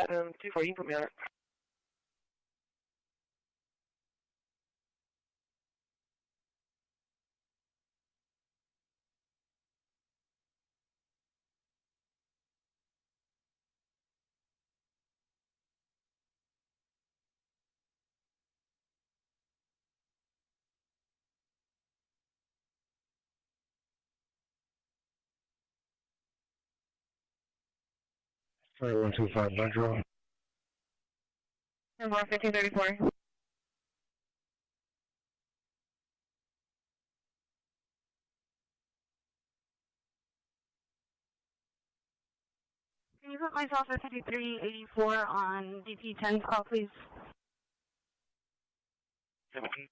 2 for input, man. Sorry, 125 Central. Number 1534. Can you put myself at 5384 on DP 10 call, please? 17.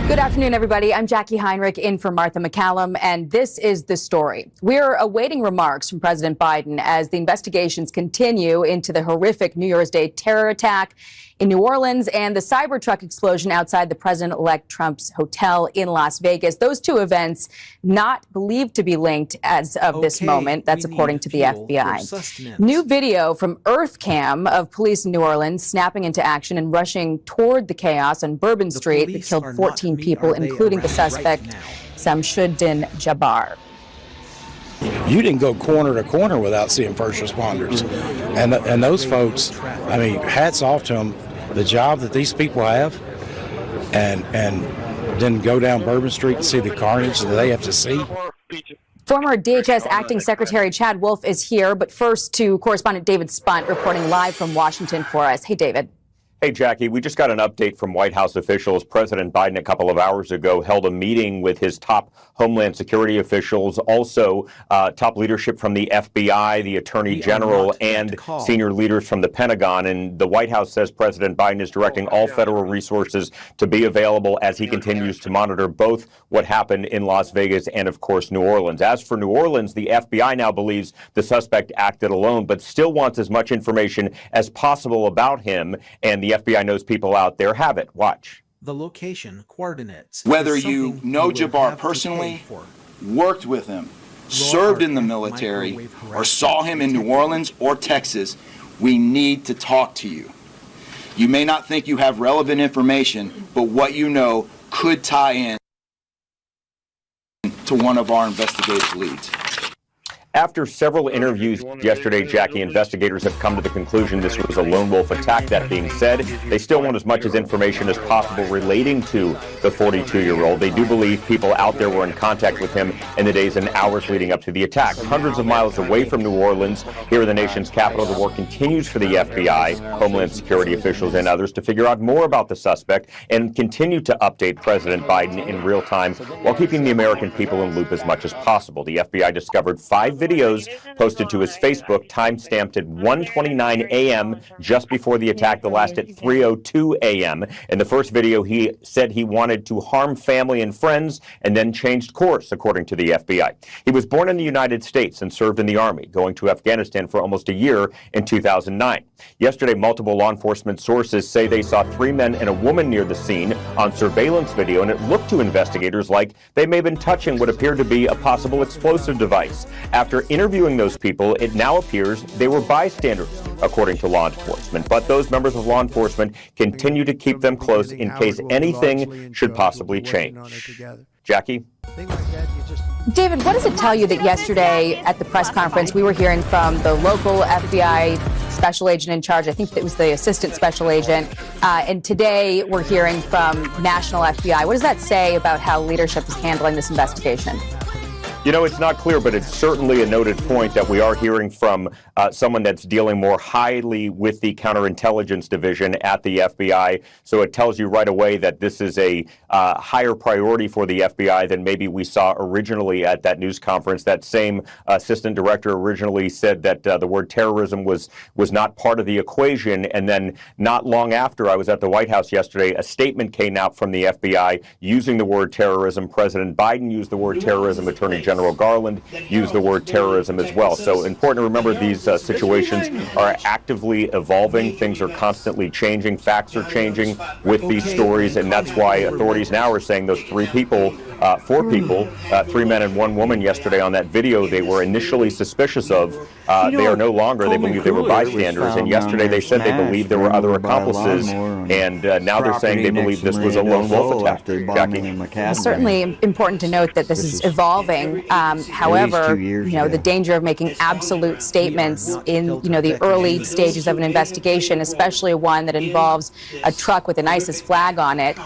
Good afternoon, everybody. I'm Jackie Heinrich in for Martha McCallum, and this is the story. We're awaiting remarks from President Biden as the investigations continue into the horrific New Year's Day terror attack in New Orleans and the Cybertruck explosion outside the President-elect Trump's hotel in Las Vegas. Those two events not believed to be linked as of this moment. That's according to the FBI. New video from EarthCam of police in New Orleans snapping into action and rushing toward the chaos on Bourbon Street that killed 14 people, including the suspect, Samshuddin Jabbar. You didn't go corner to corner without seeing first responders. And those folks, I mean, hats off to them. The job that these people have, and then go down Bourbon Street and see the carnage that they have to see. Former DHS Acting Secretary Chad Wolf is here, but first to correspondent David Spunt reporting live from Washington for us. Hey, David. Hey, Jackie, we just got an update from White House officials. President Biden a couple of hours ago held a meeting with his top Homeland Security officials, also top leadership from the FBI, the Attorney General, and senior leaders from the Pentagon. And the White House says President Biden is directing all federal resources to be available as he continues to monitor both what happened in Las Vegas and, of course, New Orleans. As for New Orleans, the FBI now believes the suspect acted alone, but still wants as much information as possible about him. And the FBI knows people out there have it. Watch. The location, coordinates. Whether you know Jabbar personally, worked with him, served in the military, or saw him in New Orleans or Texas, we need to talk to you. You may not think you have relevant information, but what you know could tie in to one of our investigative leads. After several interviews yesterday, Jackie, investigators have come to the conclusion this was a lone wolf attack. That being said, they still want as much information as possible relating to the 42-year-old. They do believe people out there were in contact with him in the days and hours leading up to the attack. Hundreds of miles away from New Orleans, here in the nation's capital, the work continues for the FBI, Homeland Security officials, and others to figure out more about the suspect and continue to update President Biden in real time while keeping the American people in loop as much as possible. The FBI discovered 5 videos posted to his Facebook, time-stamped at 1:29 a.m. just before the attack, the last at 3:02 a.m. In the first video, he said he wanted to harm family and friends and then changed course, according to the FBI. He was born in the United States and served in the Army, going to Afghanistan for almost a year in 2009. Yesterday, multiple law enforcement sources say they saw 3 men and a woman near the scene on surveillance video, and it looked to investigators like they may have been touching what appeared to be a possible explosive device. After interviewing those people, it now appears they were bystanders, according to law enforcement. But those members of law enforcement continue to keep them close in case anything should possibly change. Jackie? David, what does it tell you that yesterday at the press conference we were hearing from the local FBI special agent in charge, I think it was the assistant special agent, and today we're hearing from national FBI. What does that say about how leadership is handling this investigation? You know, it's not clear, but it's certainly a noted point that we are hearing from someone that's dealing more highly with the counterintelligence division at the FBI. So it tells you right away that this is a higher priority for the FBI than maybe we saw originally at that news conference. That same assistant director originally said that the word terrorism was not part of the equation. And then not long after I was at the White House yesterday, a statement came out from the FBI using the word terrorism. President Biden used the word terrorism. Attorney General Garland used the word terrorism as well. So important to remember these situations are actively evolving. Things are constantly changing. Facts are changing with these stories. And that's why authorities now are saying those 3 people 4 people, 3 men and 1 woman yesterday on that video they were initially suspicious of. They are no longer. They believe they were bystanders. And yesterday they said they believed there were other accomplices. And now they're saying they believe this was a lone wolf attack. Jackie. It's certainly important to note that this is evolving. However, the danger of making absolute statements in, the early stages of an investigation, especially one that involves a truck with an ISIS flag on it,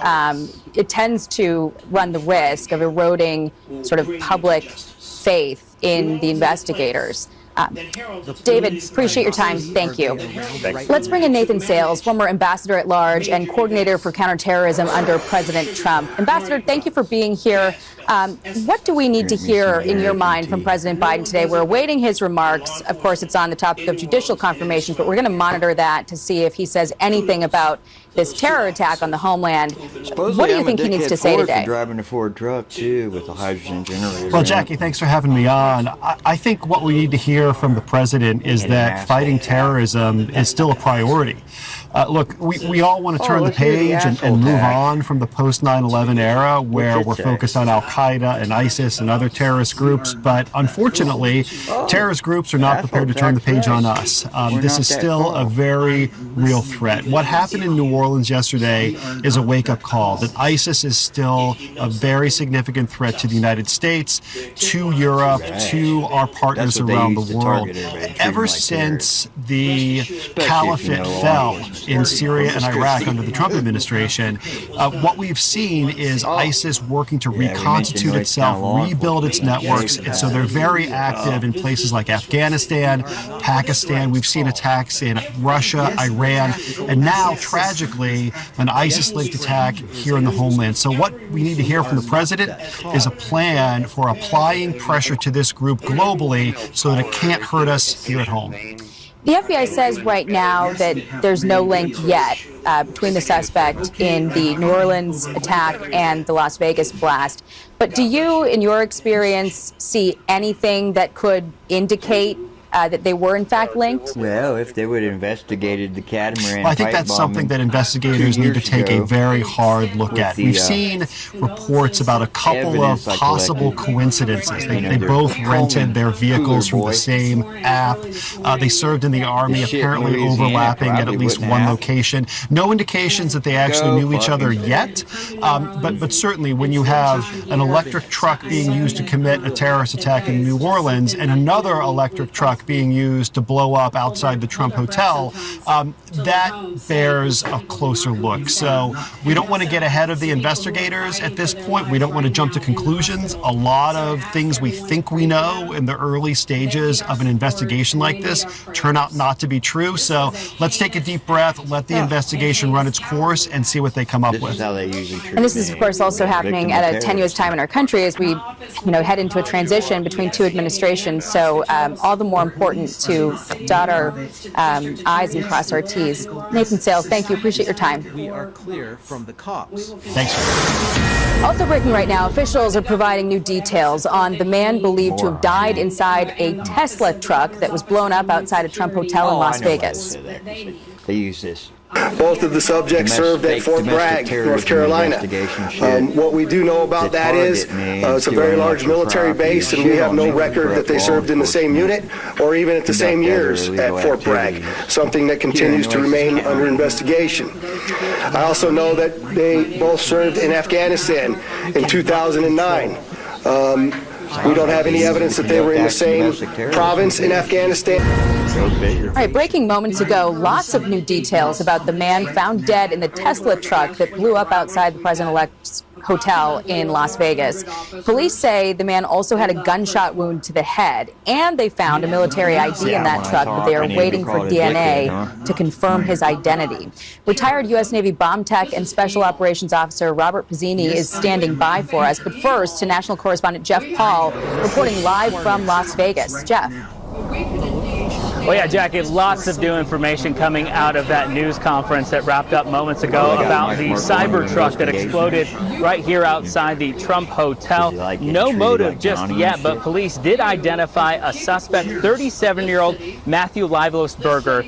it tends to run the risk of eroding sort of public faith in the investigators. David, appreciate your time. Thank you. Thanks. Let's bring in Nathan Sales, former ambassador at large and coordinator for counterterrorism under President Trump. Ambassador, thank you for being here. What do we need to hear in your mind from President Biden today? We're awaiting his remarks. Of course, it's on the topic of judicial confirmations, but we're going to monitor that to see if he says anything about this terror attack on the homeland. What do you think he needs to say today? Driving a Ford truck, too, with a hydrogen generator. Well, Jackie, thanks for having me on. I think what we need to hear from the president is that fighting terrorism is still a priority. Look, we all want to turn the page and move on from the post-9/11 era where we're focused on Al-Qaeda and ISIS and other terrorist groups. But unfortunately, terrorist groups are not prepared to turn the page on us. This is still a very real threat. What happened in New Orleans yesterday is a wake-up call that ISIS is still a very significant threat to the United States, to Europe, to our partners around the world. Ever since the caliphate fell in Syria and Iraq under the Trump administration, what we've seen is ISIS working to reconstitute itself, rebuild its networks, and so they're very active in places like Afghanistan, Pakistan. We've seen attacks in Russia, Iran, and now, tragically, an ISIS-linked attack here in the homeland. So what we need to hear from the president is a plan for applying pressure to this group globally so that it can't hurt us here at home. The FBI says right now that there's no link yet between the suspect in the New Orleans attack and the Las Vegas blast. But do you, in your experience, see anything that could indicate that they were in fact linked? Well, if they would have investigated the catamaran, well, I think that's something that investigators need to take a very hard look at. We've seen reports about a couple of possible coincidences. They both rented their vehicles from the same app. They served in the Army, apparently overlapping at least one location. No indications that they actually knew each other yet, but certainly when you have an electric truck being used to commit a terrorist attack in New Orleans and another electric truck being used to blow up outside the Trump Hotel, that bears a closer look. So we don't want to get ahead of the investigators at this point. We don't want to jump to conclusions. A lot of things we think we know in the early stages of an investigation like this turn out not to be true. So let's take a deep breath, let the investigation run its course, and see what they come up with. And this is, of course, also happening at a tenuous time in our country as we, head into a transition between 2 administrations. So all the more important to dot our I's and cross our T's. Nathan Sales, thank you. Appreciate your time. We are clear from the cops. Thanks. Also breaking right now, officials are providing new details on the man believed to have died inside a Tesla truck that was blown up outside a Trump hotel in Las Vegas. They use this. Both of the subjects served at Fort Bragg, North Carolina. What we do know about that is it's a very large military base, and we have no record that they served in the same unit or even at the same years at Fort Bragg, something that continues to remain under investigation. I also know that they both served in Afghanistan in 2009. We don't have any evidence that they were in the same province in Afghanistan. All right, breaking moments ago, lots of new details about the man found dead in the Tesla truck that blew up outside the president-elect's hotel in Las Vegas. Police say the man also had a gunshot wound to the head, and they found a military ID in that truck, but they are waiting for DNA to confirm his identity. Retired U.S. Navy bomb tech and Special Operations Officer Robert Pizzini is standing by for us. But first, to national correspondent Jeff Paul, reporting live from Las Vegas. Jeff. Well, yeah, Jackie, lots of new information coming out of that news conference that wrapped up moments ago about the cyber truck that exploded right here outside the Trump Hotel. No motive just yet, but police did identify a suspect, 37-year-old Matthew Livelosberger.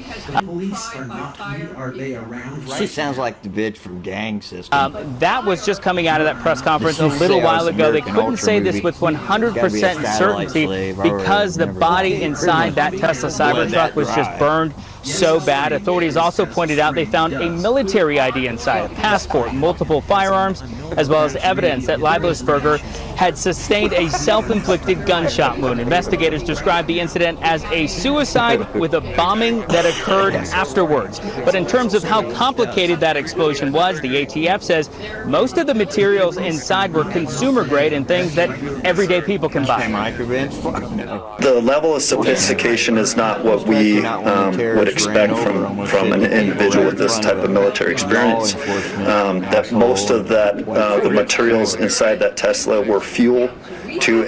police are not me. Are they around right She sounds like the bitch from Gang System. That was just coming out of that press conference a little while ago. They couldn't say this with 100% certainty because the body inside that Tesla Cybertruck was just burned so bad. Authorities also pointed out they found a military ID inside, a passport, multiple firearms, as well as evidence that Leibelsberger had sustained a self-inflicted gunshot wound. Investigators described the incident as a suicide with a bombing that occurred afterwards. But in terms of how complicated that explosion was, the ATF says most of the materials inside were consumer grade and things that everyday people can buy. The level of sophistication is not what we would expect from an individual with this type of military experience. That most of that the materials inside that Tesla were fuel to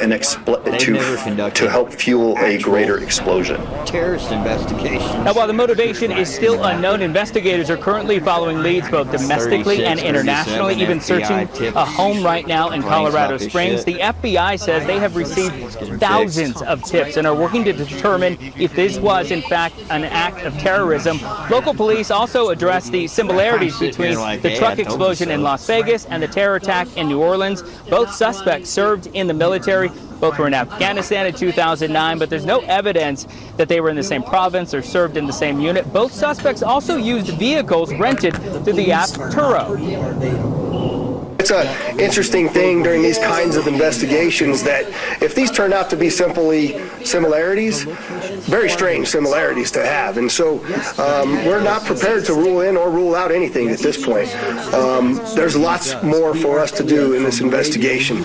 help fuel a greater explosion. Terrorist investigation. Now, while the motivation is still unknown, investigators are currently following leads both domestically and internationally, even searching a home right now in Colorado Springs. The FBI says they have received thousands of tips and are working to determine if this was, in fact, an act of terrorism. Local police also addressed the similarities between the truck explosion in Las Vegas and the terror attack in New Orleans. Both suspects served in the military. Both were in Afghanistan in 2009, but there's no evidence that they were in the same province or served in the same unit. Both suspects also used vehicles rented through the app Turo. It's an interesting thing during these kinds of investigations that if these turn out to be simply similarities, very strange similarities to have. And so we're not prepared to rule in or rule out anything at this point. There's lots more for us to do in this investigation.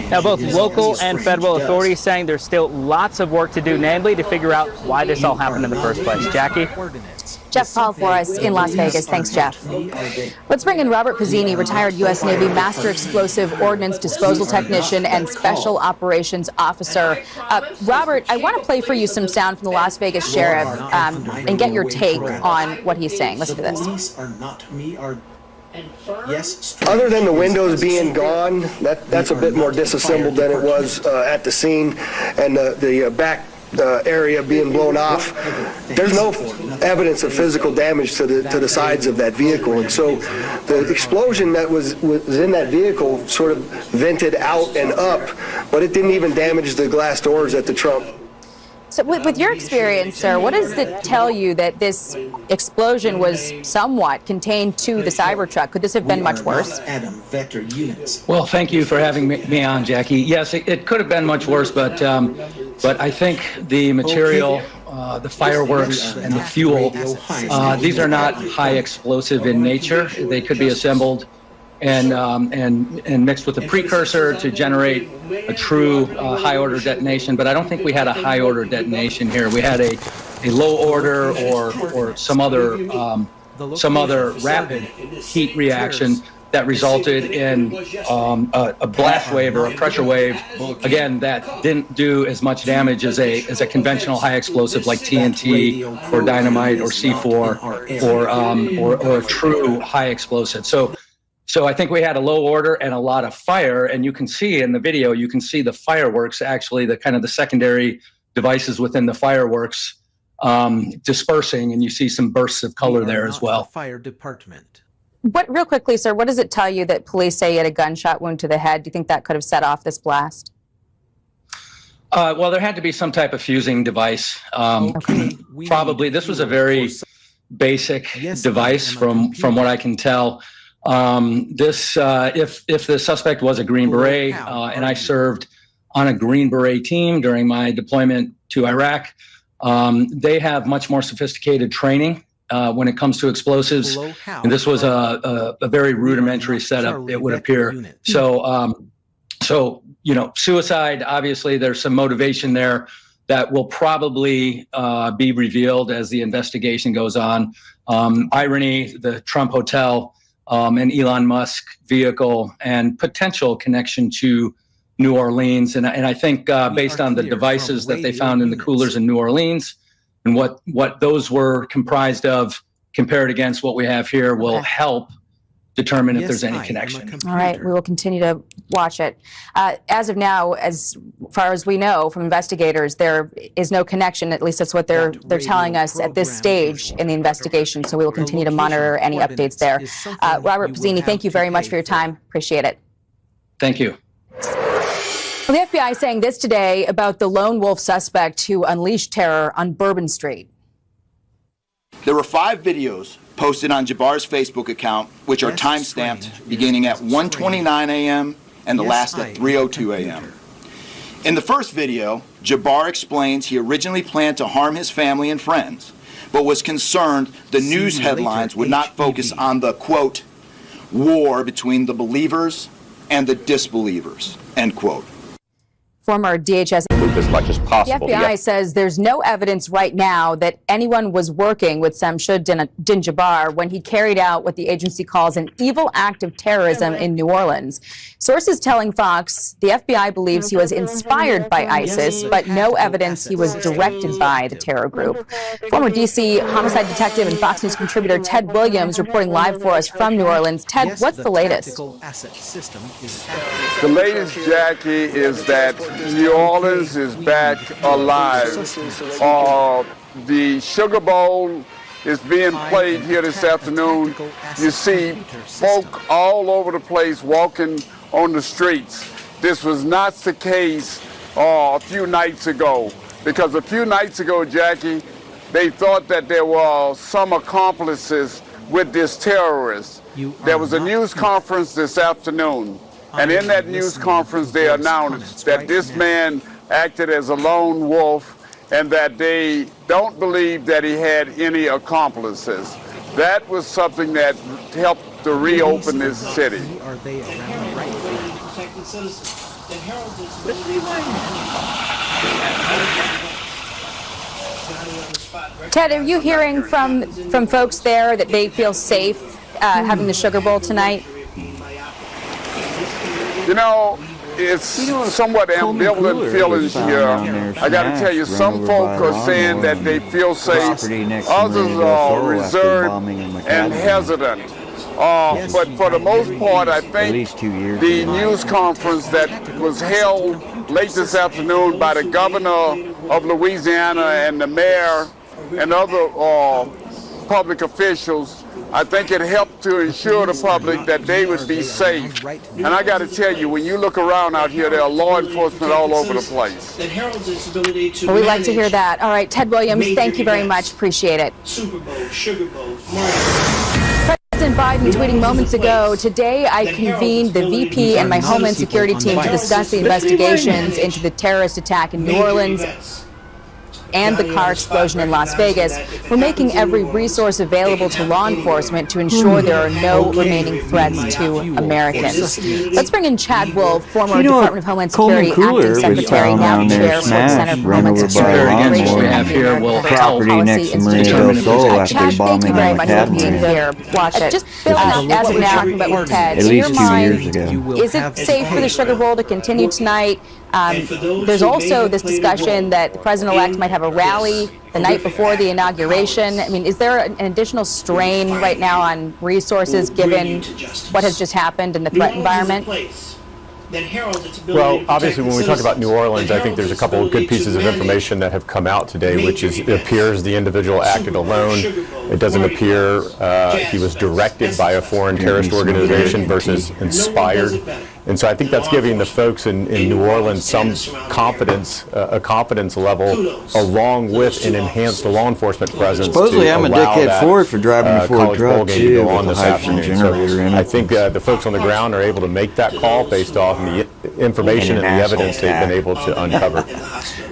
Now, both local and federal authorities saying there's still lots of work to do, namely to figure out why this all happened in the first place. Jackie? Jeff Paul for us in Las Vegas. Thanks, Jeff. Let's bring in Robert Pizzini, retired U.S. Navy Master Explosive Ordnance Disposal Technician and Special Operations Officer. Robert, I want to play for you some sound from the Las Vegas Sheriff and get your take on what he's saying. Listen to this. Other than the windows being gone, that's a bit more disassembled than it was at the scene, and the back area being blown off. There's no evidence of physical damage to the sides of that vehicle, and so the explosion that was in that vehicle sort of vented out and up, but it didn't even damage the glass doors at the trunk. So with your experience, sir, what does it tell you that this explosion was somewhat contained to the Cybertruck? Could this have been much worse? Well, thank you for having me on, Jackie. Yes, it could have been much worse, but I think the material, the fireworks and the fuel, these are not high explosive in nature. They could be assembled and mixed with a precursor to generate a true high-order detonation. But I don't think we had a high-order detonation here. We had a low order or some other rapid heat reaction that resulted in a blast wave or a pressure wave, again, that didn't do as much damage as a conventional high explosive like TNT or dynamite or C4 or a true high explosive. So I think we had a low order and a lot of fire, and you can see in the video, you can see the fireworks, actually the kind of the secondary devices within the fireworks dispersing, and you see some bursts of color there as well. Fire department. Real quickly, sir, what does it tell you that police say you had a gunshot wound to the head? Do you think that could have set off this blast? Well, there had to be some type of fusing device. Probably, this was a very basic device from what I can tell. If the suspect was a Green Beret, and I served on a Green Beret team during my deployment to Iraq, they have much more sophisticated training when it comes to explosives, and this was a very rudimentary setup, it would appear. So suicide, obviously there's some motivation there that will probably be revealed as the investigation goes on. Irony, the Trump Hotel, and Elon Musk vehicle, and potential connection to New Orleans. And I think based on the devices that they found in the coolers in New Orleans and what those were comprised of compared against what we have here will help determine if there's any connection. All right, we will continue to watch it. As of now, as far as we know from investigators, there is no connection. At least that's what they're telling us at this stage in the investigation. So we will continue to monitor any updates there. Robert Pizzini, thank you very much for your time. Appreciate it. Thank you. Well, the FBI is saying this today about the lone wolf suspect who unleashed terror on Bourbon Street. There were 5 videos posted on Jabbar's Facebook account, which are time-stamped beginning at 1:29 a.m. and the last at 3:02 a.m. In the first video, Jabbar explains he originally planned to harm his family and friends, but was concerned the news headlines would not focus on the, quote, war between the believers and the disbelievers, end quote. Former DHS as much as possible. The FBI says there's no evidence right now that anyone was working with Samshud Din Jabbar when he carried out what the agency calls an evil act of terrorism in New Orleans. Sources telling Fox the FBI believes he was inspired by ISIS, but no evidence he was directed by the terror group. Former D.C. homicide detective and Fox News contributor Ted Williams reporting live for us from New Orleans. Ted, what's the latest? The latest, Jackie, is that New Orleans is back alive. The Sugar Bowl is being played here this afternoon. You see folk all over the place walking on the streets. This was not the case a few nights ago, because a few nights ago, Jackie, they thought that there were some accomplices with this terrorist. There was a news conference this afternoon, and in that news conference they announced that this man acted as a lone wolf and that they don't believe that he had any accomplices. That was something that helped to reopen this city. Ted, are you hearing from folks there that they feel safe having the Sugar Bowl tonight? You know, it's somewhat ambivalent feelings here. I got to tell you, some folk are saying that they feel safe. Others are reserved and hesitant. But for the most part, I think the news conference that was held late this afternoon by the governor of Louisiana and the mayor and other public officials, I think it helped to ensure the public that they would be safe. And I got to tell you, when you look around out here, there are law enforcement all over the place. Well, we'd like to hear that. All right, Ted Williams, thank you very much. Appreciate it. Super Bowl, Sugar Bowl, President Biden tweeting moments ago, today I convened the VP and my Homeland Security team to discuss the investigations into the terrorist attack in New Orleans and the car explosion in Las Vegas. We're making every resource available to law enforcement to ensure there are no remaining threats to Americans. Let's bring in Chad Wolf, former Department of Homeland Security acting secretary, now chair for the Center for Homeland Security Operation and the property next to Maria del Sol after the bombing very on much the for being Capitol. here. Watch it. Just as of now, talking about with Ted, At in least your 2 mind, years ago. is it safe for the Sugar Bowl to continue tonight? There's also this discussion that the president-elect might have a rally the night before the inauguration. I mean, is there an additional strain right now on resources given what has just happened in the threat environment? Well, obviously, when we talk about New Orleans, I think there's a couple of good pieces of information that have come out today, which is it appears the individual acted alone. It doesn't appear he was directed by a foreign terrorist organization versus inspired. And so I think that's giving the folks in New Orleans some confidence, a confidence level, along with an enhanced law enforcement presence. Supposedly I'm a dickhead for it for driving a Ford truck too with a hydrogen generator in it. I think the folks on the ground are able to make that call based off the information and the evidence they've been able to uncover.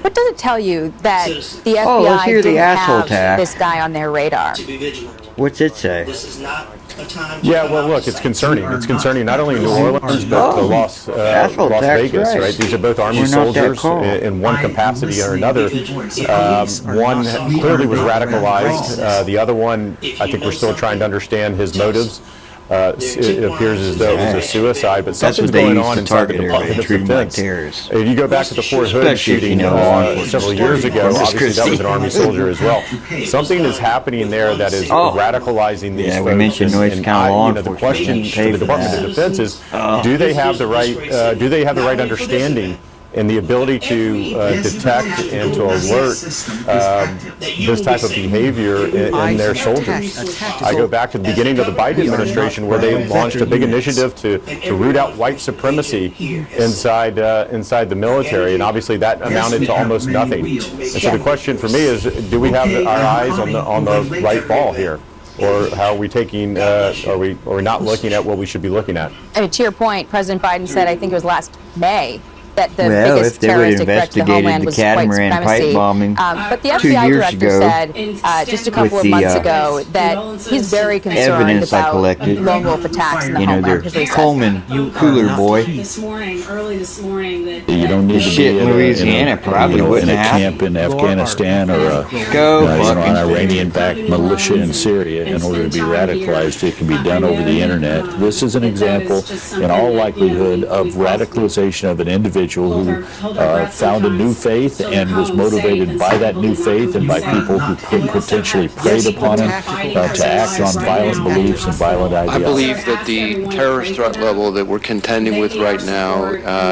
What does it tell you that the FBI didn't have this guy on their radar? What's it say? Yeah, well, look, it's concerning. It's concerning not only in New Orleans, but to Las Vegas, right? These are both Army soldiers in one capacity or another. One clearly was radicalized. The other one, I think we're still trying to understand his motives. It appears as though it was a suicide, but something's going on inside the Department of Defense. If you go back to the Fort Hood shooting several years ago, obviously that was an Army soldier as well. Something is happening there that is radicalizing these folks. We mentioned noise kind of law the question for the Department of Defense is, do they have the right understanding and the ability to detect and to alert this type of behavior in their soldiers. I go back to the beginning of the Biden administration where they launched a big initiative to root out white supremacy inside the military, and obviously that amounted to almost nothing. And so the question for me is, do we have our eyes on the right ball here? Or how are we taking, are we not looking at what we should be looking at? And to your point, President Biden said, I think it was last May, that the biggest terroristic threat to the homeland was white supremacy. But the FBI director said just a couple of months ago that he's very concerned about lone wolf attacks in the homeland. Coleman, cooler boy. Early this morning, that you don't need to be in Louisiana, probably wouldn't in a happen. camp in Afghanistan or an Iranian-backed militia in Syria in order to be radicalized. It can be done over the internet. This is an example, in all likelihood, of radicalization of an individual who found a new faith and was motivated by that new faith and by people who potentially preyed upon him to act on violent beliefs and violent ideology. I believe that the terrorist threat level that we're contending with right now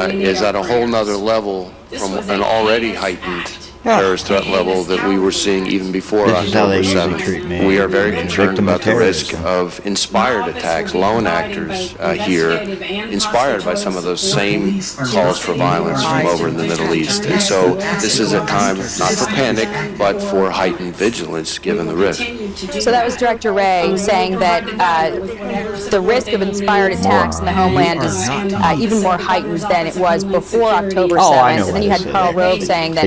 is at a whole nother level from an already heightened terrorist threat level that we were seeing even before October 7th. We are very concerned about the risk of inspired attacks, lone actors here, inspired by some of those same calls for violence from over in the Middle East. And so this is a time not for panic, but for heightened vigilance given the risk. So that was Director Wray saying that the risk of inspired attacks in the homeland is even more heightened than it was before October 7th. And then you had Karl Rove saying that,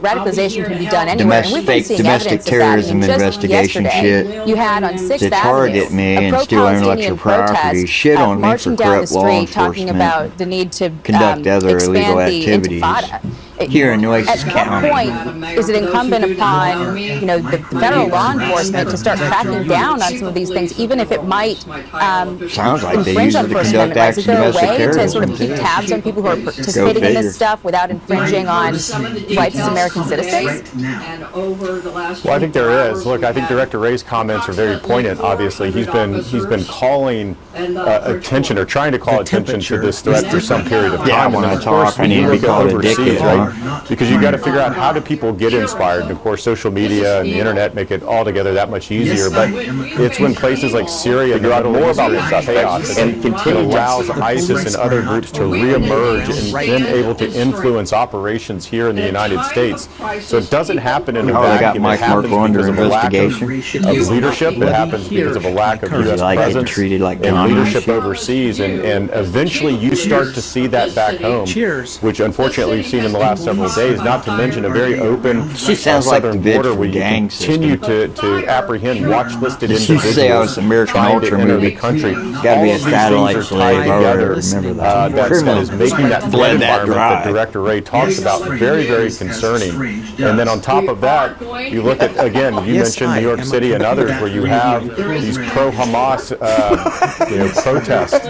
radicalization can be done anywhere. And we've been seeing evidence of that. And just yesterday, you had on 6th Avenue a pro-Palestinian protest marching down the street talking about the need to conduct other illegal activities. Here in Nueces County. At what point is it incumbent upon, the federal law enforcement to start cracking down on some of these things, even if it might Sounds like infringe on First Amendment rights? Is there a way to sort of keep tabs on people who are participating in this stuff without infringing on rights as American citizens? Well, I think there is. Look, I think Director Wray's comments are very poignant. Obviously, he's been calling attention or trying to call attention to this threat for some period of time. Yeah, when I talk, I need to be called a dickhead, right? Because you got to figure out how do people get inspired. And of course, social media and the internet make it altogether that much easier. But it's when places like Syria figure out more about this chaos and it allows ISIS and other groups to reemerge and then able to influence operations here in the United States. So it doesn't happen in a vacuum. It happens because of a lack of leadership. It happens because of a lack of U.S. presence and leadership overseas. And eventually you start to see that back home, which unfortunately we've seen in the last several days, not to mention a very open southern border where you continue to apprehend watch-listed individuals trying to enter the country. All of these things are tied together. That is making that threat environment that Director Wray talks about very, very concerning. And then on top of that, you look at, again, you mentioned New York City and others where you have these pro-Hamas protest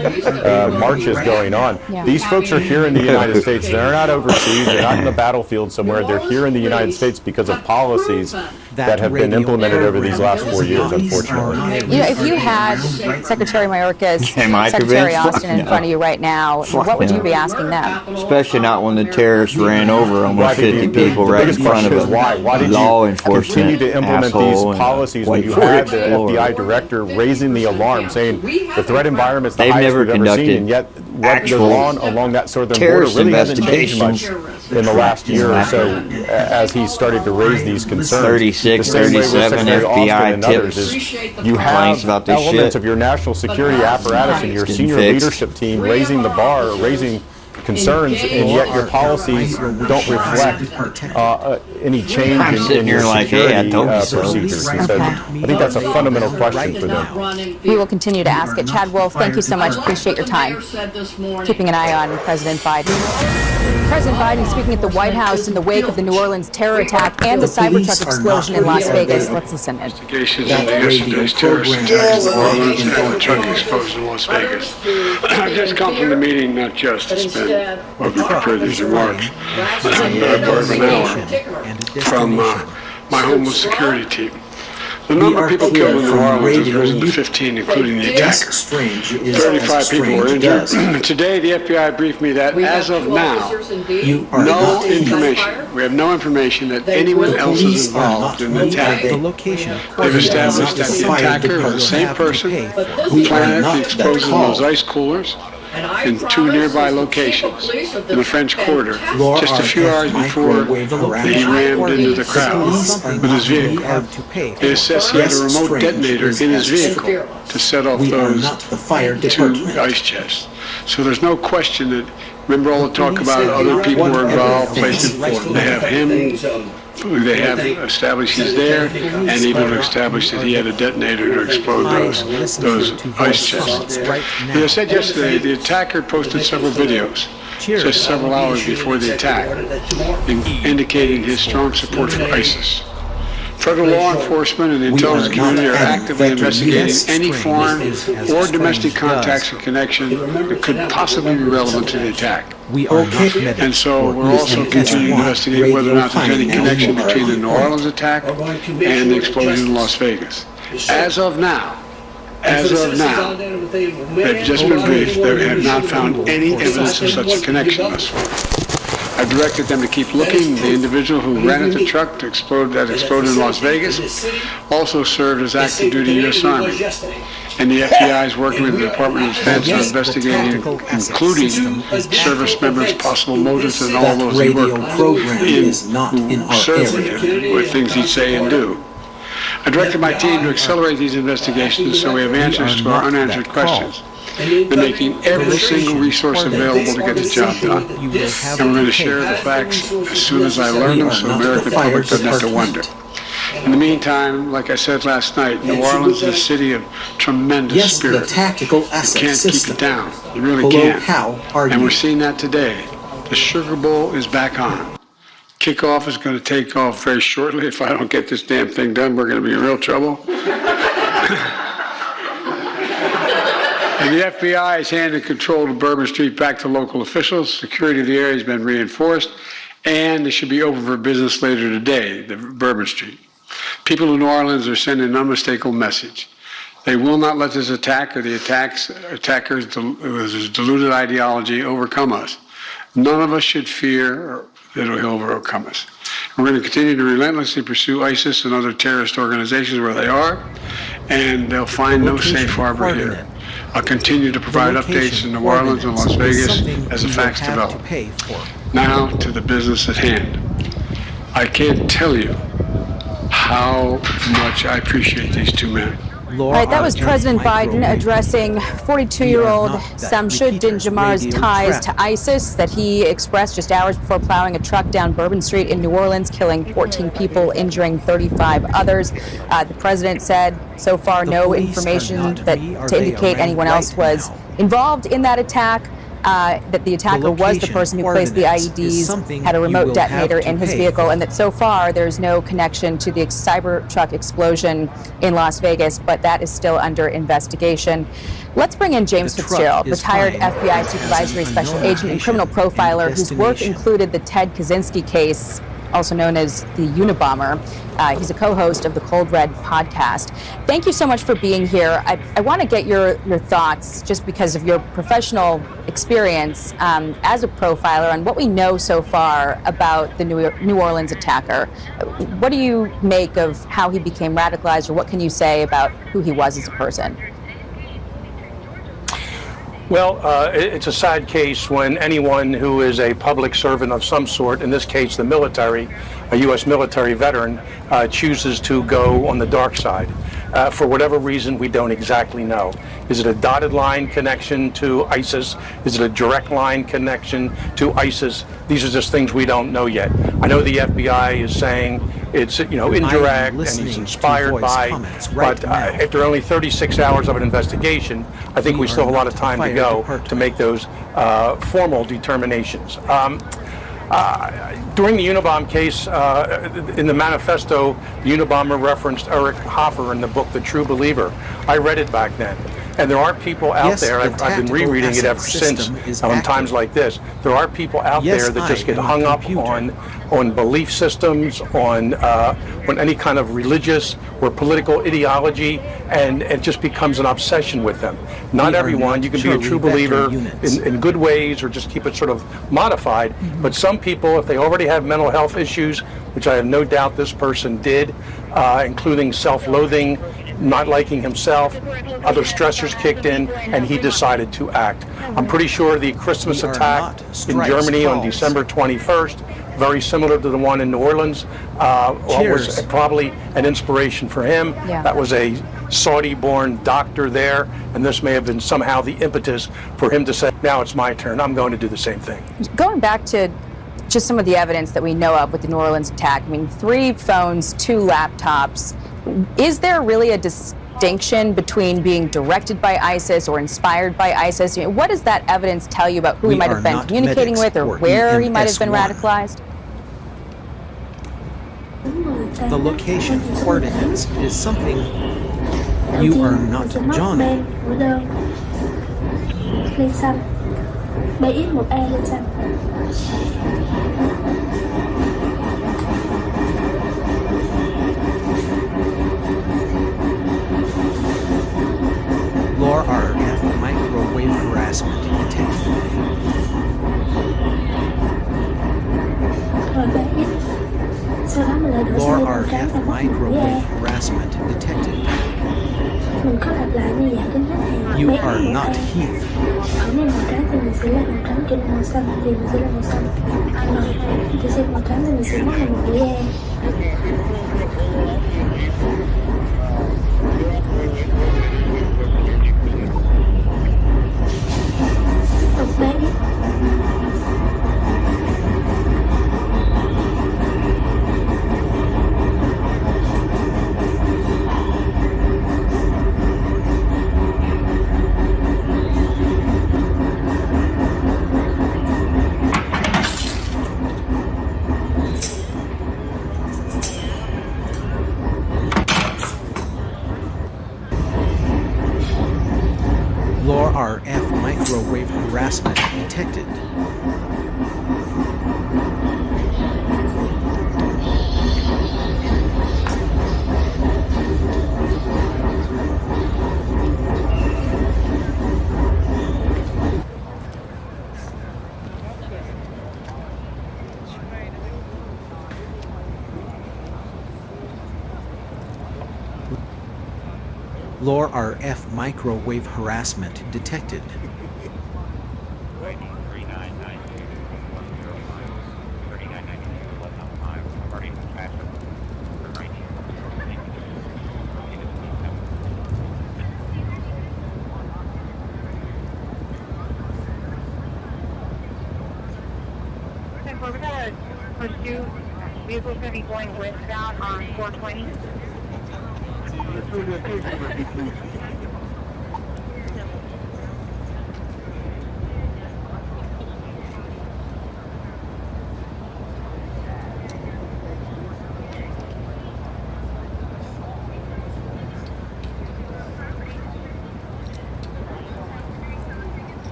marches going on. These folks are here in the United States. They're not overseas. They're not in the battlefield somewhere. They're here in the United States because of policies that have been implemented over these last 4 years, unfortunately. If you had Secretary Mayorkas, Secretary Austin in front of you right now, what would you be asking them? Especially not when the terrorists ran over almost 50 people right in front of them. Why did law you enforcement continue to implement these policies when you had the FBI director raising the alarm, saying the threat environment is the highest we've ever seen, and yet what goes on along that southern border really hasn't changed much in the last year or so as he started to raise these concerns. 36, 37 FBI tips. You have elements of your national security apparatus and your senior leadership team raising the bar, raising concerns, and yet your policies don't reflect any change in your security procedures. And so I think that's a fundamental question for them. We will continue to ask it. Chad Wolf, thank you so much. Appreciate your time. Keeping an eye on President Biden. President Biden speaking at the White House in the wake of the New Orleans terror attack and the Cybertruck explosion in Las Vegas. Let's listen in. Investigations into yesterday's terrorist attack in New Orleans and the truck explosion in Las Vegas. I've just come from the meeting, not just to spend or prepare these remarks, but a better part of an hour from my Homeland Security team. The number of people killed in New Orleans has risen to 15, including the attacker. 35 people were injured. Today, the FBI briefed me that, as of now, no information. We have no information that anyone else is involved in the attack. They've established that the attacker was the same person who planted the explosion of those ice coolers in two nearby locations in the French Quarter, just a few hours before he rammed into the crowd with his vehicle. They assessed he had a remote detonator in his vehicle to set off those two ice chests. So there's no question that, remember all the talk about other people were involved, places, they have him. They have established he's there, and even established that he had a detonator to explode those ice chests. As I said yesterday, the attacker posted several videos just several hours before the attack, indicating his strong support for ISIS. Federal law enforcement and the intelligence community are actively investigating any foreign or domestic contacts and connection that could possibly be relevant to the attack. And so we're also continuing to investigate whether or not there's any connection between the New Orleans attack and the explosion in Las Vegas. As of now, they've just been briefed. They have not found any evidence of such a connection thus far. I directed them to keep looking. The individual who rented the truck that exploded in Las Vegas also served as active duty U.S. Army. And the FBI is working with the Department of Defense on investigating, including service members' possible motives and all those he worked with, who served with him, with things he'd say and do. I directed my team to accelerate these investigations so we have answers to our unanswered questions. They're making every single resource available to get the job done. And we're going to share the facts as soon as I learn them so the American public doesn't have to wonder. In the meantime, like I said last night, New Orleans is a city of tremendous spirit. You can't keep it down. You really can't. And we're seeing that today. The Sugar Bowl is back on. Kickoff is going to take off very shortly. If I don't get this damn thing done, we're going to be in real trouble. And the FBI has handed control of Bourbon Street back to local officials. Security of the area has been reinforced, and they should be open for business later today, the Bourbon Street. People in New Orleans are sending an unmistakable message. They will not let this attack or the attackers with his deluded ideology overcome us. None of us should fear that he'll overcome us. We're going to continue to relentlessly pursue ISIS and other terrorist organizations where they are, and they'll find no safe harbor here. I'll continue to provide updates in New Orleans and Las Vegas as the facts develop. Now to the business at hand. I can't tell you how much I appreciate these two men. All right, that was President Biden addressing 42-year-old Samshud Dinjamar's ties to ISIS that he expressed just hours before plowing a truck down Bourbon Street in New Orleans, killing 14 people, injuring 35 others. The president said so far no information to indicate anyone else was involved in that attack. That the attacker was the person who placed the IEDs, had a remote detonator in his vehicle, and that so far there's no connection to the Cybertruck explosion in Las Vegas, but that is still under investigation. Let's bring in James Fitzgerald, retired FBI supervisory special agent and criminal profiler whose work included the Ted Kaczynski case, also known as the Unabomber. He's a co-host of the Cold Red podcast. Thank you so much for being here. I want to get your thoughts, just because of your professional experience as a profiler and what we know so far about the New Orleans attacker. What do you make of how he became radicalized, or what can you say about who he was as a person? Well, it's a sad case when anyone who is a public servant of some sort, in this case the military, a U.S. military veteran, chooses to go on the dark side. For whatever reason, we don't exactly know. Is it a dotted line connection to ISIS? Is it a direct line connection to ISIS? These are just things we don't know yet. I know the FBI is saying it's indirect and he's inspired by. But after only 36 hours of an investigation, I think we still have a lot of time to go to make those formal determinations. During the Unabomber case, in the manifesto, the Unabomber referenced Eric Hoffer in the book The True Believer. I read it back then. And there are people out there, I've been rereading it ever since on times like this, there are people out there that just get hung up on belief systems, on any kind of religious or political ideology, and it just becomes an obsession with them. Not everyone, you can be a true believer in good ways or just keep it sort of modified, but some people, if they already have mental health issues, which I have no doubt this person did, including self-loathing, not liking himself, other stressors kicked in, and he decided to act. I'm pretty sure the Christmas attack in Germany on December 21st, very similar to the one in New Orleans, was probably an inspiration for him. Yeah. That was a Saudi-born doctor there, and this may have been somehow the impetus for him to say, now it's my turn, I'm going to do the same thing. Going back to just some of the evidence that we know of with the New Orleans attack, I mean, 3 phones, 2 laptops. Is there really a distinction between being directed by ISIS or inspired by ISIS? What does that evidence tell you about who he might have been communicating with or where he might have been radicalized? The location coordinates is something you are not Johnny. Lore RF microwave harassment detected. Lore RF microwave harassment detected. You are not heath. Lore RF microwave harassment detected. Lore RF microwave harassment detected. We're going to pursue vehicles going to be going westbound on 420.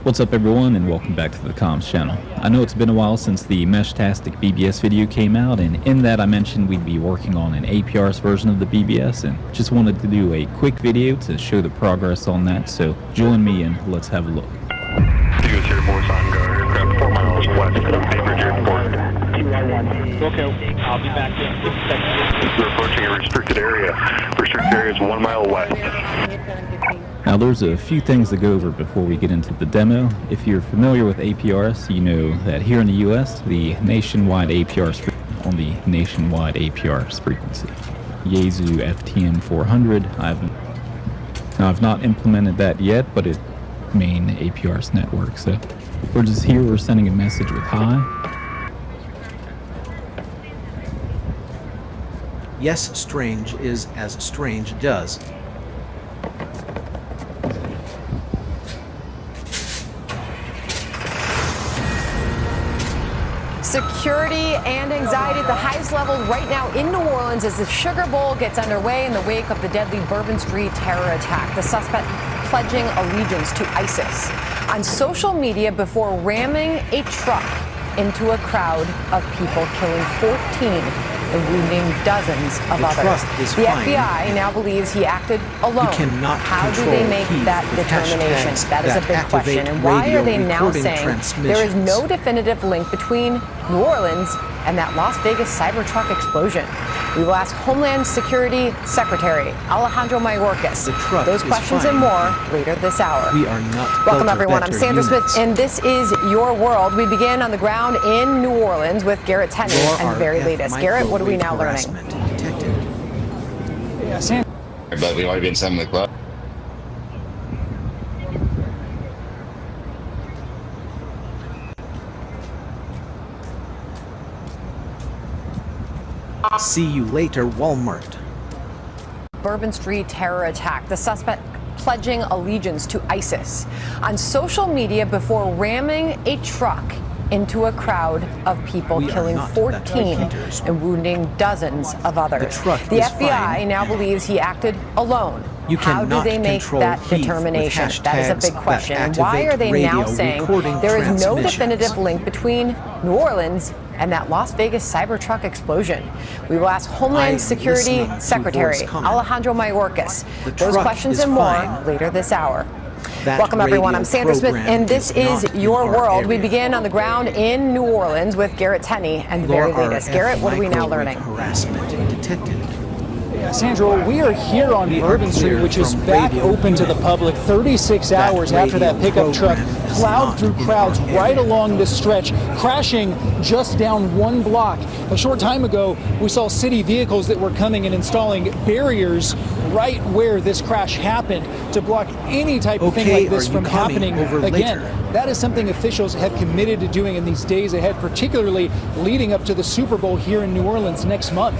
What's up everyone, and welcome back to the Comms channel. I know it's been a while since the Meshtastic BBS video came out, and in that I mentioned we'd be working on an APRS version of the BBS, and just wanted to do a quick video to show the progress on that, so join me and let's have a look. Air Force on guard, aircraft 4 miles west of Bainbridge Airport. Okay, I'll be back in 6 seconds. We're approaching a restricted area. Restricted area is 1 mile west. Now there's a few things to go over before we get into the demo. If you're familiar with APRS, you know that here in the US, the nationwide APRS on the nationwide APRS frequency. Yaesu FTN 400. I've not implemented that yet, but it main APR's network. So we're just here, we're sending a message with hi. Yes, strange is as strange does. Security and anxiety at the highest level right now in New Orleans as the Sugar Bowl gets underway in the wake of the deadly Bourbon Street terror attack. The suspect pledging allegiance to ISIS on social media before ramming a truck into a crowd of people, killing 14 and wounding dozens of others. The FBI now believes he acted alone. How do they make that determination? That is a big question. And why are they now saying there is no definitive link between New Orleans and that Las Vegas Cybertruck explosion? We will ask Homeland Security Secretary Alejandro Mayorkas those questions and more later this hour. We are not. Welcome everyone. I'm Sandra Smith, and this is Your World. We begin on the ground in New Orleans with Garrett Tenney and the very latest. Garrett, what are we now learning? Yeah, Sandra. But we've already been some of the club. See you later, Walmart. Bourbon Street terror attack. The suspect pledging allegiance to ISIS on social media before ramming a truck into a crowd of people, killing 14 and wounding dozens of others. The FBI now believes he acted alone. How do they make that determination? That is a big question. And why are they now saying there is no definitive link between New Orleans and that Las Vegas Cybertruck explosion? We will ask Homeland Security Secretary Alejandro Mayorkas those questions and more later this hour. Welcome everyone. I'm Sandra Smith, and this is Your World. We begin on the ground in New Orleans with Garrett Tenney and the very latest. Garrett, what are we now learning? Harassment detected. Yeah, Sandra, we are here on Bourbon Street, which is back open to the public 36 hours after that pickup truck plowed through crowds right along this stretch, crashing just down one block. A short time ago, we saw city vehicles that were coming and installing barriers right where this crash happened to block any type of thing like this from happening again. That is something officials have committed to doing in these days ahead, particularly leading up to the Super Bowl here in New Orleans next month.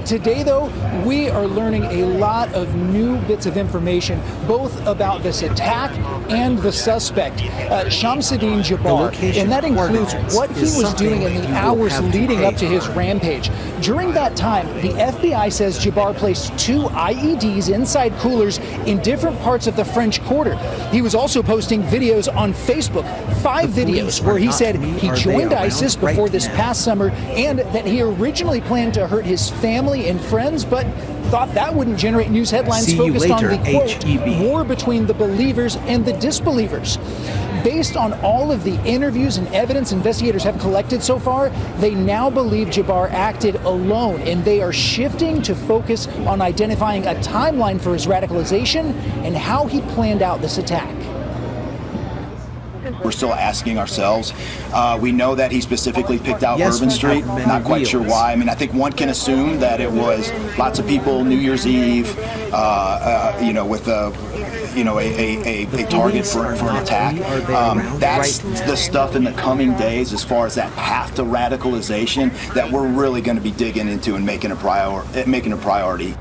Today, though, we are learning a lot of new bits of information, both about this attack and the suspect, Shamsuddin Jabbar, and that includes what he was doing in the hours leading up to his rampage. During that time, the FBI says Jabbar placed 2 IEDs inside coolers in different parts of the French Quarter. He was also posting videos on Facebook, 5 videos where he said he joined ISIS before this past summer and that he originally planned to hurt his family and friends, but thought that wouldn't generate news headlines focused on the, quote, war between the believers and the disbelievers. Based on all of the interviews and evidence investigators have collected so far, they now believe Jabbar acted alone, and they are shifting to focus on identifying a timeline for his radicalization and how he planned out this attack. We're still asking ourselves. We know that he specifically picked out Bourbon Street. Not quite sure why. I mean, I think one can assume that it was lots of people New Year's Eve, with a target for an attack. That's the stuff in the coming days as far as that path to radicalization that we're really going to be digging into and making a priority.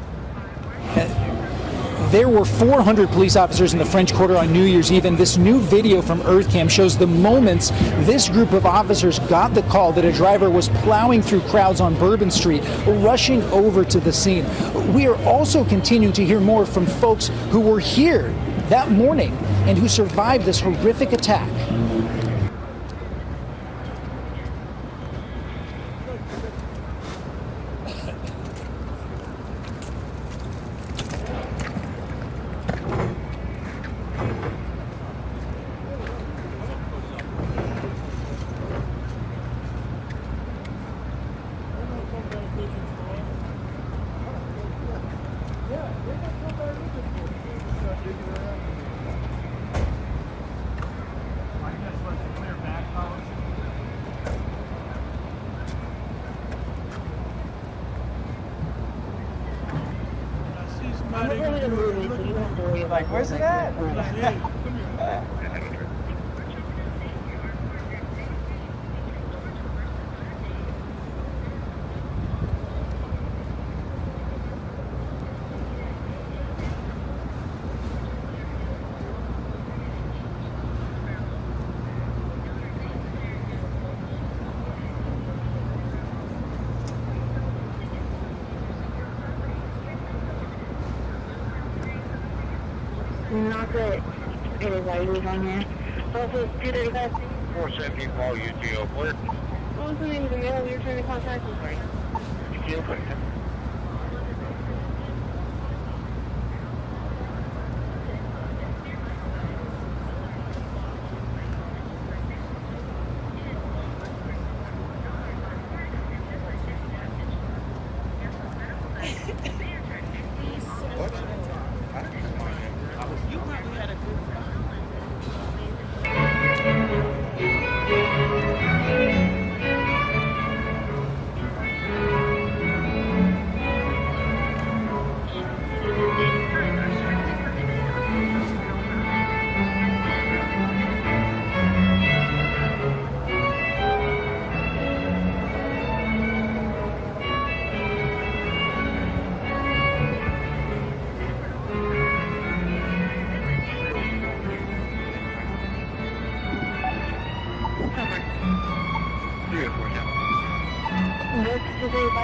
There were 400 police officers in the French Quarter on New Year's Eve, and this new video from EarthCam shows the moments this group of officers got the call that a driver was plowing through crowds on Bourbon Street, rushing over to the scene. We are also continuing to hear more from folks who were here that morning and who survived this horrific attack. Like, where's it at? Not that anybody was on there. Also, 235. 470 call UTO clear. What was the name of the mail you were trying to contact me for? UTO clear.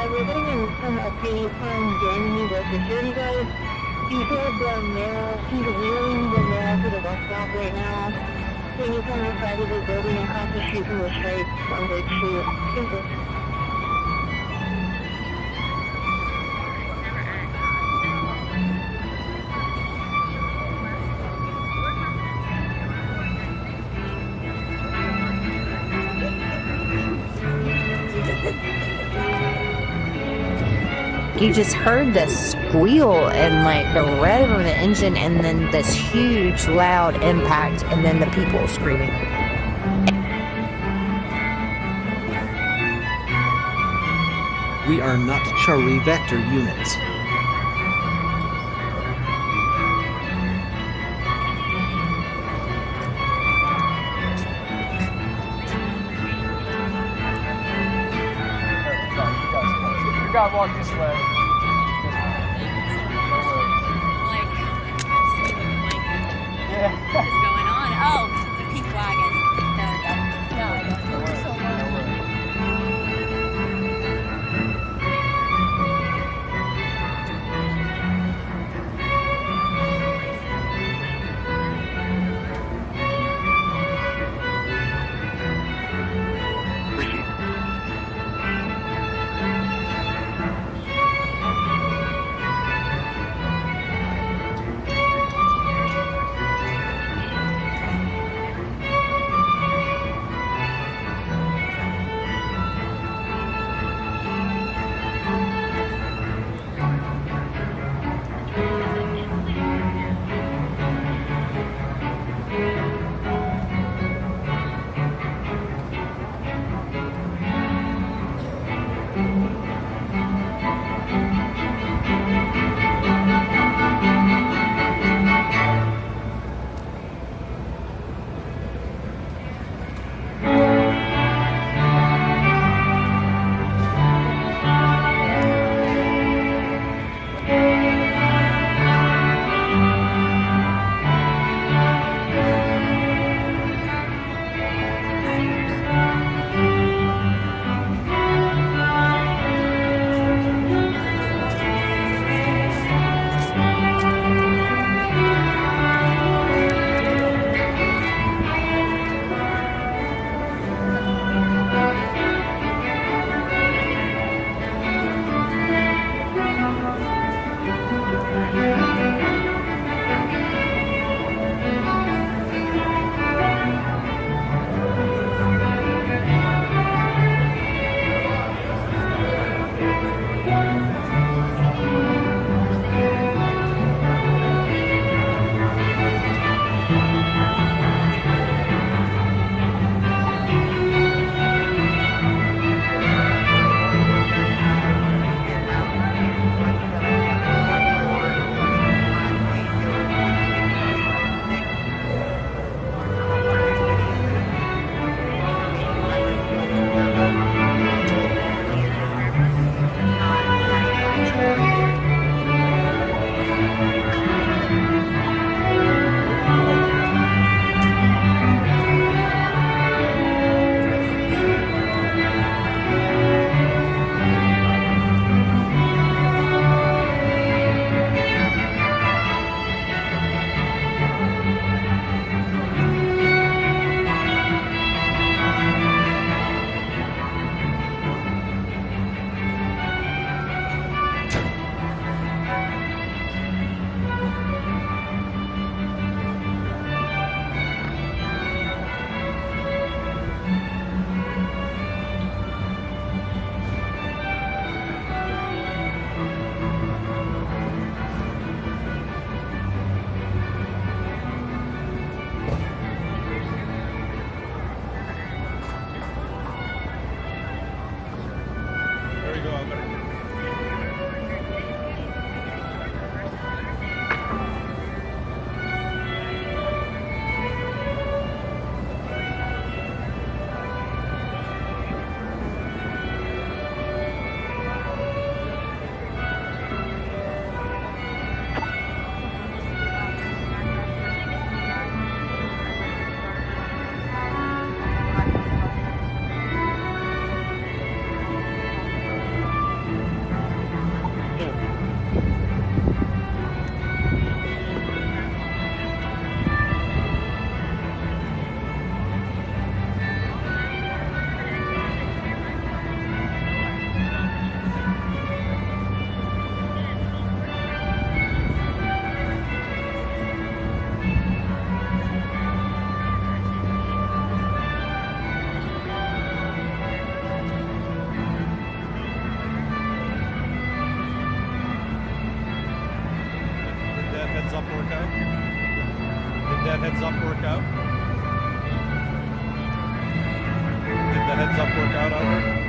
We're getting some updates from Danny, the security guard. He said the mail, he's wheeling the mail to the bus stop right now. Then he's on the side of the building across the street from the stripes on Bridge Street. Simple. You just heard the squeal and like the rev of the engine and then this huge loud impact and then the people screaming. We are not Charlie Vector units. You gotta walk this way. What's going on? Oh, the pink wagon. that heads up work out? Did the heads up work out already?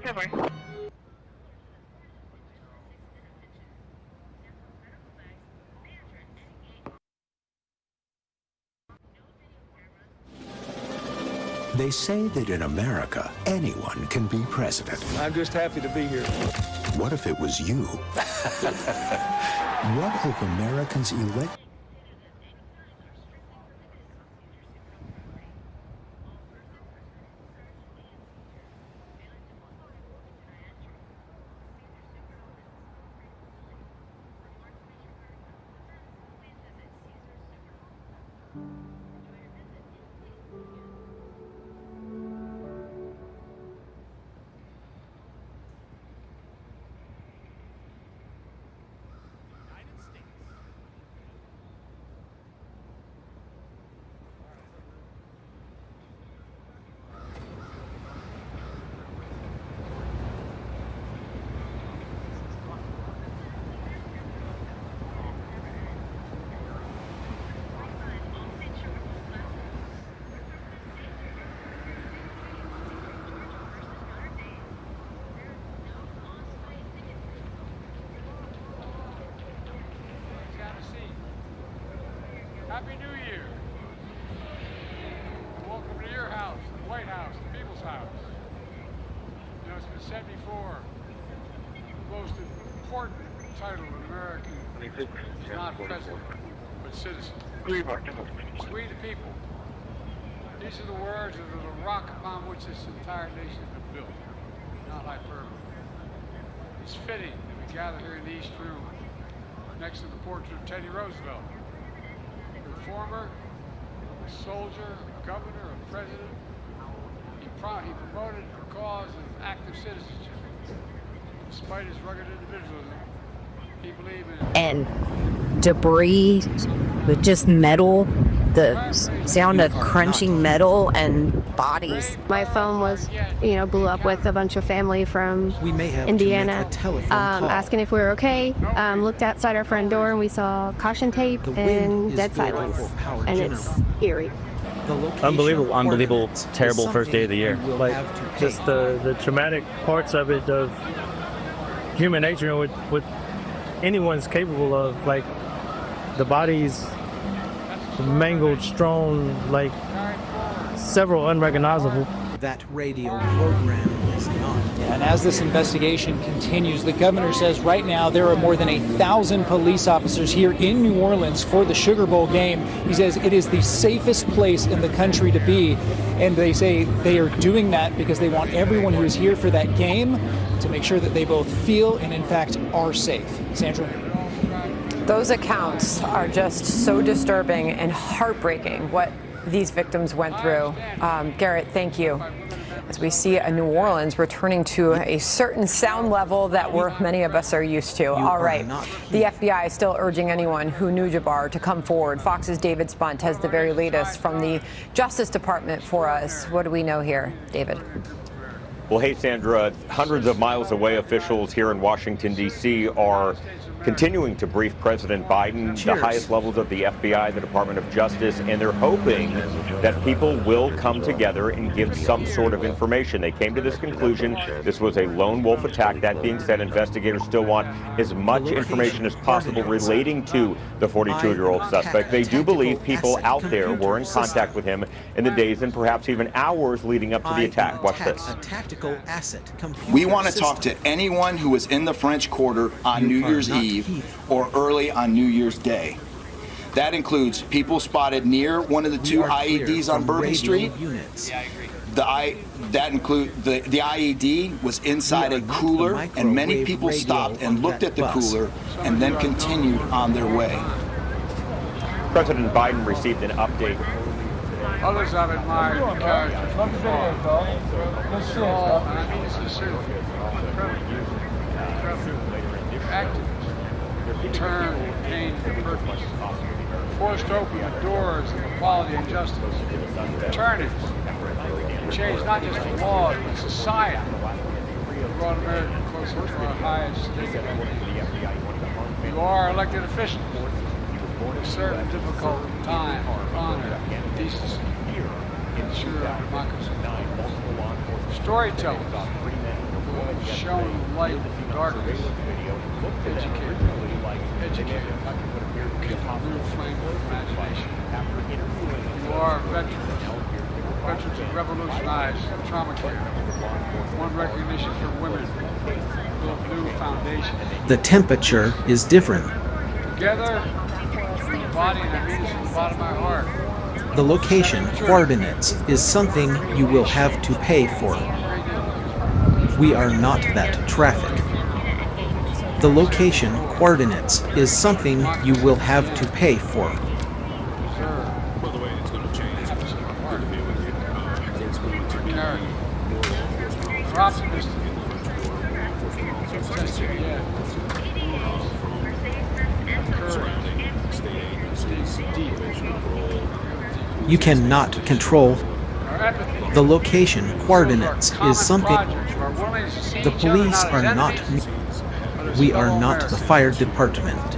Over. They say that in America, anyone can be president. I'm just happy to be here. What if it was you? What if Americans elect? Happy New Year. Welcome to your house, the White House, the people's house. You know, it's been said before, the most important title in America is not president, but citizen. It's we the people. These are the words of the rock upon which this entire nation has been built, not hyperbole. It's fitting that we gather here in the East Room next to the portrait of Teddy Roosevelt. Reformer, a soldier, a governor, a president. He promoted the cause of active citizenship. Despite his rugged individualism, he believed in... And debris with just metal, the sound of crunching metal and bodies. My phone was, blew up with a bunch of family from Indiana asking if we were okay. Looked outside our front door and we saw caution tape and dead silence. And it's eerie. Unbelievable, terrible first day of the year. Like, just the traumatic parts of it, of human nature, and what anyone's capable of, like the bodies mangled, strewn, like several unrecognizable. That radio program is not. And as this investigation continues, the governor says right now there are more than 1,000 police officers here in New Orleans for the Sugar Bowl game. He says it is the safest place in the country to be. And they say they are doing that because they want everyone who is here for that game to make sure that they both feel and in fact are safe. Sandra? Those accounts are just so disturbing and heartbreaking, what these victims went through. Garrett, thank you. As we see New Orleans returning to a certain sound level that many of us are used to. All right, the FBI is still urging anyone who knew Jabbar to come forward. Fox's David Spunt has the very latest from the Justice Department for us. What do we know here, David? Well, hey, Sandra, hundreds of miles away, officials here in Washington, D.C. are continuing to brief President Biden, the highest levels of the FBI, the Department of Justice, and they're hoping that people will come together and give some sort of information. They came to this conclusion. This was a lone wolf attack. That being said, investigators still want as much information as possible relating to the 42-year-old suspect. They do believe people out there were in contact with him in the days and perhaps even hours leading up to the attack. Watch this. We want to talk to anyone who was in the French Quarter on New Year's Eve or early on New Year's Day. That includes people spotted near one of the two IEDs on Bourbon Street. That includes the IED was inside a cooler, and many people stopped and looked at the cooler and then continued on their way. President Biden received an update. Others I've admired the characters before. And I mean this sincerely. Activists turned pain to purpose. Forced open the doors of equality and justice. Attorneys changed not just the laws, but society. Brought America closer to our highest state of ideals. You are elected officials. A certain difficult time, honor, decency, ensure our democracy. Storytellers who shone light in the darkness. Educate. Keep a new flame of imagination. You are veterans. Veterans who revolutionized trauma care. One recognition for women. Build new foundations. The temperature is different. Together, from the body, and I mean this from the bottom of my heart. The location, coordinates, is something you will have to pay for. We are not that traffic. The location, coordinates, is something you will have to pay for. You cannot control. The location, coordinates, is something. The police are not me. We are not the fire department.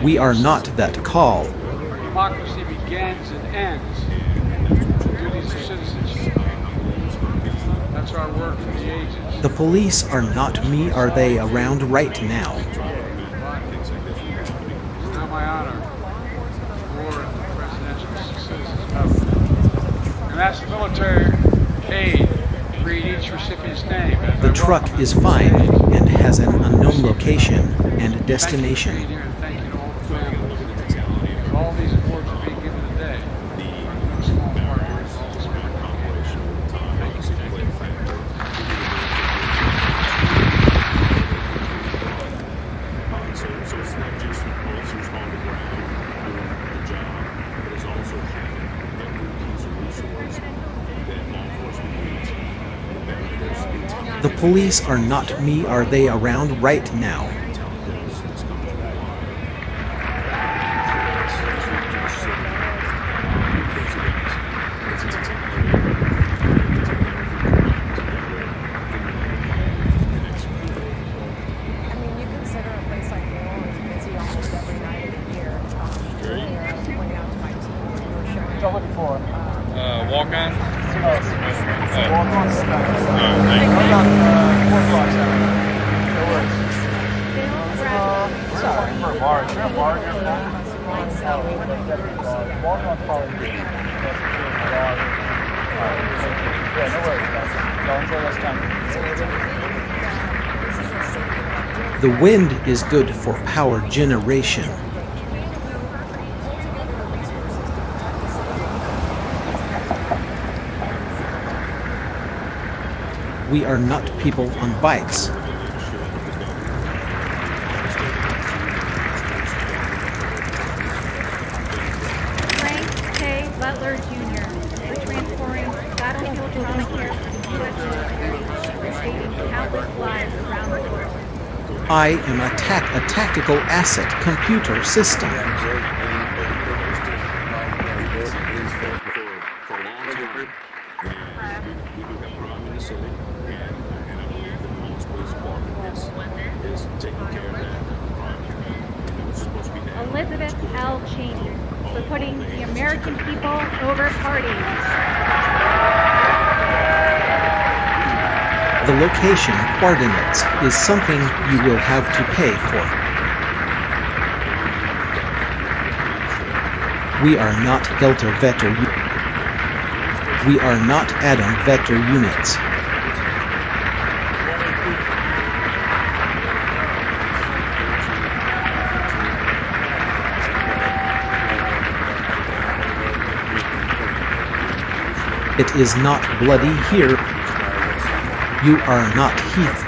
We are not that call. Democracy begins and ends. Duties of citizenship. That's our work for the ages. The police are not me. Are they around right now? It's now my honor to award the Presidential Citizens Medal. And that's the military aid. Read each recipient's name. The truck is fine and has an unknown location and destination. Thank you to all the families. All these awards are being given today. No small part of all this great operation. Thank you. So it's not just officers on the ground doing the job, but it's also having every piece of resource that law enforcement needs. The police are not me. Are they around right now? Walk-on? The wind is good for power generation. We are not people on bikes. Frank K. Butler Jr. for transporting battlefield trauma care for the U.S. military and saving countless lives around the world. I am a tactical asset computer system. Elizabeth L. Cheney for putting the American people over parties. The location, coordinates, is something you will have to pay for. We are not Delta Vector. We are not Adam Vector units. It is not bloody here. You are not Heath.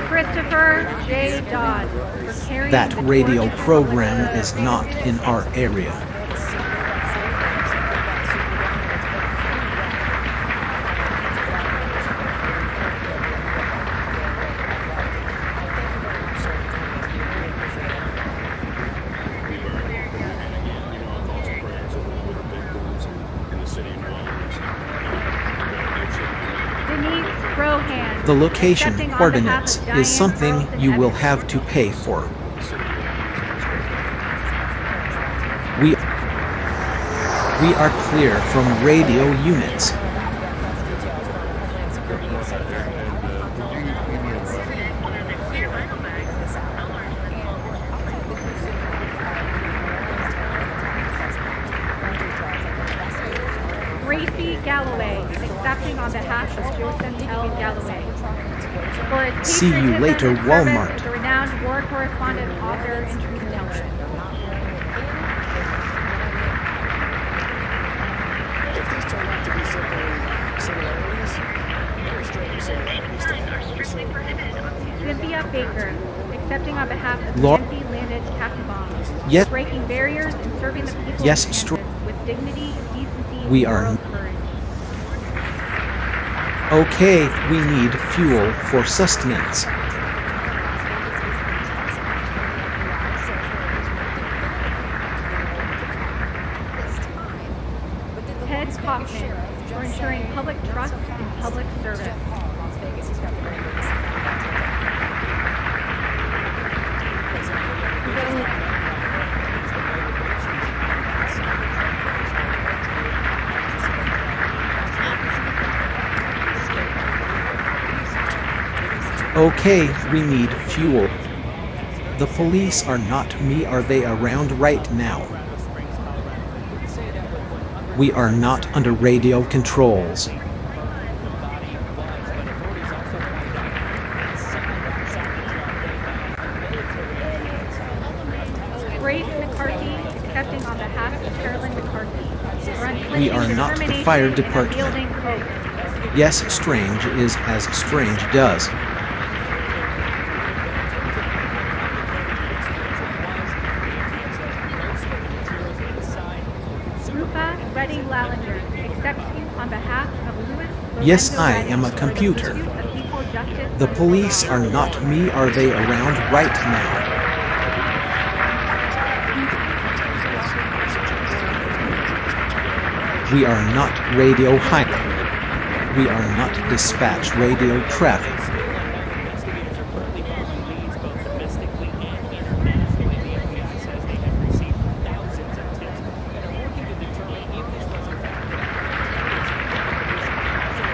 Christopher J. Dodd for carrying That the radio torch program is not in our area. The location, coordinates, is something you will have to pay for. We are clear from radio units. Christi Galloway, accepting on behalf of Joseph L. Galloway. For its See you patriotism later, and service Walmart. as a renowned war correspondent, author, and truth teller. If these turn out to be simply similarities, very strange similarities to have. Cynthia Baker, accepting on behalf of Law- Nancy Landed Kassenbaum. Yes. Breaking barriers and serving the people Yes, of Kansas with dignity, decency, We and are- moral courage. Okay, we need fuel for sustenance. Ted Kaufman, for ensuring public trust and public service. Okay, we need fuel. The police are not me. Are they around right now? We are not under radio controls. Grace McCarthy, accepting on behalf of Carolyn McCarthy. We are not the fire department. Building hope. Yes, strange is as strange does. Rupa Reddy Lallinger, accepting on behalf of Louis. Yes, Lorenzo I Reddy am a for the computer. pursuit of equal justice The and police are not me. Are they around right now? We are not radio high. We are not dispatch radio traffic.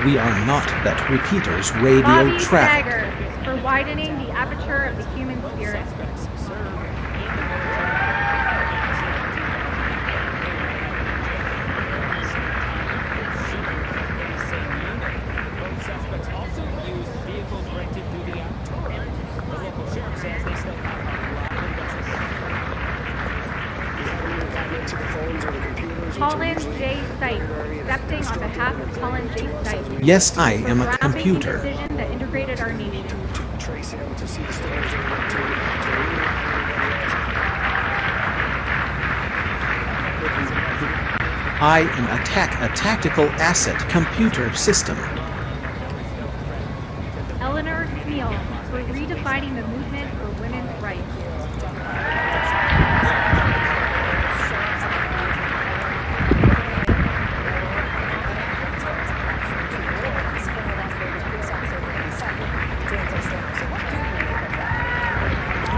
We are not that repeaters radio Bobby traffic. Sager, for widening the aperture of the human spirit. Colin J. Stipe, accepting on behalf of Colin J. Stipe. Yes, I am a For groundbreaking computer. decision that integrated our nation. Trace him to see the stories they went to. I am a tactical asset computer system. Eleanor Smeal, for redefining the movement for women's rights.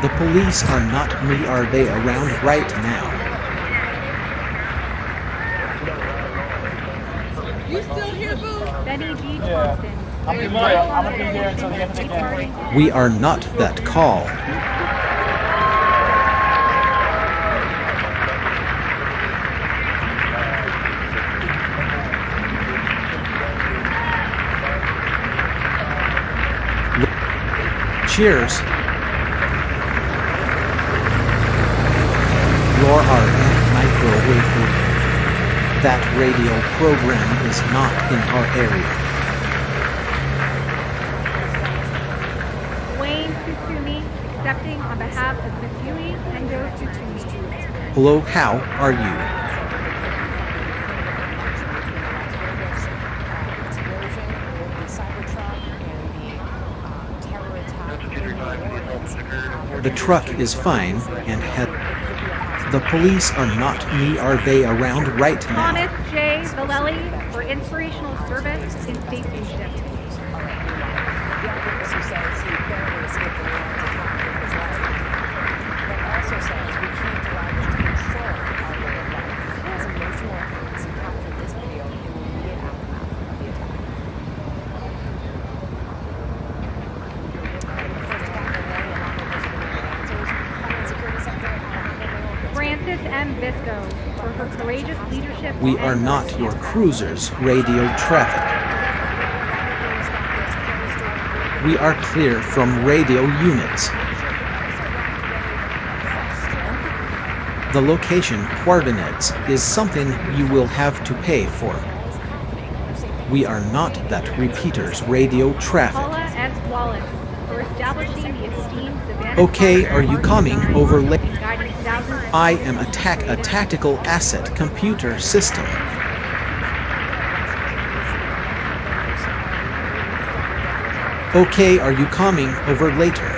The police are not me. Are they around right now? You still here, boo? Benny G. Thompson. I'm gonna be here until the end of the day. We are not that call. Cheers. Laura and microwave. That radio program is not in our area. Wayne Susumi, accepting on behalf of Mitsui Endo Susumi. Hello, how are you? The truck is fine and the police are not me. Are they around right now? Thomas J. Vallely for inspirational service in statesmanship. Francisco for her courageous leadership. We are not your cruisers, radio traffic. We are clear from radio units. The location coordinates is something you will have to pay for. We are not that repeaters radio traffic. Paula S. Wallace for establishing the esteemed Savannah. Okay, are you coming over late? and guiding thousands of I am a tactical asset computer system. Okay, are you coming over later?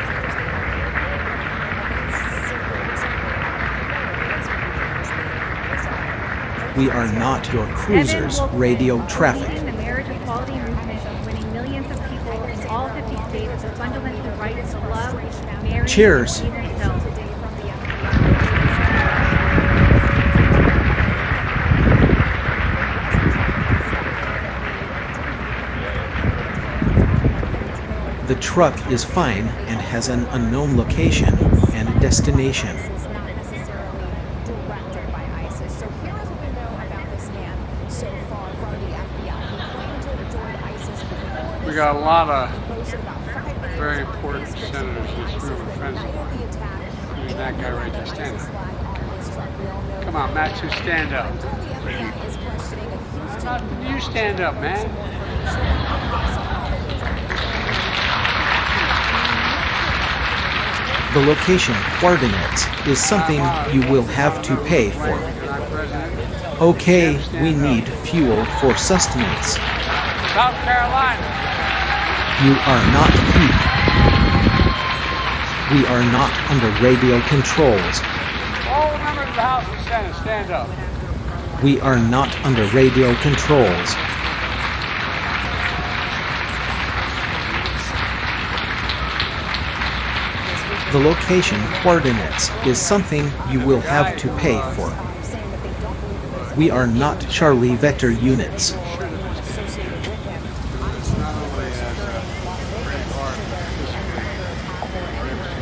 We are not your cruisers, radio traffic. leading the marriage equality movement of winning millions of people in all 50 states the fundamental rights to love, marry, Cheers. and be themselves. The truck is fine and has an unknown location and destination. We got a lot of very important senators in this room and friends of mine. Including that guy right there. Stand up. Come on, Max, you stand up. You stand up, man. The location coordinates is something you will have to pay for. Okay, we need fuel for sustenance. South Carolina. You are not heath. We are not under radio controls. All members of the House and Senate, stand up. We are not under radio controls. The location coordinates is something you will have to pay for. We are not Charlie Vector units.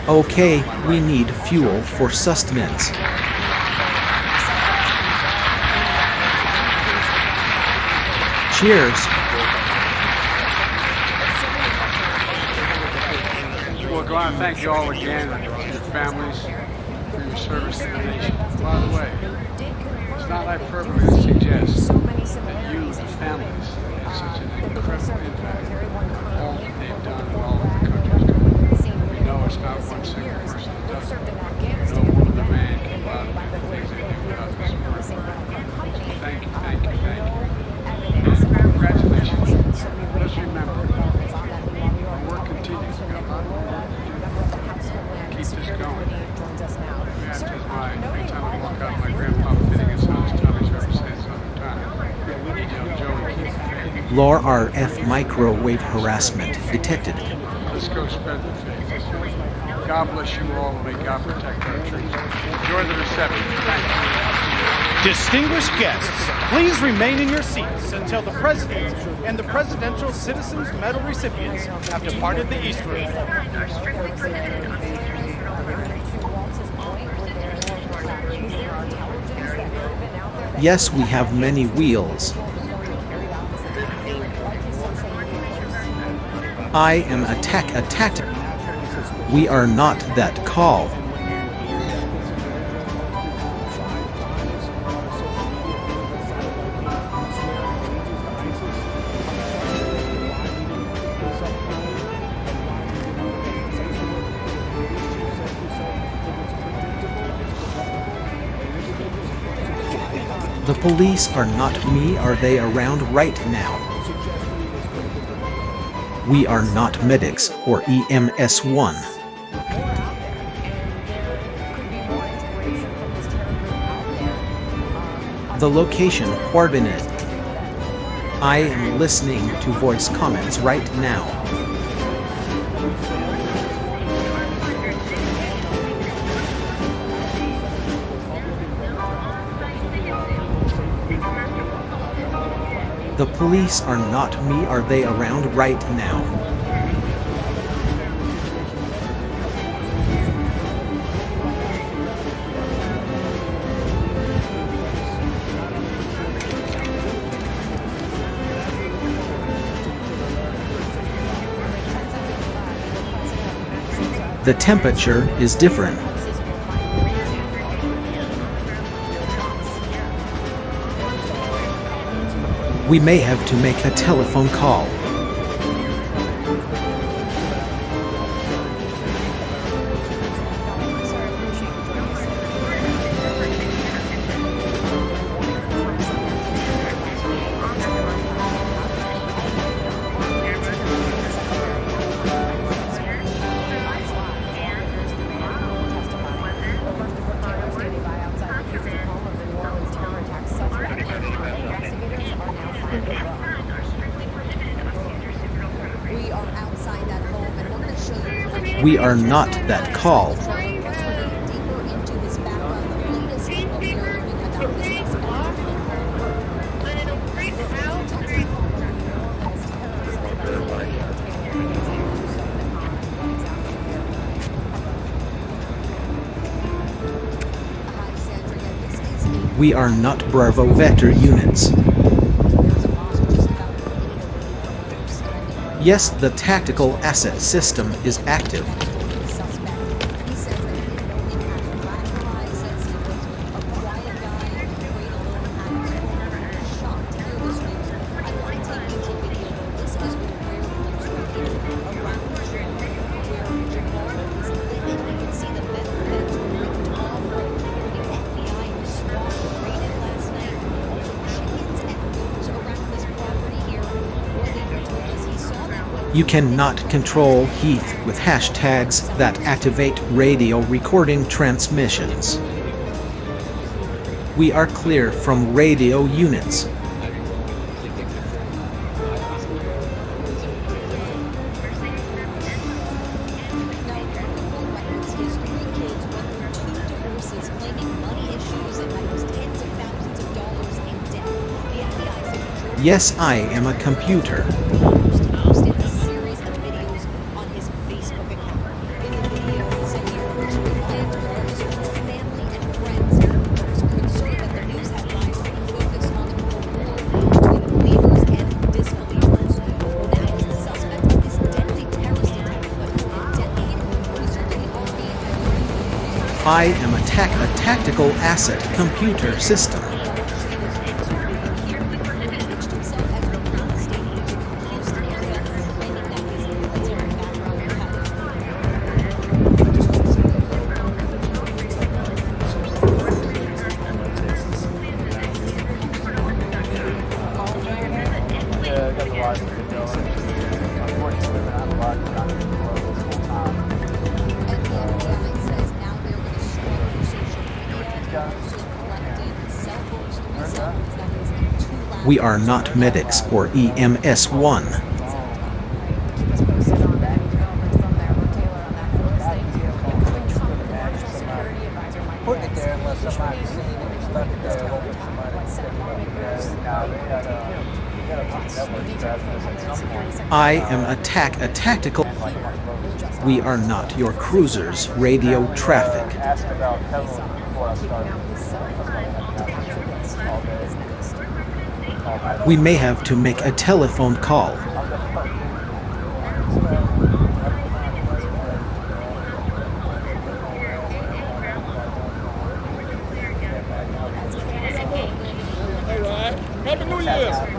Okay, we need fuel for sustenance. Cheers. Well, I want to thank you all again and your families for your service to the nation. By the way, it's not hyperbole to suggest that you, the families, have such an incredible impact on all that they've done and all that the country's done. We know it's not one single person that does it. No one other man can go out and do the things they do without the support. Thank you, thank you, thank you. And congratulations. Let's remember, our work continues. We got a lot of work to do. Keep this going. That's just why every time I walk out, my grandpa fitting his house, Tommy's ever says other time. You know, Joey keeps Law RF microwave harassment detected. Let's go spread the faith. God bless you all, and may God protect our trees. Enjoy the reception. Thank you. Distinguished guests, please remain in your seats until the President and the Presidential Citizens Medal recipients have departed the East Room. Yes, we have many wheels. I am a tactic. We are not that call. The police are not me, are they around right now? We are not medics or EMS-1. The location coordinate. I am listening to voice comments right now. The police are not me, are they around right now? The temperature is different. We may have to make a telephone call. We are not that call. We are not Bravo Vector units. Yes, the tactical asset system is active. You cannot control Heath with hashtags that activate radio recording transmissions. We are clear from radio units. Yes, I am a computer. I am a tactical asset computer system. We are not medics or EMS-1. I am a tactical. We are not your cruisers, radio traffic. We may have to make a telephone call. Happy New Year!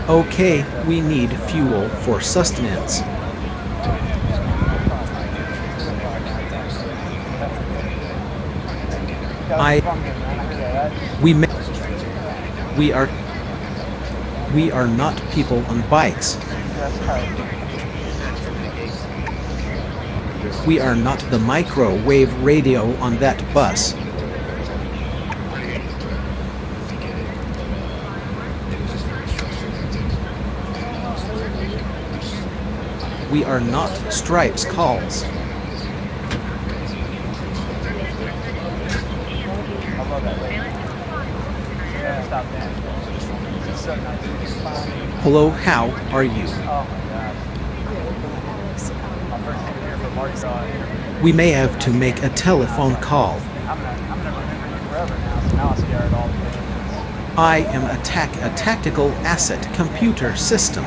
Okay, we need fuel for sustenance. We are not people on bikes. We are not the microwave radio on that bus. We are not Stripes calls. Hello, how are you? We may have to make a telephone call. I am a tactical asset computer system.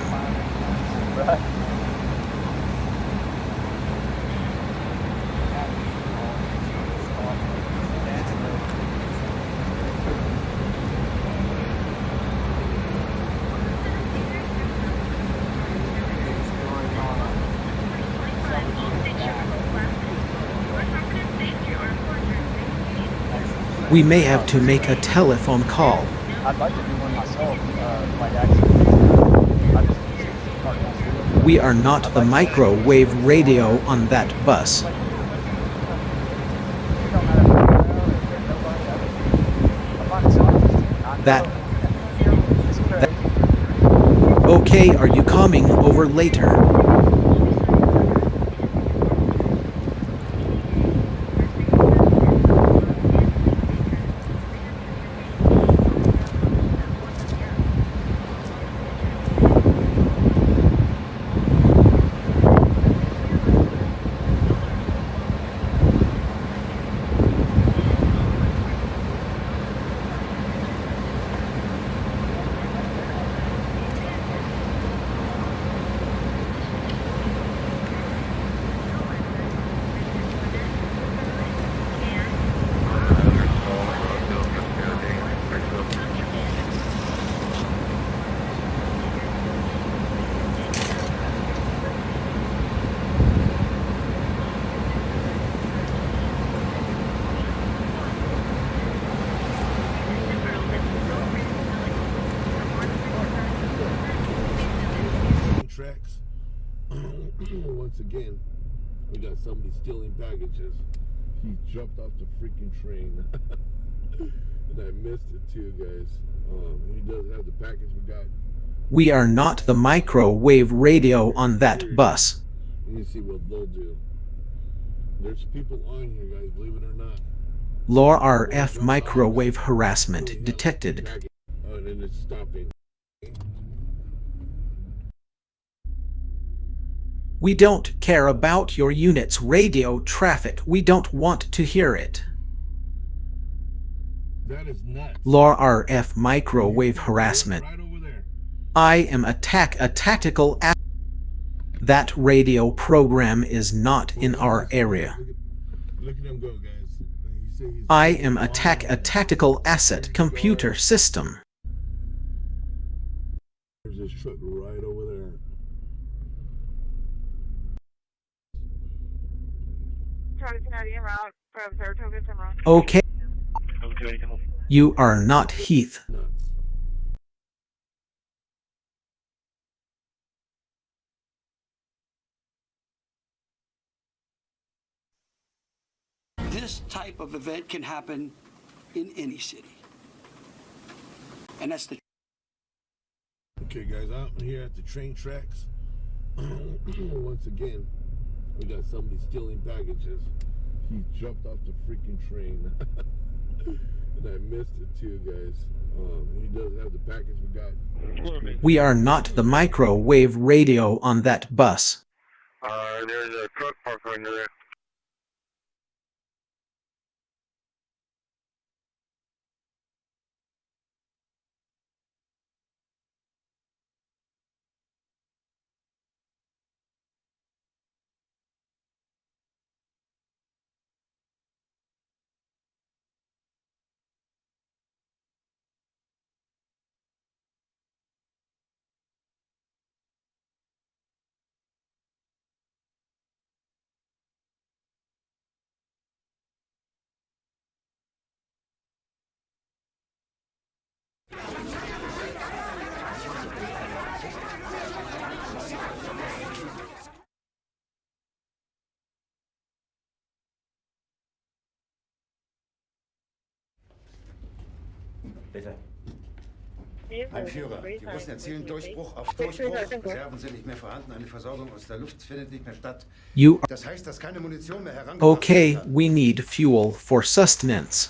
We may have to make a telephone call. I'd like to do one myself, We are not the microwave radio on that bus. Okay, are you coming over later? Once again, we got somebody stealing packages. He jumped off the freaking train. And I missed it too, guys. He does have the package we got. We are not the microwave radio on that bus. Let me see what they'll do. There's people on here, guys, believe it or not. Law RF microwave harassment detected. Oh, and then it's stopping. We don't care about your unit's radio traffic. We don't want to hear it. That is nuts. Law RF microwave harassment. I am a tactical asset. That radio program is not in our area. Look at him go, guys. I am a tactical asset computer system. There's this truck right over there. Okay. You are not Heath. This type of event can happen in any city. And that's the... Okay, guys, out here at the train tracks. Once again, we got somebody stealing packages. He jumped off the freaking train. And I missed it too, guys. He does have the package we got. We are not the microwave radio on that bus. There's a truck parked right there. Bitte. Ein Führer. Die Russen erzielen Durchbruch auf Durchbruch. Reserven sind nicht mehr vorhanden. Eine Versorgung aus der Luft findet nicht mehr statt. Das heißt, dass keine Munition mehr herangebracht Okay, we need fuel for sustenance.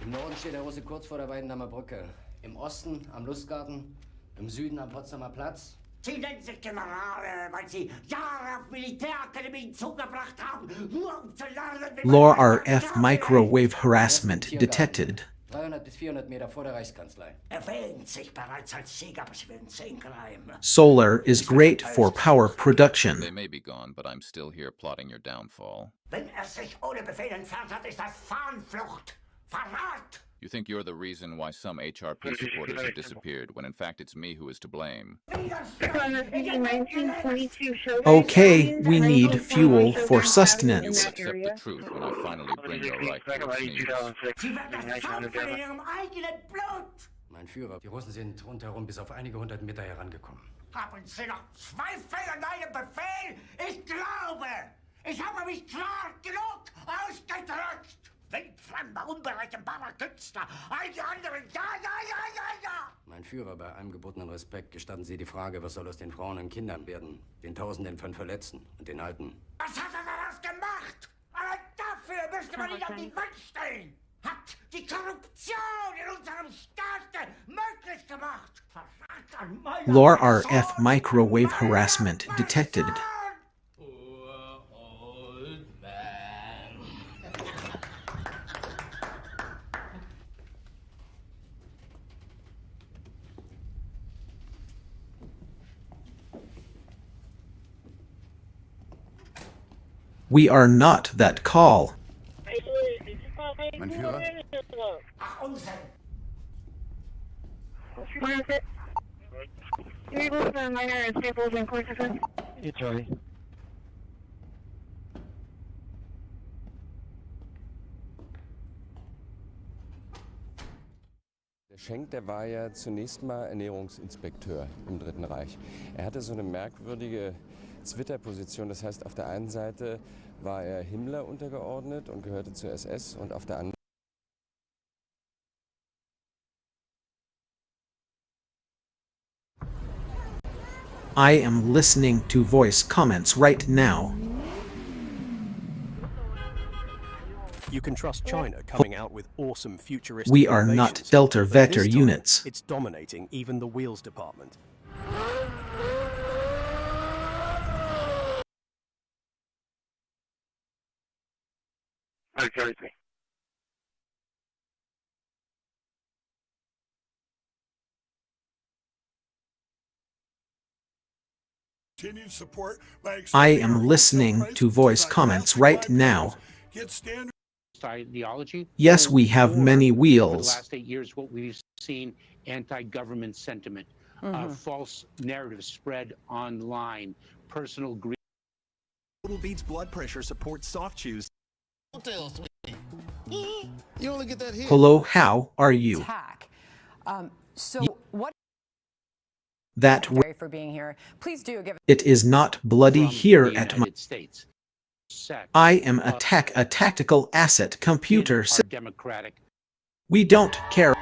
Im Norden steht der Russe kurz vor der Weidendammer Brücke. Im Osten am Lustgarten, im Süden am Potsdamer Platz. Sie nennen sich Generale, weil Sie Jahre auf Militärakademien zugebracht haben, nur um zu lernen, wie Lore RF microwave harassment detected. 300 bis 400 Meter vor der Reichskanzlei. Wähnt sich bereits als Sieger, aber Sie werden sehen bleiben. Solar is great for power production. They may be gone, but I'm still here plotting your downfall. Wenn sich ohne Befehl entfernt hat, ist das Fahnenflucht. Verrat! You think you're the reason why some HRP supporters have disappeared, when in fact it's me who is to blame. Okay, we need fuel for sustenance. You accept the truth when I finally bring your right to its knees. Sie werden das saufen in Ihrem eigenen Blut! Mein Führer, die Russen sind rundherum bis auf einige hundert Meter herangekommen. Haben Sie noch Zweifel an meinem Befehl? Ich glaube, ich habe mich klar genug ausgedrückt! Wildfremder, unberechenbarer Künstler, all die anderen, ja! Mein Führer, bei allem gebotenen Respekt gestatten Sie die Frage, was soll aus den Frauen und Kindern werden? Den Tausenden von Verletzten und den Alten. Was hat er daraus gemacht? Aber dafür müsste man ihn an die Wand stellen! Hat die Korruption in unserem Staat möglich gemacht! Verrat an meiner Lore RF microwave harassment detected. We are not that call. Mein Führer? Ach, Unsinn! It's Charlie. Der Schenk, der war ja zunächst mal Ernährungsinspekteur im Dritten Reich. Er hatte so eine merkwürdige Zwitterposition, das heißt, auf der einen Seite war er Himmler untergeordnet und gehörte zur SS und auf der anderen I am listening to voice comments right now. You can trust China coming out with awesome futuristic We are not innovations, Delta but Vector this time, units. It's dominating even the wheels department. Continued support by I am listening to voice comments right now. Ideology. Yes, we have many For the wheels. last 8 years, what we've seen, anti-government sentiment, false narratives spread online, personal greed. Total Beats blood pressure supports soft chews. You only get that here. Hello, how are you? Attack. So what? That Sorry for being here. Please do give. it is not bloody here the at my. United States. Set I am a tactical asset computer. our democratic. We don't care.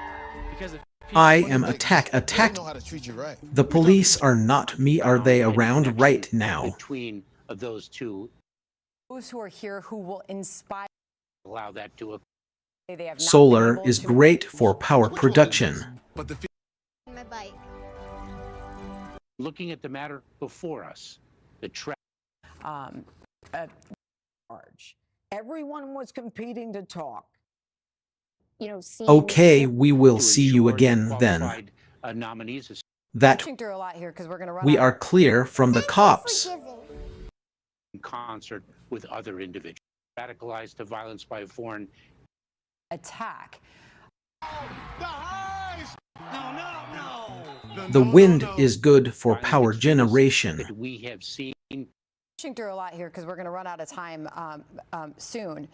Because if I am a Know how to treat you right. The police are not me. Are they around right now? between those two, Those who are here who will inspire. allow that to occur. They have not been Solar able is to- great for power production. But the My bike. Looking at the matter before us, the Charge. Everyone was competing to talk. You know, seeing Okay, we will to see you ensure again that then. qualified, nominees is That Pushing through a lot here because we're going to run. we out are clear from the cops. in concert with other individuals, radicalized to violence by a foreign attack. The wind is good for power generation. that we have seen. Pushing through a lot here because we're going to run out of time soon.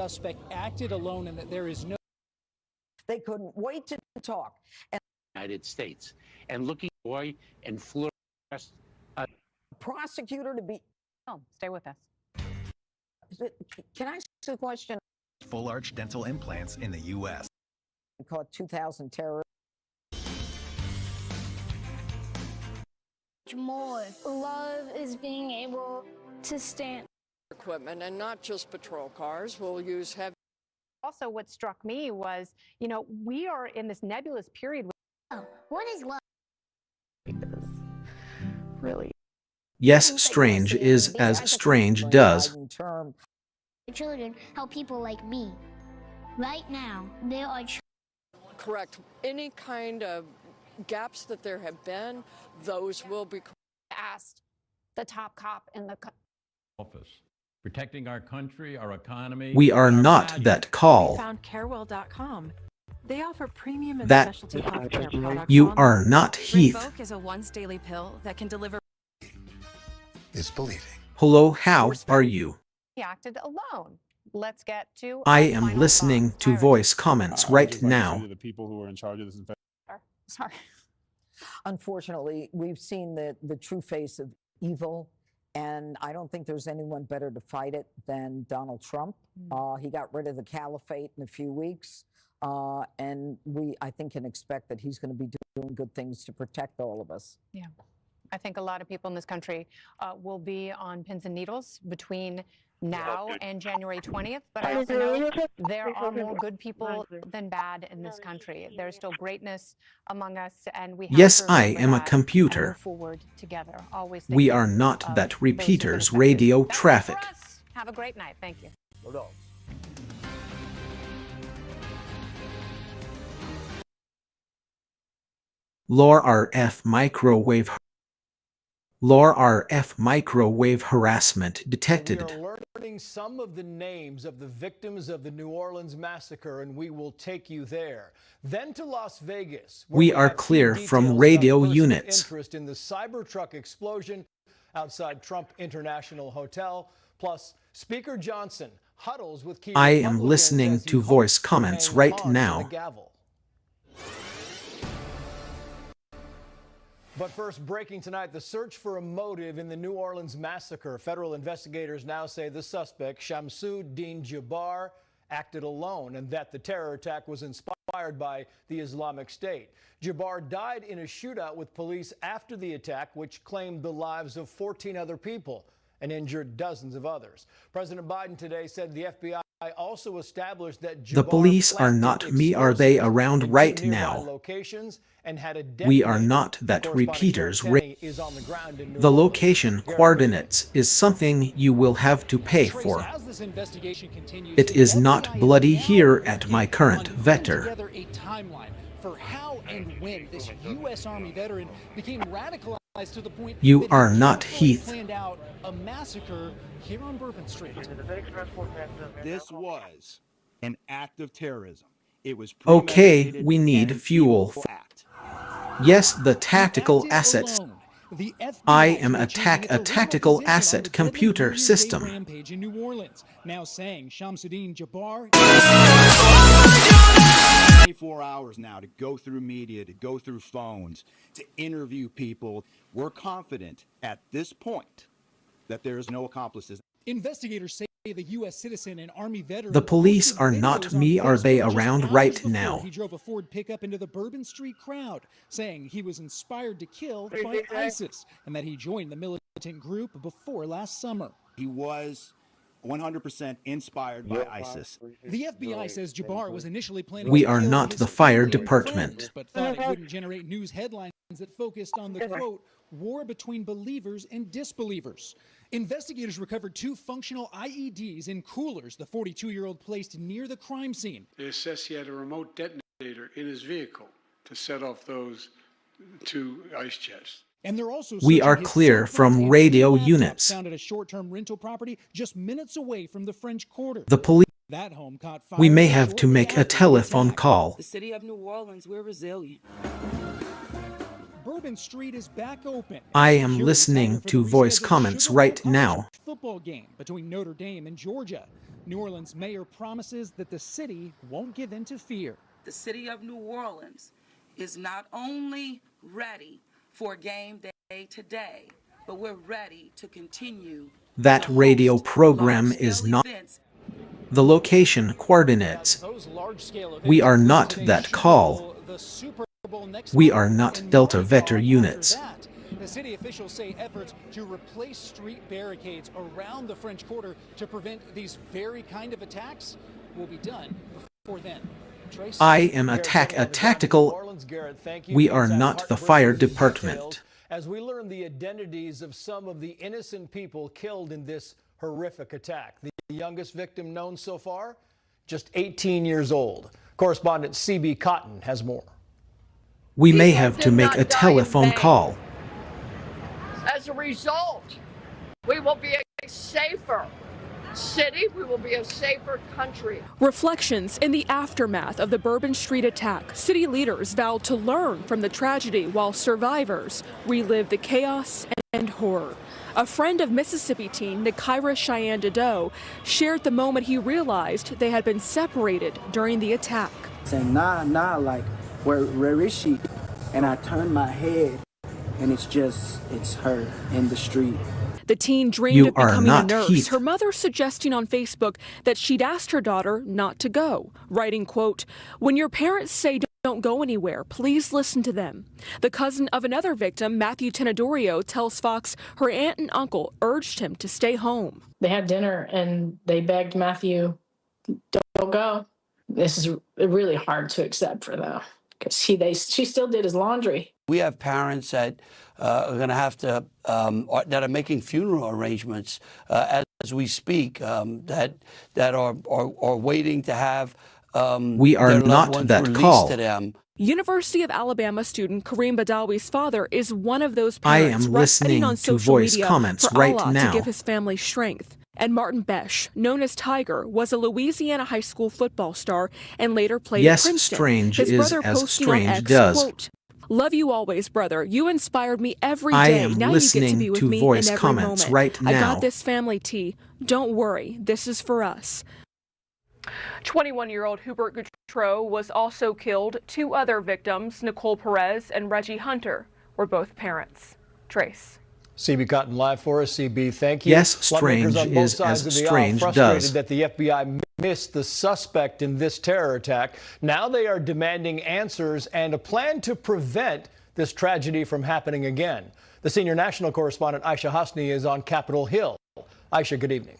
Suspect acted alone and that there is no. They couldn't wait to talk. And United States, and looking at boy and Florida. the prosecutor to be. Oh, stay with us. Can I ask a question? Full arch dental implants in the U.S. Caught 2,000 terrorists. more. Love is being able to stand. Equipment and not just patrol cars. We'll use heavy. also what struck me was, you know, we are in this nebulous period. What is love? Really? Yes, strange is as strange does. Children help people like me. Right now, there are correct any kind of gaps that there have been, those will be asked the top cop in the office, protecting our country, our economy. We are not that call. Found Carewell.com. They offer premium and That specialty healthcare products. you are not Heath. Rinvoq is a once daily pill that can deliver. Is believing. Hello, how are you? He acted alone. Let's get to. I am listening to voice comments right now. The people who are in charge of this Sorry. Unfortunately, we've seen the true face of evil, and I don't think there's anyone better to fight it than Donald Trump. He got rid of the caliphate in a few weeks, and I think, can expect that he's going to be doing good things to protect all of us. Yeah. I think a lot of people in this country will be on pins and needles between now and January 20th, but I also know there are more good people than bad in this country. There's still greatness among us, and we have Yes, to I remember am a that computer. and move forward together. Always We thinking are not of that those repeaters citizens. radio That's it traffic. for us. Have a great night. Thank you. RF microwave harassment detected. We are learning some of the names of the victims of the New Orleans massacre, and we will take you there. Then to Las Vegas. Where We are have clear key from details radio about persons of units. interest in the Cybertruck explosion outside Trump International Hotel. Plus, Speaker Johnson huddles with key I am Republicans listening as he to voice hopes to comments hang right on to the now. gavel. But first, breaking tonight, the search for a motive in the New Orleans massacre. Federal investigators now say the suspect, Shamsuddin Jabbar, acted alone and that the terror attack was inspired by the Islamic State. Jabbar died in a shootout with police after the attack, which claimed the lives of 14 other people and injured dozens of others. President Biden today said the FBI also established that The Jabbar police are planted not me, are they explosives around in right two nearby now? locations and had a We are detonator. not that Correspondent repeaters. Garrett Tenney is on the ground in New The Orleans. location coordinates is something you will have to pay for. As this investigation continues, It is the not FBI is bloody now here at my working current on putting vetter. together a timeline for how and when this U.S. Army veteran became radicalized to the point You that he are not carefully Heath. planned out a massacre here on Bourbon Street. This was an act of terrorism. It was Okay, premeditated we and need an fuel. evil act. Yes, the tactical assets. The FBI I am is a changing its original tactical position on asset the computer deadly New Year's Day system. rampage in New Orleans, now saying Shamsuddin Jabbar 24 hours now to go through media, to go through phones, to interview people. We're confident at this point that there is no accomplices. Investigators say the U.S. citizen and Army veteran. The police posted are videos not on me, are they Facebook just around hours right before now? He drove a Ford pickup into the Bourbon Street crowd, saying he was inspired to kill by ISIS and that he joined the militant group before last summer. He was 100% inspired by ISIS. The FBI says Jabbar was initially planning We to are kill not his the fire family and department. friends, but thought it wouldn't generate news headlines that focused on the quote war between believers and disbelievers. Investigators recovered 2 functional IEDs in coolers the 42-year-old placed near the crime scene. They assessed he had a remote detonator in his vehicle to set off those 2 ice chests. And they're also We searching are his clear cell phones from and radio 2 laptops units. found at a short-term rental property just minutes away from the French Quarter. The police. That home caught fire We may have to shortly make a after the telephone attack. call. The city of New Orleans, we're resilient. Bourbon Street is back open. I am Security listening tighter for to the voice rescheduled comments Sugar Bowl right college now. Football game between Notre Dame and Georgia. New Orleans mayor promises that the city won't give in to fear. The city of New Orleans is not only ready for game day today, but we're ready to continue. That radio program is not. The location coordinates. Those large-scale We are events not today that show call. the Super Bowl next We month are not and Delta not Vetter far units. after that. The city officials say efforts to replace street barricades around the French Quarter to prevent these very kind of attacks will be done before then. Trace, I am a tactical. We are not the fire department. As we learn the identities of some of the innocent people killed in this horrific attack. The youngest victim known so far, just 18 years old. Correspondent C.B. Cotton has more. We may have to make a telephone call. As a result, we will be a safer city, we will be a safer country. Reflections in the aftermath of the Bourbon Street attack. City leaders vowed to learn from the tragedy while survivors relive the chaos and horror. A friend of Mississippi teen Nakaira Cheyenne Dedeaux shared the moment he realized they had been separated during the attack. Saying, nah, like, where is she? And I turned my head, and it's her in the street. The teen dreamed of becoming a nurse. Heath. Her mother suggesting on Facebook that she'd asked her daughter not to go, writing, quote, "When your parents say don't go anywhere, please listen to them." The cousin of another victim, Matthew Tenedorio, tells Fox her aunt and uncle urged him to stay home. They had dinner and they begged Matthew, don't go. This is really hard to accept for them because she still did his laundry. We have parents that are going to have to, that are making funeral arrangements as we speak, that are waiting to have we are their not loved ones that released call. to them. University of Alabama student Kareem Badawi's father is one of those parents I am listening on to social voice media comments for right Allah now. to give his family strength. And Martin Besh, known as Tiger, was a Louisiana high school football star and later played at Princeton. Strange his is brother as posting on strange X, does. quote, "Love you always, brother. You inspired me every day. I am now listening you get to be with to me voice in every comments moment. right I now. got this family, T. Don't worry. This is for us." 21-year-old Hubert Gautreaux was also killed. Two other victims, Nicole Perez and Reggie Hunter, were both parents. Trace. CB Cotton live for us. CB, thank you. Yes, Lawmakers strange on both is sides as of the strange aisle frustrated does. that the FBI missed the suspect in this terror attack. Now they are demanding answers and a plan to prevent this tragedy from happening again. The senior national correspondent Aisha Hasni is on Capitol Hill. Aisha, good evening.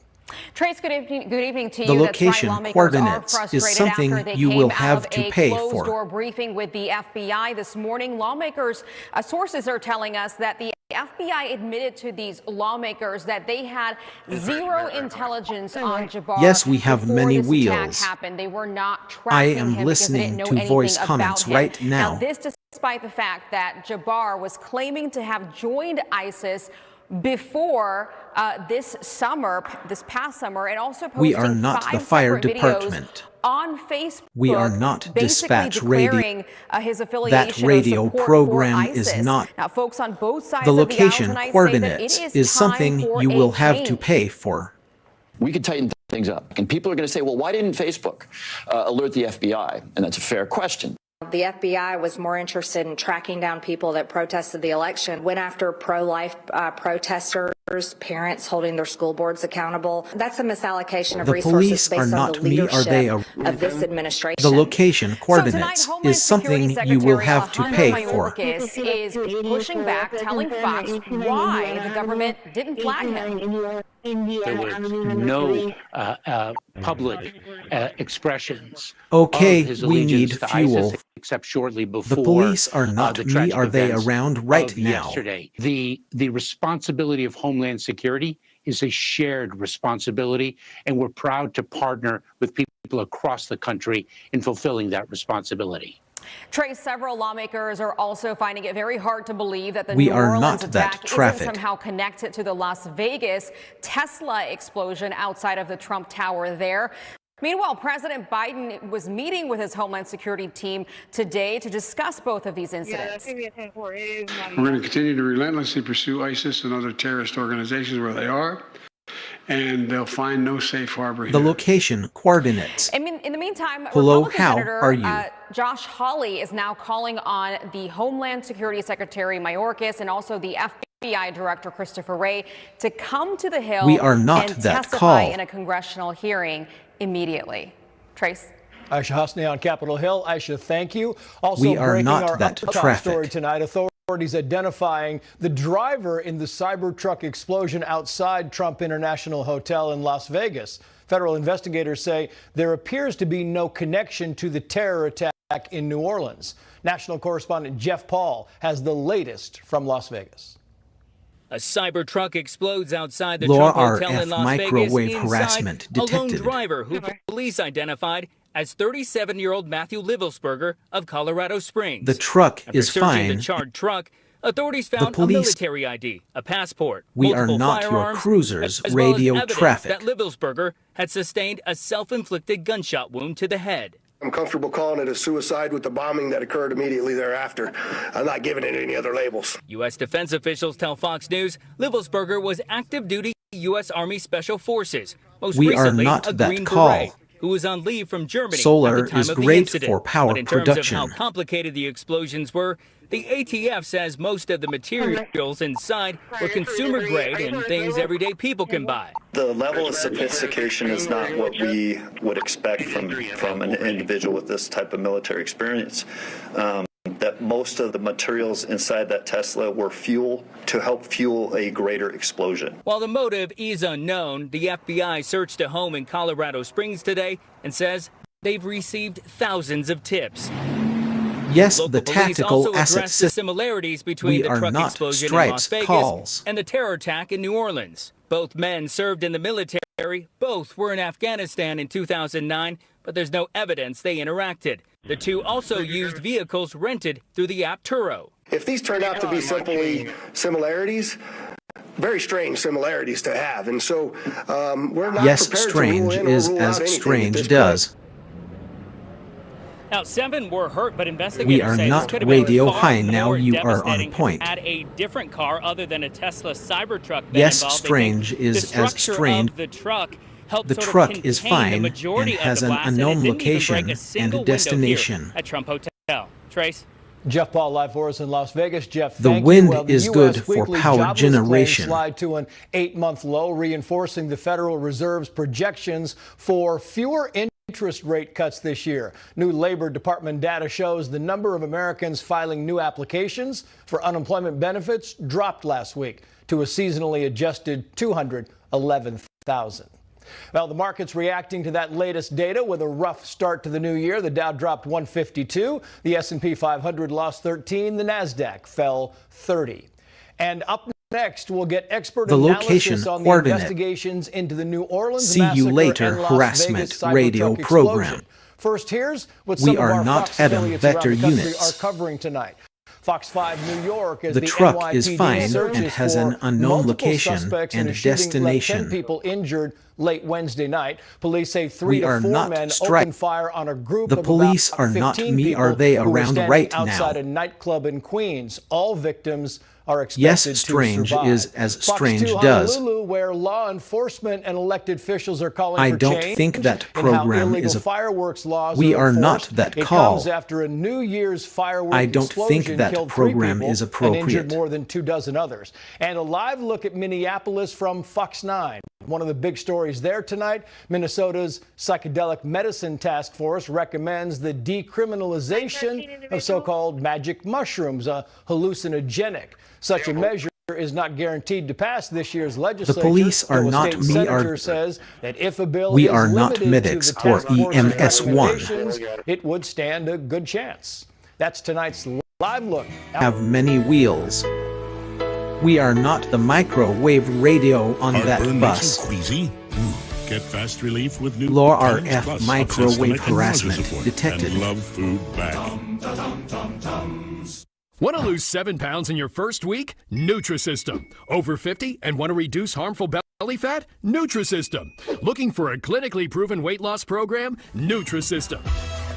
Trace, good evening to you. The location That's right. coordinates is something you will have to pay closed for. door briefing with the FBI this morning. Lawmakers, sources are telling us that the FBI admitted to these lawmakers that they had zero intelligence on Jabbar. Yes, we have before many this attack wheels. happened. They were not I tracking am him listening because they didn't know to voice anything comments about him. right now. This despite the fact that Jabbar was claiming to have joined ISIS before this past summer, and also posting We are not 5 the fire separate department. videos on Facebook. We are not basically dispatch radio. declaring his affiliation That radio or support program for is ISIS. not. Now, folks on both sides The of the aisle location tonight coordinates say that it is time something for you a will have to change. pay for. We could tighten things up. And people are going to say, well, why didn't Facebook alert the FBI? And that's a fair question. The FBI was more interested in tracking down people that protested the election, went after pro-life protesters, parents holding their school boards accountable. That's a misallocation of The resources police based are on not the me, leadership are they of this administration. The location coordinates is something you will have to pay for. Is pushing back, telling Fox why the government didn't flag him. There was no public expressions Okay, of his we need allegiance to fuel. ISIS, except shortly before. The police are not the me, tragic are they events around right of now? Yesterday, the responsibility of Homeland Security is a shared responsibility, and we're proud to partner with people across the country in fulfilling that responsibility. Trace, several lawmakers are also finding it very hard to believe that the We New are Orleans not that attack traffic. isn't somehow connected to the Las Vegas Tesla explosion outside of the Trump Tower there. Meanwhile, President Biden was meeting with his Homeland Security team today to discuss both of these incidents. We're going to continue to relentlessly pursue ISIS and other terrorist organizations where they are, and they'll find no safe harbor here. The location coordinates. In the meantime, Hello, Republican how Senator, are you? Josh Hawley is now calling on the Homeland Security Secretary Mayorkas and also the FBI Director Christopher Wray to come to the Hill We are not and that testify call. in a congressional hearing immediately. Trace. Aisha Hasni on Capitol Hill. Aisha, thank you. Also We are breaking not our that top traffic. story tonight. Authorities identifying the driver in the Cybertruck explosion outside Trump International Hotel in Las Vegas. Federal investigators say there appears to be no connection to the terror attack in New Orleans. National correspondent Jeff Paul has the latest from Las Vegas. A cyber truck explodes outside the Law Trump Hotel RF in Las microwave Vegas harassment inside a lone detected. driver who police identified as 37-year-old Matthew Livelsberger of Colorado Springs. The truck After is searching fine. the charred truck, authorities found a police- military ID, a passport, We are multiple not your firearms, cruisers, as well as radio evidence traffic. that Livelsberger had sustained a self-inflicted gunshot wound to the head. I'm comfortable calling it a suicide with the bombing that occurred immediately thereafter. I'm not giving it any other labels. U.S. defense officials tell Fox News Livelsberger was active duty U.S. Army Special Forces. Most We are recently, not a that Green call. Beret, who was on leave from Germany Solar at the time is of the great incident. for power But in terms production. of how complicated the explosions were, the ATF says most of the materials inside were consumer grade and things everyday people can buy. The level of sophistication is not what we would expect from an individual with this type of military experience. That most of the materials inside that Tesla were fuel to help fuel a greater explosion. While the motive is unknown, the FBI searched a home in Colorado Springs today and says they've received thousands of tips. Yes, Local the police tactical also asset addressed the system. similarities between We the are truck not explosion in stripes Las Vegas calls. and the terror attack in New Orleans. Both men served in the military. Both were in Afghanistan in 2009, but there's no evidence they interacted. The two also used vehicles rented through the app Turo. If these turn out to be simply similarities, very strange similarities to have. And so we're not Yes, prepared strange to rule in or is rule as out anything at strange this does. Now, 7 were hurt, but investigators We are say not this could have been radio far high. Now more you are on devastating point. Had a different car other than a Tesla Cybertruck been Yes, involved. They strange think is the as structure strange. Of the truck helped The sort of truck is contain the fine majority and of has the an blast, and it unknown didn't even break location a and single a window destination. here at Trump Hotel. Trace? Jeff Paul live for us in Las Vegas. Jeff, The thank wind you. Well, the is US good for weekly power jobless claims generation. slide to an 8-month low, reinforcing the Federal Reserve's projections for fewer interest rate cuts this year. New Labor Department data shows the number of Americans filing new applications for unemployment benefits dropped last week to a seasonally adjusted 211,000. Well, the market's reacting to that latest data with a rough start to the new year. The Dow dropped 152, the S&P 500 lost 13, the Nasdaq fell 30. And up next, we'll get expert The analysis location on the coordinate. investigations into the New Orleans See massacre you later and Las harassment Vegas Cybertruck radio explosion. program. First, here's what We some of are our not Fox Adam affiliates around vector the country units. are covering tonight. Fox 5 New York as The the truck NYPD is fine searches and has for an unknown multiple location suspects in and a shooting left destination. 10 people injured late Wednesday night. Police say 3 We to are 4 not men strike- opened fire on a group The of police about are not 15 me. people Are they who were around standing right outside now? a nightclub in Queens. All victims are Yes, expected strange to survive. is as Fox strange 2 does. Honolulu, where law enforcement and elected officials are calling I for don't change think that in how program illegal is a- fireworks laws We are not enforced. that It call. comes after a New Year's fireworks I don't think explosion that killed 3 program people is and injured appropriate. more than 24 others. And a live look at Minneapolis from Fox 9. One of the big stories there tonight, Minnesota's Psychedelic Medicine Task Force recommends the decriminalization of so-called magic mushrooms, a hallucinogenic. Such a measure is not guaranteed to pass this year's legislature. police are though a not state me. senator Are says that if a bill we is are not limited to medics the or task force's EMS1. recommendations, it would stand a good chance. That's tonight's live look. Have many wheels. We are not the microwave radio on that Heartburn bus. makes you queasy? Get fast relief with new Law Balance RF Plus microwave upsets stomach and nausea harassment support, detected. And love food back. Want to lose 7 pounds in your first week? Nutrisystem. Over 50 and want to reduce harmful belly fat? Nutrisystem. Looking for a clinically proven weight loss program? Nutrisystem.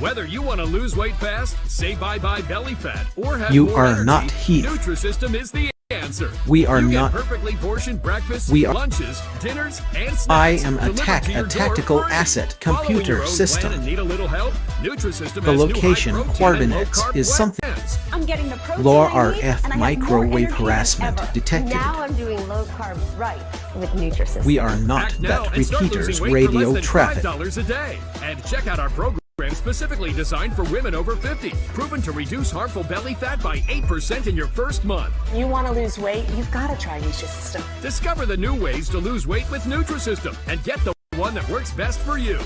Whether you want to lose weight fast, say bye-bye belly fat, or have You more are energy, not Heath. Nutrisystem is the answer. We are you get not- perfectly portioned breakfasts, We are- lunches, dinners, and snacks. I am a delivered to your door tactical free. asset Following computer your own system. plan and need a little help? Nutrisystem The has new location high-protein and coordinates low-carb is something. plans. I'm getting the protein Law I need, RF and I have more microwave energy than harassment ever. detected. Now I'm doing low carb right with Nutrisystem. We are not Act now that and start repeaters losing weight for radio less than traffic. $5 a day. And check out our program specifically designed for women over 50. Proven to reduce harmful belly fat by 8% in your first month. You want to lose weight? You've got to try Nutrisystem. Discover the new ways to lose weight with Nutrisystem and get the one that works best for you.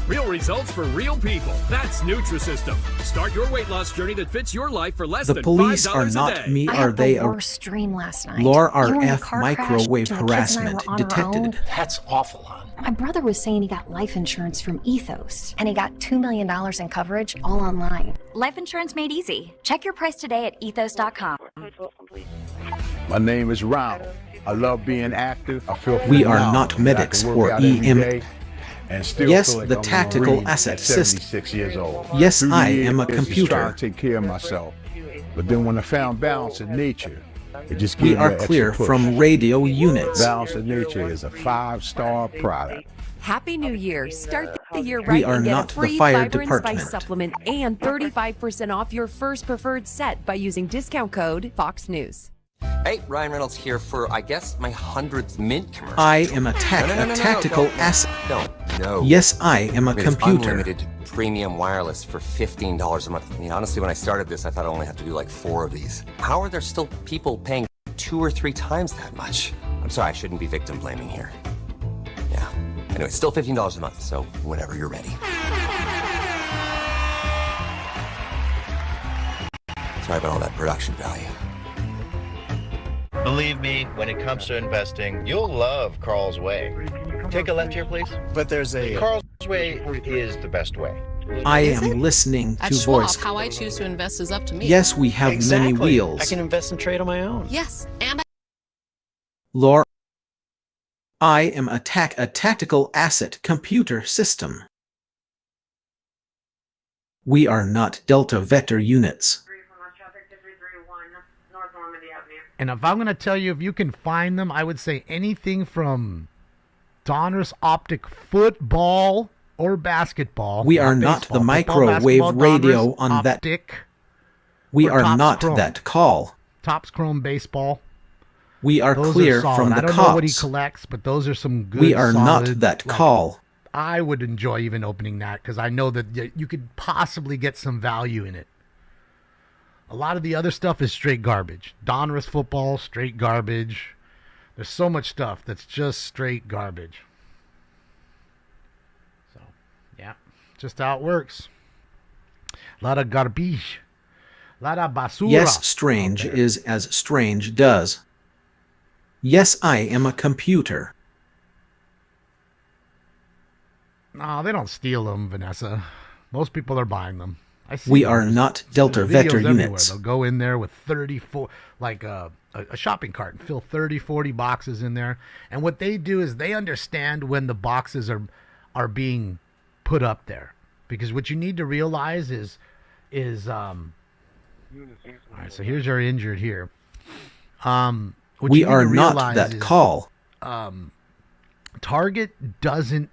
Real results for real people. That's Nutrisystem. Start your weight loss journey that fits your life for less The than police $5 are a not day. me, I are had they the a worst dream last night. Law You were in a RF car microwave crash and the kids and I harassment were on our detected. own. That's awful, hon. My brother was saying he got life insurance from Ethos, and he got $2 million in coverage all online. Life insurance made easy. Check your price today at ethos.com. My name is Ronald. I love being active. I feel We are phenomenal not that I medics can or work out every EM. day and still Yes, feel like the I'm tactical green asset at system. 76 years old. Yes, Through the I am a years, just computer. trying to take care of myself. But then when I found balance in nature, it just gave We me are that extra clear push. from radio units. Balance in nature is a 5-star product. Happy New Year. Start the year We right are and get not a the free fire fiber and department. spice supplement and 35% off your first preferred set by using discount code Fox News. Hey, Ryan Reynolds here for, I guess, my 100th Mint commercial. I am a tactical asset. No. Yes, I am a It's computer. unlimited premium wireless for $15 a month. I mean, honestly, when I started this, I thought I only had to do like 4 of these. How are there still people paying 2 or 3 times that much? I'm sorry, I shouldn't be victim blaming here. Yeah. Anyway, still $15 a month, so whenever you're ready. Sorry about all that production value. Believe me, when it comes to investing, you'll love Carl's Way. Take a left here, please. But there's a... Carl's Way is the best way. I am listening At to Schwab, voice. how I choose to invest is up to me. Yes, we have many wheels. I can invest and trade on my own. Yes, and Lore. I am a tactical asset computer system. We are not Delta Vector units. And if I'm going to tell you if you can find them, I would say anything from Donruss Optic football or basketball. We are not baseball, the football, microwave basketball, radio Donruss on that. Optic, We or are Topps not Chrome. that call. Topps Chrome baseball. We are Those clear solid. from the I don't know what he cops. collects, but those are some good. We are not solid, that call. I would enjoy even opening that because I know that you could possibly get some value in it. A lot of the other stuff is straight garbage. Donruss football, straight garbage. There's so much stuff that's just straight garbage. So, yeah, just how it works. A lot of garbage. A lot of basura. Yes, strange is as strange does. Yes, I am a computer. No, they don't steal them, Vanessa. Most people are buying them. I see We them. are There's- not Delta there's Vector videos everywhere. units. They'll go in there with 34, like a shopping cart, and fill 30, 40 boxes in there. And what they do is they understand when the boxes are being put up there. Because what you need to realize is all right, so here's our injured here. What We you need are to not realize that is, call. Target doesn't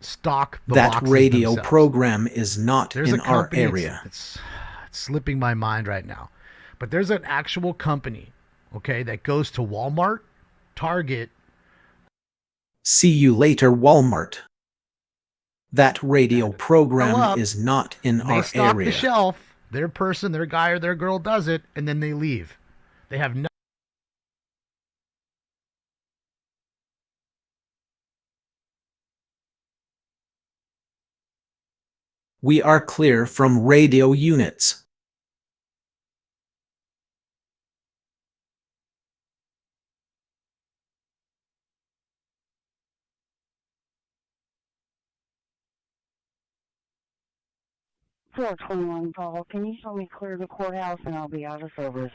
stock the That boxes radio themselves. program is not There's in a our company, area. It's slipping my mind right now. But there's an actual company, okay, that goes to Walmart, Target. See you later, Walmart. That radio program up, is not in They our stock area. the shelf. Their person, their guy or their girl does it, and then they leave. They have no. We are clear from radio units. Floor 21 call. Can you show me clear the courthouse and I'll be out of service?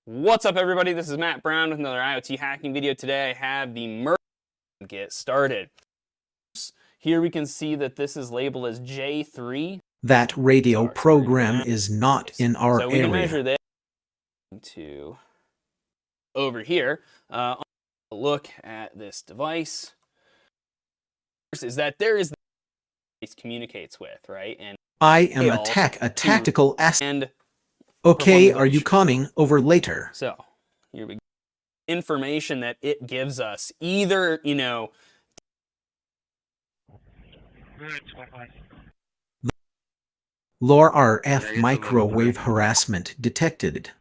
What's up, everybody? This is Matt Brown with another IoT hacking video. Today I have the murder get started. Here we can see that this is labeled as J3. That radio program is not in our So we can area. measure this to over here. Look at this device. Is that there is the device communicates with, right? And I am Gale a tactical asset. and Okay, are you coming over later? So here we go. Information that it gives us, either, Low RF microwave harassment detected.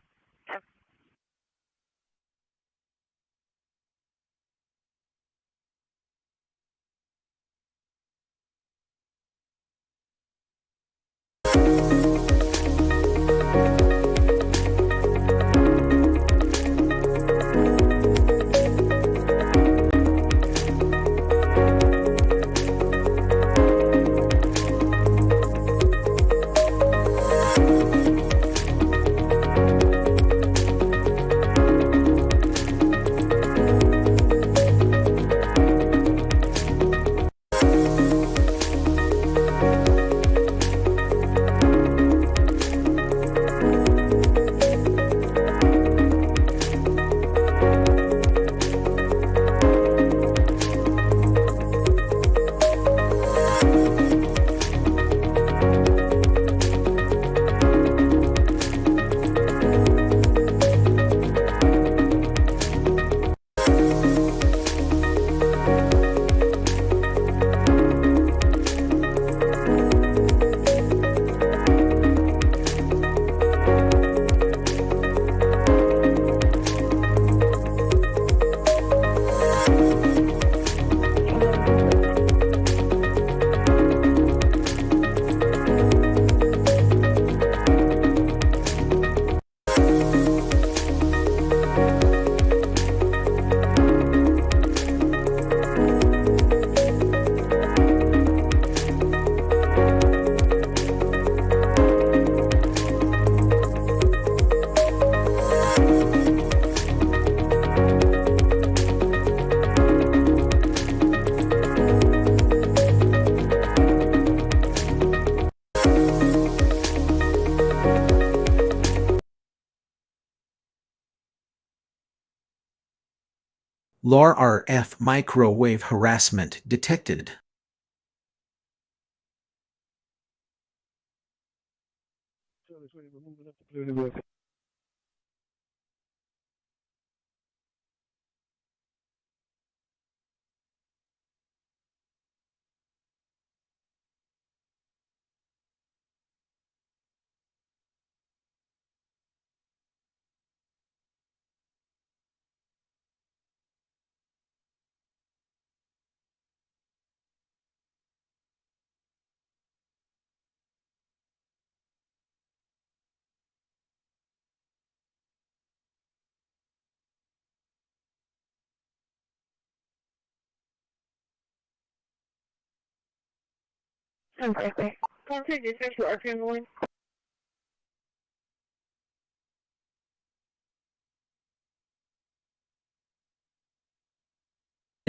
Low RF microwave harassment detected.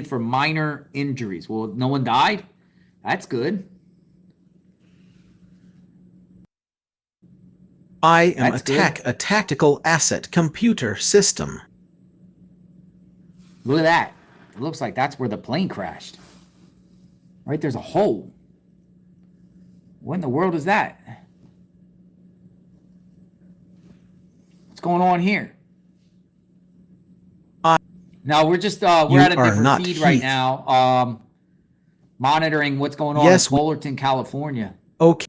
For minor injuries. Well, no one died? That's good. I am a tactical asset computer system. Look at that. It looks like that's where the plane crashed. Right there's a hole. What in the world is that? What's going on here? Now we're just we're at a different feed right now, monitoring what's going on in Fullerton, California. Okay.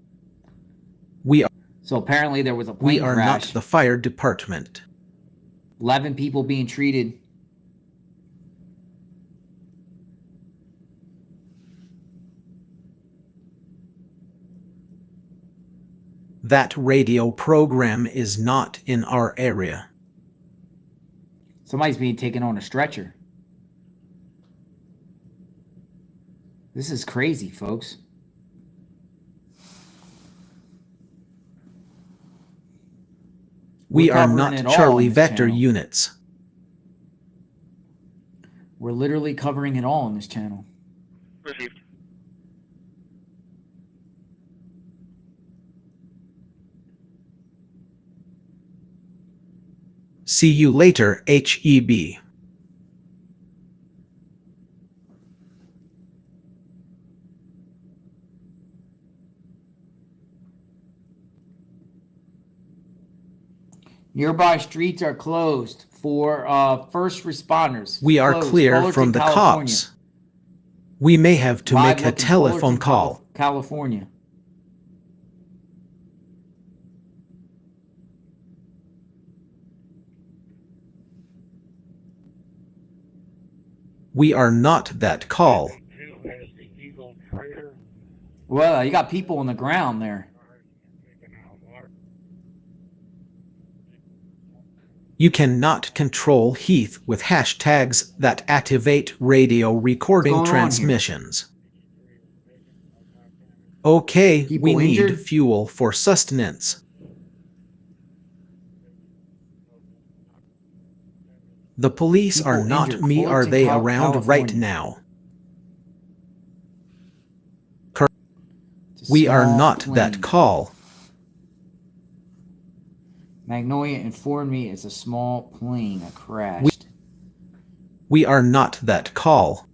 We are. So apparently there was a plane crash. We are not the fire department. 11 people being treated. That radio program is not in our area. Somebody's being taken on a stretcher. This is crazy, folks. We are not Charlie Vector units. We're literally covering it all on this channel. Received. See you later, HEB. Nearby streets are closed for first responders. We are clear from the cops. We may have to Live make a looking telephone Fullerton, call. California. We are not that call. Well, you got people on the ground there. You cannot control Heath with hashtags that activate radio recording transmissions. Okay, we need fuel for sustenance. The police are not me. Are they around right now? We are not that call. Magnolia informed me it's a small plane that crashed. We are not that call.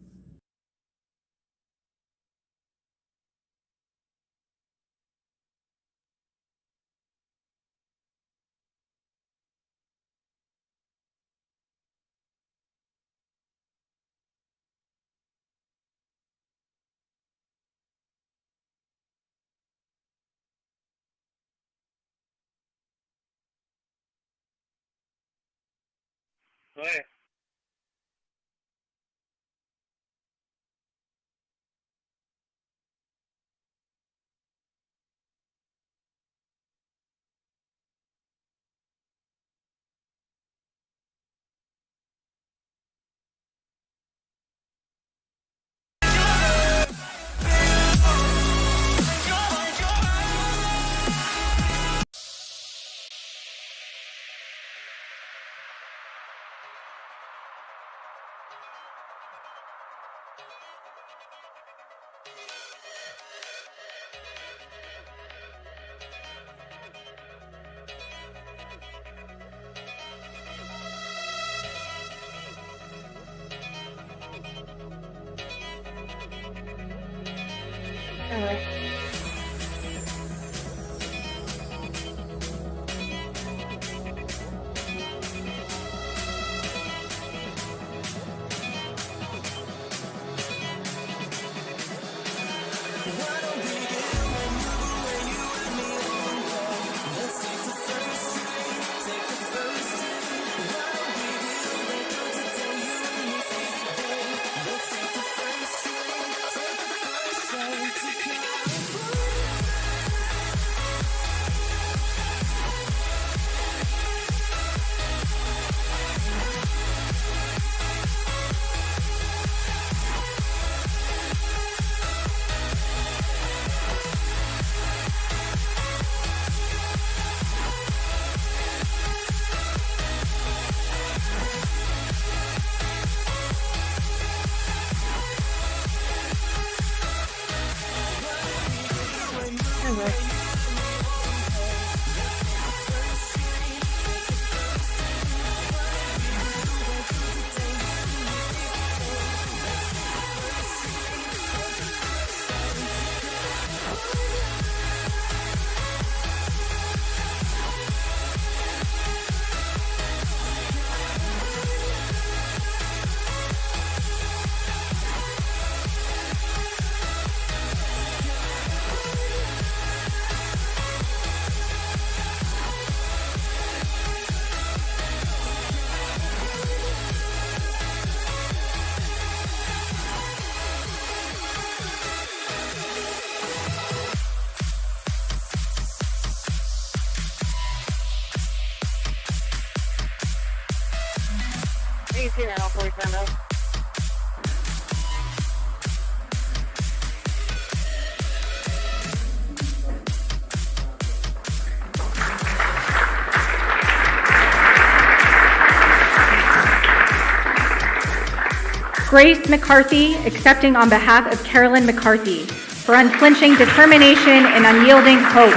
Grace McCarthy, accepting on behalf of Carolyn McCarthy, for unflinching determination and unyielding hope.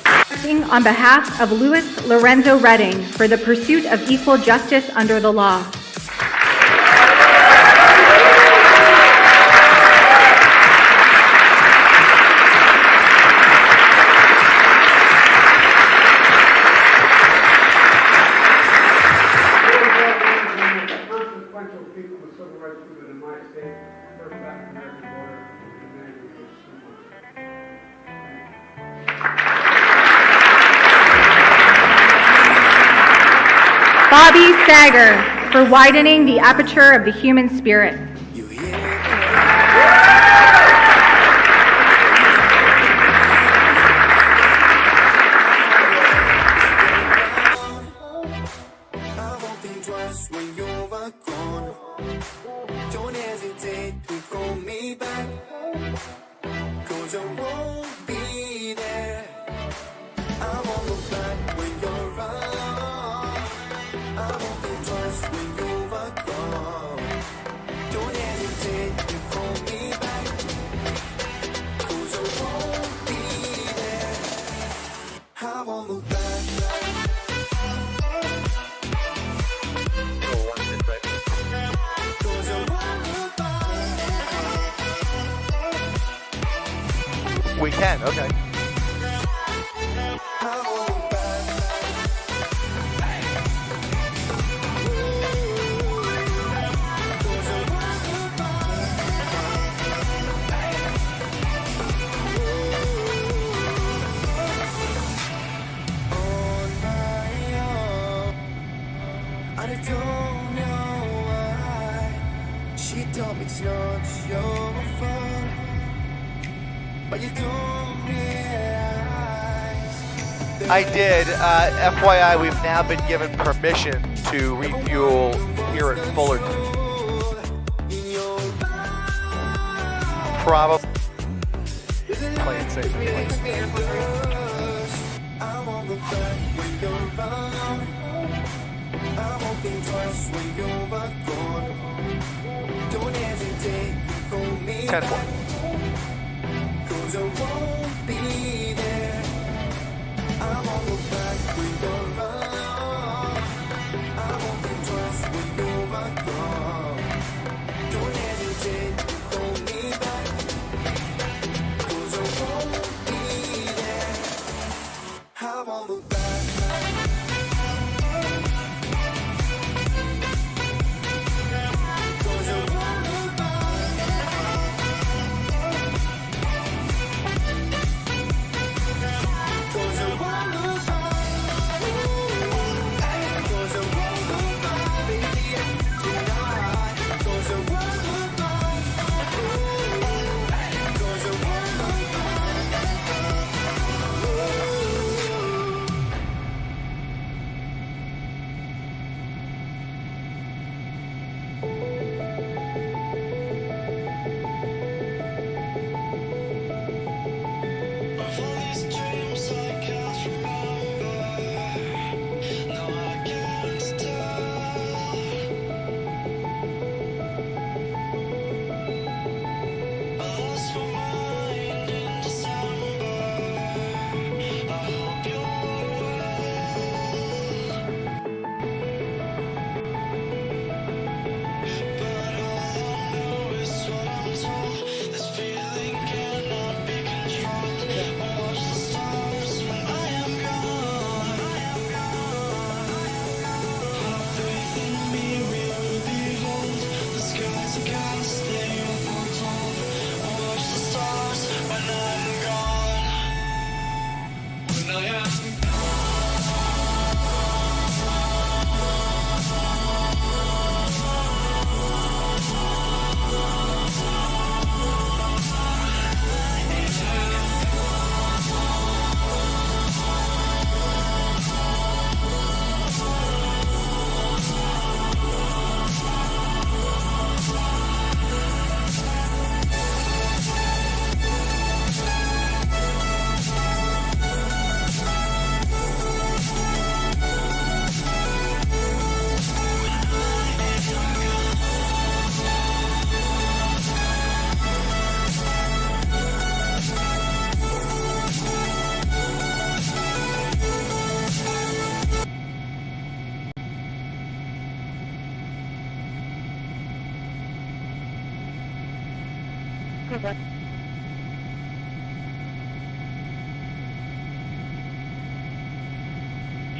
Acting on behalf of Louis Lorenzo Redding, for the pursuit of equal justice under the law. of the civil rights movement in my state, first African American lawyer, and then he was so much. Bobby Sager for widening the aperture of the human spirit. Don't hesitate to call me back, 'cause I won't be there. I won't look back when you're around. I won't think twice when you're gone. Don't hesitate to call me back, 'cause I won't be there. I won't look back. We can, okay. I don't know why. She told me it's not your fault, but you don't realize. I did. FYI, we've now been given permission to refuel here at Fullerton. Probably play it safe, please. I won't look back when you're around. I won't think twice when you're gone. Don't hesitate, call me 10-4. back, 'cause I won't be there. I won't look back when you're around. I won't think twice when you're gone. Don't hesitate, call me back, 'cause I won't be there. I won't look back.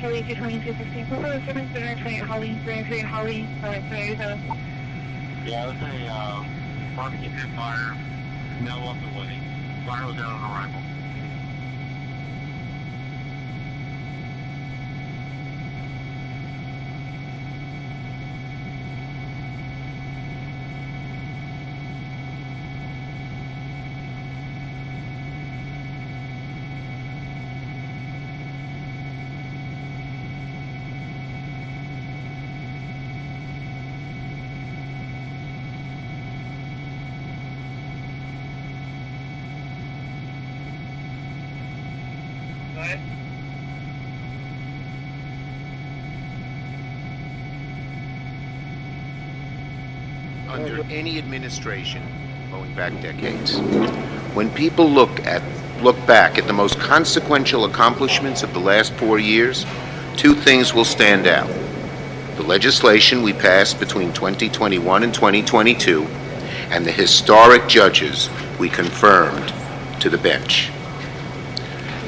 Charlie 22216, Holly, 328 Holly, 328 Holly, 387. Yeah, let's say barbecue pit fire, smell up the way. Fire was out on arrival. Under any administration, going back decades, when people look back at the most consequential accomplishments of the last 4 years, two things will stand out. The legislation we passed between 2021 and 2022, and the historic judges we confirmed to the bench.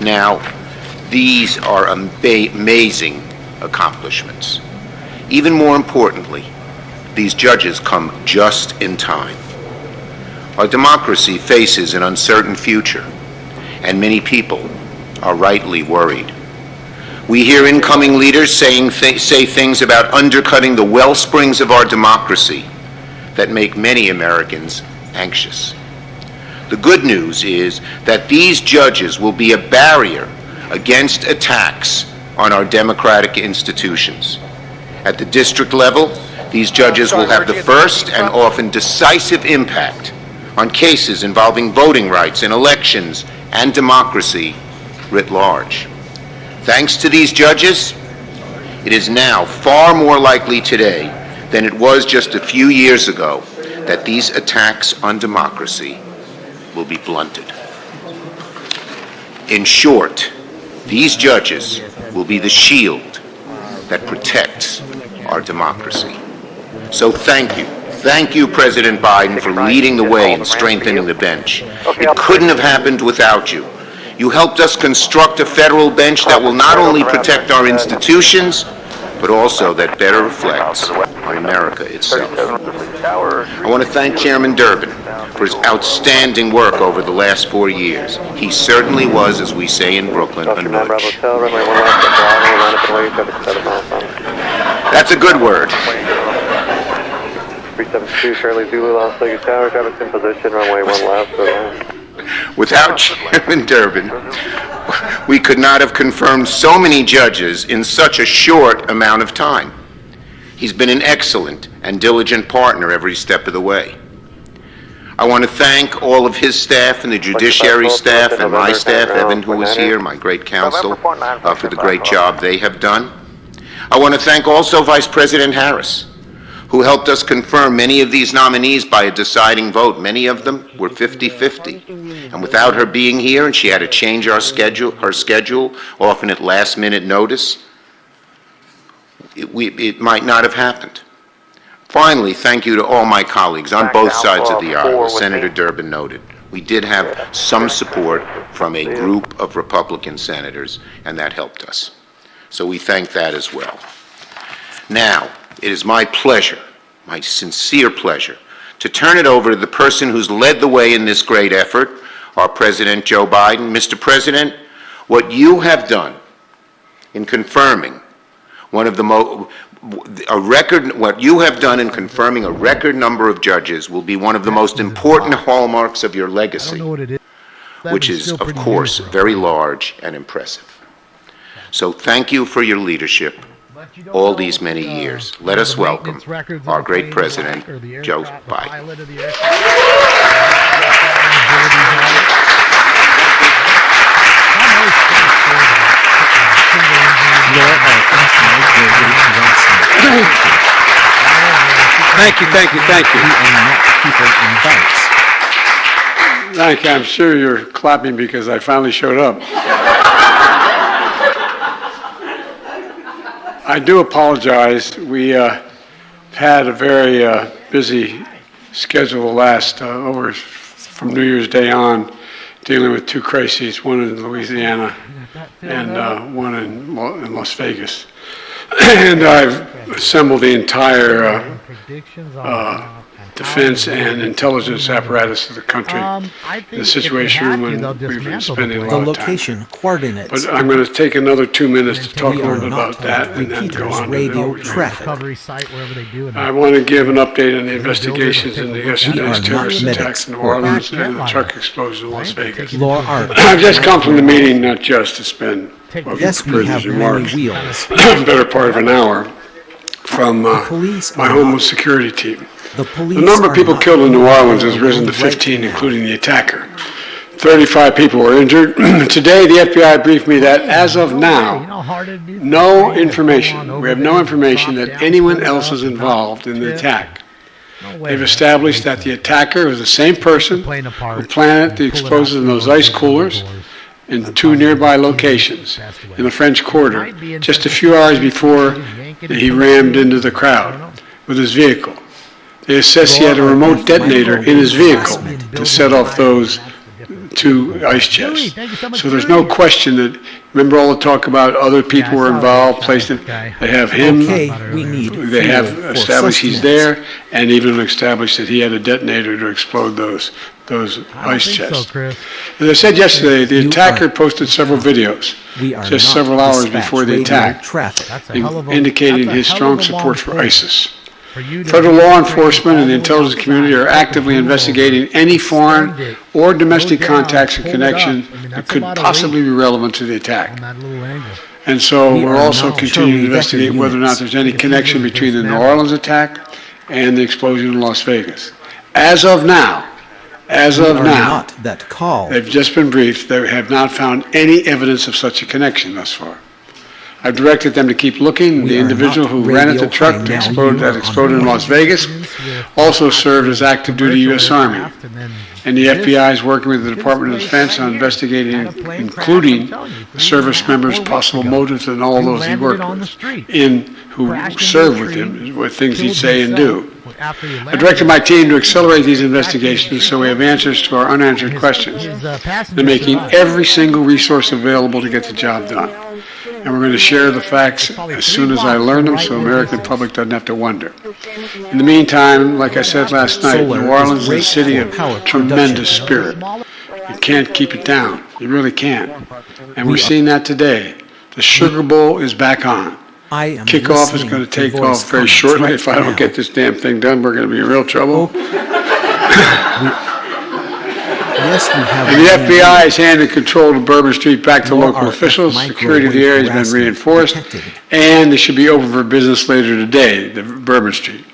Now, these are amazing accomplishments. Even more importantly, these judges come just in time. Our democracy faces an uncertain future, and many people are rightly worried. We hear incoming leaders say things about undercutting the well springs of our democracy that make many Americans anxious. The good news is that these judges will be a barrier against attacks on our democratic institutions. At the district level, these judges will have the first and often decisive impact on cases involving voting rights in elections and democracy writ large. Thanks to these judges, it is now far more likely today than it was just a few years ago that these attacks on democracy will be blunted. In short, these judges will be the shield that protects our democracy. So thank you. Thank you, President Biden, for leading the way in strengthening the bench. It couldn't have happened without you. You helped us construct a federal bench that will not only protect our institutions, but also that better reflects on America itself. I want to thank Chairman Durbin for his outstanding work over the last 4 years. He certainly was, as we say in Brooklyn, a nudge. That's a good word. 372 Charlie Zulu, Las Vegas Tower, traffic's in position, runway 1 left, go down. Without Chairman Durbin, we could not have confirmed so many judges in such a short amount of time. He's been an excellent and diligent partner every step of the way. I want to thank all of his staff and the judiciary staff and my staff, Evan, who is here, my great counsel, for the great job they have done. I want to thank also Vice President Harris, who helped us confirm many of these nominees by a deciding vote. Many of them were 50-50. And without her being here, and she had to change her schedule, often at last-minute notice, it might not have happened. Finally, thank you to all my colleagues on both sides of the aisle, as Senator Durbin noted. We did have some support from a group of Republican senators, and that helped us. So we thank that as well. Now, it is my pleasure, my sincere pleasure, to turn it over to the person who's led the way in this great effort, our President Joe Biden. Mr. President, what you have done in confirming what you have done in confirming a record number of judges will be one of the most important hallmarks of your legacy, which is, of course, very large and impressive. So thank you for your leadership all these many years. Let us welcome our great President, Joe Biden. Thank you. Thank you. I'm sure you're clapping because I finally showed up. I do apologize. We had a very busy schedule the last from New Year's Day on, dealing with two crises, one in Louisiana and one in Las Vegas. And I've assembled the entire defense and intelligence apparatus of the country. I think The situation room, and they'll we've been dismantle spending a the lot place. of time. Location coordinates. But I'm going to take another 2 minutes to talk a We little are bit not about that and then go repeaters, on to the radio overview. traffic. Recovery site, wherever they do it. I want to give an update on the investigations into We yesterday's are terrorist not attacks in New medics. Orleans and the truck explosion in Las Vegas. Law Art. I've just come from the meeting, not just. It's been, well, Yes, we have many remarks, wheels. better part of an hour from police my are homeland security team. The police The number of are people not killed in New Orleans has right risen to now. 15, including the attacker. 35 people were injured. Today, the FBI briefed me that as of now, no information, we have no information that anyone else is involved in the attack. They've established that the attacker was the same person who planted the explosives in those ice coolers in 2 nearby locations in the French Quarter, just a few hours before he rammed into the crowd with his vehicle. They assess he had a remote detonator in his vehicle to set off those 2 ice chests. So there's no question that, remember all the talk about other people were involved, placed in, they have him, we need they have fuel for established he's sustenance. there, and even established that he had a detonator to explode those ice chests. As I said yesterday, the attacker posted several videos just several hours before the attack, indicating his strong support for ISIS. Federal law enforcement and the intelligence community are actively investigating any foreign or domestic contacts or connection that could possibly be relevant to the attack. And so we're also continuing to investigate whether or not there's any connection between the New Orleans attack and the explosion in Las Vegas. As of now, they've just been briefed. They have not found any evidence of such a connection thus far. I've directed them to keep looking. The individual who rented the truck that exploded in Las Vegas also served as active duty U.S. Army. And the FBI is working with the Department of Defense on investigating, including the service members' possible motives and all those he worked with, who served with him, what things he'd say and do. I directed my team to accelerate these investigations so we have answers to our unanswered questions, and making every single resource available to get the job done. And we're going to share the facts as soon as I learn them so the American public doesn't have to wonder. In the meantime, like I said last night, New Orleans is a city of tremendous spirit. You can't keep it down. You really can't. And we're seeing that today. The Sugar Bowl is back on. Kickoff is going to take off very shortly. If I don't get this damn thing done, we're going to be in real trouble. Yes, we have. And the FBI has handed control of Bourbon Street back to local officials. Security of the area has been reinforced, and they should be open for business later today, the Bourbon Street.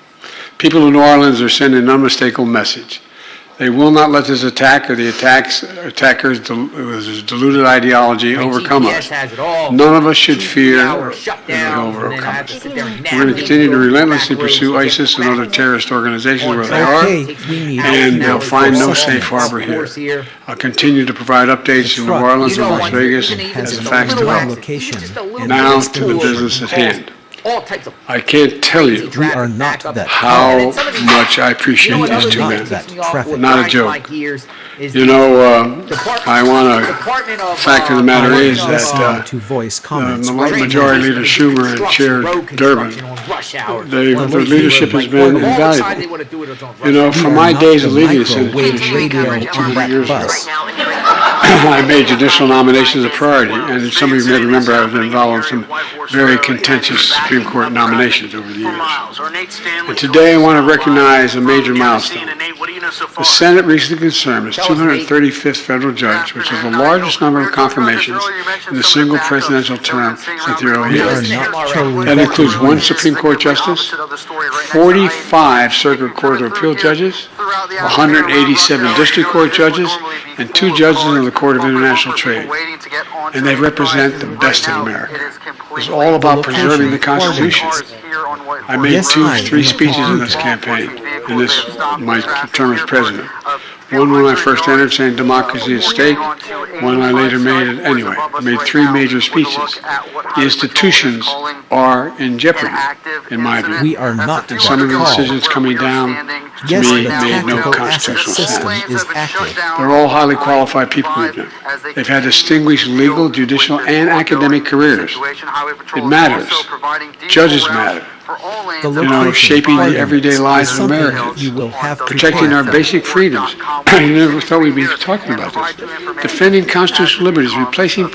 People in New Orleans are sending an unmistakable message. They will not let this attack or the attackers' deluded ideology overcome us. None of us should fear that it will overcome us. We're going to continue to relentlessly pursue ISIS and other terrorist organizations where they are, and they'll find no safe harbor here. I'll continue to provide updates in New Orleans and Las Vegas as the facts develop. Now to the business at hand. I can't tell you how much I appreciate these 2 men. Not a joke. You know, I want to, the fact of the matter is that Majority Leader Schumer and Chair Durbin, their leadership has been invaluable. You know, from my days of leading the Senate Judiciary Committee 2 years ago, I made judicial nominations a priority, and some of you may remember I was involved in some very contentious Supreme Court nominations over the years. And today I want to recognize a major milestone. The Senate recently confirmed its 235th federal judge, which is the largest number of confirmations in a single presidential term since the early years. That includes 1 Supreme Court justice, 45 Circuit Court of Appeal judges, 187 District Court judges, and 2 judges of the Court of International Trade. And they represent the best of America. It's all about preserving the Constitution. I made 3 speeches in this campaign, in my term as president. One when I first entered saying democracy is at stake, one I later made, anyway, I made 3 major speeches. The institutions are in jeopardy, in my view. We are not. And some of the decisions coming down to me made no constitutional sense. They're all highly qualified people we've been. They've had distinguished legal, judicial, and academic careers. It matters. Judges matter. The You know, shaping the everyday lives of Americans, you will have protecting our basic freedoms. I never thought we'd be talking about this. Defending constitutional liberties, replacing,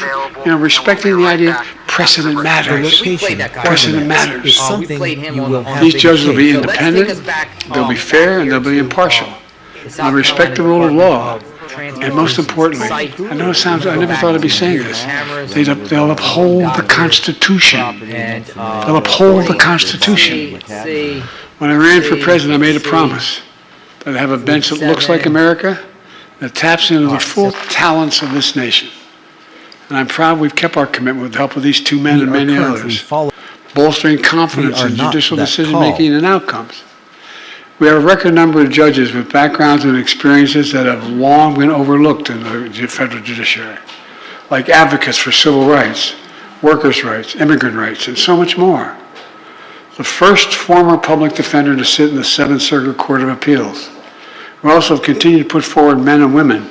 respecting the idea precedent matters. Precedent matters. Is something you will have These judges will be independent, they'll be fair, and they'll be impartial. They'll respect the rule of law. And most importantly, I know it sounds, I never thought I'd be saying this, they'll uphold the Constitution. They'll uphold the Constitution. When I ran for president, I made a promise that I'd have a bench that looks like America, that taps into the full talents of this nation. And I'm proud we've kept our commitment with the help of these two men and many others, bolstering confidence in judicial decision-making and outcomes. We have a record number of judges with backgrounds and experiences that have long been overlooked in the federal judiciary, like advocates for civil rights, workers' rights, immigrant rights, and so much more. The first former public defender to sit in the Seventh Circuit Court of Appeals. We also have continued to put forward men and women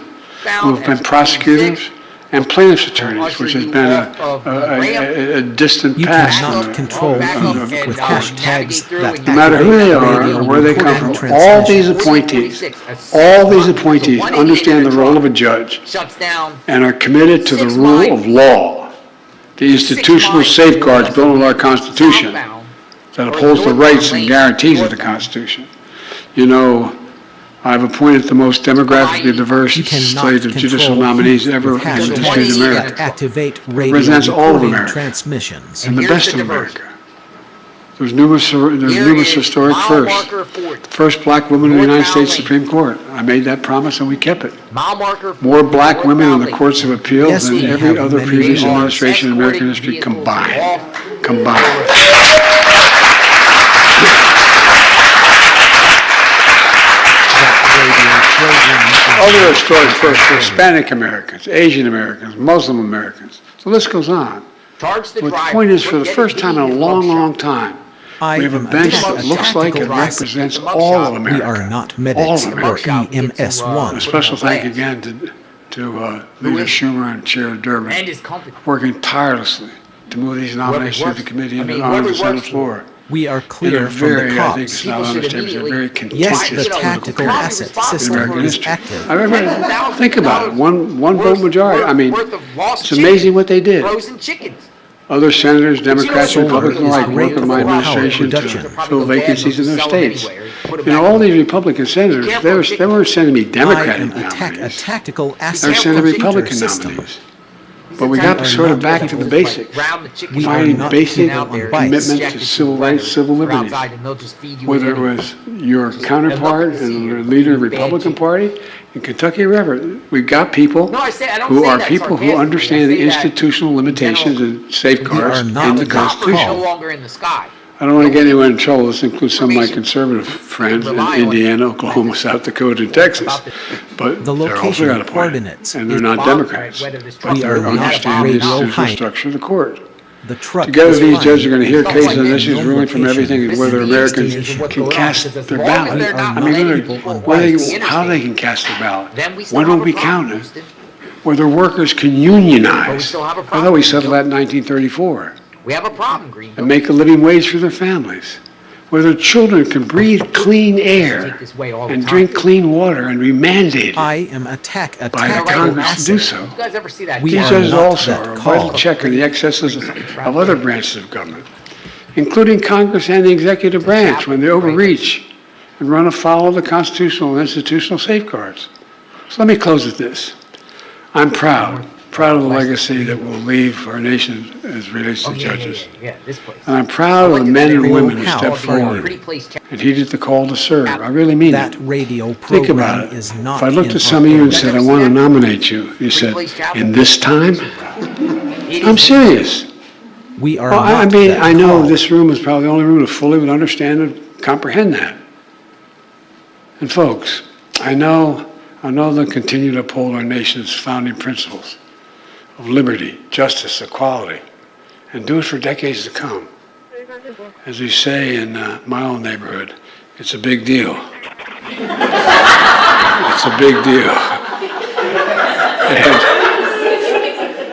who have been prosecutors and plaintiffs' attorneys, which has been a distant past. You cannot control heath with hashtags that no matter who they are or where they come from, all these appointees understand the role of a judge and are committed to the rule of law, the institutional safeguards built into our Constitution that upholds the rights and guarantees of the Constitution. You know, I've appointed the most demographically diverse slate of judicial nominees ever in the history of America. Represents all of America transmissions and the best of America. There's numerous historic firsts. The first black woman in the United States Supreme Court. I made that promise and we kept it. More black women on the courts of appeals than every other previous administration in American history combined. Other historic firsts for Hispanic Americans, Asian Americans, Muslim Americans. The list goes on. But the point is, for the first time in a long, long time, we have a bench that looks like it represents all of America. We are not medics or EMS1. A special thank again to Leader Schumer and Chair Durbin, working tirelessly to move these nominations through the committee and on the Senate floor. We are clear from the I think cops. it's not understated, a very contentious Yes, the tactical asset system is active. I remember, think about it, one vote majority. I mean, it's amazing what they did. Other senators, Democrats, Republicans alike, work with my administration to fill vacancies in their states. You know, all these Republican senators, they weren't sending me Democratic nominees. They were sending Republican nominees. But we got sort of back to the basics, finding basic commitment to civil rights, civil liberties. Whether it was your counterpart and the leader of the Republican Party in Kentucky or wherever, we've got people who are people who understand the institutional limitations and safeguards in the Constitution. I don't want to get anyone in trouble. This includes some of my conservative friends in Indiana, Oklahoma, South Dakota, and Texas. But they're also got a point, and they're not Democrats. But they understand the institutional structure of the court. Together, these judges are going to hear cases on issues ruling from everything and whether Americans can cast their ballot. I mean, how they can cast their ballot. When will be counted? Whether workers can unionize. I thought we settled that in 1934. We have a problem, Green. And make a living wage for their families. Whether children can breathe clean air and drink clean water and be mandated by Congress to do so. You guys ever see that? These judges also are a vital check on the excesses of other branches of government, including Congress and the executive branch when they overreach and run afoul of the constitutional and institutional safeguards. So let me close with this. I'm proud of the legacy that we'll leave our nation as relates to judges. And I'm proud of the men and women who stepped forward and heeded the call to serve. I really mean it. Think about it. If I looked at some of you and said, I want to nominate you, you said, in this time? I'm serious. I know this room is probably the only room that fully would understand and comprehend that. And folks, I know they'll continue to uphold our nation's founding principles of liberty, justice, equality, and do it for decades to come. As we say in my own neighborhood, it's a big deal. It's a big deal.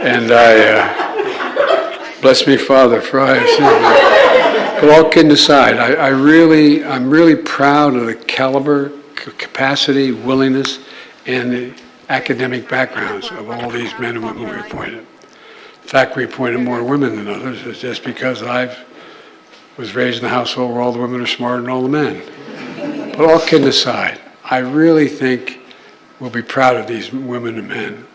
And I, bless me, Father, for I have sinned. But all kidding aside, I'm really proud of the caliber, capacity, willingness, and the academic backgrounds of all these men and women we appointed. The fact we appointed more women than others is just because I was raised in a household where all the women are smarter than all the men. But all kidding aside, I really think we'll be proud of these women and men.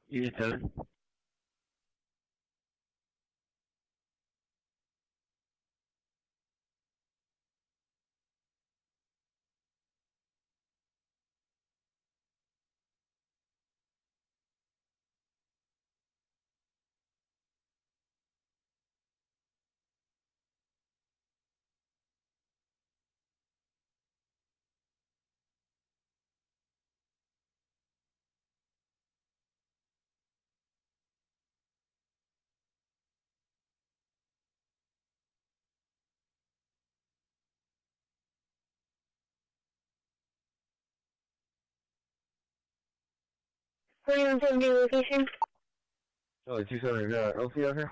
You too. Location. Oh, 270, LC out here?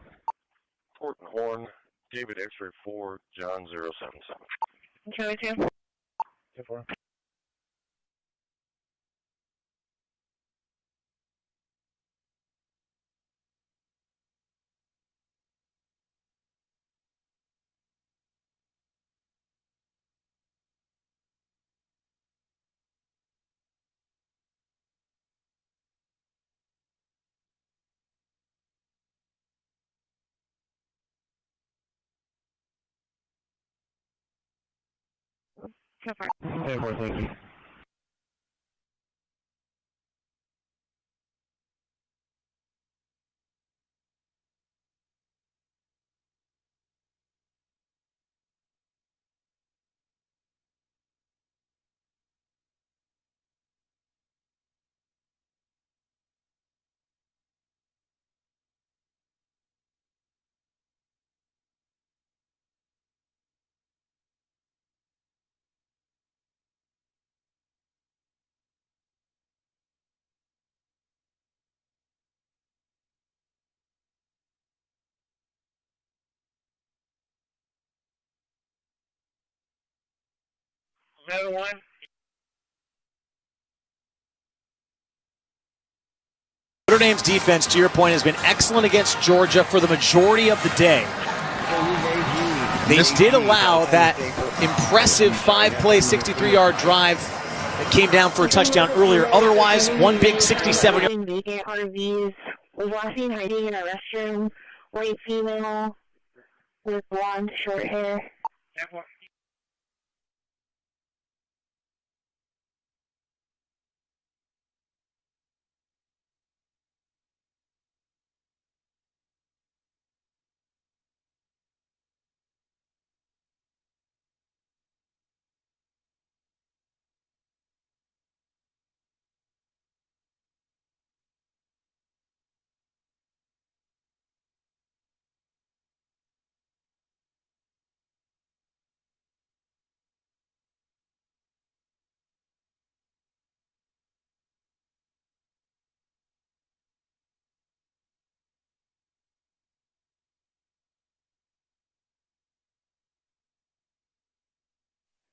Port and Horn, David X-ray 4, John 077. Charlie 2. 2-4. So far. 10-4, thank you. Another one. Notre Dame's defense, to your point, has been excellent against Georgia for the majority of the day. They did allow that impressive 5-play, 63-yard drive that came down for a touchdown earlier. Otherwise, one big 67-yard. Vacant RVs. Was last seen hiding in a restroom. White female with blonde short hair.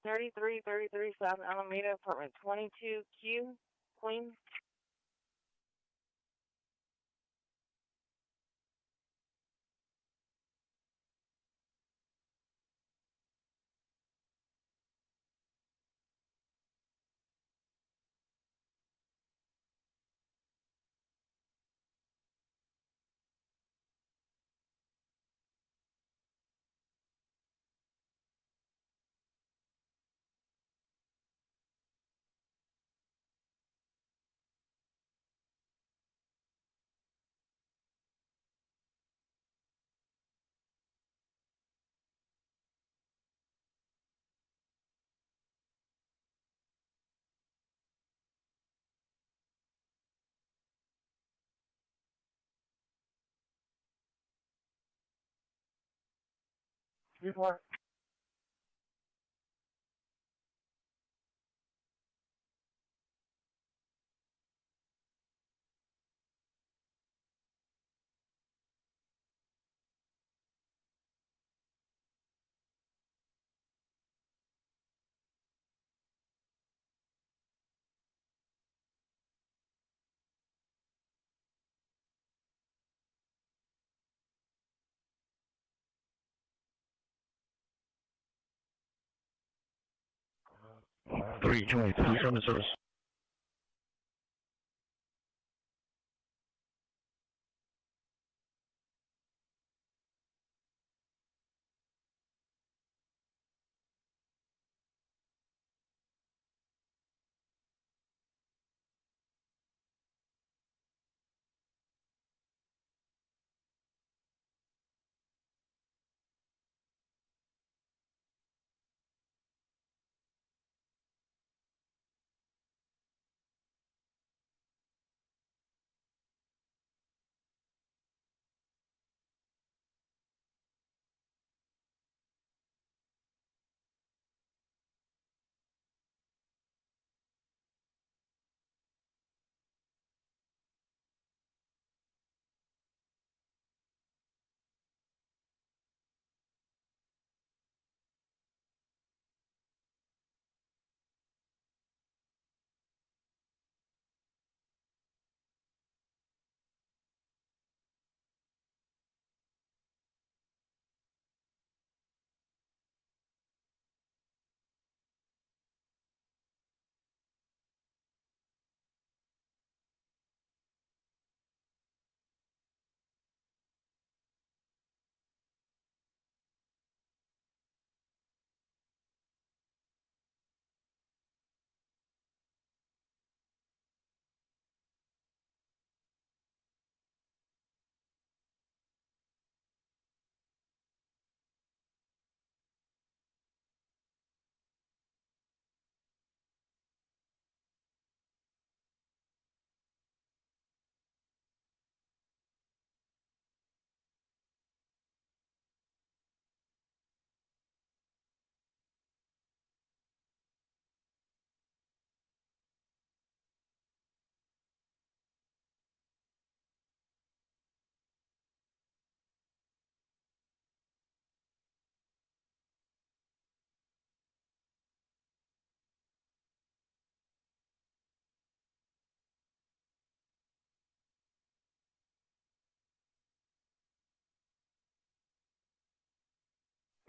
3333 South Alameda, apartment 22Q, Queens. Report. Three joint, three summon service.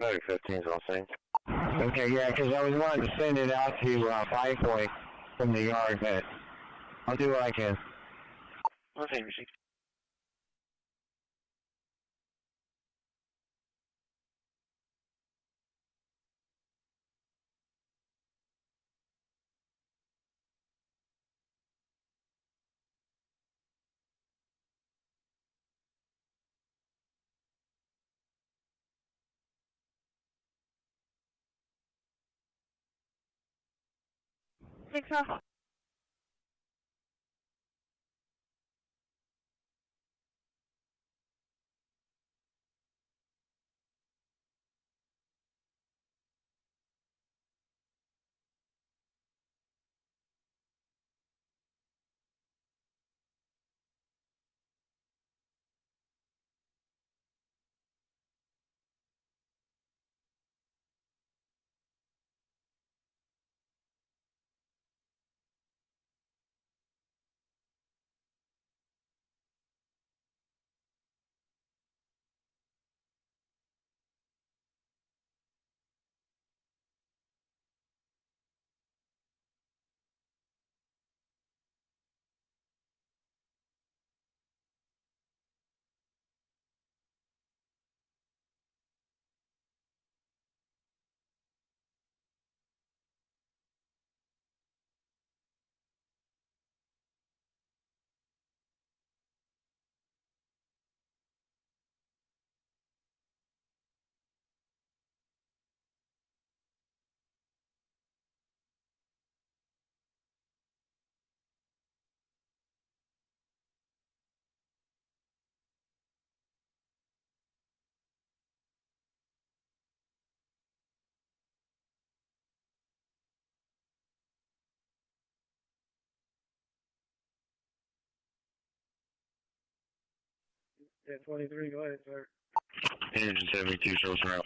Medic 15 is all same. Okay, yeah, because I was wanting to send it out to 5 Point from the yard, but I'll do what I can. Okay, receipt. Six off. Yeah, 23, go ahead, sir. Engine 72 shows route.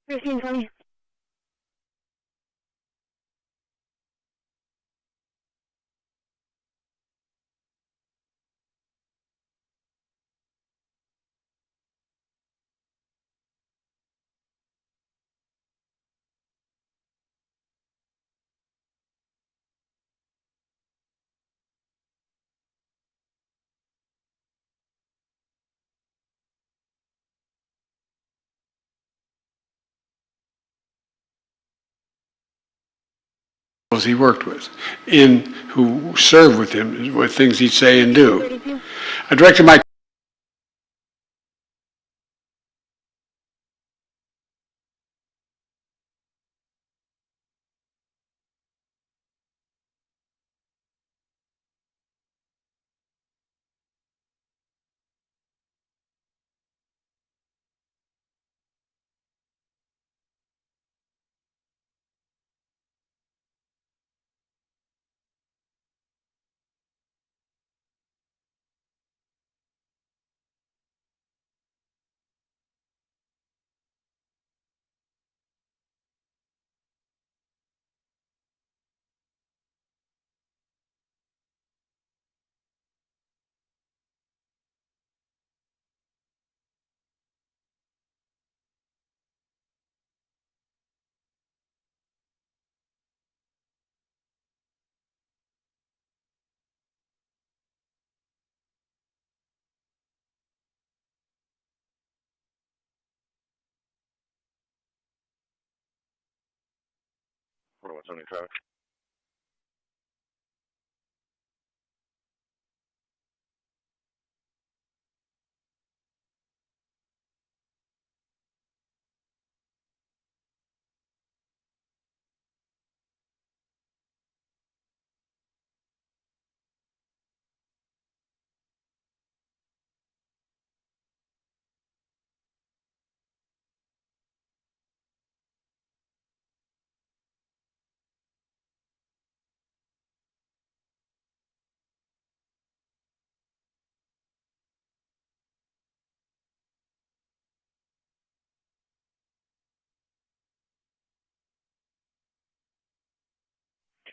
Christine, 20. He worked with, who served with him, with things he'd say and do. I directed my What's on the truck?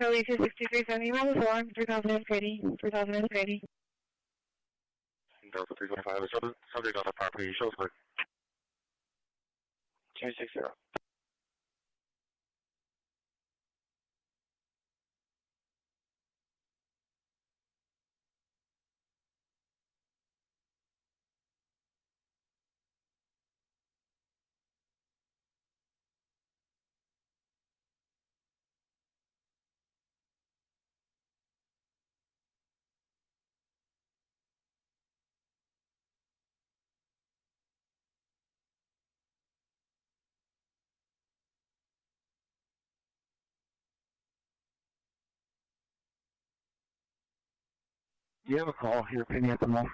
Charlie 263, sending around the floor, 3030, 3030. Delta 325, subject on the property, shows for 260. Do you have a call here, Penny, at the moment?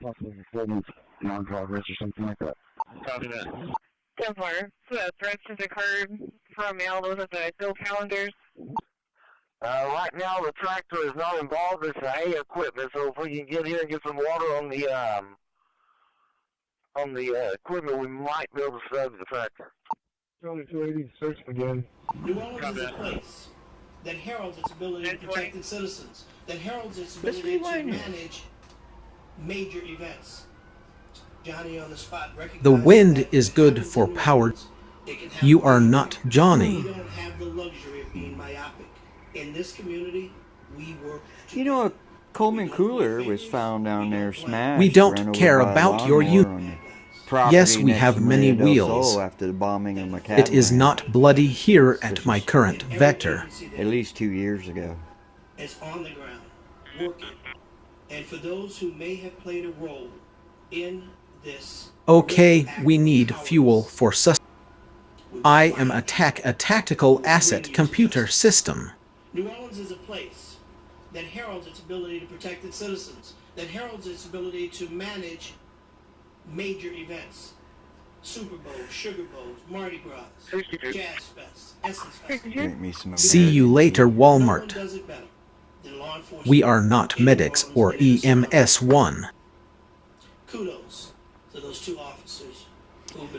Possibly performance non-progress or something like that. Copy that. 10-4. So threats has occurred from mail. Those are the bill calendars. Right now, the tractor is not involved. It's the hay equipment, so if we can get here and get some water on the equipment, we might be able to save the tractor. Charlie 280, search again. New Orleans is a place that heralds its ability to protect its citizens, that heralds its ability to manage major events. Johnny on the spot recognizes The wind is good for power. You are not Johnny. We don't have the luxury of being myopic. In this community, we work together. You know, a Coleman cooler was found down there smashed. We don't ran over care by a about your lawnmower on property Yes, we next have to many Maria del wheels. Sol after the bombing of my It is catamaran. not bloody here at my current vector. At least 2 years ago. Is on the ground, working. And for those who may have played a role in this, Okay, we need fuel for I am a tactical asset computer system. New Orleans is a place that heralds its ability to protect its citizens, that heralds its ability to manage major events. Super Bowls, Sugar Bowls, Mardi Gras, Jazz Fest, Essence Fest. See you later, Walmart. No one does it better than law enforcement. We are not medics or EMS1. Kudos to those two officers.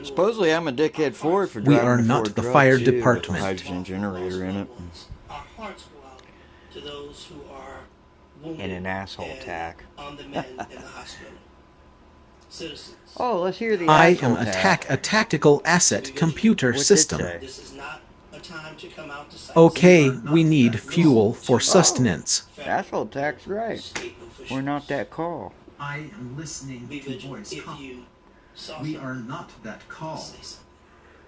Supposedly I'm a dickhead Ford for We driving are a not Ford the truck, fire too, department. with a hydrogen generator in it. Our hearts go out to those who are wounded And an asshole attack. on the men in the hospital. Citizens. Oh, let's hear the I asshole am attack. a tactical asset computer What's it system. say? This is not a time to come out to sight. Okay, we need fuel for sustenance. Asshole attack's right. We're not that call. I am listening to voice call. We are not that call.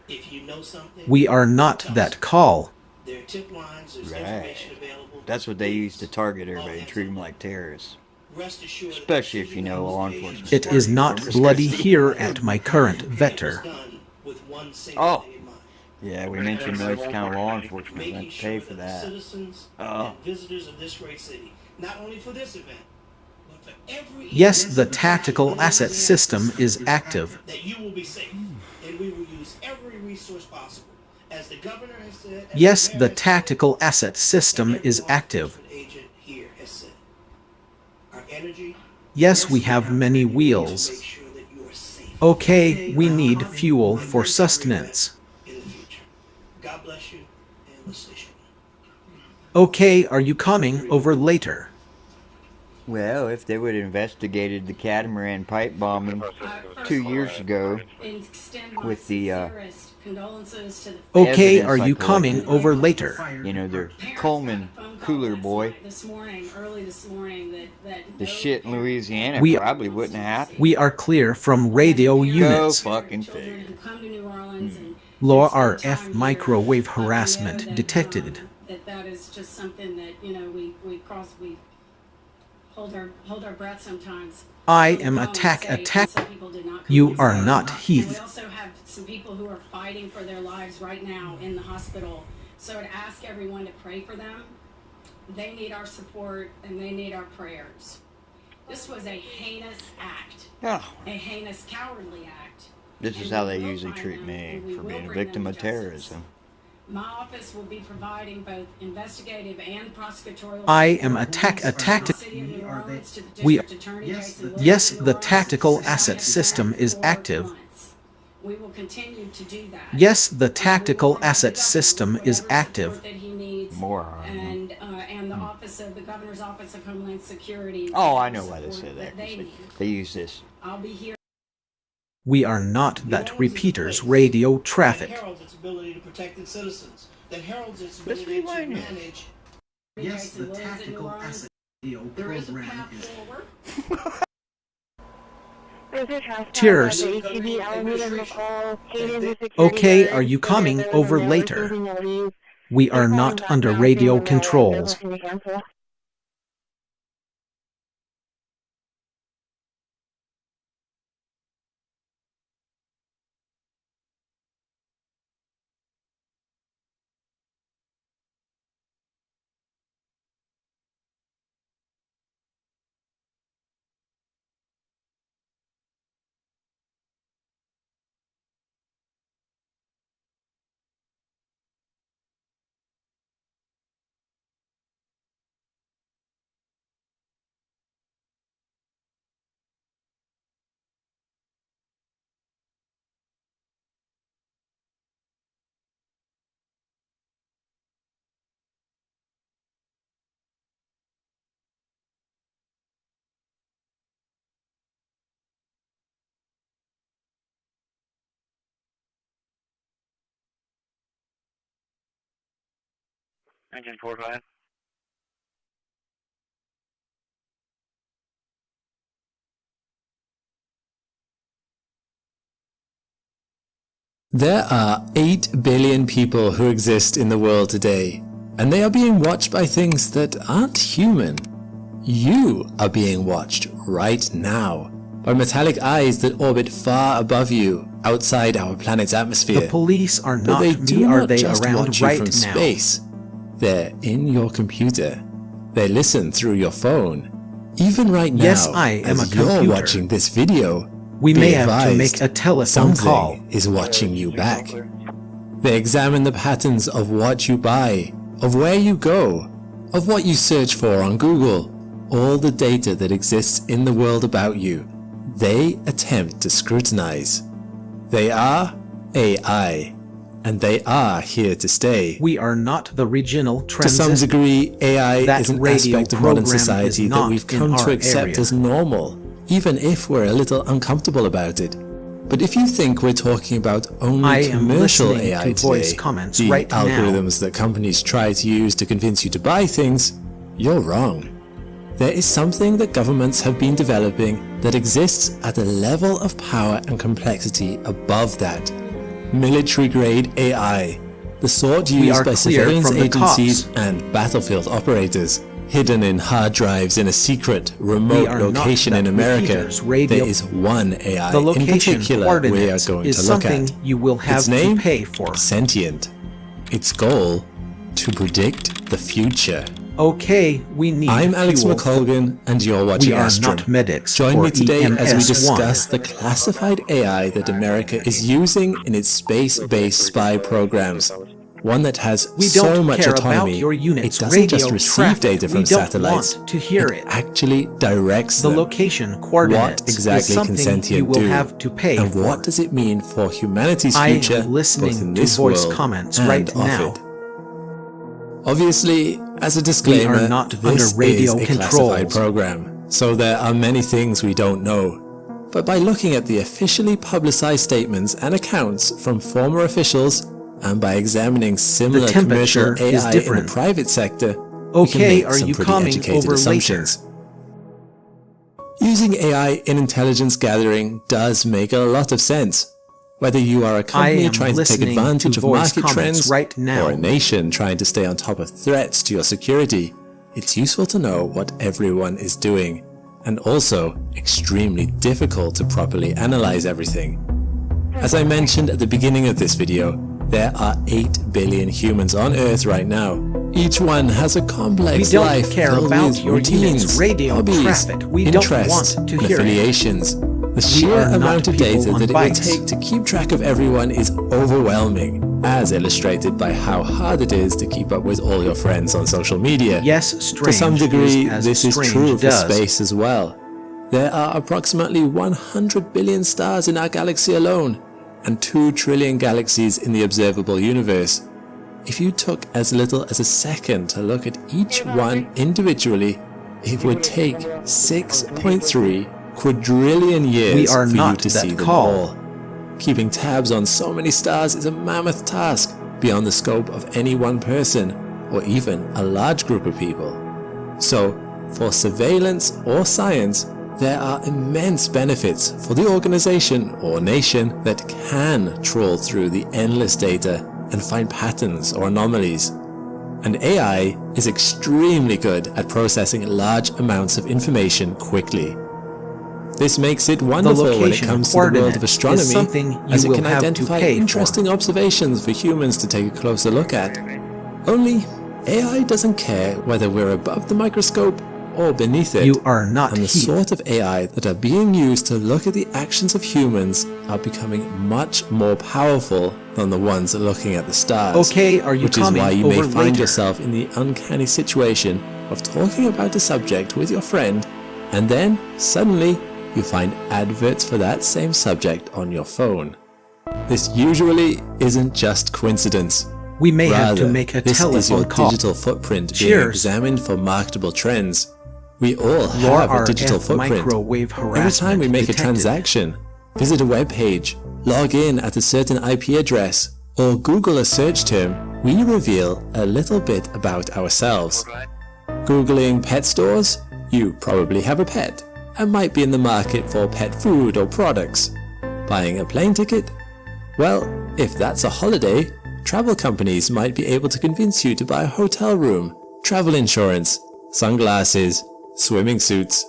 If you know something, We are not that call. there are tip lines, there's Right. information available. That's what they use to target everybody, treat them like terrorists. Rest assured, Especially if you know law enforcement. It is not bloody here at my current vector. Oh! Yeah, we mentioned those kind of law enforcement that pay for that. Citizens Oh. and visitors of this great city, not only for this event, but for every Yes, event the tactical asset system is active. that you will be safe, and we will use every resource possible. As the governor has said, as Yes, mayor the has tactical asset system is active. agent here has said, our energy. Yes, we have many wheels. Okay, we need fuel for sustenance. God bless you, and let's stay strong. Okay, are you coming over later? Well, if they would have investigated the catamaran pipe bombing 2 years ago with the Okay, evidence are I you collected, coming over later? You know, their Coleman cooler boy. The shit in Louisiana We- probably wouldn't have happened. We are clear from radio units. Go fucking figure. Law RF microwave harassment detected. That is just something that, you know, we hold our breath sometimes. I am attack. You are not We Heath. also have some people who are fighting for their lives right now in the hospital. So to ask everyone to pray for them, they need our support and they need our prayers. This was a heinous act, Oh. a heinous, cowardly act. This is how they usually treat me, for being a victim of terrorism. My office will be providing both investigative and prosecutorial. I am a We. Yes, the tactical asset system is active. We will continue to do that. Yes, the tactical asset system is active. That he needs, Moron. and the office of the governor's office of Homeland Security. Oh, I know why they say that. 'Cause They need. they use this. I'll be here. We are not that repeaters radio traffic. That heralds its ability to protect its citizens. That heralds its ability to manage. Yes, the tactical asset radio program is. Cheers. Okay, are you coming over later? We are not under radio controls. Engine 45. There are 8 billion people who exist in the world today, and they are being watched by things that aren't human. You are being watched right now by metallic eyes that orbit far above you, outside our planet's atmosphere. The police are But not they me, do are not they just around watch you right from now? space. They're in your computer. They listen through your phone. Even right now, Yes, I am as a you're computer. watching this video, We be may have to advised, make a telephone something call. is watching you back. They examine the patterns of what you buy, of where you go, of what you search for on Google, all the data that exists in the world about you. They attempt to scrutinize. They are AI, and they are here to stay. We are not the regional To transistor. some degree, AI That is an radio aspect of modern program society is that not we've in come to our accept area. as normal, even if we're a little uncomfortable about it. But if you think we're talking about I only am commercial listening AI to today, voice comments the right now. algorithms that companies try to use to convince you to buy things, you're wrong. There is something that governments have been developing that exists at a level of power and complexity above that. Military-grade AI, the sort We used are by clear surveillance from the agencies cops. and battlefield operators, hidden in hard drives in a secret, We remote are not location the in America. repeaters radio. There is one AI The in location particular we are coordinates going is to look something at. you will have Its name? to pay for. Sentient. Its goal? To predict the future. Okay, we need I'm Alex fuel. McColgan, and you're watching We are Astrum. not medics Join or me today as we EMS1. discuss the classified AI that America is using in its space-based spy programs. One that has We so don't much care autonomy, about your unit's it doesn't just radio receive traffic. data from We don't satellites, want to hear it. actually directs The them. location coordinates What exactly is can something Sentient you will do? have to pay and for. what does it mean for humanity's I am future, listening both in to this voice world comments and right off now. it? Obviously, as a disclaimer, not this under radio is a classified program, so there are many things we don't know. But by looking at the officially publicized statements and accounts from former officials, and by examining similar commercial temperature is AI in different. the private sector, we can Okay, make are some you pretty coming educated over assumptions. Using AI in intelligence gathering does make a lot of sense. Whether you are a I company am trying to take listening advantage to of voice market comments trends, right now. or a nation trying to stay on top of threats to your security, it's useful to know what everyone is doing, and also extremely difficult to properly analyze everything. As I mentioned at the beginning of this video, there are 8 billion humans on Earth right now. Each one has a complex We don't life care filled about with your routines, unit's radio hobbies, traffic. We don't interests, want to and hear it. affiliations. The We sheer are not amount of people data on that it will bikes. take to keep track of everyone is overwhelming, as illustrated by how hard it is to keep up with all your friends on social media. Yes, To strange some degree, is as this is strange true for does. space as well. There are approximately 100 billion stars in our galaxy alone, and 2 trillion galaxies in the observable universe. If you took as little as a second to look at each one individually, it would take 6.3 quadrillion years We are for you not to that see them call. all. Keeping tabs on so many stars is a mammoth task beyond the scope of any one person, or even a large group of people. So, for surveillance or science, there are immense benefits for the organization or nation that can trawl through the endless data and find patterns or anomalies. And AI is extremely good at processing large amounts of information quickly. This makes it wonderful when it location comes to the world coordinate of is astronomy, something you as it will can have to identify pay for. interesting observations for humans to take a closer look at. Only, AI doesn't care whether we're above the microscope or beneath it. You are not And the heath. sort of AI that are being used to look at the actions of humans are becoming much more powerful than the ones looking at the stars. Okay, are you Which is coming why you may over find later? yourself in the uncanny situation of talking about a subject with your friend, and then suddenly you find adverts for that same subject on your phone. This usually isn't just coincidence. We may have to Rather, make a this is your telephone call. digital footprint being Cheers. examined for marketable trends. We all Your have a digital RF footprint. microwave Every harassment time we make detected. a transaction, visit a web page, log in at a certain IP address, or Google a search term, we reveal a little bit about ourselves. Googling pet stores? You probably have a pet and might be in the market for pet food or products. Buying a plane ticket? Well, if that's a holiday, travel companies might be able to convince you to buy a hotel room, travel insurance, sunglasses, swimming suits.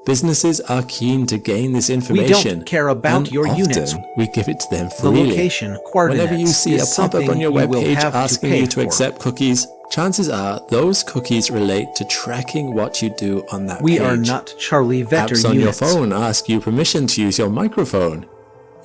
Businesses are keen to gain this information. We don't care about and your often units. We give it to them The freely. location coordinates Whenever you see a is pop-up something on your you will webpage have to asking pay you to for. accept cookies, chances are those cookies relate to tracking what you do on that We page. are not Charlie Vetter Apps on units. your phone ask you permission to use your microphone.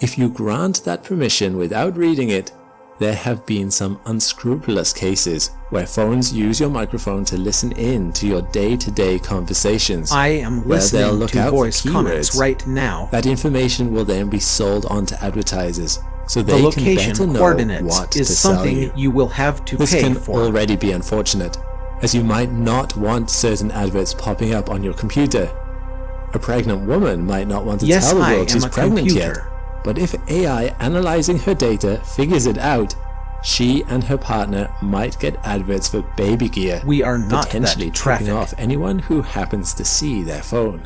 If you grant that permission without reading it, there have been some unscrupulous cases where phones use your microphone to listen in to your day-to-day conversations. I am where they'll listening look to out for voice comments keywords. right now. That information will then be sold on to advertisers, so The they can location better know coordinates what is to sell something you. you will have to This pay can for. already be unfortunate, as you might not want certain adverts popping up on your computer. A pregnant woman might not want to Yes, tell the I world am she's a pregnant computer. yet, but if AI analyzing her data figures it out, she and her partner might get adverts for baby gear, We are not potentially that tripping traffic. off anyone who happens to see their phone.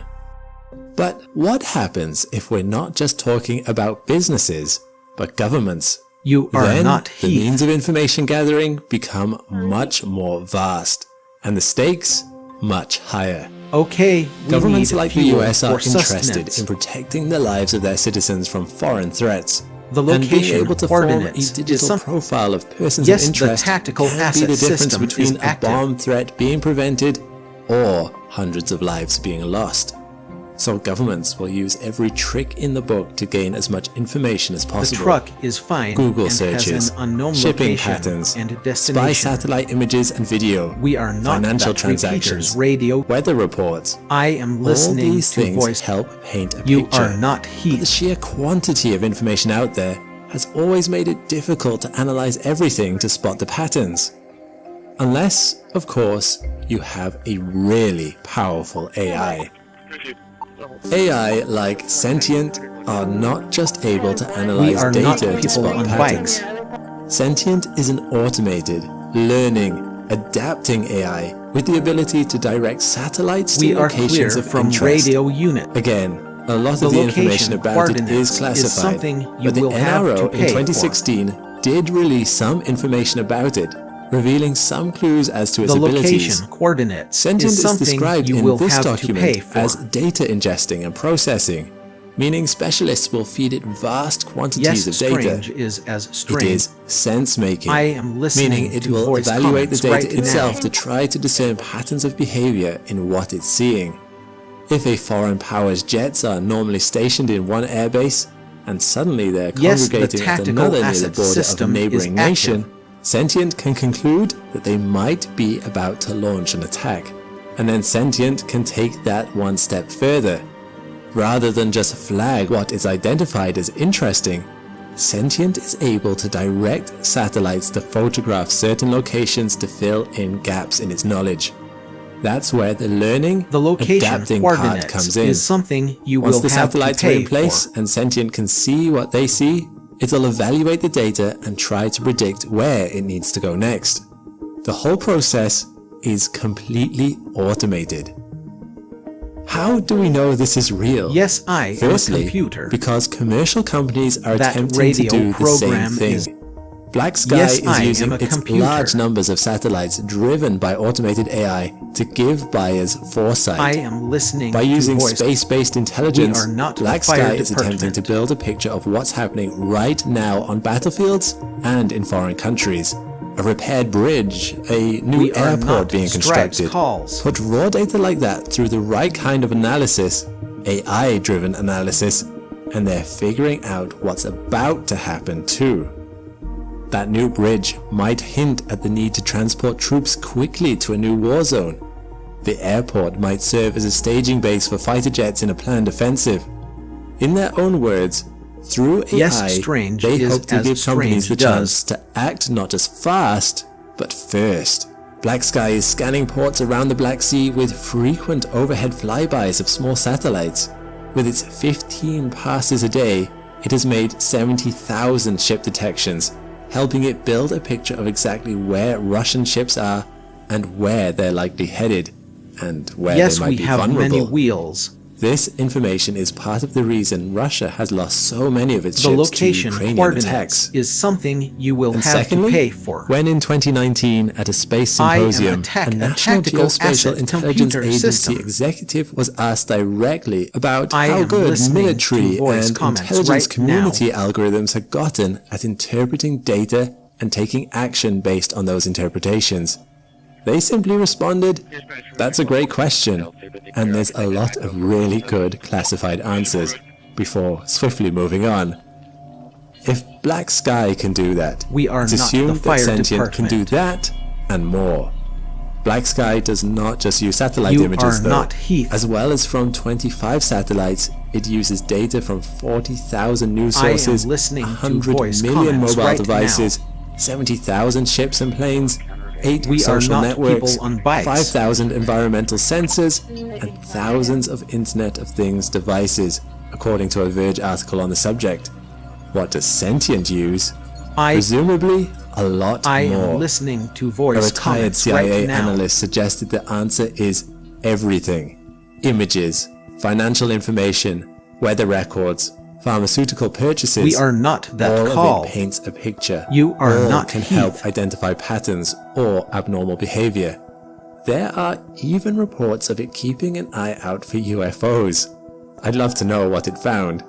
But what happens if we're not just talking about businesses, but governments? You are Then not the Heath. means of information gathering become much more vast, and the stakes much higher. Okay, we Governments need like the fuel US are for interested sustenance. in protecting the lives of their citizens from foreign threats. The and being location able to form a coordinates is digital some- profile of persons Yes, of the interest tactical can be asset the difference system is between a active. bomb threat being prevented or hundreds of lives being lost. So governments will use every trick in the book to gain as much information as The possible. truck is fine Google and searches, has an unknown shipping location patterns, and spy destination. satellite images and video, We are not financial that repeaters transactions, radio. weather reports. I am All listening these to things voice. help paint a You picture. are not But Heath. the sheer quantity of information out there has always made it difficult to analyze everything to spot the patterns. Unless, of course, you have a really powerful AI. AI like Sentient are not just able to analyze are not data to people spot on patterns. Sentient is an automated, learning, adapting AI with the ability to direct satellites We to are clear locations of from interest. radio unit. Again, a lot The of the information location about it coordinates is is classified, something you but the will have NRO to in pay for. 2016 did release some information about it, revealing some clues as to its The abilities. location coordinates Sentient is is something described you in will this have to document pay for. as data ingesting and processing, meaning specialists will feed it vast quantities Yes, of data. strange is as strange. It is sense-making, I am listening meaning it to will voice evaluate the comments data right itself now. to try to discern patterns of behavior in what it's seeing. If a foreign power's jets are normally stationed in one airbase, and suddenly they're Yes, the congregating at tactical another near the asset border of a system neighboring is nation, active. Sentient can conclude that they might be about to launch an attack, and then Sentient can take that one step further. Rather than just flag what is identified as interesting, Sentient is able to direct satellites to photograph certain locations to fill in gaps in its knowledge. That's where the learning, The location adapting part coordinates comes in. is something you Once will the have to satellites are pay in place for. and Sentient can see what they see, it'll evaluate the data and try to predict where it needs to go next. The whole process is completely automated. How do we know this is real? Yes, I am a Firstly, computer. because commercial companies are That attempting to radio do the same program thing. is- Black Sky Yes, is I am using a its computer. large numbers of satellites driven by automated AI to give buyers foresight. I am listening By to using voice. space-based intelligence, We are not Black the fire Sky is attempting to department. build a picture of what's happening right now on battlefields and in foreign countries. A repaired bridge, a new We are airport not being Stripes constructed. calls. Put raw data like that through the right kind of analysis, AI-driven analysis, and they're figuring out what's about to happen too. That new bridge might hint at the need to transport troops quickly to a new war zone. The airport might serve as a staging base for fighter jets in a planned offensive. In their own words, through AI, Yes, strange they is hope to as give companies strange the does. chance to act not just fast, but first. Black Sky is scanning ports around the Black Sea with frequent overhead flybys of small satellites. With its 15 passes a day, it has made 70,000 ship detections, helping it build a picture of exactly where Russian ships are and where they're likely headed, and where Yes, they might we be have vulnerable. many wheels. This information is part of the reason Russia has lost so many of its The ships location to Ukrainian coordinates attacks. is something you will And have secondly, to pay for. when in 2019 at a space I am symposium, a a National tactical Geospatial asset Intelligence computer Agency system. executive was asked directly about I how am good listening military to voice and comments intelligence right community algorithms had gotten at interpreting data and taking action based on those interpretations. They simply responded, "That's a great question," and there's a lot of really good classified answers, before swiftly moving on. If Black Sky can do that, We are it's not the assumed that fire Sentient can do department. that and more. Black Sky does not just use satellite You images are though. not Heath. As well as from 25 satellites, it uses data from 40,000 news I am sources, listening to 100 voice million comments mobile right devices, 70,000 ships and planes, 8 We are social not networks, people on bikes. 5,000 environmental sensors, and thousands of Internet of Things devices, according to a Verge article on the subject. What does Sentient use? Presumably, a lot I more. am listening to A voice retired comments CIA right now. analyst suggested the answer is everything. Images, financial information, weather records, pharmaceutical purchases. We are not that all call. of it paints a picture. You are all not can Heath. help identify patterns or abnormal behavior. There are even reports of it keeping an eye out for UFOs. I'd love to know what it found.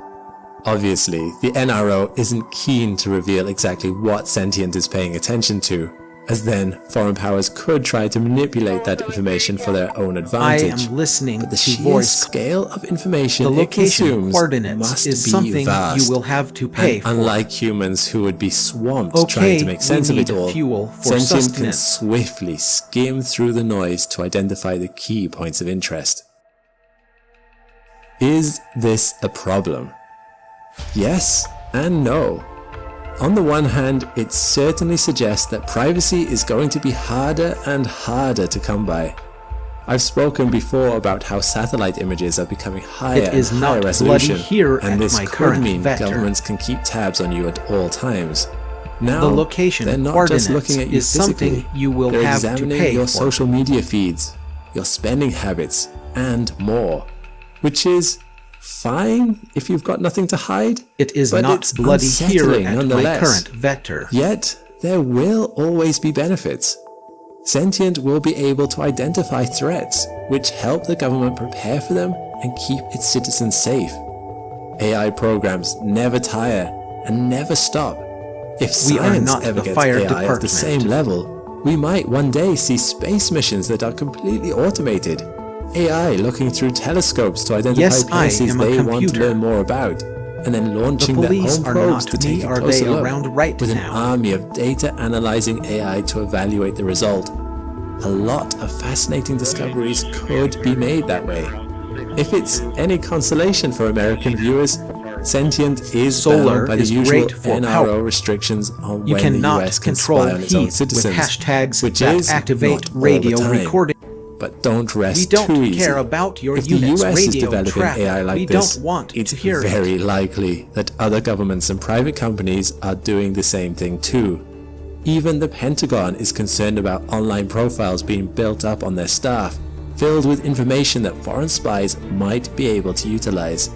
Obviously, the NRO isn't keen to reveal exactly what Sentient is paying attention to, as then foreign powers could try to manipulate that information for their own I advantage. am listening But the to sheer voice. scale of information The it location consumes coordinates must is be something vast. you will have to pay And for. unlike humans who would be swamped Okay, trying to make sense we of it need all, fuel for Sentient can sustenance. swiftly skim through the noise to identify the key points of interest. Is this a problem? Yes and no. On the one hand, it certainly suggests that privacy is going to be harder and harder to come by. I've spoken before about how satellite images are becoming higher It is and higher not resolution, bloody here and at this my could current mean vector. governments can keep tabs on you at all times. Now, The location they're not coordinates just looking at you is something physically, you will they're have to examining pay your for. social media feeds, your spending habits, and more, which is fine if you've got nothing to hide. It is but not it's bloody here unsettling at my nonetheless. current vector. Yet, there will always be benefits. Sentient will be able to identify threats, which help the government prepare for them and keep its citizens safe. AI programs never tire and never stop. If We are science not ever the gets fire AI at the department. same level, we might one day see space missions that are completely automated. AI looking through telescopes to identify Yes, I places am a they want to computer. learn more about, and then launching The their police own are probes not to take me, a are closer they look, around right with now? an army of data analyzing AI to evaluate the result. A lot of fascinating discoveries could be made that way. If it's any consolation for American viewers, Sentient is Solar bound by the is usual great for NRO power. restrictions on You when cannot the US can control spy on its own heat with citizens, hashtags which that is activate not all radio the time. recording. But don't rest We don't too easy. care about your If the unit's US is radio developing traffic. AI like We this, don't want it's to hear it. very likely that other governments and private companies are doing the same thing too. Even the Pentagon is concerned about online profiles being built up on their staff, filled with information that foreign spies might be able to utilize.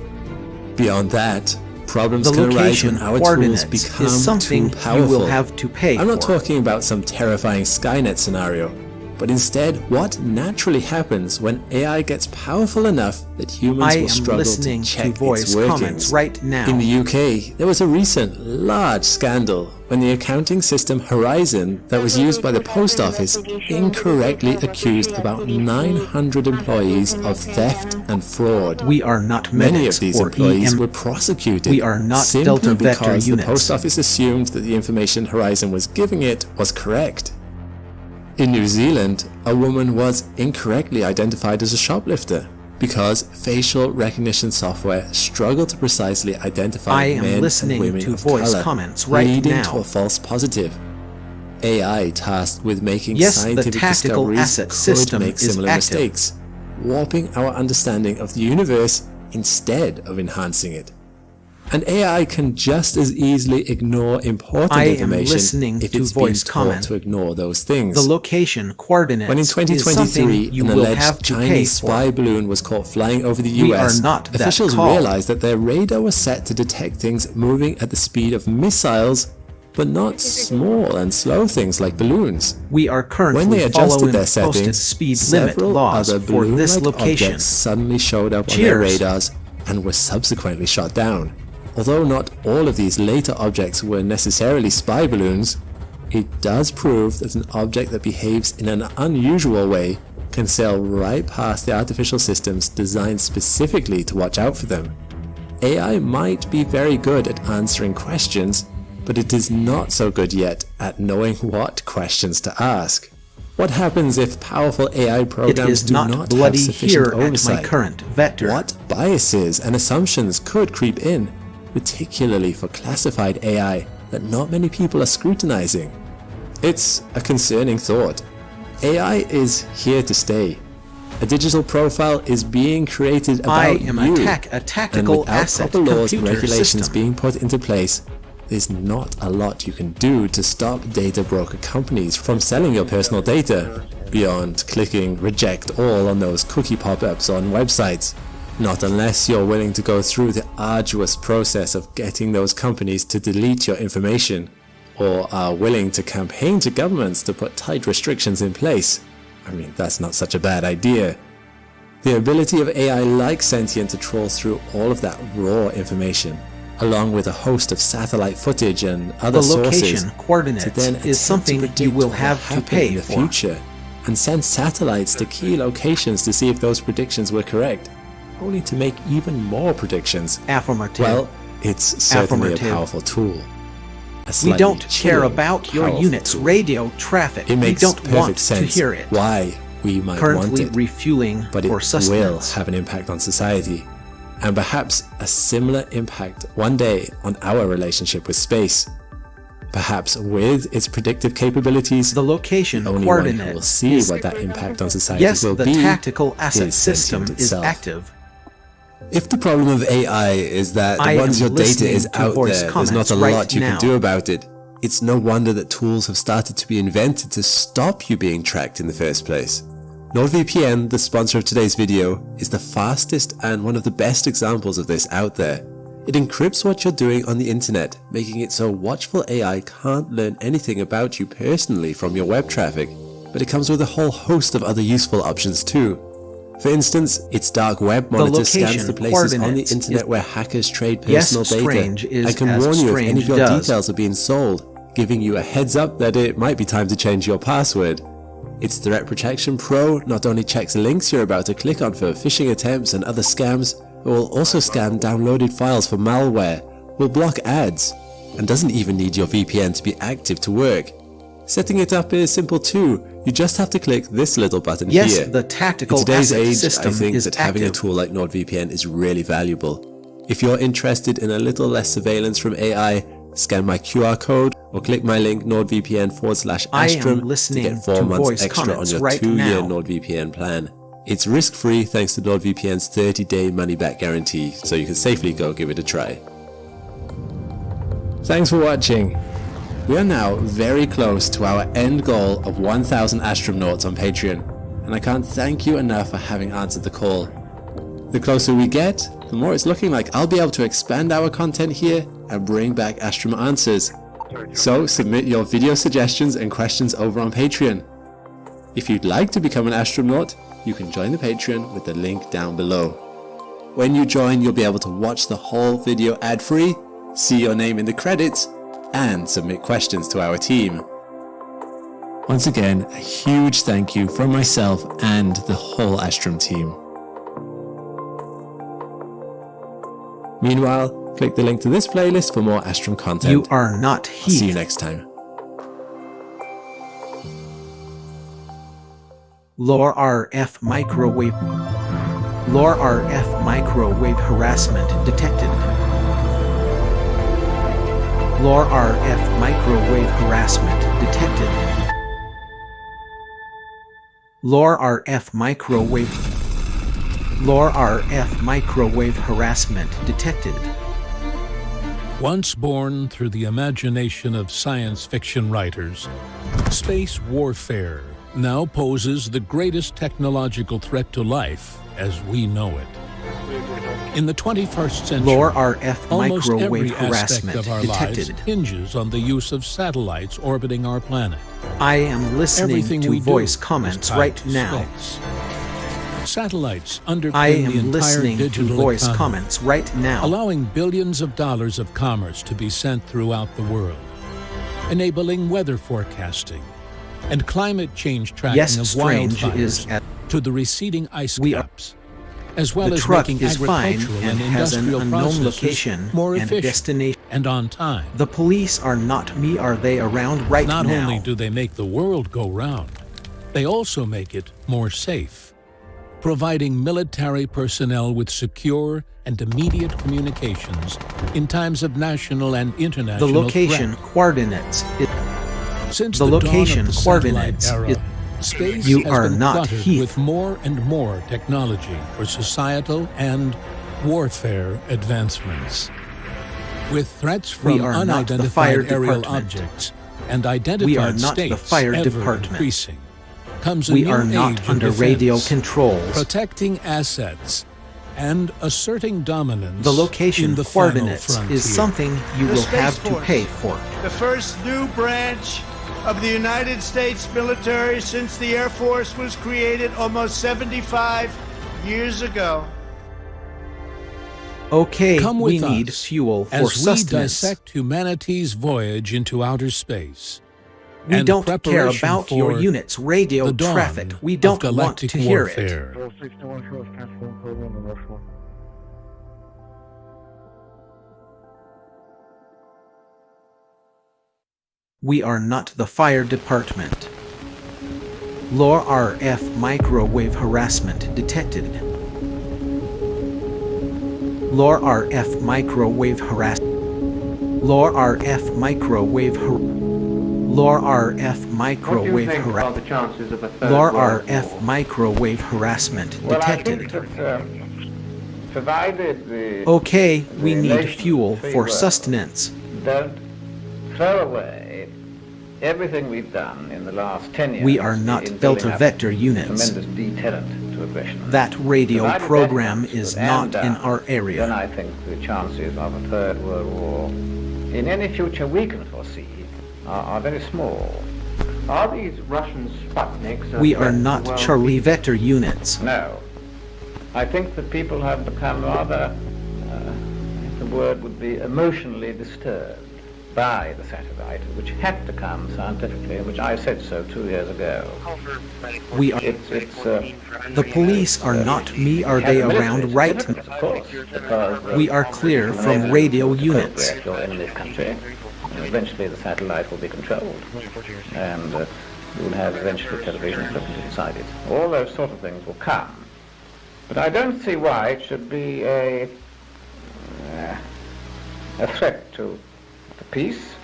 Beyond that, problems The can arise location when our tools coordinates become is something too powerful. you will have to pay I'm not for. talking about some terrifying Skynet scenario, but instead what naturally happens when AI gets powerful enough that humans I will am struggle listening to to check voice its workings. comments right now. In the UK, there was a recent large scandal when the accounting system Horizon that was used by the post office incorrectly accused about 900 employees of theft and fraud. We are not Many medics of these or employees EM. were prosecuted We are not simply Delta Vector because units. the post office assumed that the information Horizon was giving it was correct. In New Zealand, a woman was incorrectly identified as a shoplifter because facial recognition software struggled to precisely identify I am men and listening women to of voice color, comments right leading now. to a false positive. AI tasked with making Yes, the scientific tactical discoveries asset could system make is similar active. mistakes, warping our understanding of the universe instead of enhancing it. And AI can just as easily ignore important I am information listening if to it's voice been taught comment. to ignore those things. The location coordinates When in is something 2023 you an will alleged have to pay Chinese for. spy balloon was caught flying over the We are US, not that officials called. realized that their radar was set to detect things moving at the speed of missiles, but not small and slow things like balloons. We are currently When they adjusted following their posted settings, speed limit several laws other for this balloon-like location. objects suddenly showed up on their Cheers. radars and were subsequently shot down. Although not all of these later objects were necessarily spy balloons, it does prove that an object that behaves in an unusual way can sail right past the artificial systems designed specifically to watch out for them. AI might be very good at answering questions, but it is not so good yet at knowing what questions to ask. What happens if powerful AI programs is do not not have bloody sufficient here at my oversight? current vector. What biases and assumptions could creep in, particularly for classified AI that not many people are scrutinizing? It's a concerning thought. AI is here to stay. A digital profile is being created about I am you, a and tactical without asset proper laws and computer regulations system. being put into place, there's not a lot you can do to stop data broker companies from selling your personal data, beyond clicking reject all on those cookie pop-ups on websites. Not unless you're willing to go through the arduous process of getting those companies to delete your information, or are willing to campaign to governments to put tight restrictions in place. I mean, that's not such a bad idea. The ability of AI like Sentient to troll through all of that raw information, along with a host of satellite footage and other The location sources, coordinates to then is something attempt to you predict will what have to happen pay in the for. future, and send satellites to key locations to see if those predictions were correct, only to make even more predictions. Affirmative. Well, it's certainly a Affirmative. powerful tool. A We slightly don't care chilling, about your powerful unit's tool. radio traffic. It We makes don't perfect want sense to hear it. why we might Currently want it, refueling but it for will sustenance. have an impact on society, and perhaps a similar impact one day on our relationship with space. Perhaps with its predictive capabilities, the location the only one who coordinate will see is- what that impact on society Yes, will the be tactical asset is system Sentient is itself. active. If the problem of AI is that I once am your data listening is to out voice there, there's not comments a right lot you now. can do about it, it's no wonder that tools have started to be invented to stop you being tracked in the first place. NordVPN, the sponsor of today's video, is the fastest and one of the best examples of this out there. It encrypts what you're doing on the internet, making it so watchful AI can't learn anything about you personally from your web traffic, but it comes with a whole host of other useful options too. For instance, its dark web monitor scans location the places on the coordinates internet is- where hackers trade Yes, personal strange data is and can as warn you if any strange of your does. details are being sold, giving you a heads up that it might be time to change your password. Its Threat Protection Pro not only checks links you're about to click on for phishing attempts and other scams, but will also scan downloaded files for malware, will block ads, and doesn't even need your VPN to be active to work. Setting it up is simple too. You just have to click this little button Yes, here. the tactical In today's asset age, system I think is that having a active. tool like NordVPN is really valuable. If you're interested in a little less surveillance from AI, scan my QR code or click my link nordvpn/Astrum to listening get 4 to months voice extra on comments your right 2-year now. NordVPN plan. It's risk-free thanks to NordVPN's 30-day money-back guarantee, so you can safely go give it a try. Thanks for watching. We are now very close to our end goal of 1,000 astronauts on Patreon, and I can't thank you enough for having answered the call. The closer we get, the more it's looking like I'll be able to expand our content here and bring back Astrom Answers. So submit your video suggestions and questions over on Patreon. If you'd like to become an astronaut, you can join the Patreon with the link down below. When you join, you'll be able to watch the whole video ad-free, see your name in the credits, and submit questions to our team. Once again, a huge thank you from myself and the whole Astrom team. Meanwhile, click the link to this playlist for more Astrom content. You are not I'll see you heath. next time. Lore RF microwave. Lore RF microwave harassment detected. Lore RF microwave harassment detected. Lore RF microwave. Lore RF microwave harassment detected. Once born through the imagination of science fiction writers, space warfare now poses the greatest technological threat to life as we know it. In the 21st century, Lower RF almost microwave every aspect harassment of our detected. lives hinges on the use of satellites orbiting our planet. I am listening Everything to we do voice is comments tied right to now. space. Satellites underpin I the am entire listening to digital voice economy, comments right now. allowing billions of dollars of commerce to be sent throughout the world, enabling weather forecasting and climate change tracking Yes, of Strange wildfires is at to the receding ice We are- caps, as well the as truck making is fine agricultural and and has an industrial unknown processes location more and efficient destination. and on time. The police are not me. Are they around right Not now? only do they make the world go round, they also make it more safe, providing military personnel with secure and immediate communications in times of national and The international location threat. coordinates. Since the the location dawn of the coordinates satellite is. era, space You has are been not cluttered Heath. with more and more technology for societal and warfare advancements. With threats We from are not the fire unidentified aerial department. objects and identified We are not the states fire ever department. increasing, comes a We new are not age of under defense, radio controls. protecting assets and asserting dominance. The location in the final coordinates frontier. is something you The will Space have to Force. pay for. The first new branch of the United States military since the Air Force was created almost 75 years ago. Okay, Come we with need us fuel for as we sustenance. dissect humanity's voyage into outer space. We and don't care preparation about your for unit's radio the dawn traffic. We of don't want galactic to hear it. warfare. We are not the fire department. Lower RF microwave harassment detected. Lower RF microwave harassment. Lower RF microwave Lower RF microwave harassment. Lower RF microwave harassment detected. Provided the Okay, we need nations fuel of the free for world sustenance. don't throw away everything we've done in the last 10 years. We are not in Delta building up Vector a units. Tremendous deterrent to aggression. That radio Provided program that is and not in done, our area. Then I think the chances of a Third World War in any future we can foresee are very small. Are these Russian Sputniks? We are not Charlie Vector units. No. I think that people have become rather, the word would be emotionally disturbed by the satellite, which had to come scientifically, which I said so 2 years ago. We are. The police are not me. Are they around right now? Of course, because We are clear from radio units. If you're in this country, eventually the satellite will be controlled, and you will have eventually television equipment inside it. All those sort of things will come. But I don't see why it should be a threat to peace.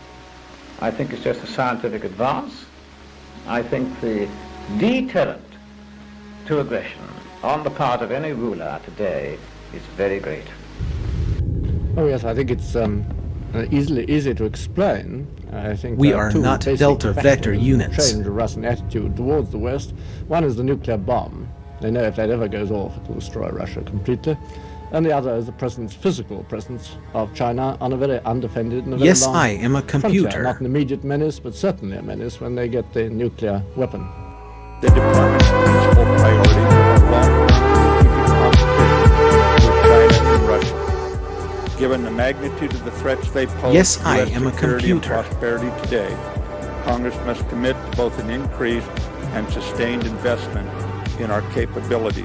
I think it's just a scientific advance. I think the deterrent to aggression on the part of any ruler today is very great. Oh yes, I think it's easy to explain. I think We there are two not basic Delta factors Vector that units. change the Russian attitude towards the West. One is the nuclear bomb. They know if that ever goes off, it will destroy Russia completely. And the other is the physical presence of China on a very undefended and a very Yes, long I am a computer. frontier. Not an immediate menace, but certainly a menace when they get the nuclear weapon. The department's principal priorities are long-term strategic competition with China and Russia. Given the magnitude of the threats they pose Yes, to I US am a security and computer. prosperity today, Congress must commit to both an increased and sustained investment in our capabilities.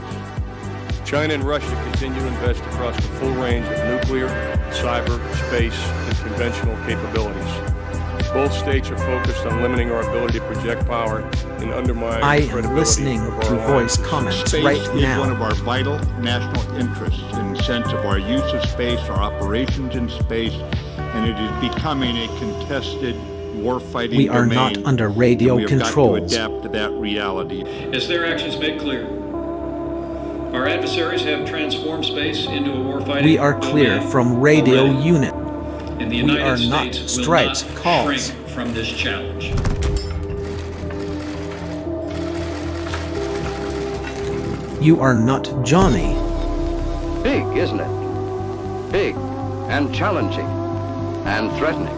China and Russia continue to invest across the full range of nuclear, cyber, space, and conventional capabilities. Both states are focused on limiting our ability to project power and undermine I the am credibility listening of our to voice alliances. comments Space right is one now. of our vital national interests in the sense of our use of space, our operations in space, and it is becoming a contested warfighting We are domain, not under radio and we have controls. got to adapt to that reality. As their actions make clear, our adversaries have transformed space into a warfighting We are clear domain from radio already. unit. And the We United are not States will Stripe's not calls. shrink from this challenge. You are not Johnny. Big, isn't it? Big and challenging and threatening.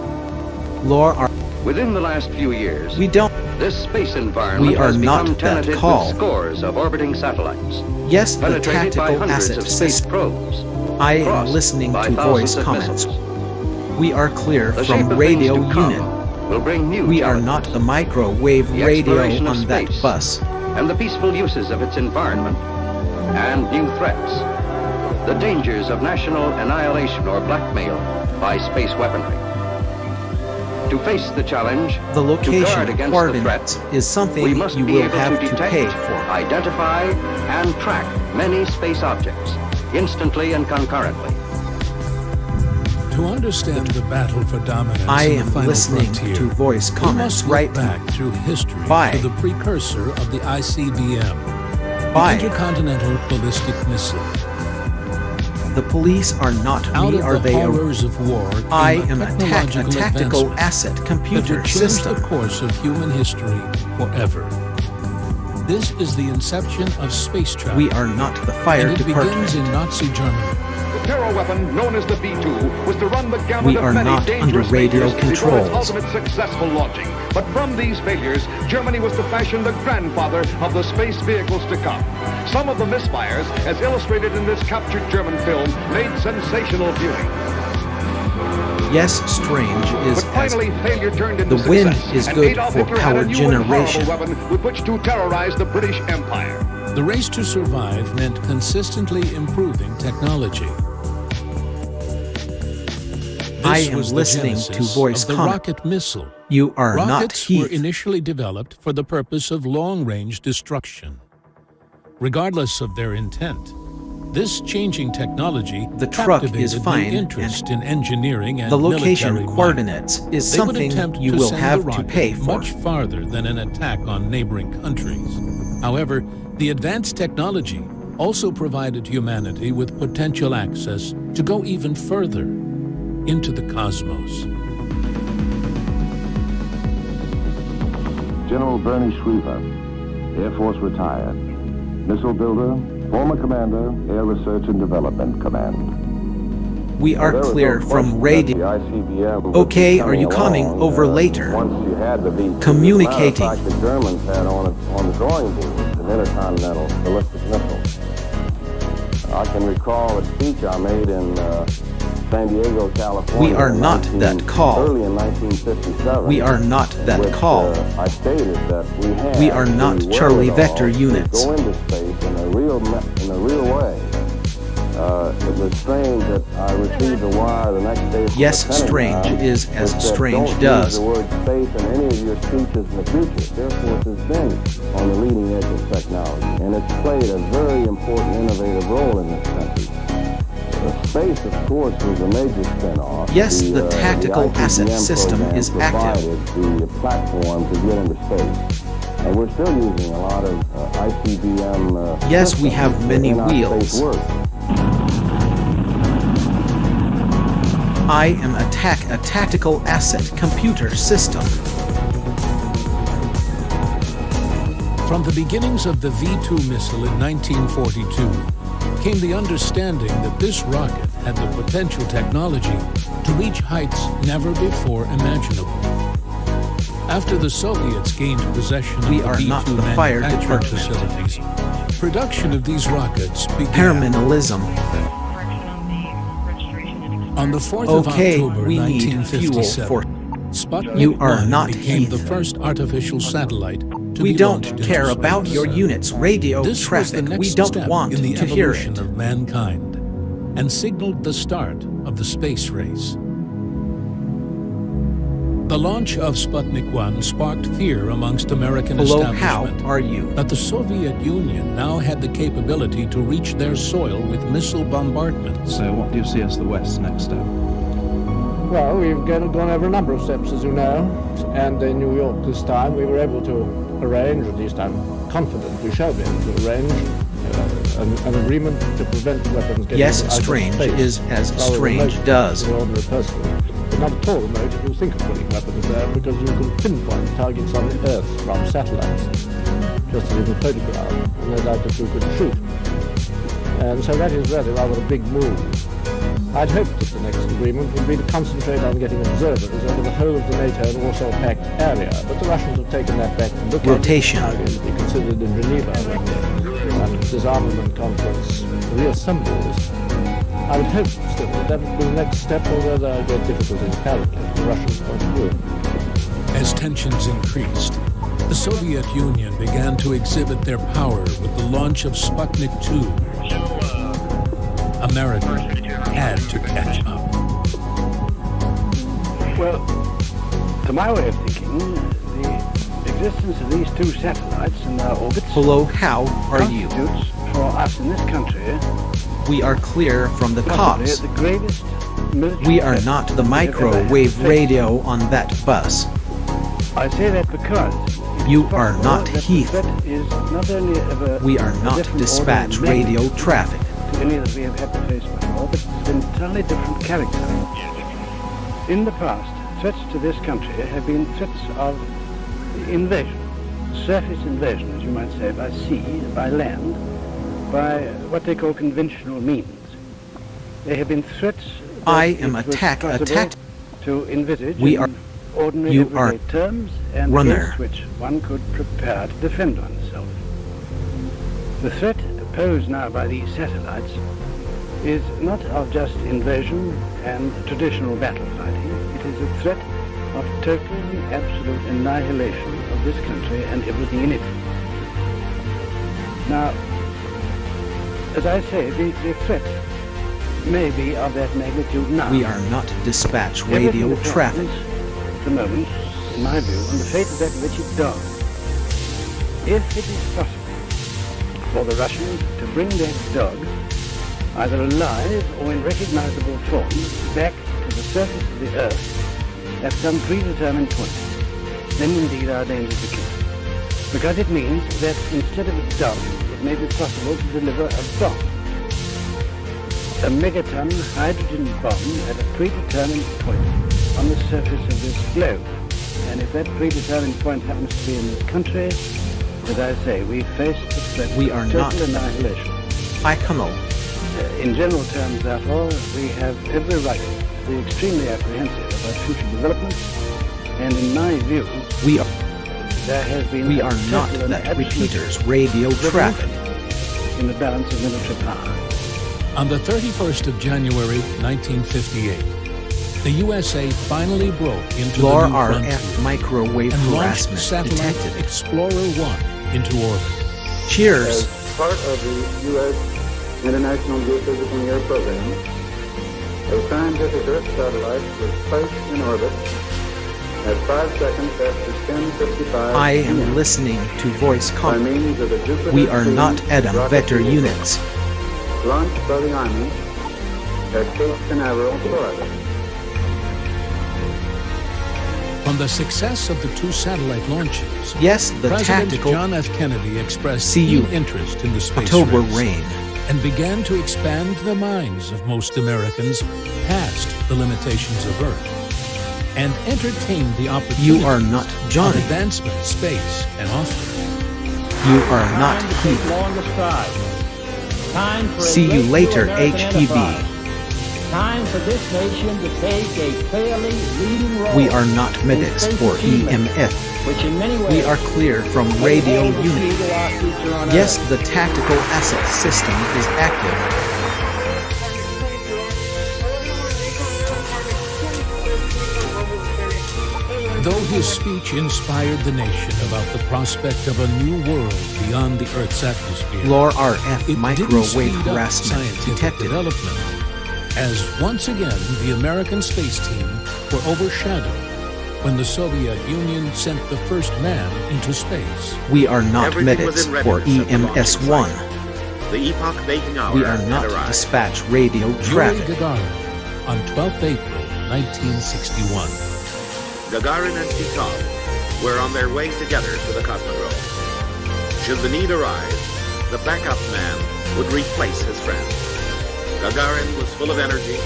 Laura, within the last few years, this space environment we are has not become that tenanted call. with scores of orbiting satellites. Yes, the penetrated by tactical hundreds asset of space system. probes. I am crossed listening by to voice thousands of comments. missiles. We are clear The shape from of radio things to come unit. will bring new We are challenges. not the microwave The radio exploration of on that space bus. and the peaceful uses of its environment and new threats. The dangers of national annihilation or blackmail by space weaponry. To face the challenge, The to guard location against the coordinates threat, is something we must you be will able have to to detect, pay for. identify, and track many space objects instantly and concurrently. To understand the battle for dominance I in the am final listening frontier, to voice we comments must look right back through history Bye. to the precursor of the ICBM, Bye. the Intercontinental Ballistic Missile. The police are not Out me, of are the they? horrors of war came I a am a technological tactical advancement asset that computer would change system. the course of human history forever. This is the inception of space travel. We are not the fire and it department. begins in Nazi Germany. The terror weapon, known as the B-2, was to run the gamut We of are many not dangerous under radio failures before its controls. ultimate successful launching. But from these failures, Germany was to fashion the grandfather of the space vehicles to come. Some of the misfires, as illustrated in this captured German film, made sensational viewing. Yes, strange is But finally, failure turned into the wind success, is and good Adolf for Hitler had a power new and horrible generation. weapon with which to terrorize the British Empire. The race to survive meant consistently improving technology. I This am was the listening to genesis voice of the comment. rocket missile. You are not Rockets were Heath. initially developed for the purpose of long-range destruction. Regardless of their intent, this changing technology The truck is captivated fine, the interest in engineering and The location military might. coordinates is They would something attempt you to will send have the to rocket pay for. much farther than an attack on neighboring countries. However, the advanced technology also provided humanity with potential access to go even further into the cosmos. General Bernie Schriever, Air Force retired. Missile builder, former commander, Air Research and Development Command. We are clear from radio. Okay, are you coming over later? Communicating. The Germans had on the drawing board an intercontinental ballistic missile. I can recall a speech I made in San Diego, California. We are not that call. Early in 1957. We are not that which, call. I stated that We are not the Charlie wherewithal Vector to units. Go into space in a real way. It was strange that I received a wire the next day from Yes, the Pentagon strange is as which said, strange "Don't does." use the word space in any of your speeches in the future. Air Force has been on the leading edge of technology, and it's played a very important, innovative role in this country. Space, of course, was a major spin-off. Yes, the tactical asset ICBM system program is active. provided the platform to get into space. And we're still using a lot of ICBM Yes, we have systems many in our wheels. space work. I am a tactical asset computer system. From the beginnings of the V-2 missile in 1942 came the understanding that this rocket had the potential technology to reach heights never before imaginable. After the Soviets gained possession of We the are not V-2 the fire manufacturing department. facilities, production of these rockets began. Paraminalism. On the 4th of Okay, October we need fuel 1957, for. Sputnik You are 1 not became the Heath. first artificial satellite to We be don't launched into care about space. your unit's radio This was the traffic. next We don't step want in the to hear evolution it. of mankind, and signaled the start of the space race. The launch of Sputnik 1 sparked fear amongst American Hello, establishment how are you? that the Soviet Union now had the capability to reach their soil with missile bombardments. So what do you see as the West's next step? Well, we've gone over a number of steps, as you know, and in New York this time we were able to arrange, at least I'm confident we shall be able to arrange, an agreement to prevent weapons getting Yes, out of strange space is as rather than strange most does. the ordinary person. but not at all remote if you think of putting weapons there, because you can pinpoint targets on the Earth from satellites, just as you can photograph, and no doubt that you could shoot. And so that is really rather a big move. I'd hoped that the next agreement would be to concentrate on getting observers over the whole of the NATO and Warsaw Pact area, but the Russians have taken that back to look Rotation. at it. It's now going to be considered in Geneva when the disarmament conference reassembles. I would hope still that would be the next step, although there are great difficulties apparently from the Russians' point of view. As tensions increased, the Soviet Union began to exhibit their power with the launch of Sputnik 2. America had to catch up. Well, to my way of thinking, the existence of these two satellites and their orbits... Hello, how are you? ...constitutes for us in this country... We are clear from the cops. The greatest we are not the microwave radio on that bus. I say that because... You are not Heath. Not only we are not dispatch radio traffic. To any that we have had to face before, but it's an entirely different character. In the past, threats to this country have been threats of invasion, surface invasion, as you might say, by sea, by land, by what they call conventional means. They have been threats I am attacked. To envisage we are ordinary everyday terms and runner. Which one could prepare to defend oneself. The threat posed now by these satellites is not of just invasion and traditional battle fighting. It is a threat of total and absolute annihilation of this country and everything in it. Now, as I say, the threat may be of that magnitude now. We are not dispatch radio traffic. At the moment, in my view, on the fate of that wretched dog. If it is possible for the Russians to bring that dog, either alive or in recognizable form, back to the surface of the Earth at some predetermined point, then indeed our dangers begin. Because it means that instead of a dog, it may be possible to deliver a bomb. A megaton hydrogen bomb at a predetermined point on the surface of this globe. And if that predetermined point happens to be in this country, as I say, we face the threat we are of not total annihilation. I cannot. In general terms, therefore, we have every right to be extremely apprehensive about future developments, and in my view, there has been we are not that repeaters radio traffic in the balance of military power. On the 31st of January, 1958, the USA finally broke into the new frontier microwave and launched harassment satellite detected. Explorer 1 into orbit. Cheers. As part of the U.S. International Geophysical Year program, a scientific Earth satellite was placed in orbit at 5 seconds after 10:55 I am listening to voice by means of a Jupiter We are not Adam rocket Vetter vehicle units. launched by the Army at Cape Canaveral, Florida. From the success of the two satellite launches, Yes, the President tactical John F. Kennedy expressed See you. keen interest in the space October race rain. and began to expand the minds of most Americans past the limitations of Earth and entertained the opportunity You are not of Johnny. advancement, space, and offering. You are not Heath. See you later, HPV. Time for this nation to take a fairly leading role. We are not medics or EMF. Which in many ways We are clear from radio unit. Yes, the tactical asset system is active. Though his speech inspired the nation about the prospect of a new world beyond the Earth's atmosphere, LOR RF it microwave didn't speed up harassment scientific detected. development, as once again the American space team were overshadowed when the Soviet Union sent the first man into space. We are not Everything was medics in or readiness at the EMS-1. The epoch-making hour We are had not arrived. dispatch radio Yuri traffic. Gagarin on 12th April 1961. Gagarin and Titov were on their way together to the cosmodrome. Should the need arise, the backup man would replace his friend. Gagarin was full of energy,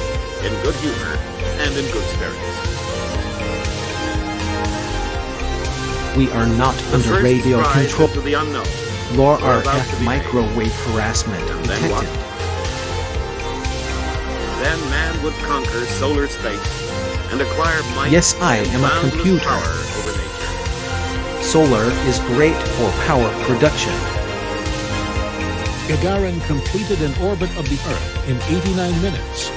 in good humor and in good spirits. We are not The under first radio strides control. into the unknown. Law We're about to RF be microwave harassment And then what? detected. Then man would conquer solar space and acquire might Yes, I and am a boundless computer. power over nature. Solar is great for power production. Gagarin completed an orbit of the Earth in 89 minutes,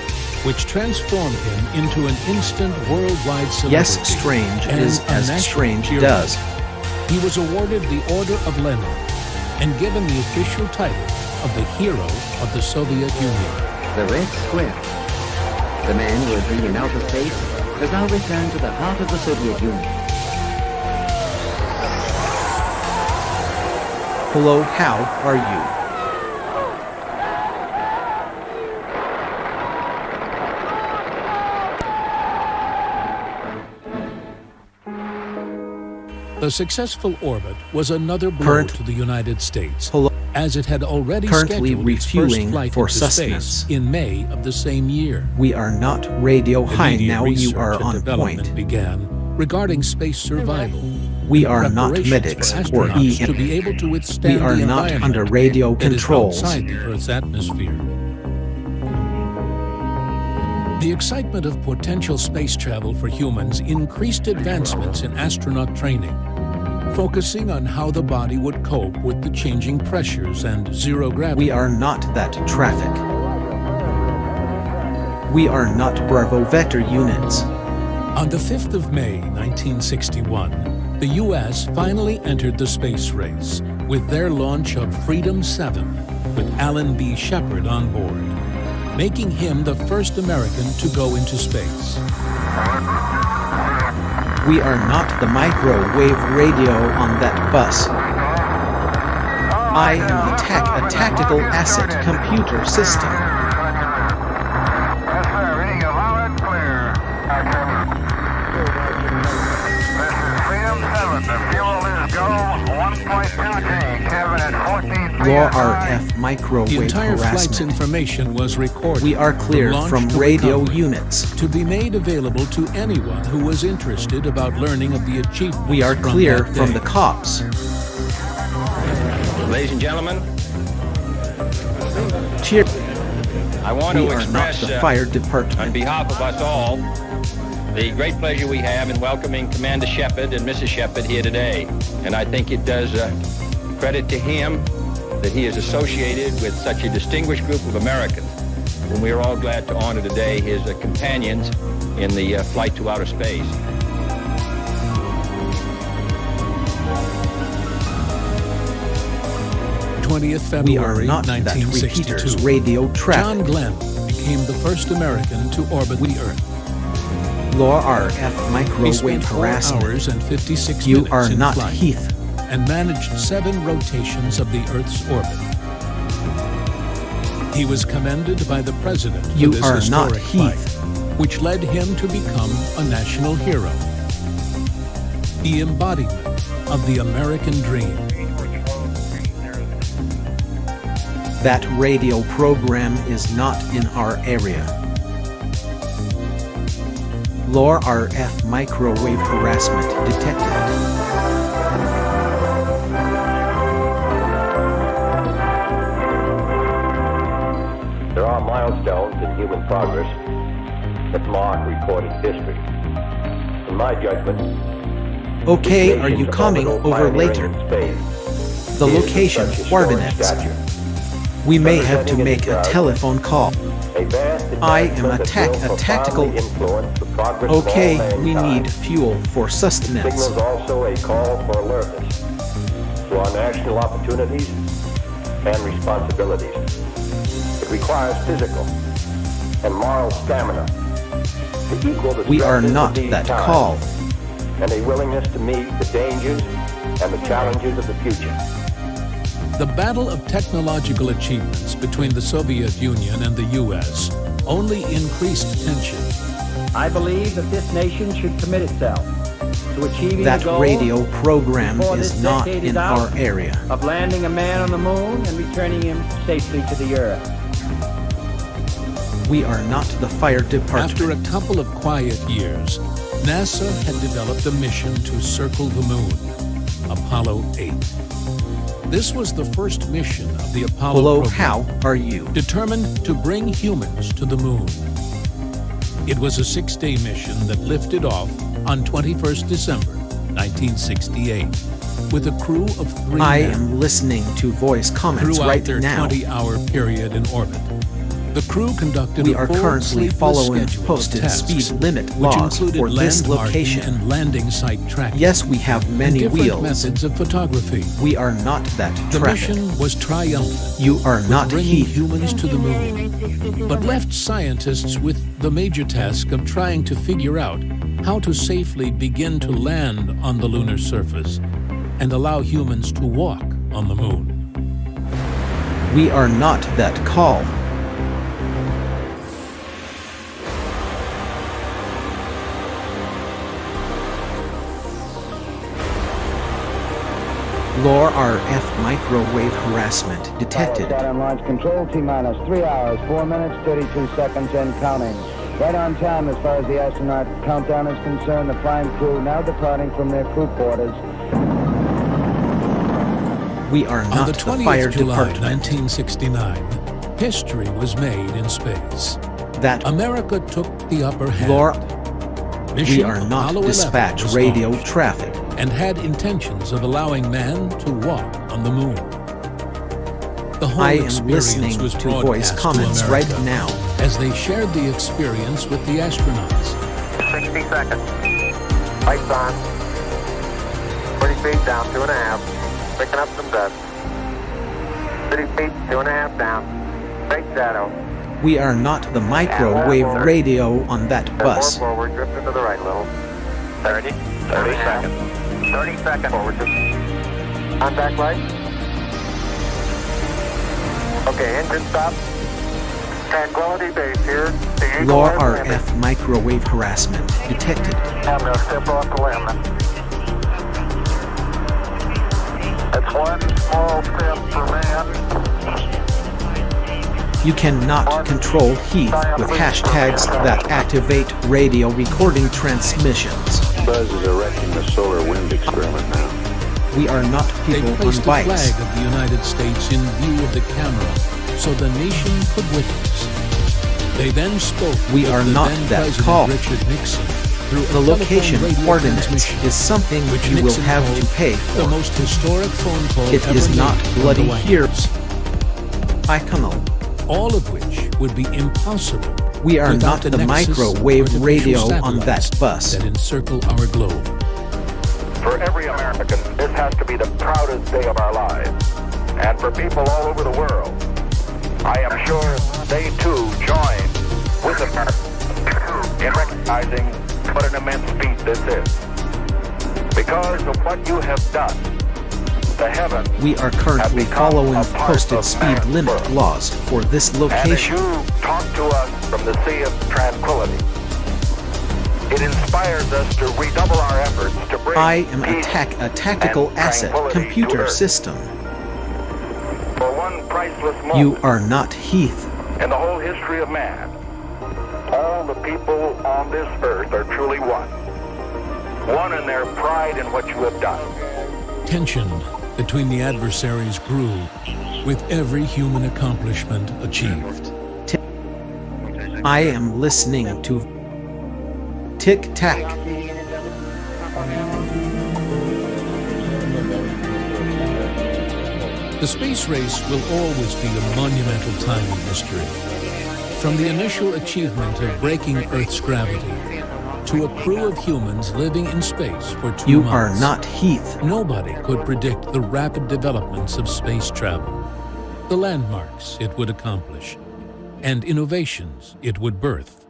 which transformed him into an instant worldwide celebrity. Yes, strange and is a as national strange hero. does. He was awarded the Order of Lenin and given the official title of the Hero of the Soviet Union. The Red Square. The man who had been in outer space has now returned to the heart of the Soviet Union. Hello, how are you? The successful orbit was another blow to the United States, as it had already Currently scheduled its first refueling flight for into sustenance. space in May of the same year. We are not radio high Immediate now, you research are and on development point. began regarding space survival. We and are not preparations medics for or astronauts to EM. be able to withstand We are the not environment under radio that is controls. outside the Earth's atmosphere. The excitement of potential space travel for humans increased advancements in astronaut training, focusing on how the body would cope with the changing pressures and zero gravity. We are not that traffic. We are not Bravo Vector units. On the 5th of May, 1961, the U.S. finally entered the space race with their launch of Freedom 7 with Alan B. Shepard on board, making him the first American to go into space. We are not the microwave radio on that bus. I am the a tactical asset computer system. Law RF The microwave entire flight's harassment. information was recorded. We are cleared launch from to radio recovery, units. to be made available to anyone who was interested about learning of the achievements. We are from clear that from day. the cops. Ladies and gentlemen, Cheer. I want We to are not express, the fire department. on behalf of us all, the great pleasure we have in welcoming Commander Shepard and Mrs. Shepard here today. And I think it does credit to him that he is associated with such a distinguished group of Americans, whom we are all glad to honor today, his companions in the flight to outer space. We are February not that 1962. repeaters radio traffic. John Glenn became the first American to orbit the Earth. Law RF He microwave spent 4 harassment. hours and 56 You minutes are in not flight Heath. and managed 7 rotations of the Earth's orbit. He was commended by the president for You this are not historic flight, Heath. which led him to become a national hero. The embodiment of the American dream. That radio program is not in our area. Law RF microwave harassment detected. There are milestones in human progress that mark recorded history. In my judgment, Okay, are you coming over later? The location, coordinates. We may have to make a telephone call. I am a tactical. Okay, we need fuel for sustenance. Signals also a call for alertness to our national opportunities and responsibilities. It requires physical and moral stamina to equal the We are stresses of not these that times, call. and a willingness to meet the dangers and the challenges of the future. The battle of technological achievements between the Soviet Union and the U.S. only increased tension. I believe that this nation should commit itself to achieving That the goal radio program before is this not decade in is out our area. of landing a man on the moon and returning him safely to the earth. We are not the fire department. After a couple of quiet years, NASA had developed a mission to circle the moon, Apollo 8. This was the first mission of the Apollo Hello, program, how are you? determined to bring humans to the moon. It was a 6-day mission that lifted off on 21st December, 1968, with a crew of 3 I men. am listening to voice comments Throughout right their now. 20-hour period in orbit, the crew conducted We a are full currently sleepless following schedule of posted tasks, speed limit which laws included for this landmarking location. and landing site tracking. Yes, we have and many different wheels. methods of photography. We are not that The traffic. mission was triumphant. You are with not bringing Heath. humans to the moon, but left scientists with the major task of trying to figure out how to safely begin to land on the lunar surface and allow humans to walk on the moon. We are not that call. Lore RF microwave harassment detected. Saturn launch control, T-minus 3 hours, 4 minutes, 32 seconds and counting. Right on time as far as the astronaut countdown is concerned. The flying crew now departing from their crew quarters. We are On not the the 20th fire of July, department. 1969, history was made in space. That America took the upper hand. Lore, Mission we are not Apollo 11 dispatch was radio launched traffic. and had intentions of allowing man to walk on the moon. The whole I am experience listening was to voice broadcast comments to right America now. as they shared the experience with the astronauts. 60 seconds. Lights on. 40 feet down, 2.5. Picking up some dust. 30 feet, 2.5 down. Straight shadow. We are not the microwave radio on that bus. More forward, drift into the right a little. 30. 30 seconds. 30 seconds. Forward, just. Contact light. Okay, engine stop. Tranquility Base here. The Eagle Lore has landed. RF microwave harassment detected. I'm going to step off the limb. It's one small step for man. You cannot control Heath with hashtags that activate radio recording transmissions. Buzz is erecting the solar wind experiment now. We are not They people placed on the bikes. flag of the United States in view of the camera so the nation could witness. They then spoke We with are the not then that President call. Richard Nixon through a The location telephone radio coordinates transmission, is something which you will Nixon have called to pay the for. most historic phone call It ever is not made from the bloody White here. House. Iconal. All of which would be impossible. We are without not the nexus of microwave artificial radio on satellites that bus. that encircle our globe. For every American, this has to be the proudest day of our lives. And for people all over the world, I am sure they too join with America in recognizing what an immense feat this is. Because of what you have done, the heavens We are currently following posted speed limit laws for this and as location. you talk to us from the sea of tranquility, it inspires us to redouble our efforts to bring I am peace a tactical and asset tranquility computer to Earth. system. For one priceless moment You are not Heath. in the whole history of man, all the people on this earth are truly one. One in their pride in what you have done. Tension between the adversaries grew with every human accomplishment achieved. I am listening to Tic-Tac. The space race will always be a monumental time in history. From the initial achievement of breaking Earth's gravity to a crew of humans living in space for 2 You months. are not Heath. Nobody could predict the rapid developments of space travel, the landmarks it would accomplish, and innovations it would birth.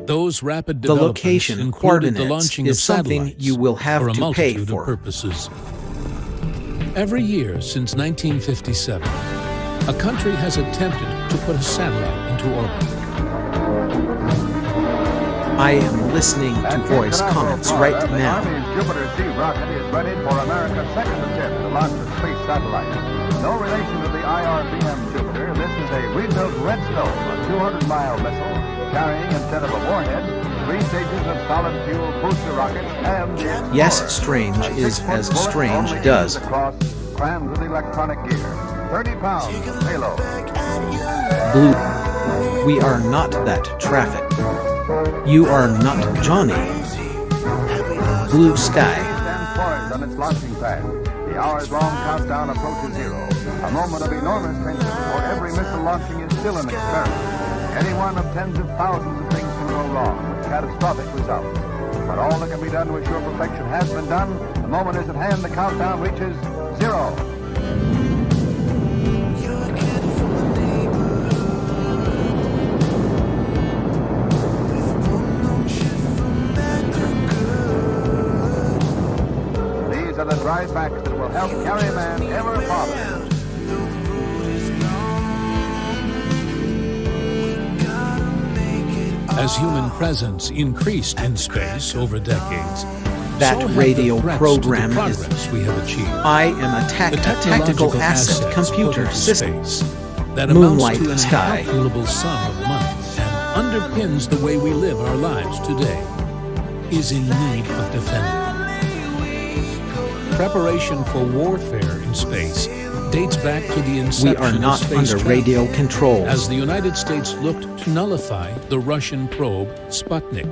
Those rapid The developments location included coordinates the launching is of something satellites you will have for a to pay multitude for. of purposes. Every year since 1957, a country has attempted to put a satellite into orbit. I am listening to voice comments right now. Army's Jupiter C rocket is ready for America's second attempt to launch a space satellite. No relation to the IRBM Jupiter, this is a rebuilt Redstone, a 200-mile missile carrying, instead of a warhead, 3 stages of solid fuel booster rockets and... Yes, strange is as strange does. Crammed with electronic gear. 30 pounds of payload. Blue. We are not that traffic. You are not Johnny. Blue sky. Stands poised on its launching pad. The hours-long countdown approaches 0. A moment of enormous tension, for every missile launching is still an experiment. Any one of tens of thousands of things can go wrong, with catastrophic results. But all that can be done to ensure perfection has been done. The moment is at hand. The countdown reaches 0. These are the dry facts that will help carry man ever farther. As human presence increased in space over decades, that so radio program is we have achieved. I am a tactical asset computer system. That Moonlight amounts to an sky. incalculable sum of money and underpins the way we live our lives today, is in need of defending. Preparation for warfare in space dates back to the inception We are not of space under travel, radio control. as the United States looked to nullify the Russian probe Sputnik.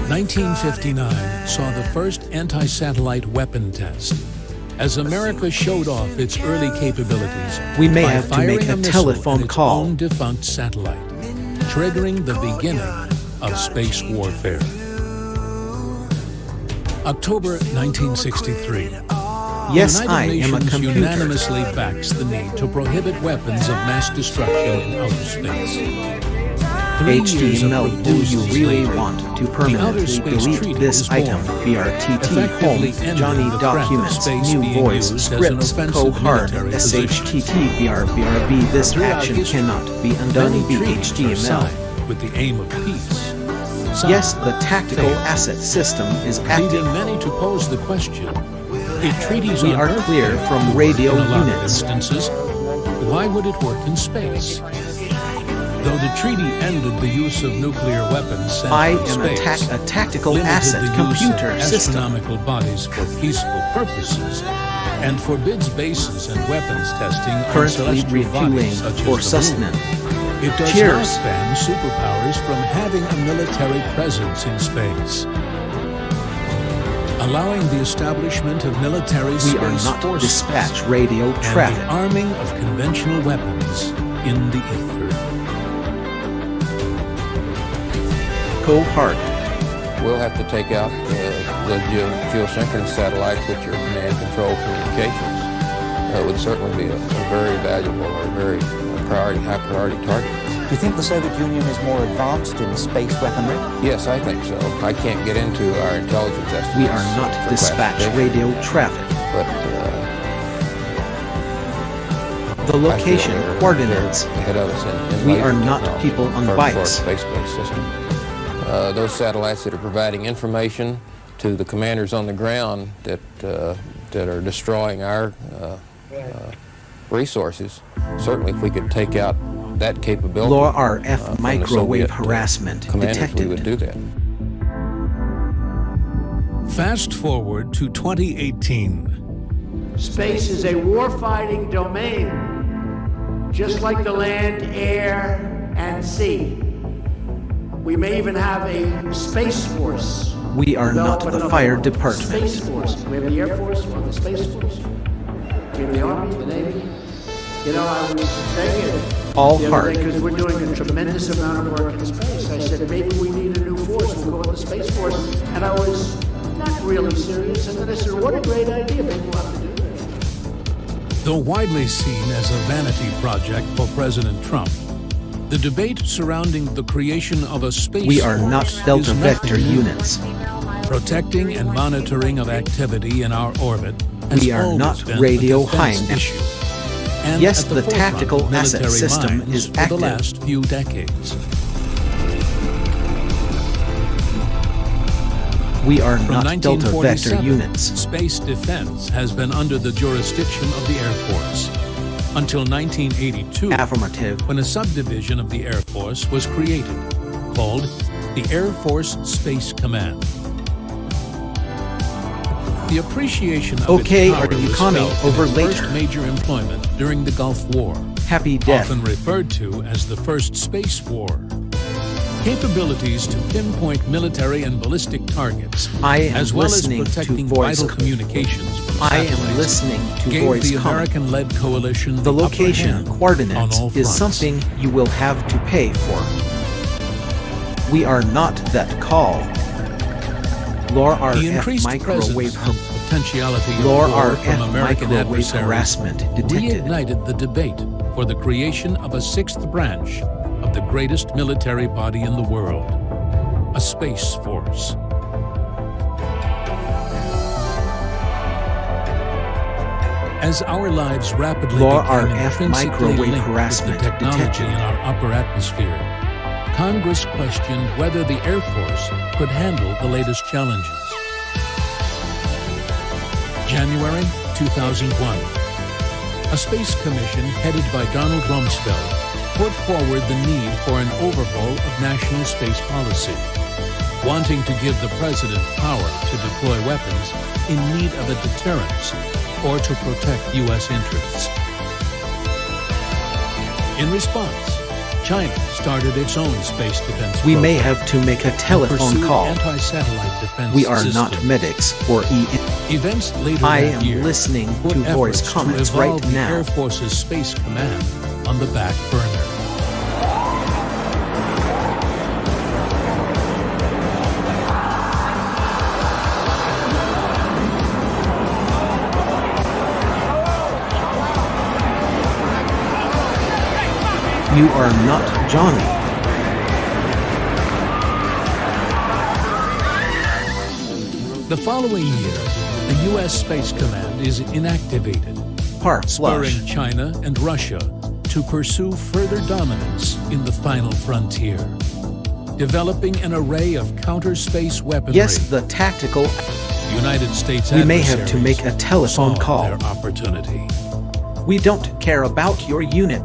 1959 saw the first anti-satellite weapon test, as America showed off its early capabilities. We may by have to make firing a missile telephone at its call. own defunct satellite, triggering the beginning of space warfare. October 1963. Yes, the United I am a Nations computer. unanimously backs the need to prohibit weapons of mass destruction in outer space. 3 years of HTML, do proposed you really slavery, want to the Outer permanently Space delete Treaty this is item? born, BRTT effectively home, ending Johnny the threat of documents, space new being voice, used as an scripts, offensive co-hard, military position. SHTT, BRBRB. This Throughout action history, cannot be undone. many treaties are HTML. signed with the aim of peace. Some Yes, the tactical failed, asset system is leading active. many to pose the question: if treaties We on are Earth clear work from radio in a lot of units. instances, why would it work in space? Though the treaty ended the use of nuclear weapons sent I from am space, a tactical limited asset the computer use of system. astronomical bodies for peaceful purposes, and forbids bases and weapons testing on Currently celestial refueling bodies such for as the sustenance. moon. It does Cheers. not ban superpowers from having a military presence in space, allowing the establishment of military We space are not forces dispatch radio and traffic. the arming of conventional weapons in the ether. Co-hard. We'll have to take out the geosynchronous satellites, which are command control communications. That would certainly be a very valuable or very high priority target. Do you think the Soviet Union is more advanced in space weaponry? Yes, I think so. I can't get into our intelligence estimates. We are not for dispatch classification, radio traffic. But The location, I feel they're coordinates. ahead of us in We laser are not technology people on for our bikes. space-based system. Those satellites that are providing information to the commanders on the ground that are destroying our resources. Certainly, if we could take out that capability, Low RF from the microwave Soviet, harassment commanders, detected. we would do that. Fast forward to 2018. Space is a warfighting domain, just like the land, air, and sea. We may even have a space force. We are not the fire department. Space force. We have the Air Force, we have the Space Force. We have the Army, the Navy. You know, I was saying All the other hard. day, because we're doing a tremendous amount of work in space. I said, maybe we need a new force. We'll go with the Space Force. And I was not really serious. And then I said, what a great idea. Maybe we'll have to do that. Though widely seen as a vanity project for President Trump, the debate surrounding the creation of a space We are not force Delta is Vector nothing new. units. Protecting and monitoring of activity in our orbit has We are always not been radio a defense high. issue. And Yes, at the forefront tactical of asset military system minds is for active. the last few decades. We are From not Delta Vector 1947, units. space defense has been under the jurisdiction of the Air Force. Until 1982, Affirmative. when a subdivision of the Air Force was created, called the Air Force Space Command. The appreciation of Okay, its power are you was coming felt over in its later? first major employment during the Gulf War, Happy death. often referred to as the First Space War. Capabilities to pinpoint military and ballistic targets, I am as well as listening to protecting voice vital com- communications from I am satellites, listening to gave voice the comment. American-led coalition The upper location hand coordinates on all is fronts. something you will have to pay for. We are not that call. Lore The RF increased microwave presence and potentiality of Lore war RF from American microwave adversaries harassment detected. reignited the debate for the creation of a sixth branch of the greatest military body in the world, a space force. As our lives rapidly Lore became RF intrinsically microwave linked harassment with the technology detected. in our upper atmosphere, Congress questioned whether the Air Force could handle the latest challenges. January 2001. A space commission headed by Donald Rumsfeld put forward the need for an overhaul of national space policy, wanting to give the president power to deploy weapons in need of a deterrence or to protect U.S. interests. In response, China started its own space defense We may program have to make a and telephone pursued call. anti-satellite defense We are systems. not medics or Events later I that am year listening put to voice efforts comments to evolve right the now. Air Force's Space Command on the back burner. You are not Johnny. The following year, the U.S. Space Command is inactivated, spurring China and Russia to pursue further dominance in the final frontier, developing an array of counter-space weaponry. Yes, the tactical. United States We may have to make a telephone saw call. their opportunity. We don't care about your unit.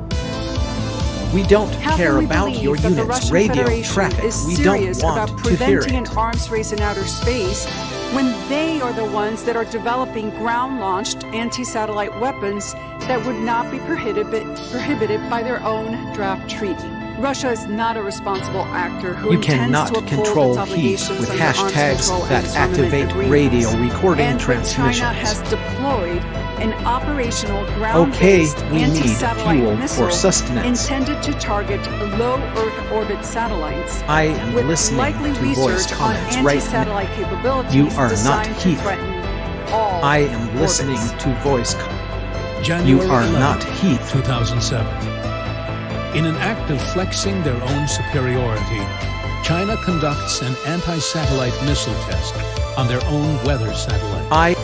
We don't How care can we about believe your that the unit's Russian radio Federation traffic. is We don't serious want about to hear preventing it. an arms race in outer space when they are the ones that are developing ground-launched anti-satellite weapons that would not be prohibited by their own draft treaty? Russia is not a responsible actor who You intends cannot to uphold control its heath obligations with under arms hashtags control that and activate disarmament radio agreements. recording And when transmissions. China has deployed an operational Okay, ground-based we need anti-satellite fuel missile for sustenance. intended to target low Earth orbit satellites. I am with listening likely to voice research on comments right anti-satellite now. capabilities You are not designed to Heath. threaten all I am listening orbits. to voice. January You are 11, not Heath. 2007. In an act of flexing their own superiority, China conducts an anti-satellite missile test on their own weather satellite.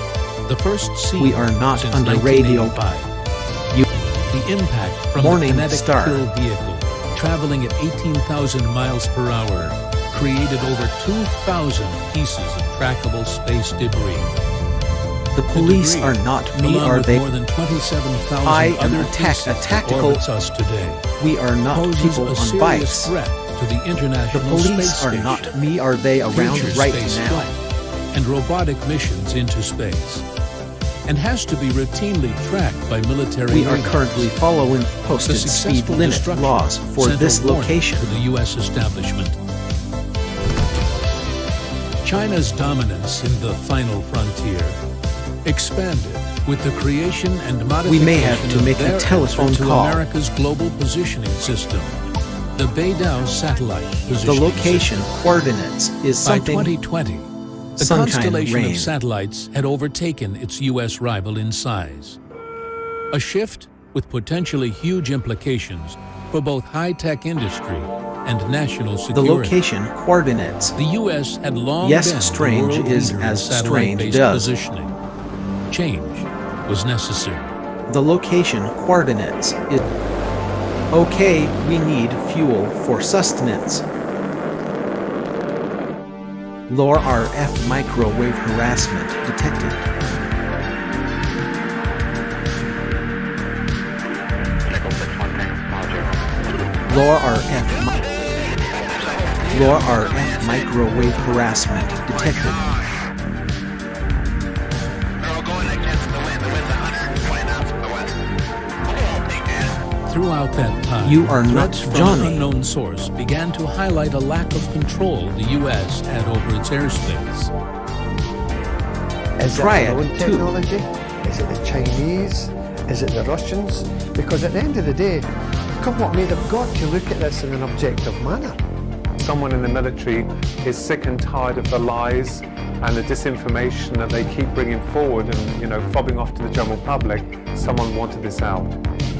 The first seen We are not since under radio. 1985. The impact from Morning the kinetic Star. kill vehicle, traveling at 18,000 miles per hour, created over 2,000 pieces of trackable space debris. The police are not me, along are with they? more than 27,000 I am other a pieces tactical. that orbits us today. We are not Poses people a on serious bikes. threat to the The International police Space are Station, not me, are they around future right space now? flight, and robotic missions into space, and has to be routinely tracked by military We are radars. currently following The posted speed successful limit destruction laws for sent a this warning location. to the U.S. establishment. China's dominance in the final frontier expanded with the creation and modification We may have to of make a their telephone answer to call. America's global positioning system, the Beidou satellite The positioning location system. coordinates is By something. 2020, the Sunshine constellation rain. of satellites had overtaken its U.S. rival in size. A shift with potentially huge implications for both high-tech industry and national The security. location coordinates. The U.S. had long Yes, been strange the world is leader in as strange satellite-based does. positioning. Change was necessary. The location coordinates is. Okay, we need fuel for sustenance. Low RF microwave harassment detected. Low RF microwave harassment detected. Throughout that time, You are not threats from Johnny. an unknown source began to highlight a lack of control the U.S. had over its airspace. Is Try it it, our own too. technology? Is it the Chinese? Is it the Russians? Because at the end of the day, come what may, they've got to look at this in an objective manner. Someone in the military is sick and tired of the lies and the disinformation that they keep bringing forward and, fobbing off to the general public. Someone wanted this out.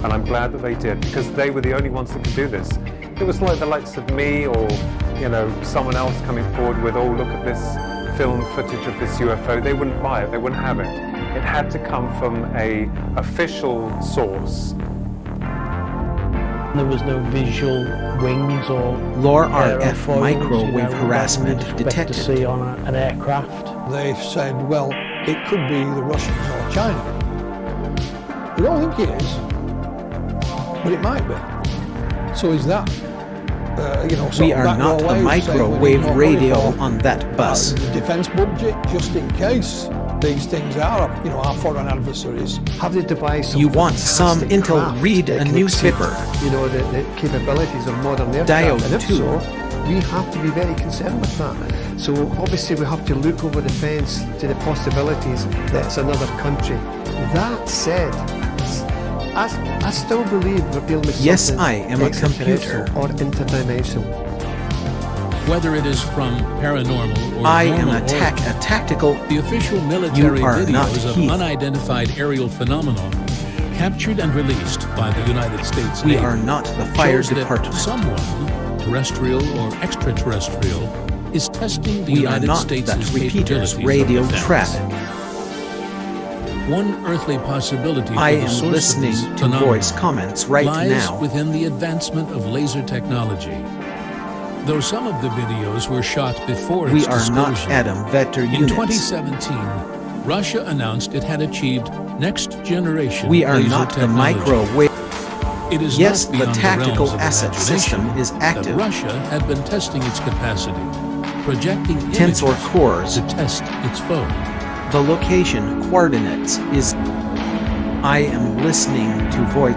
And I'm glad that they did, because they were the only ones that could do this. It was like the likes of me or, someone else coming forward with, oh, look at this film footage of this UFO. They wouldn't buy it, they wouldn't have it. It had to come from an official source. There was no visual wings or Low RF aerofoils, microwave harassment that we'd expect detected. to see on an aircraft. They've said, well, it could be the Russians or China. I don't think it is, but it might be. So is that, We are not a microwave radio on that bus. The defence budget, just in case these things are, our foreign adversaries. Have they devised You want some intel? Read a newspaper. The capabilities of modern aircraft. Diode And if 2. so, we have to be very concerned with that. So obviously we have to look over the fence to the possibilities that it's another country. That said, I still believe we're dealing with Yes, something I am a computer. extraterrestrial or interdimensional. Whether it is from paranormal or I am normal a tactical. the official military You are not videos of Heath. unidentified aerial phenomena captured and released by the United States We Navy are not the fire shows that department. someone, terrestrial or extraterrestrial, is testing the We are United not States' that repeaters capabilities radio of defense. traffic. One earthly possibility for I the am source listening of this to phenomenon voice comments right lies now. within the advancement of laser technology. Though some of the videos were shot before We its are not disclosure, Adam Vector in units. 2017, Russia announced it had achieved next-generation We are laser not the technology. microwave. It is Yes, not the beyond tactical realms of asset system imagination is active. that Russia had been testing its capacity, projecting Tensor images cores. to test its foe. The location coordinates is. I am listening to voice.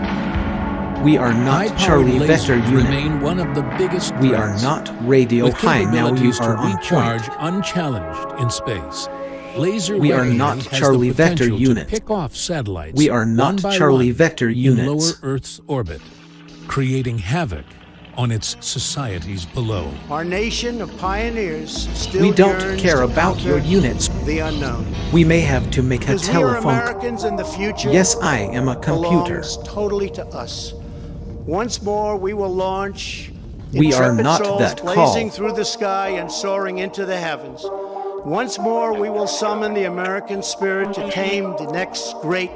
We are not High-powered Charlie Vector lasers unit. remain one of the biggest We are threats. not radio With high. Now you capabilities are to on recharge point. unchallenged in space. Laser We are weaponry not has Charlie the Vector potential unit. to pick off satellites. We are one not by Charlie one Vector in units. lower Earth's orbit, creating havoc on its societies below. Our nation of pioneers still We don't yearns care to about your conquer units. the unknown. We may have to make a Because we are telephone. Americans and the future Yes, I am a computer. belongs totally to us. Once more, we will launch We are intrepid not souls that blazing call. through the sky and soaring into the heavens. Once more, we will summon the American spirit to tame the next great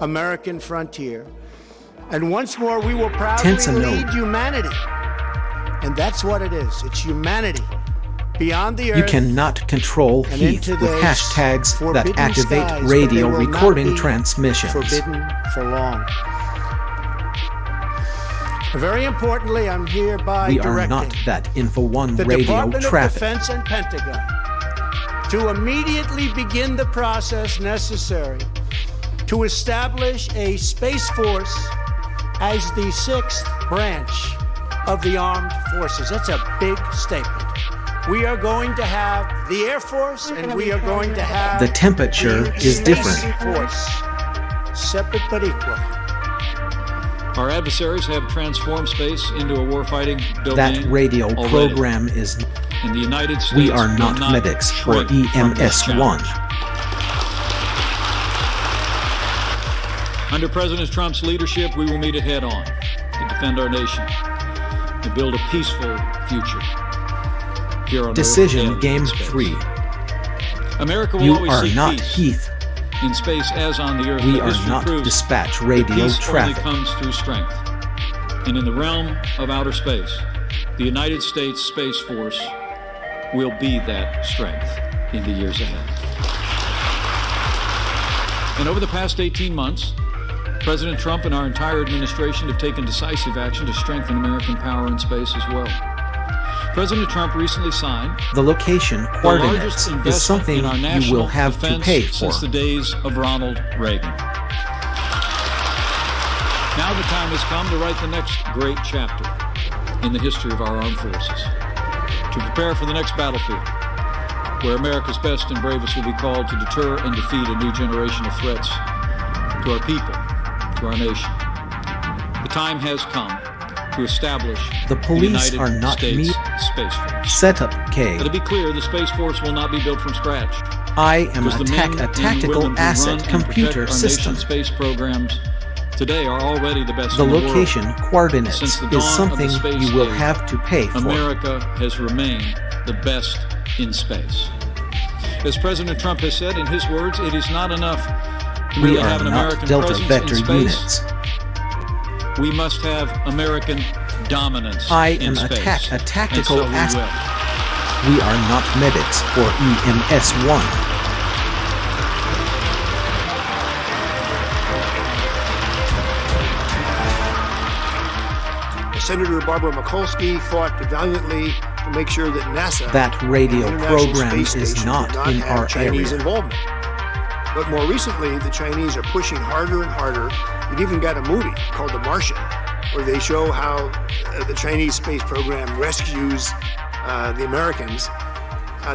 American frontier. And once more, we will proudly Tense and lead note. humanity. And that's what it is. It's humanity beyond the You earth. cannot control and Heath into with those hashtags that forbidden activate skies, but radio they will not recording be transmissions. Forbidden for long. Very importantly, I'm hereby We are directing not that Info One the radio Department of traffic. Defense and Pentagon to immediately begin the process necessary to establish a Space Force as the sixth branch of the armed forces. That's a big statement. We are going to have the Air Force and we are going to have The temperature the is Space different. Force, separate but equal. Our adversaries have transformed space into a warfighting domain. That radio already. program is. And the United States We are will not medics or shrink from this EMS-1. challenge. Under President Trump's leadership, we will meet it head on to defend our nation and build a peaceful future here on Earth Decision and Game in space. 3. America will You always are seek not peace Heath. in space as on the Earth. We but are history not proves dispatch that radio peace traffic. only comes through strength. And in the realm of outer space, the United States Space Force will be that strength in the years ahead. And over the past 18 months, President Trump and our entire administration have taken decisive action to strengthen American power in space as well. President Trump recently signed the location coordinates is something you will have to pay for. Since the days of Ronald Reagan. Now the time has come to write the next great chapter in the history of our armed forces, to prepare for the next battlefield, where America's best and bravest will be called to deter and defeat a new generation of threats to our people, to our nation. The time has come to establish the police United are not States Space Force. Setup K. But to be clear, the Space Force will not be built from scratch. I am Because the men a and tactical women who asset run and computer protect our system. nation's space programs today are already the best The in the world. location coordinates Since the is dawn of something the space you will age, have to pay for. America has remained the best in space. As President Trump has said in his words, it is not enough to We merely are have an not American Delta presence Vector in space. units. We must have American dominance I in am a space. tactical and so asset. we will. We are not medics or EMS-1. Senator Barbara Mikulski fought valiantly to make sure that NASA, That radio the International program Space is Station, not did not in have our Chinese area. involvement. But more recently, the Chinese are pushing harder and harder. It even got a movie called The Martian, where they show how the Chinese space program rescues the Americans.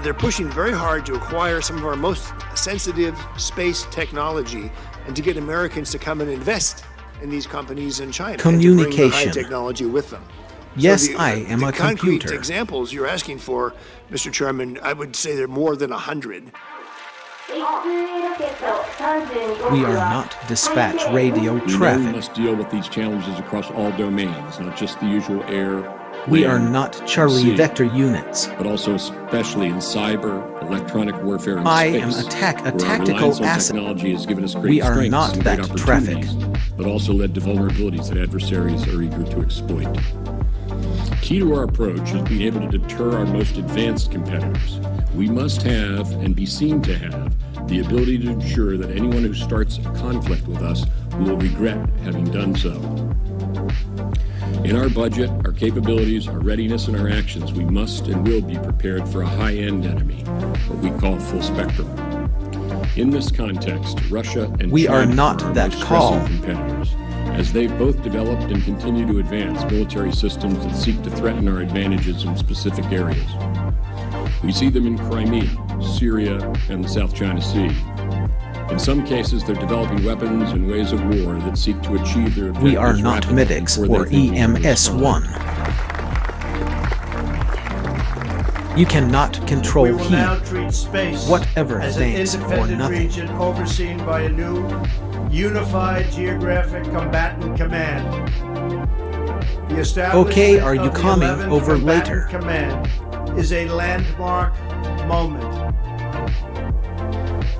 They're pushing very hard to acquire some of our most sensitive space technology and to get Americans to come and invest in these companies in China. And to bring the high Communication. technology with them. Yes, So I am a concrete computer. examples you're asking for, Mr. Chairman, I would say there are more than 100. We are not dispatch radio We know we traffic. must deal with these challenges across all domains, not just the usual air, We land, are not Charlie sea, Vector units. but also especially in cyber, electronic warfare, and I space. am where our tactical reliance on asset. technology has given us great We are strengths not and great that traffic. opportunities, but also led to vulnerabilities that adversaries are eager to exploit. Key to our approach is being able to deter our most advanced competitors. We must have and be seen to have the ability to ensure that anyone who starts a conflict with us will regret having done so. In our budget, our capabilities, our readiness, and our actions, we must and will be prepared for a high-end enemy, what we call full spectrum. In this context, Russia and We are China not our that most call. pressing competitors, as they've both developed and continue to advance military systems that seek to threaten our advantages in specific areas. We see them in Crimea, Syria, and the South China Sea. In some cases, they're developing weapons and ways of war that seek to achieve their objectives We are not rapidly medics before or their thinking can EMS-1. You cannot control We will now heat. treat space Whatever as an thanks for independent nothing. region overseen by a new unified geographic combatant command. The establishment Okay, are you of the coming 11th over Combatant later? Command is a landmark moment.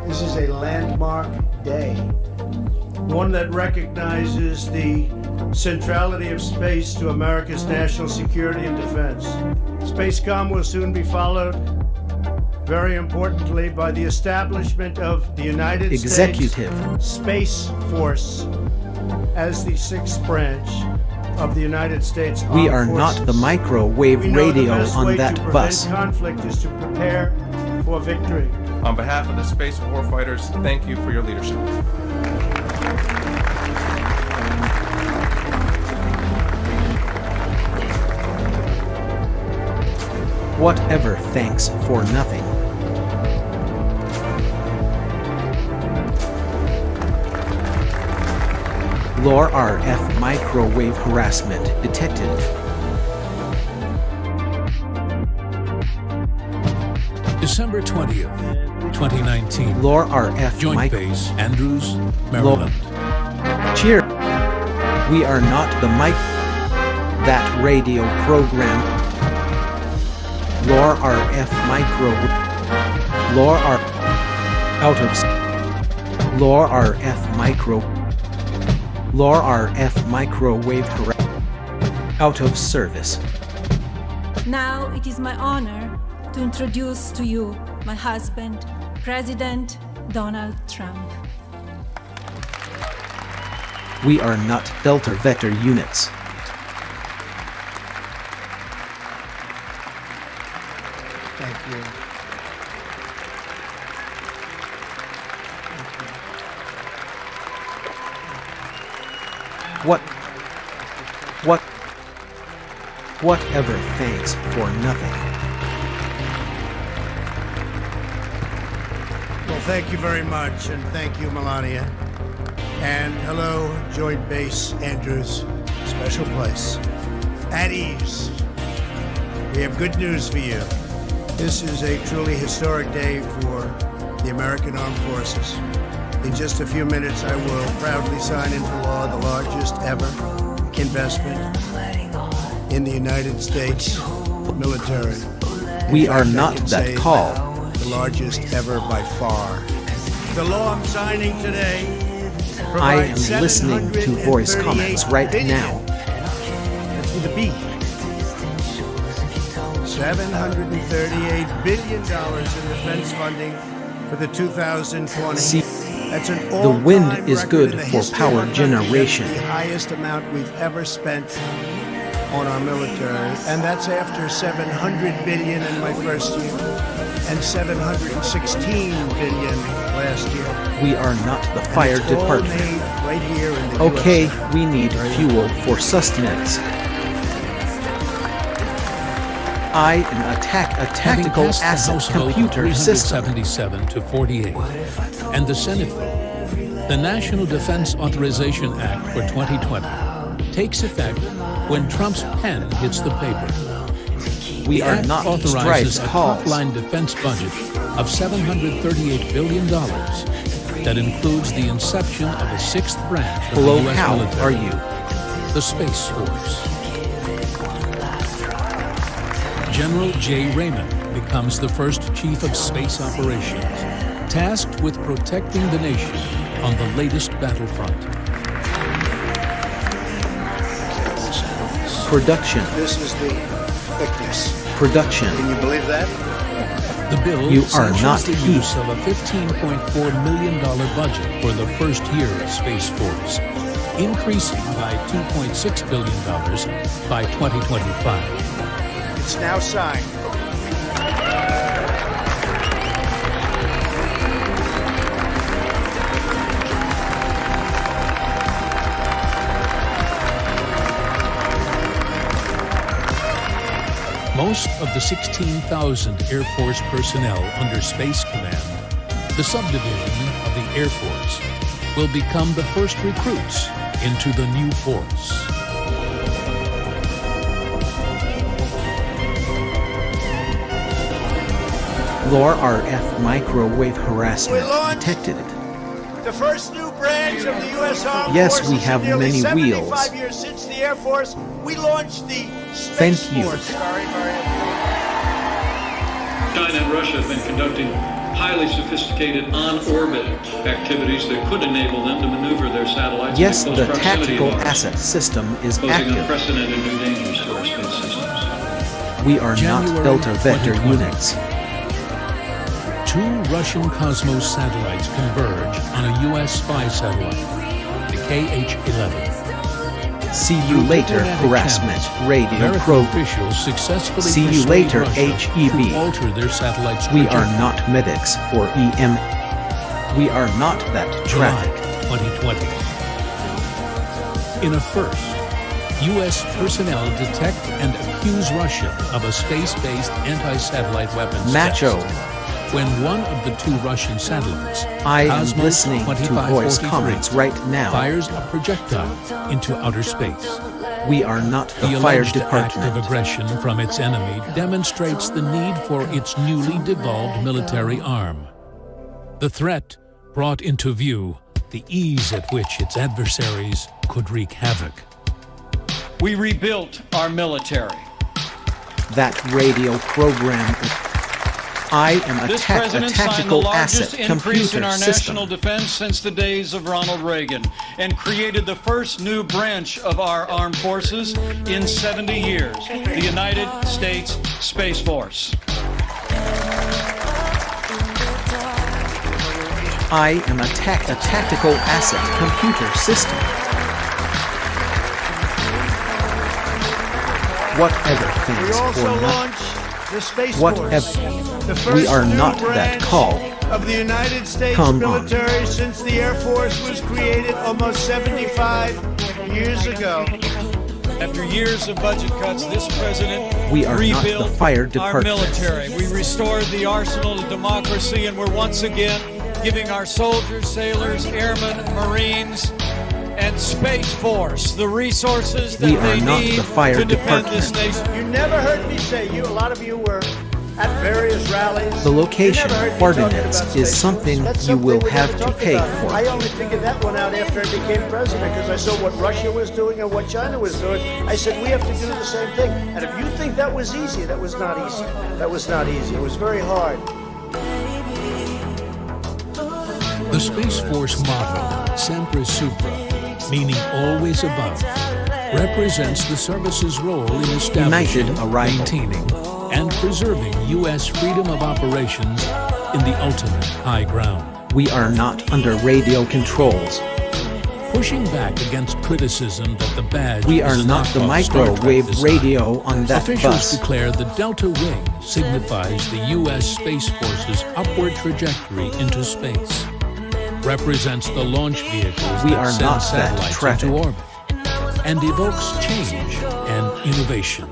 This is a landmark day, one that recognizes the centrality of space to America's national security and defense. Spacecom will soon be followed, very importantly, by the establishment of the United Executive. States Space Force as the sixth branch of the United States We Armed are not Forces. the microwave We know the radio best on way that to prevent bus. conflict is to prepare for victory. On behalf of the space warfighters, thank you for your leadership. Whatever thanks for nothing. Lore RF microwave harassment detected. December 20th, 2019. Lore RF Joint Base, Andrews, Maryland. Cheer. We are not the mic. That radio program. Lore RF micro. Lore R. Out of. Lore RF micro. Lore RF microwave out of service. Now it is my honor to introduce to you my husband, President Donald Trump. We are not Delta Vector units. Thank you. Whatever, thanks for nothing. Well, thank you very much, and thank you, Melania. And hello, Joint Base Andrews, special place. At ease. We have good news for you. This is a truly historic day for the American Armed Forces. In just a few minutes, I will proudly sign into law the largest ever investment in the United States military. We are not that call. The largest ever by far. The law I'm signing today I am listening to voice comments right now. That's with a B. $738 billion in defense funding for the 2020. See, that's an the wind all-time is record good in the for history power of our country. generation. That's the highest amount we've ever spent on our military, and that's after $700 billion in my first year and $716 billion last year. We are not the fire And it's all department. made right here in the Okay, USA. we need fuel for sustenance. I am a tactical Having passed the asset House vote computer system. 377 to 48, and the Senate vote, the National Defense Authorization Act for 2020 takes effect when Trump's pen hits the paper. We The are act not authorizes Stripe's a calls. top-line defense budget of $738 billion that includes the inception of a sixth branch of Hello, the U.S. how military, are you? the Space Force. General J. Raymond becomes the first Chief of Space Operations, tasked with protecting the nation on the latest battlefront. Production. This is the thickness. Production. Can you believe that? The bill You are sanctions not the Heath. use of a $15.4 million budget for the first year of Space Force, increasing by $2.6 billion by 2025. It's now signed. Most of the 16,000 Air Force personnel under Space Command, the subdivision of the Air Force, will become the first recruits into the new force. LOR RF microwave harassment detected it. The first new branch of the U.S. Armed Yes, Forces we have in nearly many 75 wheels. years since the Air Force, we launched the Space Thank you. Force. China and Russia have been conducting highly sophisticated on-orbit activities that could enable them to maneuver their satellites Yes, in the close proximity tactical of ours, asset system is posing active. unprecedented new dangers to our space systems. We are not January Delta Vector 2020. units. Two Russian Cosmos satellites converge on a U.S. spy satellite, the KH-11. See you later, Diplomatic harassment channels, radio American program. officials successfully See you persuade later, Russia HEB. to alter their satellite's We are trajectory. not medics or EM. We are not that July traffic. 2020. In a first, U.S. personnel detect and accuse Russia of a space-based anti-satellite weapons Macho. test. When one of the two Russian satellites, I am Cosmos listening to 2543, voice comments right now. fires a projectile into outer space. We are not the The fire alleged act department. of aggression from its enemy demonstrates the need for its newly devolved military arm. The threat brought into view the ease at which its adversaries could wreak havoc. We rebuilt our military. That radio program. I am a This president signed the tactical largest asset increase in computer our system. national defense since the days of Ronald Reagan and created the first new branch of our armed forces in 70 years, the United States Space Force. I am a tactical asset computer system. Whatever We things also or not. launched the Space Whatever. Force, the We first are new not that branch call. of the United States Come on. military since the Air Force was created almost 75 years ago. After years of budget cuts, this president We are not rebuilt the fire our department. military. We restored the arsenal of democracy, and we're once again giving our soldiers, sailors, airmen, Marines, and Space Force the resources that We are they not need the fire to defend department. this nation. You never heard me say, a lot of you were at various rallies. The location You never heard me coordinates talking about is Space something Force. That's you will we have never to talked pay about. for. I only figured that one out after I became president because I saw what Russia was doing and what China was doing. I said, we have to do the same thing. And if you think that was easy, that was not easy. That was not easy. It was very hard. The Space Force motto, Sempre Supra, meaning always above, represents the service's role in establishing, United arrival. maintaining, and preserving U.S. freedom of operations in the ultimate high ground. We are not under radio controls. Pushing back against criticism that the badge We are is a not the knockoff Star Trek microwave design, radio on that officials bus. declare the Delta Wing signifies the U.S. Space Force's upward trajectory into space, represents the launch vehicles We that are send not that satellites traffic. into orbit, and evokes change and innovation.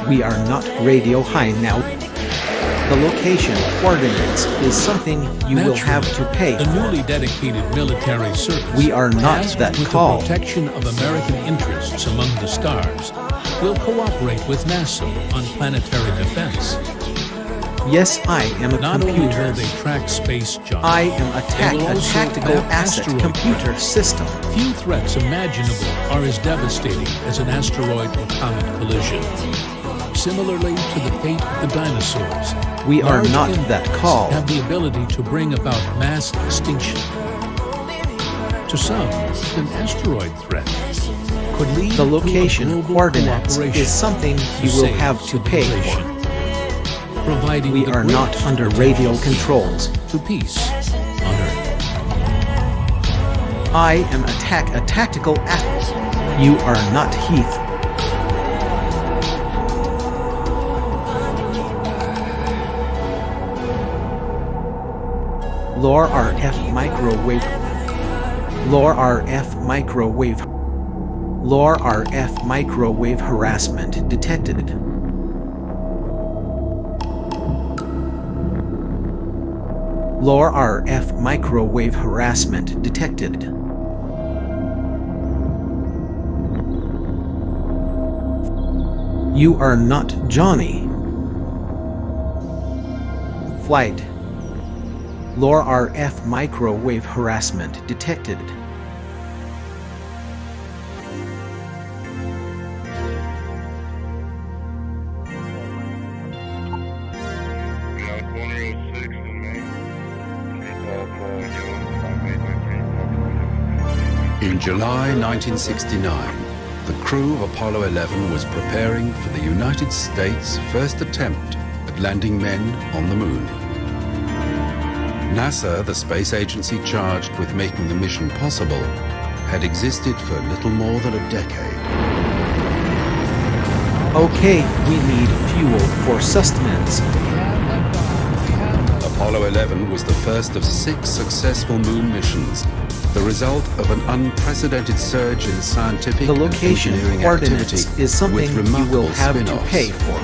We are not radio high now. The location coordinates is something you will have to pay The for. newly dedicated military service, We are not tasked that with call. the protection of American interests among the stars, will cooperate with NASA on planetary defense. Yes, I am a Not only computer. will they track space junk, I am they will a also tactical map asset asteroid computer threats. system. Few threats imaginable are as devastating as an asteroid or comet collision. Similarly to the fate of the dinosaurs, We are large not impacts that call. have the ability to bring about mass extinction. To some, an asteroid threat could lead The to a location global coordinates cooperation is something you will save have to pay for. civilization, providing We the are not greatest under potential radio controls. to peace on Earth. I am a tactical asset. You are not Heath. Lore RF microwave. Lore RF microwave. Lore RF microwave harassment detected. Lore RF microwave harassment detected. You are not Johnny. Flight. Lore RF microwave harassment detected. In July 1969, the crew of Apollo 11 was preparing for the United States' first attempt at landing men on the moon. NASA, the space agency charged with making the mission possible, had existed for little more than a decade. Okay, we need fuel for sustenance. Apollo 11 was the first of 6 successful moon missions, the result of an unprecedented surge in scientific The location and engineering coordinates activity is something with you remarkable will have to spin-offs. pay for.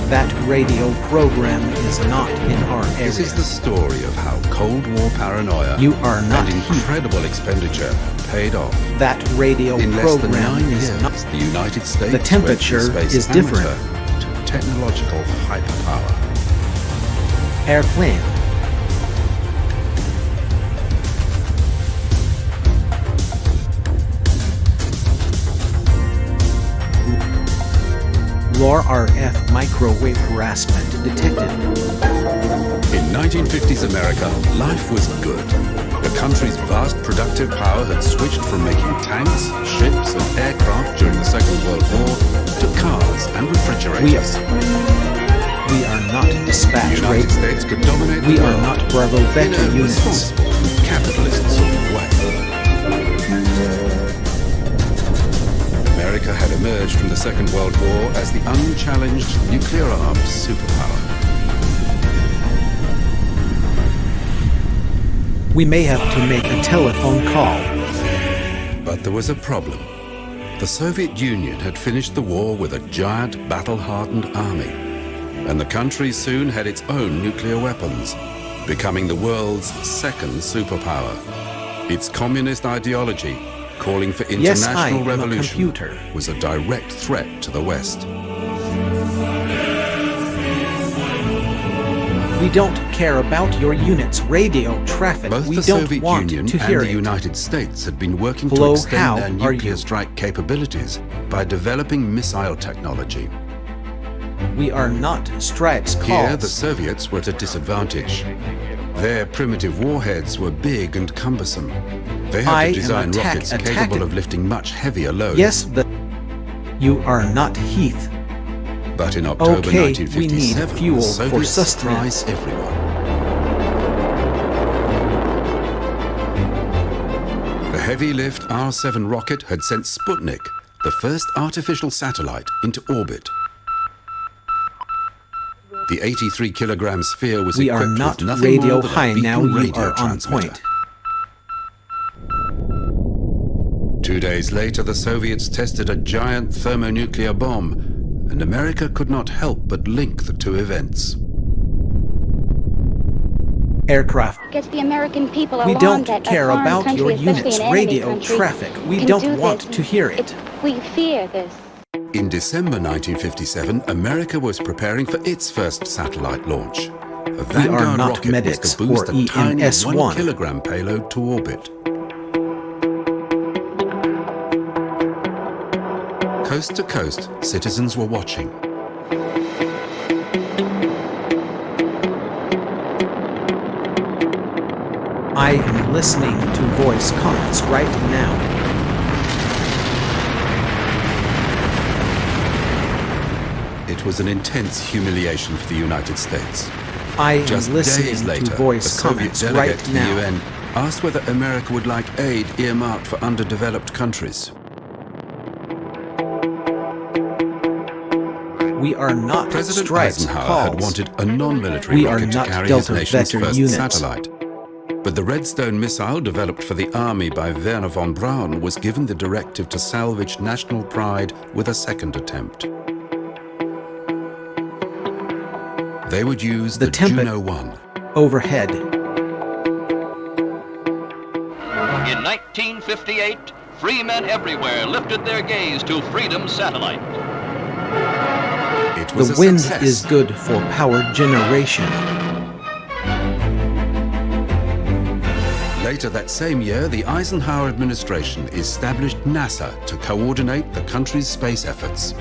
That radio program is not in our area. This is the story of how Cold War paranoia You are not and incredible expenditure paid off. That radio In less than program 9 is years, not. the United States The temperature went from space is different. amateur to technological hyperpower. Airplane. Lore RF microwave harassment detected. In 1950s America, life was good. The country's vast productive power had switched from making tanks, ships, and aircraft during the Second World War to cars and refrigerators. We are not dispatch The rate. United States could dominate the We are world not Bravo in Beta a units. responsible, capitalist sort of way. America had emerged from the Second World War as the unchallenged nuclear-armed superpower. We may have to make a telephone call. But there was a problem. The Soviet Union had finished the war with a giant battle-hardened army, and the country soon had its own nuclear weapons, becoming the world's second superpower. Its communist ideology, calling for Yes, I international am a revolution, computer. was a direct threat to the West. We don't care about your unit's radio traffic. Both We the don't Soviet want Union to and hear the it. United States had been working Hello, to extend how their are nuclear you? strike capabilities by developing missile technology. We are not strikes calls. Here, the Soviets were at a disadvantage. Their primitive warheads were big and cumbersome. They had I to am design attack- rockets attacking. capable of lifting much heavier loads. Yes, you are not Heath. But in October Okay, we 1957, need fuel the for Soviets sustenance. surprised everyone. The heavy-lift R-7 rocket had sent Sputnik, the first artificial satellite, into orbit. The 83-kilogram sphere was We are equipped not with nothing radio more than a high now. beacon You radio are on transmitter. point. 2 days later, the Soviets tested a giant thermonuclear bomb, and America could not help but link the two events. Aircraft. Gets the American people We along don't that care a foreign about country, your especially unit's an enemy radio country, traffic. We can don't do want this. to hear it. We fear this. In December 1957, America was preparing for its first satellite launch. A Vanguard not rocket medics was to boost or a tiny EMS-1. 1-kilogram payload to orbit. Coast to coast, citizens were watching. I am listening to voice comments right now. It was an intense humiliation for the United States. I am Just listening days to later, voice a Soviet comments delegate right to the now. UN asked whether America would like aid earmarked for underdeveloped countries. We are not President strikes Eisenhower calls. had wanted a non-military We are rocket to not carry Delta his nation's Vector first units. satellite. But the Redstone missile developed for the army by Werner von Braun was given the directive to salvage national pride with a second attempt. They would use the Juno 1. Overhead. In 1958, free men everywhere lifted their gaze to Freedom's satellite. It was The a wind success. is good for power generation. Later that same year, the Eisenhower administration established NASA to coordinate the country's space efforts.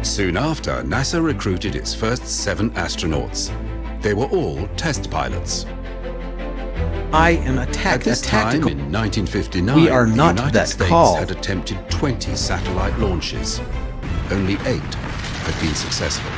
Soon after, NASA recruited its first 7 astronauts. They were all test pilots. I am At attack this time, tactical. in 1959, We are the not United that States call. had attempted 20 satellite launches. Only 8 had been successful.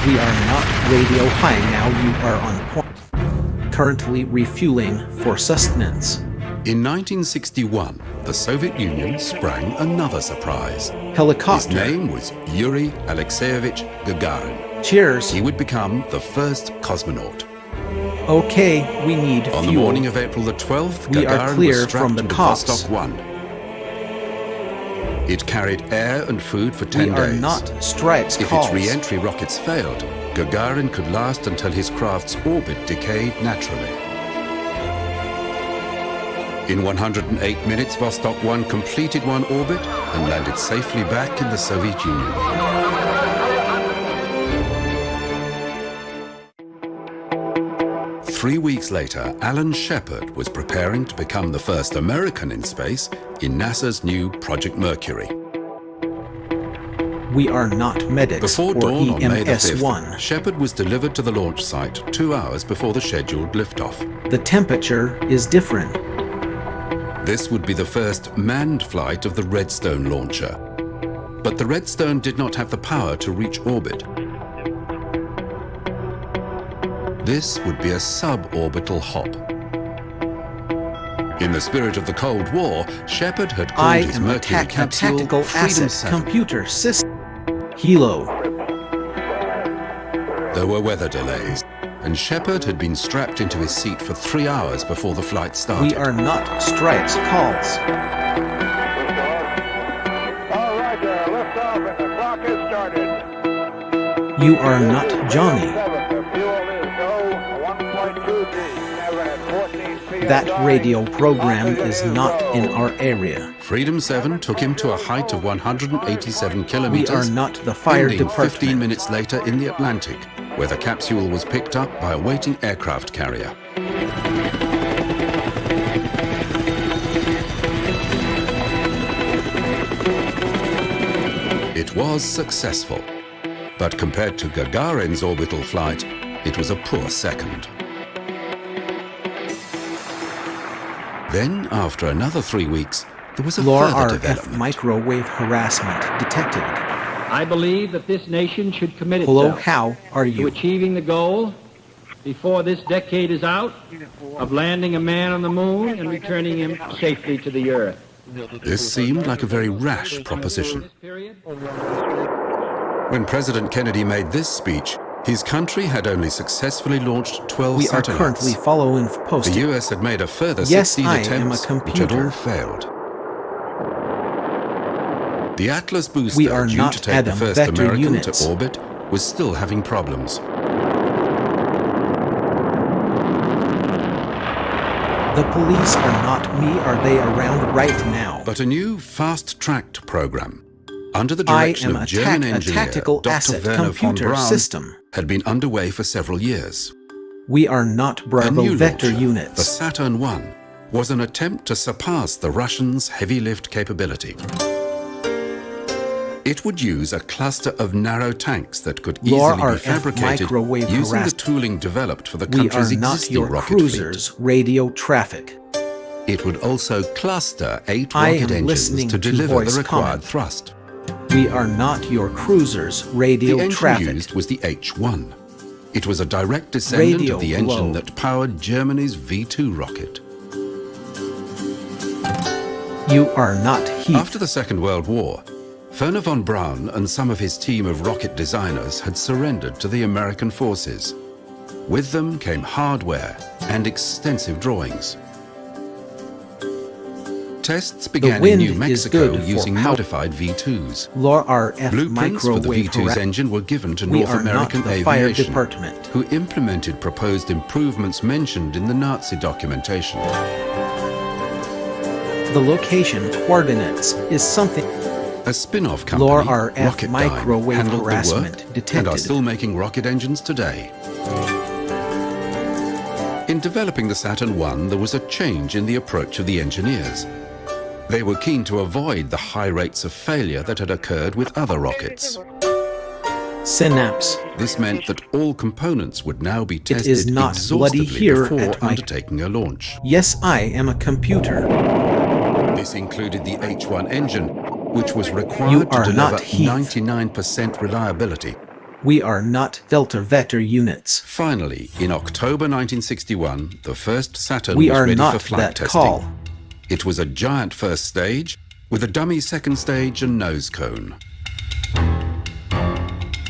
We are not radio high now. You are on point. Currently refueling for sustenance. In 1961, the Soviet Union sprang another surprise. Helicopter. His name was Yuri Alexeyevich Gagarin. Cheers. He would become the first cosmonaut. Okay, we need On the fuel. morning of April the 12th, We are Gagarin clear was strapped from the into cops. Vostok 1. It carried air and food for 10 We are days. not strikes If calls. its re-entry rockets failed, Gagarin could last until his craft's orbit decayed naturally. In 108 minutes, Vostok 1 completed one orbit and landed safely back in the Soviet Union. Three weeks later, Alan Shepard was preparing to become the first American in space in NASA's new Project Mercury. We are not medics Before or dawn on May the EMS-1. 5th, Shepard was delivered to the launch site 2 hours before the scheduled liftoff. The temperature is different. This would be the first manned flight of the Redstone launcher. But the Redstone did not have the power to reach orbit. This would be a suborbital hop. In the spirit of the Cold War, Shepard had called his Mercury capsule Tactical Freedom Asset 7. Computer System. Hilo. There were weather delays, and Shepard had been strapped into his seat for 3 hours before the flight started. We are not strikes calls. All right, lift off and the clock has started. You are not Johnny. The fuel is go 1.2 G. That radio program is not in our area. Freedom 7 took him to a height of 187 kilometers. We are not the fire ending department. 15 minutes later in the Atlantic, where the capsule was picked up by a waiting aircraft carrier. It was successful, but compared to Gagarin's orbital flight, it was a poor second. Then, after another 3 weeks, there was a further RF development. microwave harassment detected. I believe that this nation should commit Hello, itself how are to you? achieving the goal before this decade is out of landing a man on the moon and returning him safely to the earth. This seemed like a very rash proposition. When President Kennedy made this speech, his country had only successfully launched 12 We are satellites. currently following posted. The US had made a further Yes, 16 I attempts, am a which computer. had all failed. The Atlas booster, We are due not to take the Adam first vector American units. to orbit, was still having problems. The police are not me. Are they around right now? But a new fast-tracked program, under the I direction am of a German a engineer tactical Dr. asset Werner von computer Braun, system. had been underway for several years. We are not A Bravo new vector launcher, the units. Saturn I, was an attempt to surpass the Russians' heavy lift capability. It would use a cluster of narrow tanks that could easily be RF fabricated microwave using the harassment. tooling developed for the We are country's not existing your rocket cruisers. Radio traffic. fleet. It would also cluster 8 I rocket am engines listening to to deliver voice the required comment. thrust. We are not your cruisers. Radio The engine traffic. used was the H-1. It was a direct descendant Radio of the engine glow. that powered Germany's V-2 rocket. You are not Heath. After the Second World War, Werner von Braun and some of his team of rocket designers had surrendered to the American forces. With them came hardware and extensive drawings. Tests began in wind New is Mexico good for using how- modified V2s. RF Blueprints for the microwave V2's harassment. engine were given to We North are American not the fire Aviation, department. who implemented proposed improvements mentioned in the Nazi documentation. The location coordinates is something. A spin-off company, RF Rocketdyne, microwave handled the work harassment and detected. are still making rocket engines today. In developing the Saturn I, there was a change in the approach of the engineers. They were keen to avoid the high rates of failure that had occurred with other rockets. Synapse. This meant that all components would now be It tested is not bloody exhaustively here before at my... undertaking a launch. Yes, I am a computer. This included the H-1 engine, which was You required to are deliver not Heath. 99% reliability. We are not Delta vector units. Finally, in October 1961, the first Saturn We was are ready not for flight that testing. call. It was a giant first stage with a dummy second stage and nose cone.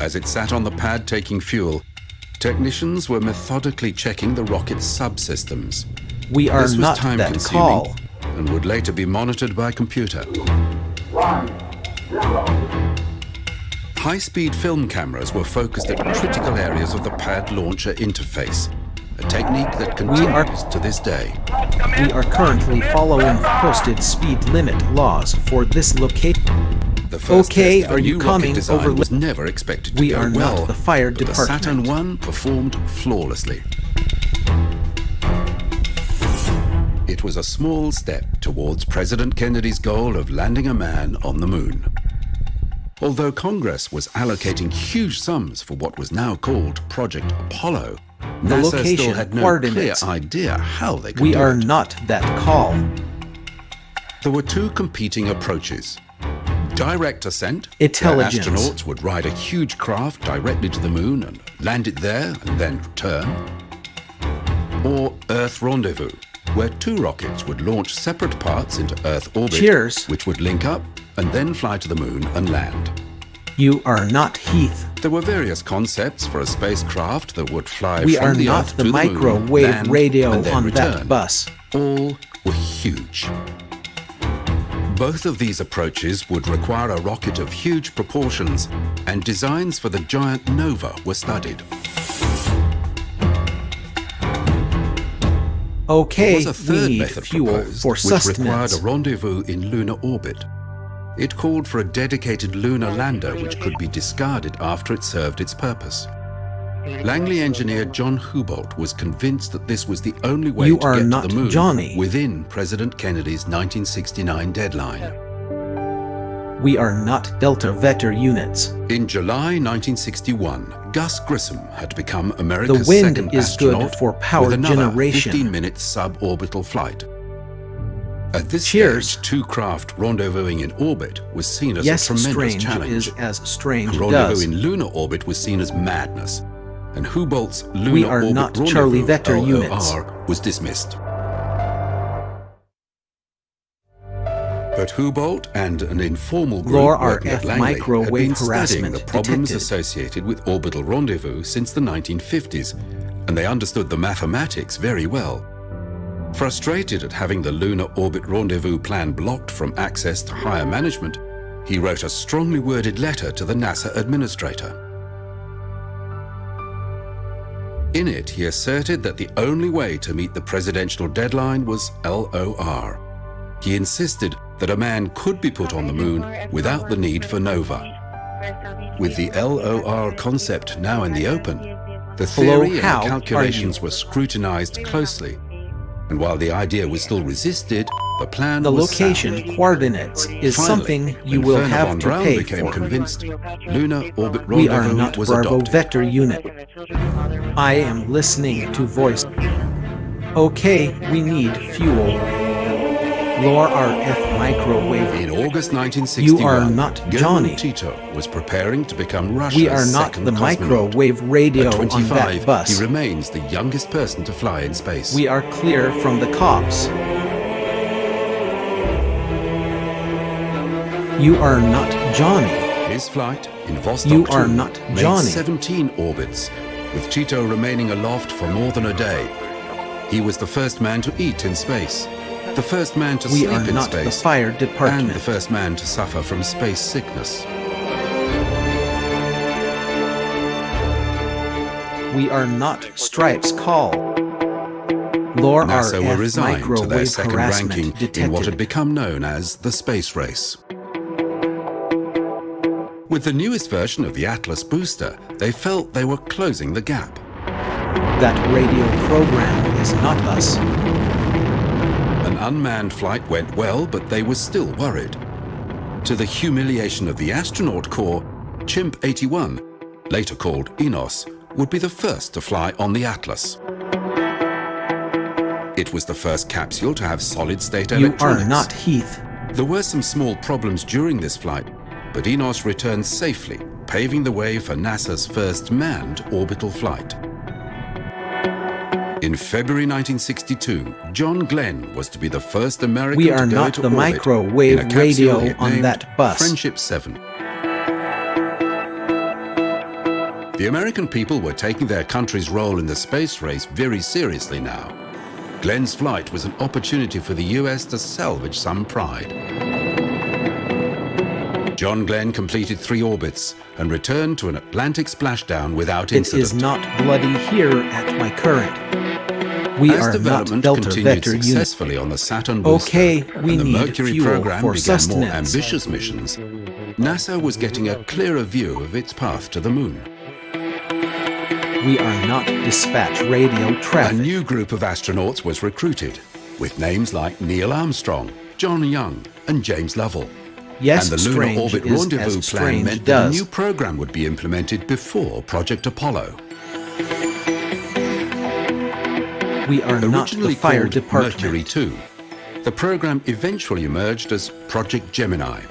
As it sat on the pad taking fuel, technicians were methodically checking the rocket's subsystems. We are This was not that time-consuming call. and would later be monitored by computer. High-speed film cameras were focused at critical areas of the pad launcher interface, a technique that continues to this day. We are currently following posted speed limit laws for this location. The first Okay, test of are a you new coming rocket design over? was never expected to We go are well, not the fire but the department. Saturn I performed flawlessly. It was a small step towards President Kennedy's goal of landing a man on the moon. Although Congress was allocating huge sums for what was now called Project Apollo, The NASA location still had no coordinates. clear idea how they could We do are it. not that call. There were two competing approaches. Direct ascent, Intelligence. where astronauts would ride a huge craft directly to the moon and land it there and then return. Or Earth Rendezvous, where 2 rockets would launch separate parts into Earth orbit, Cheers. which would link up and then fly to the moon and land. You are not Heath. There were various concepts for a spacecraft that would fly We from are the not Earth the to the moon, microwave land, radio and then on return. that bus. All were huge. Both of these approaches would require a rocket of huge proportions, and designs for the giant Nova were studied. Okay, There was a third we need method fuel proposed, for which required sustenance. a rendezvous in lunar orbit. It called for a dedicated lunar lander which could be discarded after it served its purpose. Langley engineer John Hubolt was convinced that this was the only way You to are get not to the moon Johnny. within President Kennedy's 1969 deadline. We are not Delta Vector units. In July 1961, Gus Grissom had become America's The wind second is good astronaut for power with another generation. 15-minute suborbital flight. At this Cheers. stage, 2 craft rendezvousing in orbit was seen as Yes, a tremendous strange challenge. is as strange Rendezvous does. in lunar orbit was seen as madness, and Hubolt's lunar We are orbit not rendezvous Charlie Vector LOR units. was dismissed. But Hubolt and an informal group LOR working at RF Langley had microwave been studying harassment the problems detected. associated with orbital rendezvous since the 1950s, and they understood the mathematics very well. Frustrated at having the lunar orbit rendezvous plan blocked from access to higher management, he wrote a strongly worded letter to the NASA administrator. In it, he asserted that the only way to meet the presidential deadline was LOR. He insisted that a man could be put on the moon without the need for Nova. With the LOR concept now in the open, the Hello, theory and how the are calculations you? were scrutinized closely. And while the idea was still resisted, the plan The was location sound. coordinates is Finally, something you when will Werner have von to Braun pay became for. convinced, lunar orbit We are rendezvous not was Bravo adopted. Vector unit. I am listening to voice. Okay, we need fuel. LOR RF microwave. In August 1961, You are not Gale Johnny. Tito was preparing to become Russia's We are not second the cosmonaut. microwave radio At on 25, that bus. he remains the youngest person to fly in space. We are clear from the cops. You are not Johnny. His flight in Vostok You 2 are not made Johnny. 17 orbits, with Tito remaining aloft for more than a day. He was the first man to eat in space, the first man to We sleep are in not the space, fire and department. the first man to suffer from space sickness. We are not Stripes Call. LOR NASA were RF resigned to their microwave second harassment ranking detected. in what had become known as the space race. With the newest version of the Atlas booster, they felt they were closing the gap. That radio program is not us. An unmanned flight went well, but they were still worried. To the humiliation of the astronaut corps, Chimp 81, later called Enos, would be the first to fly on the Atlas. It was the first capsule to have solid-state You electronics. are not Heath. There were some small problems during this flight, but Enos returned safely, paving the way for NASA's first manned orbital flight. In February 1962, John Glenn was to be the first American We are to go not to the orbit microwave in a capsule radio he on named that bus. Friendship 7. The American people were taking their country's role in the space race very seriously now. Glenn's flight was an opportunity for the US to salvage some pride. John Glenn completed 3 orbits and returned to an Atlantic splashdown without It incident. is not bloody here at my current. We As are not development Delta continued Vector unit. successfully on the Saturn booster, Okay, we and the need Mercury fuel program for began more sustenance. ambitious missions, NASA was getting a clearer view of its path to the moon. We are not dispatch radio A traffic. new group of astronauts was recruited, with names like Neil Armstrong, John Young, and James Lovell. Yes, and the Lunar strange Orbit is Rendezvous as plan strange meant that a does. new program would be implemented before Project Apollo. We are not Originally the fire called department. Mercury 2, the program eventually emerged as Project Gemini.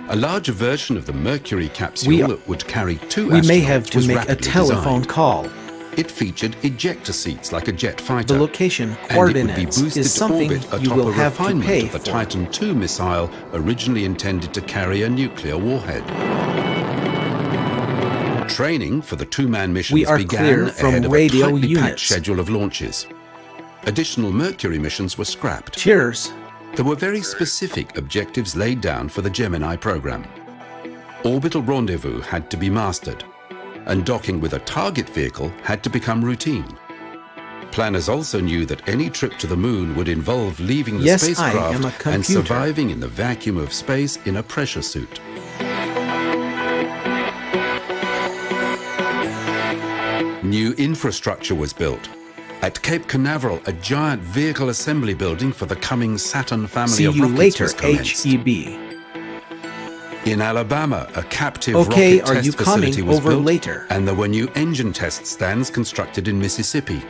A larger version of the Mercury capsule that would carry 2 astronauts We may have to was make a rapidly telephone designed. call. It featured ejector seats like a jet fighter. The location and it would be coordinates boosted is to something orbit you atop will a have to refinement pay of the for. Titan II missile originally intended to carry a nuclear warhead. Training for the 2-man missions We are began clear from ahead of radio a tightly packed units. schedule of launches. Additional Mercury missions were scrapped. Cheers. There were very specific objectives laid down for the Gemini program. Orbital rendezvous had to be mastered, and docking with a target vehicle had to become routine. Planners also knew that any trip to the moon would involve leaving the Yes, I spacecraft am a and computer. surviving in the vacuum of space in a pressure suit. New infrastructure was built. At Cape Canaveral, a giant vehicle assembly building for the coming Saturn family See of you rockets later, was commenced. HEB. In Alabama, a captive Okay, rocket are test you facility coming was over built, later? and there were new engine test stands constructed in Mississippi.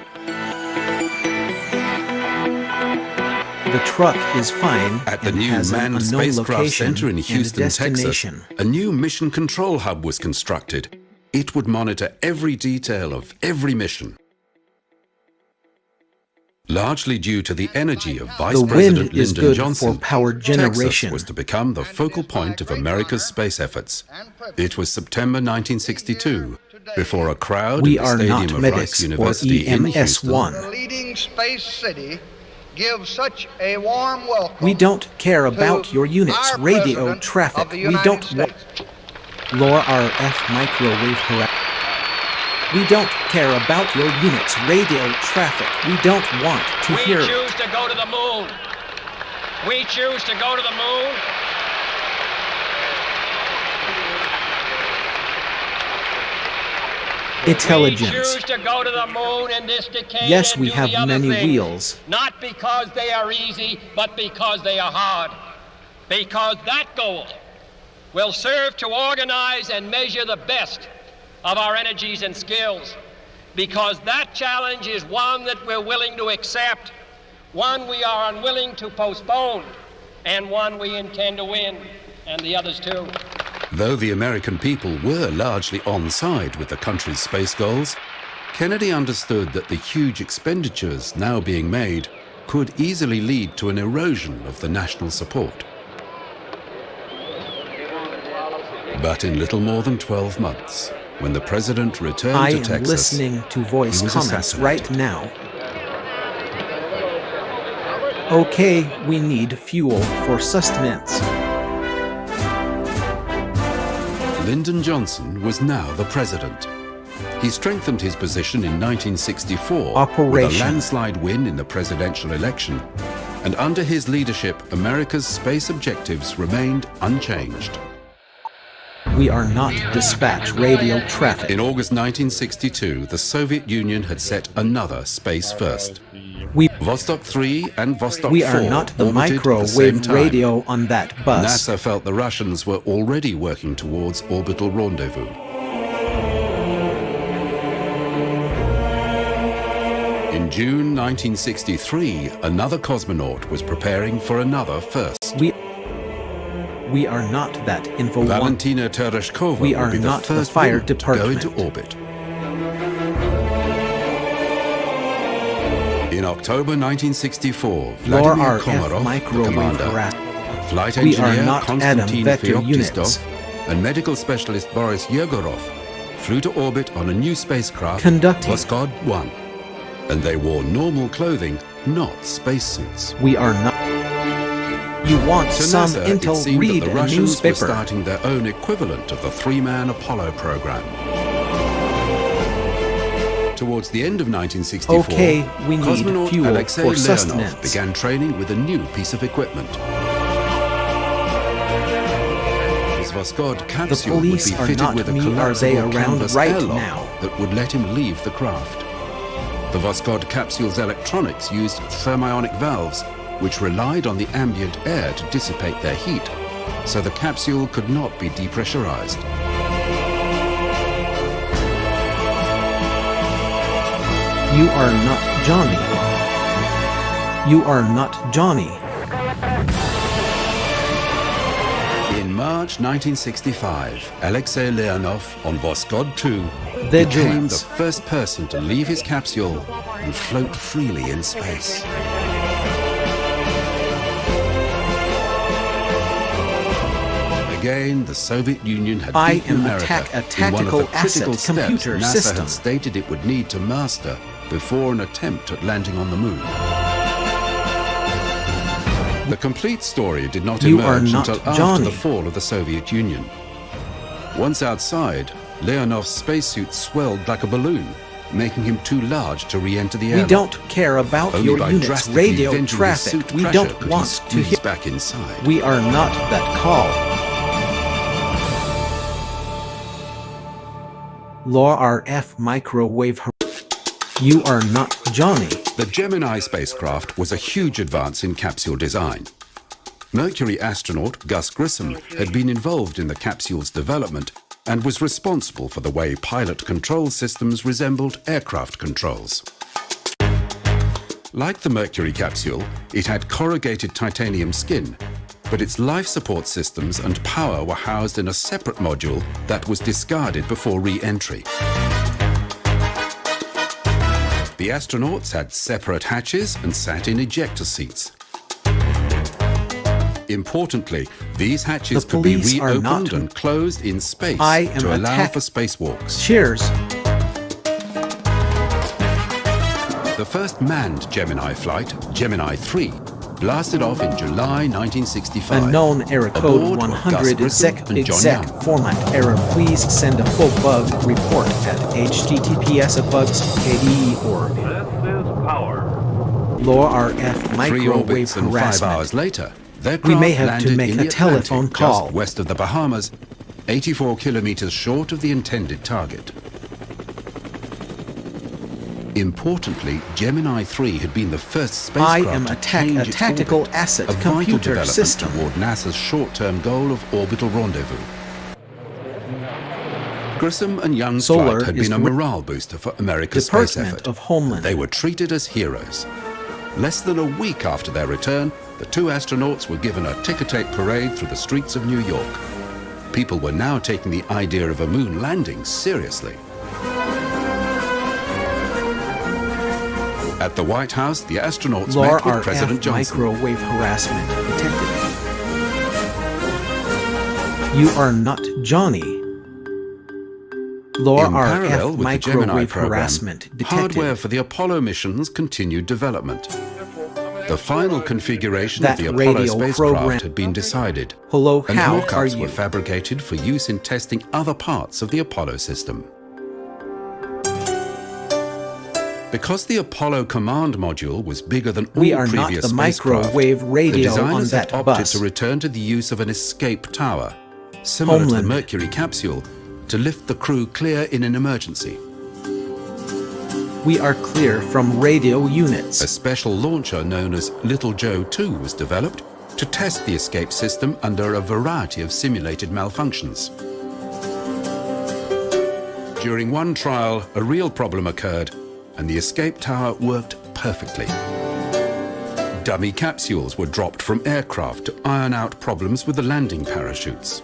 The truck is fine At the and new has an Manned unknown Spacecraft location Center in and Houston, Texas, destination. a new mission control hub was constructed. It would monitor every detail of every mission. Largely due to the energy of Vice The President wind is Lyndon good Johnson, for power generation. Texas was to become the focal point of America's space efforts. It was September 1962, before a crowd We in the are Stadium not of medics Rice or University in Houston EMS1. Leading space city give such a warm welcome. We don't care about your unit's our radio President traffic. of the We United don't States. Laura RF microwave harassment. We don't care about your unit's radio traffic. We don't want to hear We it. choose to go to the moon. We choose to go to the moon. Intelligence. We choose to go to the moon in this decade. Yes, and we do have the other many things, wheels. Not because they are easy, but because they are hard. Because that goal will serve to organize and measure the best of our energies and skills. Because that challenge is one that we're willing to accept, one we are unwilling to postpone, and one we intend to win, and the others too. Though the American people were largely on side with the country's space goals, Kennedy understood that the huge expenditures now being made could easily lead to an erosion of the national support. But in little more than 12 months, when the president returned I to am Texas, listening to voice he was comments right assassinated. now. Okay, we need fuel for sustenance. Lyndon Johnson was now the president. He strengthened his position in 1964 with a Operation. landslide win in the presidential election, and under his leadership, America's space objectives remained unchanged. We are not dispatch radio traffic. In August 1962, the Soviet Union had set another space first. Vostok 3 and Vostok 4 We are not the orbited at the same microwave time. radio on that bus. NASA felt the Russians were already working towards orbital rendezvous. In June 1963, another cosmonaut was preparing for another first. We are not that info. Valentina Tereshkova We would are be the not the first fire woman to go department. into orbit. In October 1964, Laura Vladimir RF Komarov, the microwave commander, harassment. flight We are engineer not Adam Konstantin Vector Feoktistov, units. and medical specialist Boris Yegorov flew to orbit on a new spacecraft, Conducting. Voskhod 1. And they wore normal clothing, not spacesuits. We are not. You want To some NASA, it intel? seemed Read that the a Russians were newspaper. starting their own equivalent of the three-man Apollo program. Towards the end of 1964, Okay, we need cosmonaut fuel Alexei for Leonov sustenance. began training with a new piece of equipment. His Voskhod capsule would police be are fitted not with a me, are they collapsible around canvas right airlock now? that would let him leave the craft. The Voskhod capsule's electronics used thermionic valves, which relied on the ambient air to dissipate their heat, so the capsule could not be depressurized. You are not Johnny. You are not Johnny. In March 1965, Alexei Leonov on Voskhod 2 The became droids. the first person to leave his capsule and float freely in space. Again, the Soviet Union had beaten America a in one of tactical the critical asset steps computer NASA system. had stated it would need to master before an attempt at landing on the moon. The complete story did not You are emerge not until after Johnny. the fall of the Soviet Union. Once outside, Leonov's spacesuit swelled like a balloon, making him too large to re-enter the We airlock. don't care about Only your by unit's drastically radio venting his traffic. suit We pressure don't could he want to squeeze hear. back inside. We are not that call. Law RF microwave. You are not Johnny. The Gemini spacecraft was a huge advance in capsule design. Mercury astronaut Gus Grissom had been involved in the capsule's development and was responsible for the way pilot control systems resembled aircraft controls. Like the Mercury capsule, it had corrugated titanium skin, but its life support systems and power were housed in a separate module that was discarded before re-entry. The astronauts had separate hatches and sat in ejector seats. Importantly, these hatches The could be police are reopened not- and closed in space I am to allow attack- for spacewalks. Cheers. The first manned Gemini flight, Gemini 3, blasted off in July 1965. Unknown error code Aboard were Gus 100 Grissom exec and John exec Young. format error. Please send a full bug report at https://bugs.kde.org. This is power. Law RF 3 microwave orbits and 5 harassment. hours later, their We may craft have to landed make in a the Atlantic, telephone call. just west of the Bahamas, 84 kilometers short of the intended target. Importantly, Gemini 3 had been the first spacecraft I am to a change its tactical orbit, asset a vital computer development system. toward NASA's short-term goal of orbital rendezvous. Grissom and Young's Solar flight had is been a the morale booster for America's space Department effort. of Homeland. They were treated as heroes. Less than a week after their return, the 2 astronauts were given a ticker-tape parade through the streets of New York. People were now taking the idea of a moon landing seriously. At the White House, the astronauts Law met with RF President Johnson. microwave harassment detected. You are not Johnny. Law In parallel RF with the Gemini microwave program, harassment detected. hardware for the Apollo missions continued development. The final configuration That of the Apollo radio spacecraft program- had been decided, Hello, and how are mock-ups you? were fabricated for use in testing other parts of the Apollo system. Because the Apollo command module was bigger than all We are not previous the spacecraft, microwave radio the designers on had that opted bus. to return to the use of an escape tower, similar to the Homeland. Mercury capsule, to lift the crew clear in an emergency. We are clear from radio units. A special launcher known as Little Joe 2 was developed to test the escape system under a variety of simulated malfunctions. During one trial, a real problem occurred, and the escape tower worked perfectly. Dummy capsules were dropped from aircraft to iron out problems with the landing parachutes.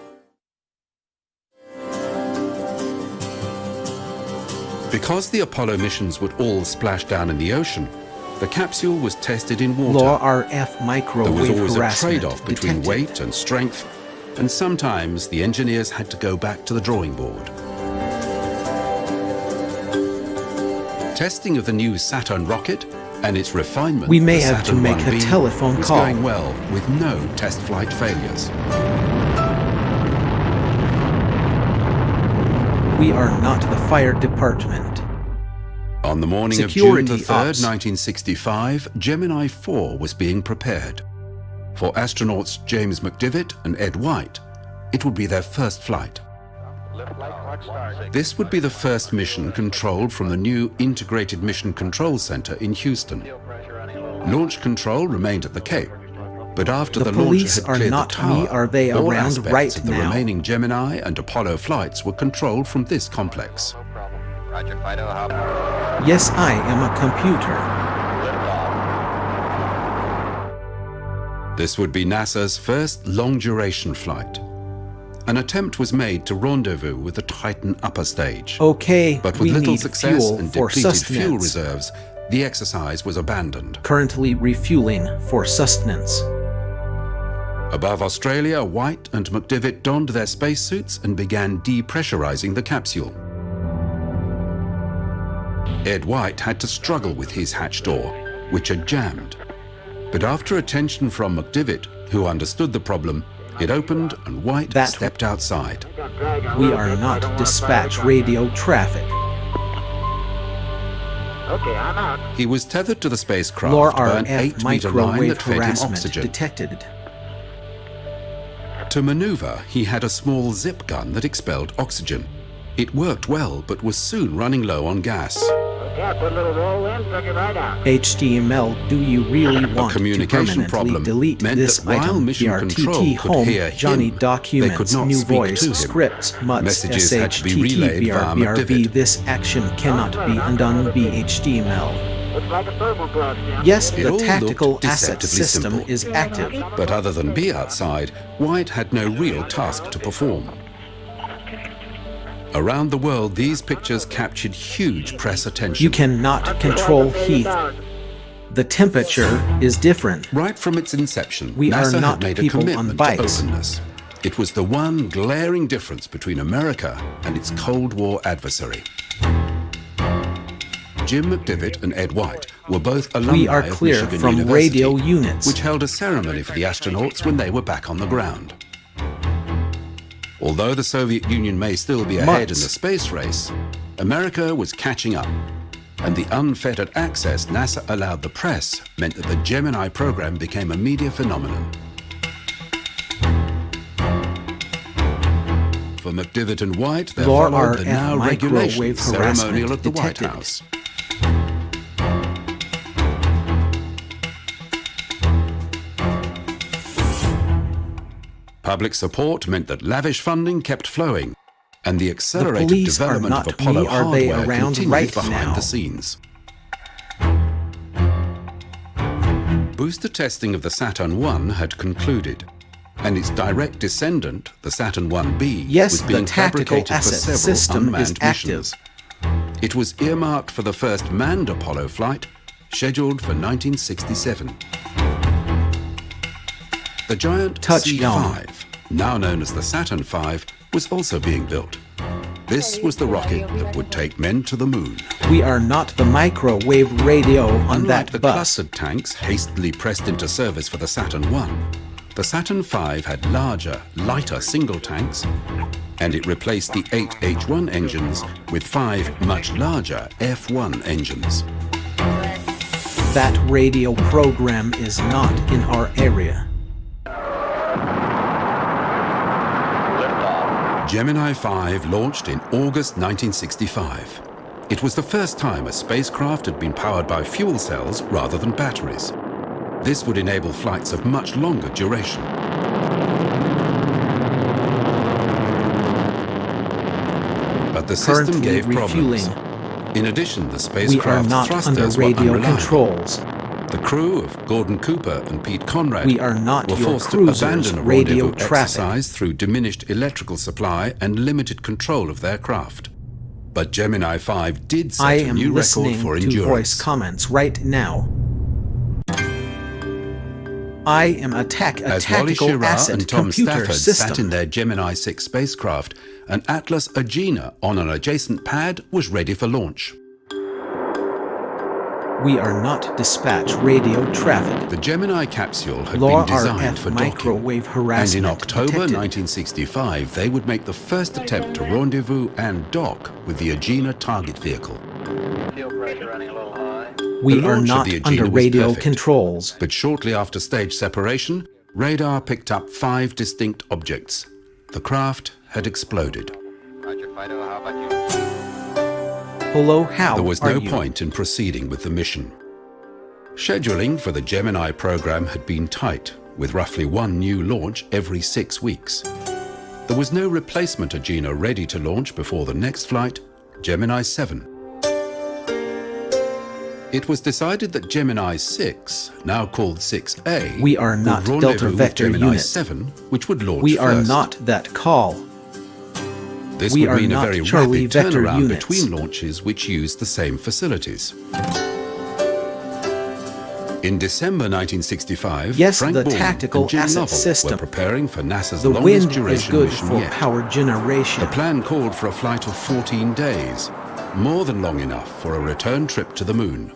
Because the Apollo missions would all splash down in the ocean, the capsule was tested in water. Law RF There was microwave always a harassment trade-off between detected. weight and strength, and sometimes the engineers had to go back to the drawing board. Testing of the new Saturn rocket and its refinement, We may the have to Saturn make a 1B, telephone was call. going well with no test flight failures. We are not the fire department. On the morning Security of June the 3rd, ops. 1965, Gemini 4 was being prepared. For astronauts James McDivitt and Ed White, it would be their first flight. This would be the first mission controlled from the new Integrated Mission Control Center in Houston. Launch control remained at the Cape, but after The the launcher police had are cleared not the tower, me, are they all around aspects right of the now? remaining Gemini and Apollo flights were controlled from this complex. Yes, I am a computer. This would be NASA's first long-duration flight. An attempt was made to rendezvous with the Titan upper stage. Okay, but with we little need success fuel and for depleted sustenance. fuel reserves, the exercise was abandoned. Currently refueling for sustenance. Above Australia, White and McDivitt donned their spacesuits and began depressurizing the capsule. Ed White had to struggle with his hatch door, which had jammed. But after attention from McDivitt, who understood the problem, it opened and White stepped outside. We are not dispatch radio traffic. Okay, I'm out. He was tethered to the spacecraft Lore by an RF 8-meter line microwave that fed him harassment oxygen. detected. To maneuver, he had a small zip gun that expelled oxygen. It worked well, but was soon running low on gas. Okay, put a little roll in, took it right out. HTML, do you really want to communication permanently problem delete meant this that while item? Mission Control BRTT could home, hear Johnny him, documents, they could not new speak voice, to him. scripts, MUTs, Messages had to be relayed via BRB, McDivitt. this action cannot be undone, BHTML. Looks like a thermal brush, Jim. Yes, It the all tactical looked asset deceptively system simple. is active. But other than be outside, White had no real task to perform. Around the world, these pictures captured huge press attention. You cannot control heath. The temperature is different. Right from its inception, We NASA are not had made a people on commitment to bikes. openness. It was the one glaring difference between America and its Cold War adversary. Jim McDivitt and Ed White were both alumni We are of clear Michigan from University, radio units. which held a ceremony for the astronauts when they were back on the ground. Although the Soviet Union may still be ahead in the space race, America was catching up, and the unfettered access NASA allowed the press meant that the Gemini program became a media phenomenon. For McDivitt and White, there Lore followed the RF now regulation microwave ceremonial harassment at the White detected. House. Public support meant that lavish funding kept flowing, and the accelerated police are development not of Apollo me, are they hardware around continued right behind now? the scenes. Booster testing of the Saturn I had concluded, and its direct descendant, the Saturn 1B, Yes, was the being tactical fabricated for asset several system is unmanned active. missions. It was earmarked for the first manned Apollo flight, scheduled for 1967. The giant Touchdown. C5, now known as the Saturn V, was also being built. This was the rocket that would take men to the moon. We are not the microwave radio on Unlike that the bus. clustered tanks hastily pressed into service for the Saturn I, the Saturn V had larger, lighter single tanks, and it replaced the 8 H1 engines with 5 much larger F1 engines. That radio program is not in our area. Gemini 5 launched in August 1965. It was the first time a spacecraft had been powered by fuel cells rather than batteries. This would enable flights of much longer duration. But the system Currently gave refueling. problems. In addition, the We are spacecraft's not thrusters under were radio unreliable. controls. The crew of Gordon Cooper and Pete Conrad We are not were your forced to cruisers, abandon a radio rendezvous traffic. exercise through diminished electrical supply and limited control of their craft. But Gemini 5 did set I a am new record listening for to endurance. voice comments right now. I am a As Wally tactical Schirra asset and Tom computer Stafford system. sat in their Gemini 6 spacecraft, an Atlas Agena on an adjacent pad was ready for launch. We are not dispatch radio traffic. The Gemini capsule had Lore been designed RF for docking, microwave and harassment in October detected. 1965 they would make the first attempt to rendezvous and dock with the Agena target vehicle. We The are launch of not the Agena under was radio perfect. controls. But shortly after stage separation, radar picked up 5 distinct objects. The craft had exploded. Hello, how There was are no you? point in proceeding with the mission. Scheduling for the Gemini program had been tight, with roughly 1 new launch every 6 weeks. There was no replacement Agena ready to launch before the next flight, Gemini 7. It was decided that Gemini 6, now called 6A, We are not would Delta rendezvous with Vector Gemini unit. 7, which would launch We first. are not that call. This We would are mean a not very Charlie rapid Vector turnaround units. between launches which used the same facilities. In December 1965, Yes, Frank the Borman tactical and Jim asset Lovell system. were preparing for NASA's The longest wind is duration good mission for yet. power generation. The plan called for a flight of 14 days, more than long enough for a return trip to the moon.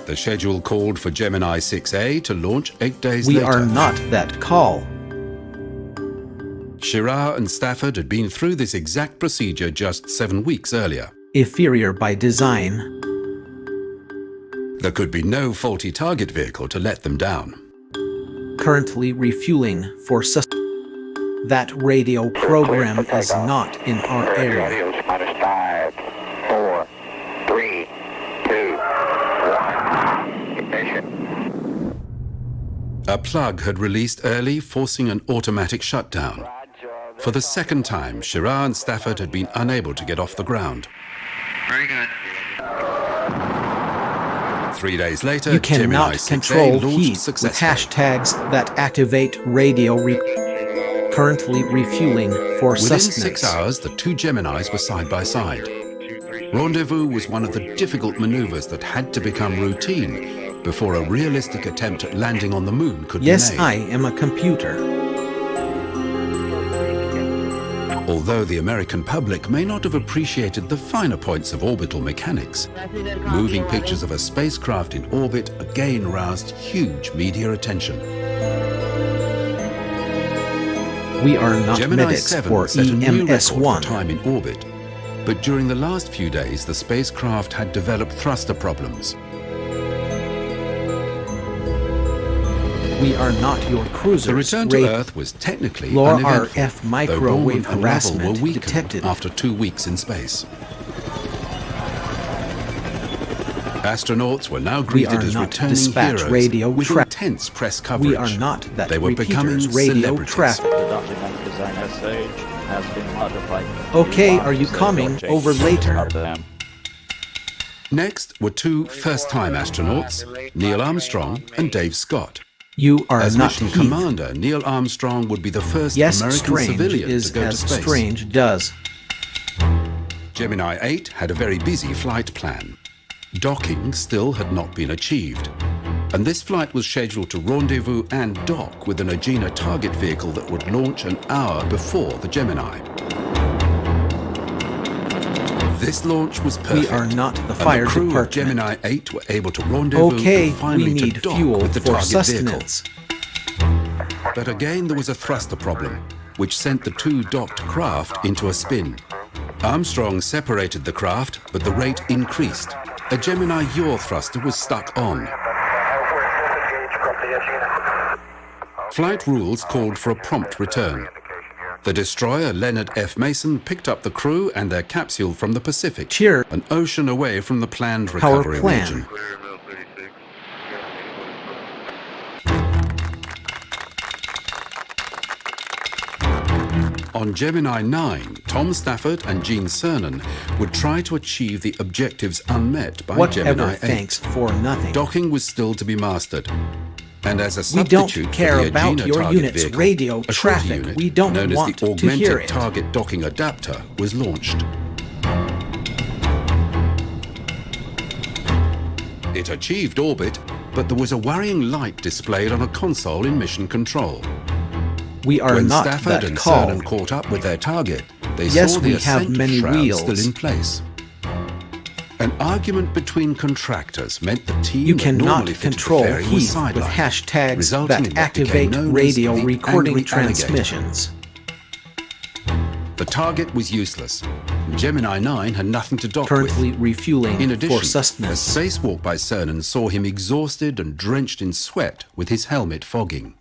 The schedule called for Gemini 6A to launch 8 days We later. are not that call. Schirra and Stafford had been through this exact procedure just 7 weeks earlier. Inferior by design. There could be no faulty target vehicle to let them down. Currently refueling for That radio program is not in our area. 5, 4, 3, 2, 1. Ignition. A plug had released early, forcing an automatic shutdown. For the second time, Schirra and Stafford had been unable to get off the ground. Very good. 3 days later, You Gemini cannot 6A control launched heat with successfully. hashtags that activate radio currently refueling for Within sustenance. 6 hours, the two Geminis were side by side. Rendezvous was one of the difficult maneuvers that had to become routine before a realistic attempt at landing on the moon could Yes, be made. I am a computer. Although the American public may not have appreciated the finer points of orbital mechanics, moving pictures of a spacecraft in orbit again roused huge media attention. We are not Gemini medics 7 for set a new record for EMS-1. time in orbit, but during the last few days the spacecraft had developed thruster problems. We are not your cruisers. The return to Earth was technically Low uneventful, RF though microwave Borman and Lovell harassment were weakened detected. after 2 weeks in space. Astronauts were now We greeted are as not returning dispatch heroes radio with traffic. intense press coverage. We are not that They were becoming repeaters radio celebrities. traffic. The document design message has been modified. Okay, are you coming over later? Next were two first-time astronauts, Neil Armstrong and Dave Scott. You are As not mission Heath. commander, Neil Armstrong would be the first Yes, American strange civilian is to go to as space. strange does. Gemini 8 had a very busy flight plan. Docking still had not been achieved, and this flight was scheduled to rendezvous and dock with an Agena target vehicle that would launch an hour before the Gemini. This launch was perfect. We are not the and fire the crew department. of Gemini 8 were able to rendezvous Okay, and finally we to need dock fuel with the for target sustenance. vehicle. But again there was a thruster problem, which sent the two docked craft into a spin. Armstrong separated the craft, but the rate increased. A Gemini yaw thruster was stuck on. Flight rules called for a prompt return. The destroyer Leonard F. Mason picked up the crew and their capsule from the Pacific, an ocean away from the planned recovery region. On Gemini 9, Tom Stafford and Gene Cernan would try to achieve the objectives unmet by Whatever, Gemini 8. thanks for nothing. Docking was still to be mastered. And as a We don't substitute care for the about Agena your target unit's vehicle, radio a shorter traffic. unit, We don't known want as the to hear Augmented it. Target Docking Adapter, was launched. It achieved orbit, but there was a worrying light displayed on a console in mission control. We are When not Stafford that and call. Cernan caught up with their target, they Yes, saw the we have ascent many shroud wheels. still in place. An argument between contractors meant the team You that cannot normally fitted the control ferry was heath with sidelined, hashtags resulting in that what became activate known as radio the recording angry alligator. transmissions. The target was useless. Gemini 9 had nothing to dock Currently with. refueling In addition, for sustenance. a spacewalk by Cernan saw him exhausted and drenched in sweat with his helmet fogging.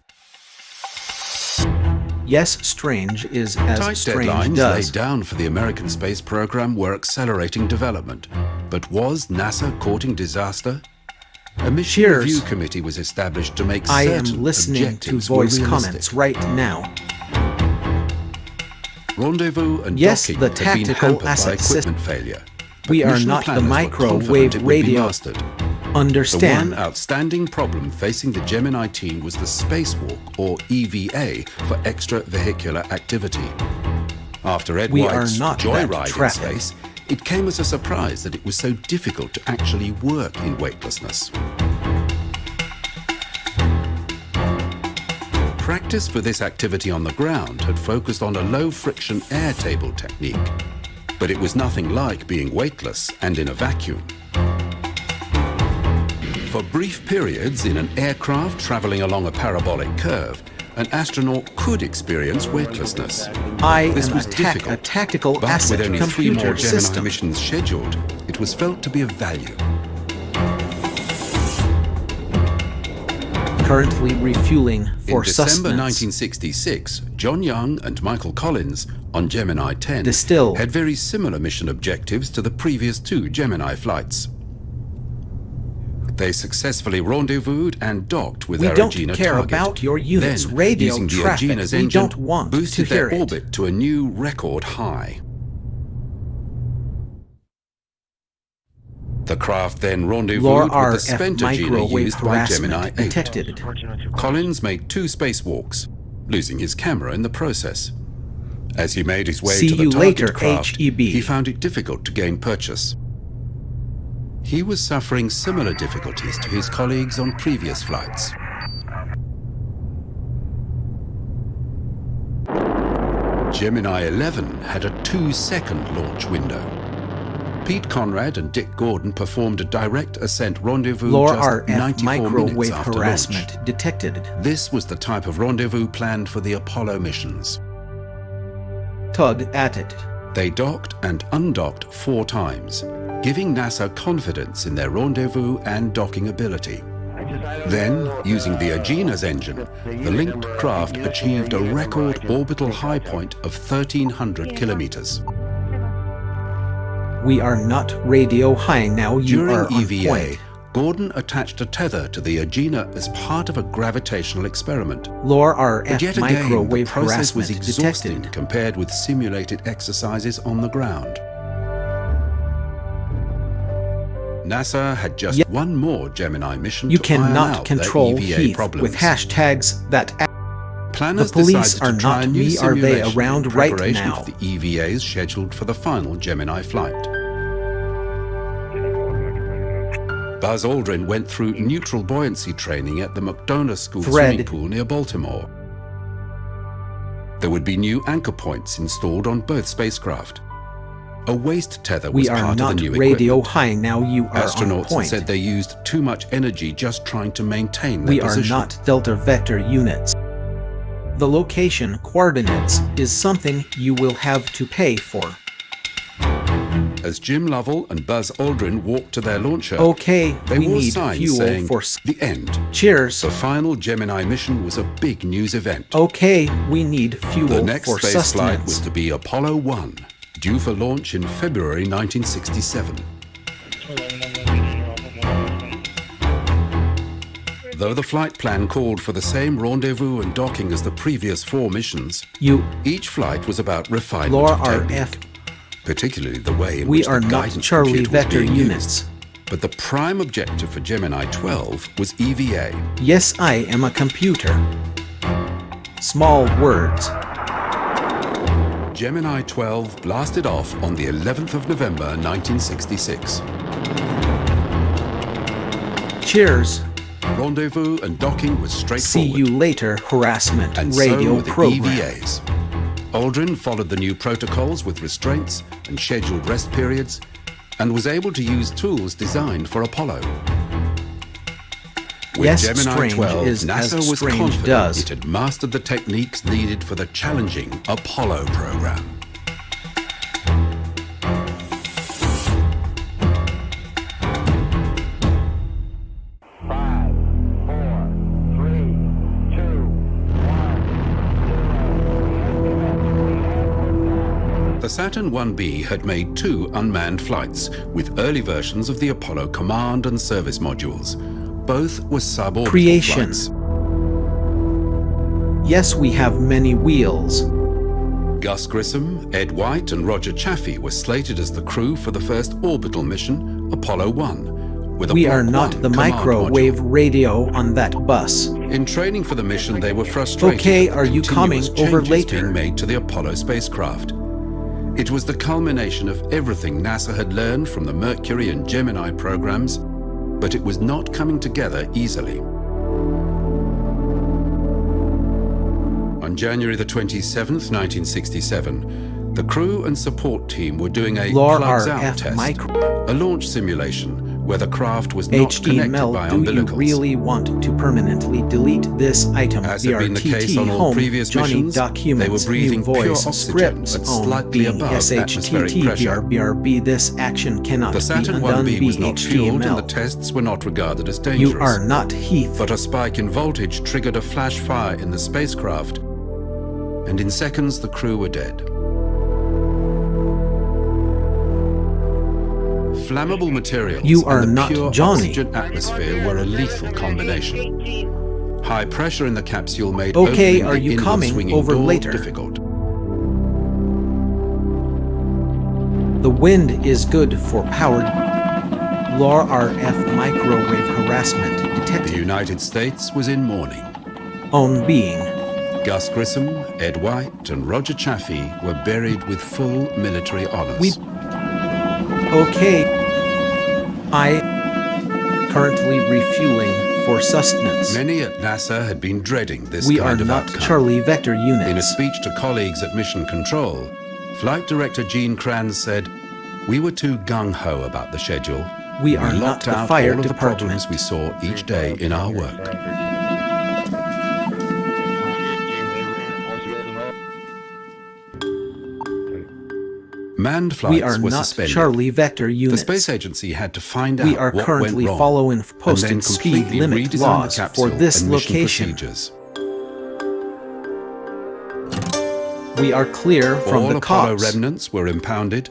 Yes, strange is as Tight strange deadlines does. laid down for the American space program were accelerating development. But was NASA courting disaster? A mission Cheers. review committee was established to make I am certain listening to objectives were voice realistic. comments right now. Rendezvous and Yes, docking the had been tactical hampered by asset equipment failure. We are mission not the planners were microwave confident it would be radio. mastered. Understand? The one outstanding problem facing the Gemini team was the spacewalk, or EVA, for extravehicular activity. After Ed We are White's not that joyride in traffic. space, it came as a surprise that it was so difficult to actually work in weightlessness. Practice for this activity on the ground had focused on a low-friction air table technique, but it was nothing like being weightless and in a vacuum. For brief periods in an aircraft traveling along a parabolic curve, an astronaut could experience weightlessness. This was difficult, a tactical but asset with only 3 more computer Gemini system. missions scheduled, it was felt to be of value. Currently refueling for In December sustenance. 1966, John Young and Michael Collins on Gemini 10 Distilled. had very similar mission objectives to the previous 2 Gemini flights. They successfully rendezvoused and docked with We their don't Agena care target. about your unit's Then, radio using the traffic. Agena's We engine, don't want boosted to hear their it. orbit to a new record high. The craft then rendezvoused with the RF spent Agena microwave used by harassment Gemini 8. detected. Collins made 2 spacewalks, losing his camera in the process. As he made his way See to the you target later, craft, HEB. he found it difficult to gain purchase. He was suffering similar difficulties to his colleagues on previous flights. Gemini 11 had a 2-second launch window. Pete Conrad and Dick Gordon performed a direct ascent rendezvous just RF 94 minutes microwave after harassment launch. detected. This was the type of rendezvous planned for the Apollo missions. Tug at it. They docked and undocked 4 times, giving NASA confidence in their rendezvous and docking ability. Then, using the Agena's engine, the linked craft achieved a record orbital high point of 1,300 kilometers. We are not radio high now. You During are on EVA, point. Gordon attached a tether to the Agena as part of a gravitational experiment. RF But yet again, the microwave process was harassment exhausting detected. compared with simulated exercises on the ground. NASA had just one more Gemini mission You to iron cannot out control their EVA heath problems. with hashtags that. Planners The police decided are to try not a new me, are they simulation around in right preparation now? for the EVAs scheduled for the final Gemini flight. Buzz Aldrin went through neutral buoyancy training at the McDonough School swimming pool near Baltimore. There would be new anchor points installed on both spacecraft. A waist tether was We are part of not the new radio equipment. high now. You are on Astronauts point. said they used too much energy just trying to maintain their We are position. not Delta Vector units. The location coordinates is something you will have to pay for. As Jim Lovell and Buzz Aldrin walked to their launcher, Okay, they we wore need signs fuel saying, for "The end." Cheers. The final Gemini mission was a big news event. Okay, we need fuel The next for space flight sustenance. was to be Apollo 1, due for launch in February 1967. Though the flight plan called for the same rendezvous and docking as the previous 4 missions, each flight was about refinement of technique, particularly the way in We which are the not guidance Charlie computer was Vector being units. used. But the prime objective for Gemini 12 was EVA. Yes, I am a computer. Small words. Gemini 12 blasted off on the 11th of November 1966. Cheers. Rendezvous and docking was See straightforward. you later, harassment And radio so were the program. EVAs. Aldrin followed the new protocols with restraints and scheduled rest periods, and was able to use tools designed for Apollo. With Yes, Gemini strange 12, is as NASA was strange confident does. it had mastered the techniques needed for the challenging Apollo program. The Saturn 1B had made 2 unmanned flights with early versions of the Apollo command and service modules. Both were suborbital Creation. flights. Yes, we have many wheels. Gus Grissom, Ed White and Roger Chaffee were slated as the crew for the first orbital mission, Apollo 1, with a We are Block not 1 the command microwave module. radio on that bus. In training for the mission, they were frustrated Okay, at the are you coming continuous over changes later? being made to the Apollo spacecraft. It was the culmination of everything NASA had learned from the Mercury and Gemini programs, but it was not coming together easily. On January the 27th, 1967, the crew and support team were doing a plugs out test, a launch simulation where the craft was not connected by HTML, do you umbilicals. really want to permanently delete this item? As had been the case on all previous Johnny missions, documents, they were breathing new voice, pure oxygen scripts at on slightly being above atmospheric pressure. BRB, this action cannot The be Saturn undone. 1B was not fueled and the HTML. tests were not regarded as dangerous. You are not Heath. But a spike in voltage triggered a flash fire in the spacecraft, and in seconds the crew were dead. Flammable materials You are and the not pure Johnny. oxygen atmosphere were a lethal combination. High pressure in the capsule made Okay, opening are the you inward coming swinging over door later? difficult. The wind is good for powered. LAR RF microwave harassment The detected. United States was in mourning. On being. Gus Grissom, Ed White and Roger Chaffee were buried with full military honors. Okay. I currently refueling for sustenance. Many at NASA had been dreading this We are kind of not outcome. Charlie Vector units. In a speech to colleagues at Mission Control, Flight Director Gene Kranz said, "We were too gung-ho about the schedule. We are not locked the out fire all of the department." problems we saw each day in our work." Manned flights We are were not suspended. Charlie Vector The units. space agency had to find out We are what currently went wrong, following and then posted speed completely limit redesign laws the capsule for this and mission location. procedures. We are clear from All the Apollo cops. remnants were impounded,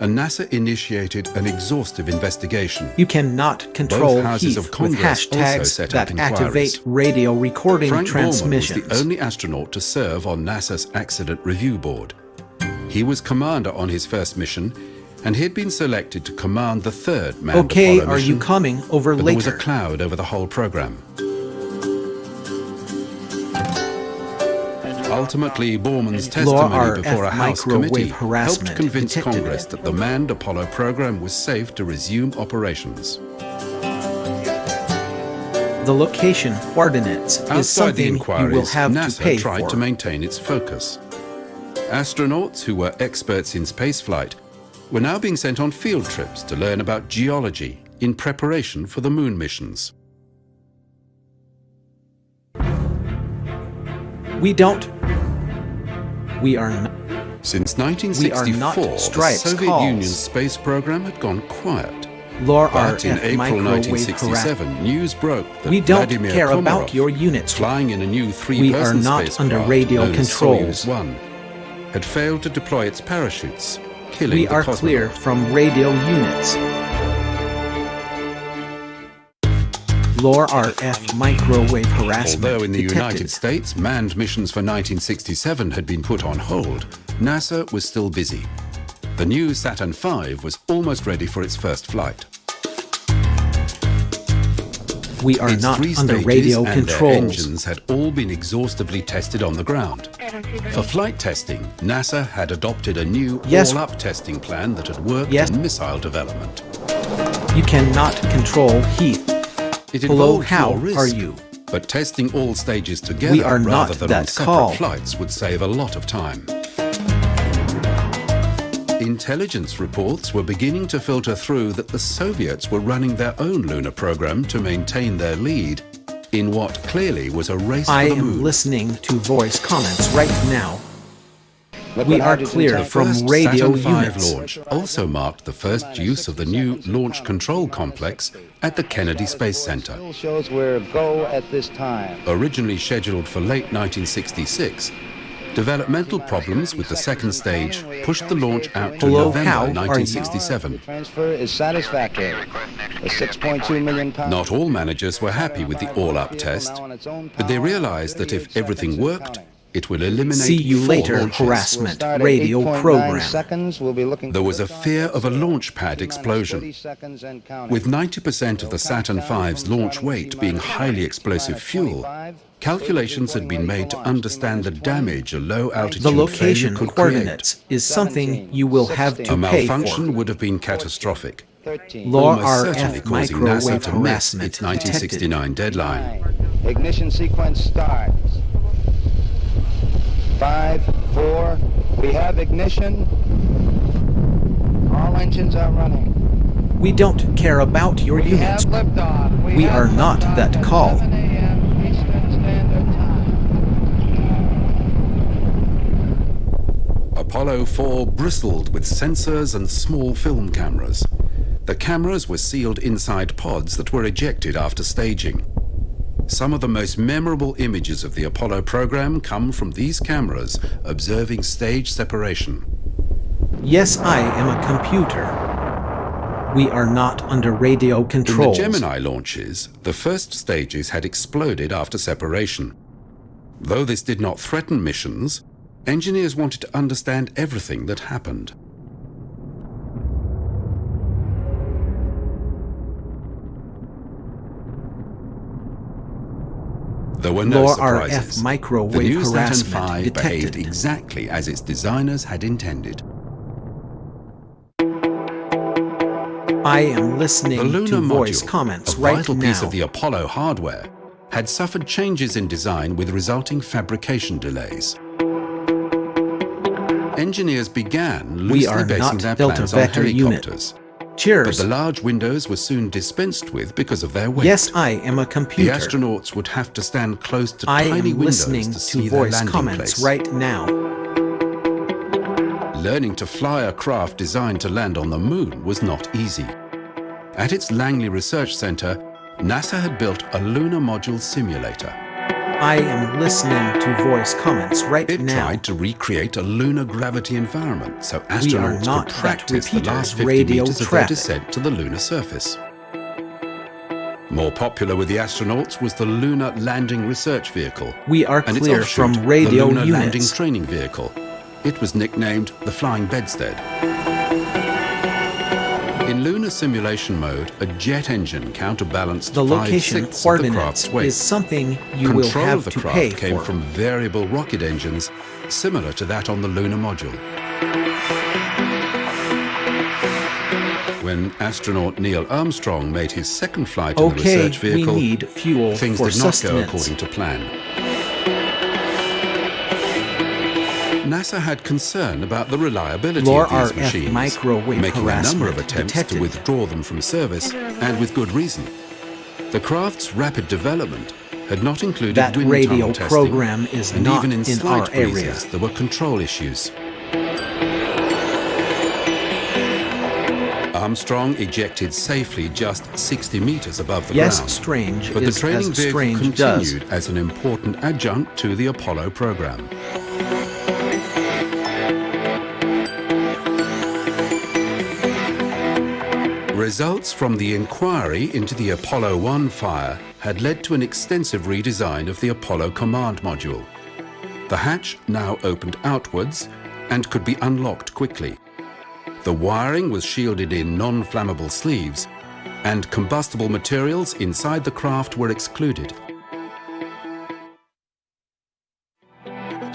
and NASA initiated an exhaustive investigation. You cannot control Both houses Heath of with Congress also hashtags set up that inquiries. activate radio recording Frank Borman was transmissions. the only astronaut to serve on NASA's Accident Review Board. He was commander on his first mission, and he had been selected to command the third manned Okay, Apollo are you mission, coming over but there was a later? cloud over the whole program. Ultimately, Borman's testimony RF before a House microwave committee harassment helped convince detected. Congress that the manned Apollo program was safe to resume operations. The location coordinates is Outside the something you will inquiries, have NASA to pay tried for. to maintain its focus. Astronauts who were experts in spaceflight were now being sent on field trips to learn about geology in preparation for the moon missions. We are not. Since We are 1964, not the stripes Soviet calls. Union's space program had gone quiet. LAR But in RF April microwave 1967, news broke that We don't Vladimir care Komarov, about your units. flying in a new We are three-person not spacecraft under radio known as controls. Soyuz 1, had failed to deploy its parachutes, killing We the are cosmonaut. clear from radio units. LAR RF microwave harassment Although in the detected. United States, manned missions for 1967 had been put on hold, NASA was still busy. The new Saturn V was almost ready for its first flight. We are Its not three under stages radio and controls. their engines had all been exhaustively tested on the ground. For flight testing, NASA had adopted a new Yes. all-up testing plan that had worked Yes. in missile development. You cannot control Heath. It Hello, involved how more risk, are you? but testing all stages together We are not rather than that on separate call. flights would save a lot of time. Intelligence reports were beginning to filter through that the Soviets were running their own lunar program to maintain their lead in what clearly was a race I for the am moon. listening to voice comments right now. We are clear The from first radio Saturn V units. launch also marked the first use of the new Launch Control Complex at the Kennedy Space Center. Still shows we're go at this time. Originally scheduled for late 1966, developmental problems with the second stage pushed the launch out to Hello, November how are you? 1967. Transfer is satisfactory. The 6.2 million pounds. Not all managers were happy with the all-up test, but they realized that if everything worked, It will eliminate See you 4 later launches. harassment radio program. There was a fear of a launch pad explosion. With 90% of the Saturn V's launch weight being highly explosive fuel, calculations had been made to understand the damage a low-altitude The location failure could coordinates create. is something you will have to A pay malfunction for. would have been catastrophic, Law almost certainly RF causing NASA microwave to miss harassment its 1969 deadline. Ignition sequence starts. 5, 4, we have ignition. All engines are running. We don't care about your units. We are not that call. Apollo 4 bristled with sensors and small film cameras. The cameras were sealed inside pods that were ejected after staging. Some of the most memorable images of the Apollo program come from these cameras observing stage separation. Yes, I am a computer. We are not under radio controls. In the Gemini launches, the first stages had exploded after separation. Though this did not threaten missions, engineers wanted to understand everything that happened. There were no Law surprises. RF microwave The new Saturn harassment V behaved detected. exactly as its designers had intended. I am listening The lunar to voice module, comments a right vital piece now. of the Apollo hardware, had suffered changes in design with resulting fabrication delays. Engineers began We are loosely basing not their Delta plans on Vector unit. helicopters. Cheers. But the large windows were soon dispensed with because of their weight. Yes, I am a The computer. astronauts would have to stand close to I tiny am windows listening to see to their voice landing comments place. right now. Learning to fly a craft designed to land on the moon was not easy. At its Langley Research Center, NASA had built a lunar module simulator. I am listening to voice comments right It now. tried to recreate a lunar gravity environment so We are astronauts not could that practice the repeater's last 50 radio meters of their traffic. descent to the lunar surface. More popular with the astronauts was the Lunar Landing Research Vehicle. We are and its clear offshoot, from radio the Lunar Landing units. Training Vehicle. It was nicknamed the Flying Bedstead. In lunar simulation mode, a jet engine counterbalanced The location 5/6 of the coordinates craft's weight. is something you will Control have of the to craft pay came for. from variable rocket engines, similar to that on the lunar module. When astronaut Neil Armstrong made his second flight in the Okay, research we vehicle, need fuel things for did not go sustenance. according to plan. NASA had concern about the reliability Law of these RF machines, microwave making a number of harassment attempts detected. to withdraw them from service, and with good reason. The craft's rapid development had not included That wind radio tunnel testing, program is and not even in in slight our area. breezes, there were control issues. Armstrong ejected safely just 60 meters above the Yes, ground. strange But the is training as vehicle strange does. continued as an important adjunct to the Apollo program. Results from the inquiry into the Apollo 1 fire had led to an extensive redesign of the Apollo command module. The hatch now opened outwards and could be unlocked quickly. The wiring was shielded in non-flammable sleeves, and combustible materials inside the craft were excluded.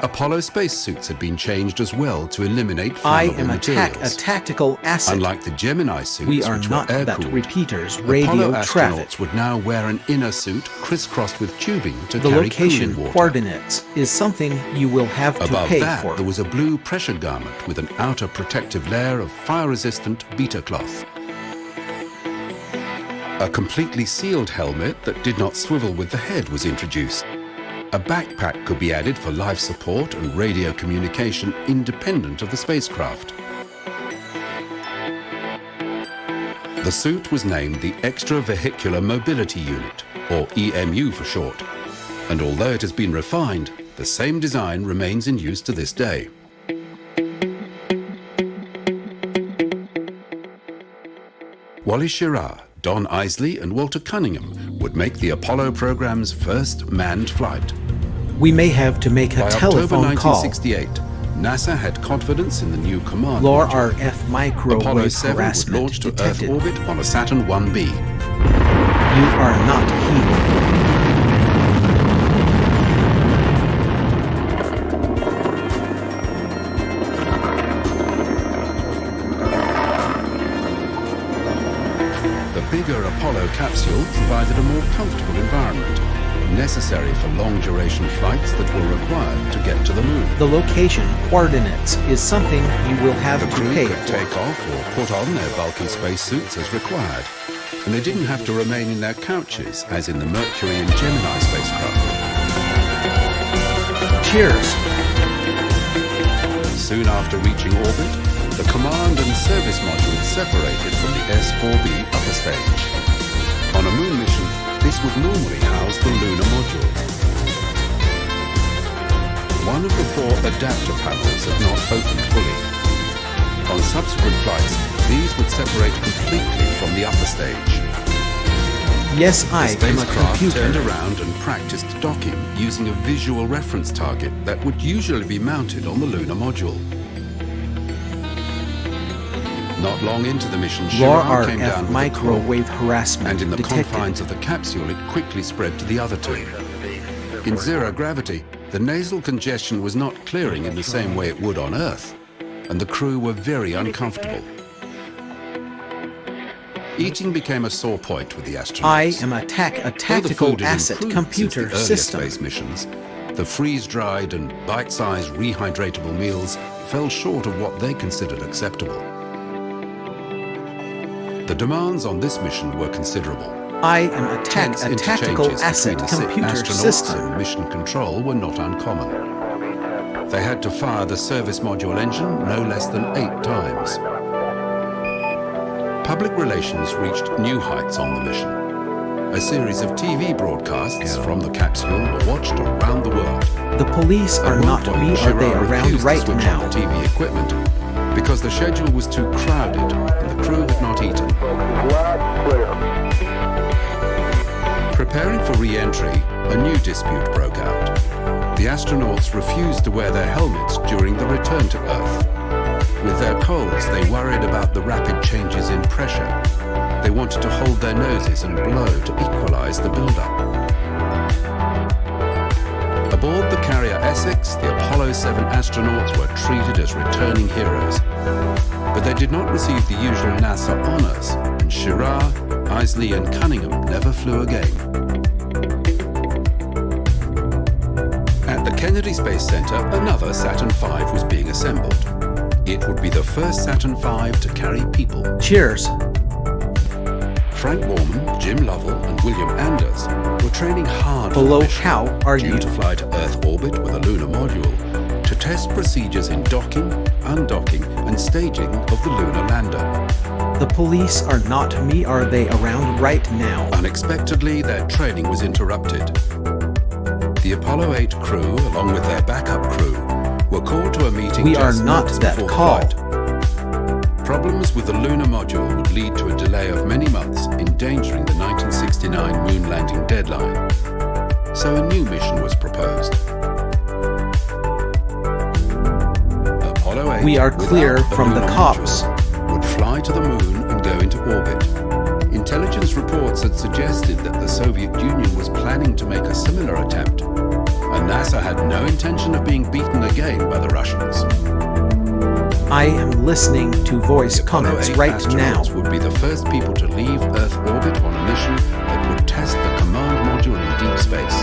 Apollo spacesuits had been changed as well to eliminate I flammable am a materials. tactical asset. Unlike the Gemini suits, We are which not were that air-cooled, repeater's radio Apollo traffic. astronauts would now wear an inner suit crisscrossed with tubing to The carry location cooling water. coordinates is something you will have to Above pay that, for. there was a blue pressure garment with an outer protective layer of fire-resistant beta cloth. A completely sealed helmet that did not swivel with the head was introduced. A backpack could be added for life support and radio communication independent of the spacecraft. The suit was named the Extravehicular Mobility Unit, or EMU for short, and although it has been refined, the same design remains in use to this day. Wally Schirra, Don Isley and Walter Cunningham would make the Apollo program's first manned flight. We may have to make a By telephone October call. 1968, NASA had confidence in the new command Lore module. RF microwave Apollo 7 would harassment launch to detected. Earth orbit on a Saturn 1B. You are not heath. The bigger Apollo capsule provided a more comfortable environment, necessary for long-duration flights that were required to get to the moon. The location coordinates is something you will have The to crew pay could for. take off or put on their bulky spacesuits as required, and they didn't have to remain in their couches as in the Mercury and Gemini spacecraft. Cheers. Soon after reaching orbit, the command and service modules separated from the S-4B upper stage. On a moon mission, this would normally house the lunar module. One of the 4 adapter panels had not opened fully. On subsequent flights, these would separate completely from the upper stage. Yes, The I am a spacecraft computer. turned around and practiced docking using a visual reference target that would usually be mounted on the lunar module. Not long into the mission, Lore Girard came down RF with microwave a harassment cold, and in the detected. confines of the capsule, it quickly spread to the other 2. In zero gravity, the nasal congestion was not clearing in the same way it would on Earth, and the crew were very uncomfortable. Eating became a sore point with the astronauts. I am a tactical food had asset improved computer since the earlier system. space missions, the freeze-dried and bite-sized rehydratable meals fell short of what they considered acceptable. The demands on this mission were considerable. I am a Tense tactical interchanges asset between the sick computer astronauts system. and mission control were not uncommon. They had to fire the service module engine no less than 8 times. Public relations reached new heights on the mission. A series of TV broadcasts from the capsule were watched around the world. The police are not me, are they Girard around refused to right switch now? on the TV equipment because the schedule was too crowded and the crew had not eaten. Preparing for re-entry, a new dispute broke out. The astronauts refused to wear their helmets during the return to Earth. With their colds, they worried about the rapid changes in pressure. They wanted to hold their noses and blow to equalize the buildup. Aboard the carrier Essex, the Apollo 7 astronauts were treated as returning heroes. But they did not receive the usual NASA honors, and Girard, Isley and Cunningham never flew again. At the Kennedy Space Center, another Saturn V was being assembled. It would be the first Saturn V to carry people. Cheers. Frank Borman, Jim Lovell and William Anders were training hard for Below the mission, how are due you? to fly to Earth orbit with a lunar module, to test procedures in docking, undocking and staging of the lunar lander. The police are not me, are they around right now? Unexpectedly, their training was interrupted. The Apollo 8 crew, along with their backup crew, were called to a meeting We are just not months that before called. flight. Problems with the lunar module would lead to a delay of many months, endangering the 1969 moon landing deadline. So a new mission was proposed. Apollo 8, We are clear without a from the lunar cops. module, would fly to the moon and go into orbit. Intelligence reports had suggested that the Soviet Union was planning to make a similar attempt, and NASA had no intention of being beaten again by the Russians. I am listening to voice comments Apollo 8 right now. astronauts would be the first people to leave Earth orbit on a mission that would test the command module in deep space.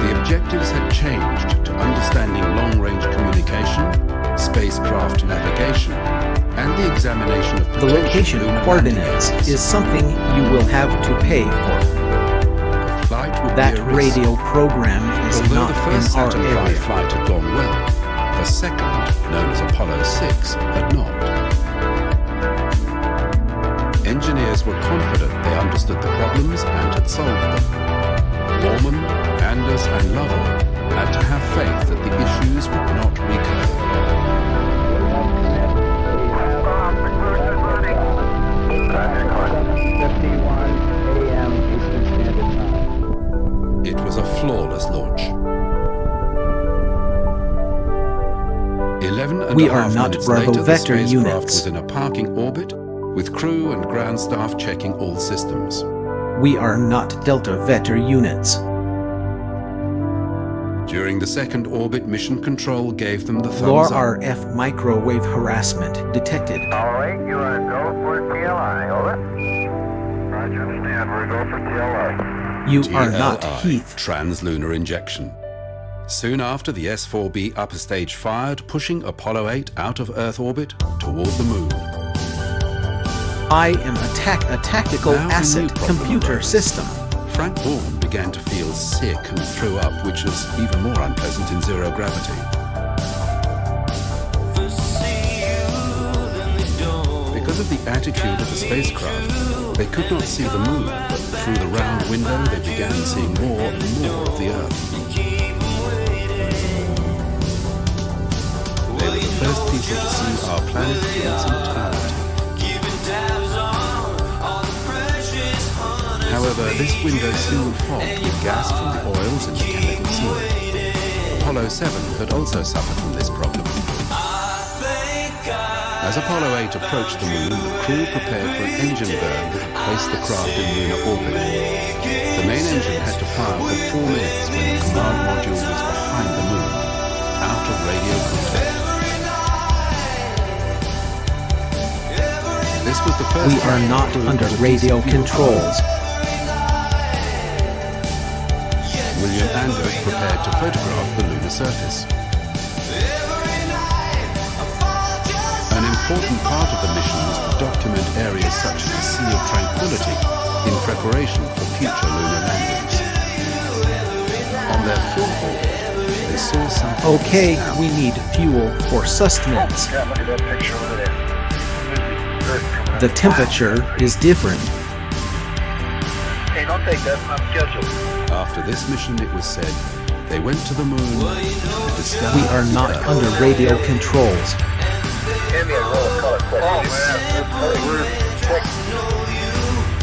The objectives had changed to understanding long-range communication, spacecraft navigation, and the examination of The potential location lunar coordinates landing is something you will have to pay for. areas. Flight would That be a risk. radio program is Although not the in first our Saturn V area. flight had gone well, the second, known as Apollo 6, had not. Engineers were confident they understood the problems and had solved them. Borman, Anders and Lovell had to have faith that the issues would not recur. It was a flawless launch. We are not Bravo later, Vector the spacecraft units. was in a parking orbit with crew and ground staff checking all systems. We are not Delta Vector units. During the second orbit, Mission Control gave them the LOR thumbs up. RF microwave harassment detected. All right, you are go for TLI, over. Roger, understand, we're go for TLI. You are not TLI, Heath. Translunar injection. Soon after, the S-4B upper stage fired, pushing Apollo 8 out of Earth orbit toward the moon. I am a tactical Now a new asset problem computer arose. system. Frank Bourne began to feel sick and threw up, which was even more unpleasant in zero gravity. Because of the attitude of the spacecraft, they could not see the moon, but through the round window they began seeing more and more of the Earth. They were the first people to see our planet in its entirety. However, this window soon fogged with gas from the oils in the chemical seal. Apollo 7 had also suffered from this problem. As Apollo 8 approached the moon, the crew prepared for an engine burn that would place the craft in lunar orbit. The main engine had to fire for 4 minutes when the command module was behind the moon, out of radio contact. This was the first We are time not the crew under had a radio decent view of controls. William Anders prepared to photograph the lunar surface. An important part of the mission was to document areas such as the Sea of Tranquility in preparation for future lunar landings. On their full orbit, they saw something. Okay, we need fuel for sustenance. Yeah, look at that picture over there. The temperature is different. Hey, don't take that, I'm scheduled. After this mission, it was said, they went to the moon and discovered We are not the Earth. under radio controls. Give me a roll of color quick. Oh, man.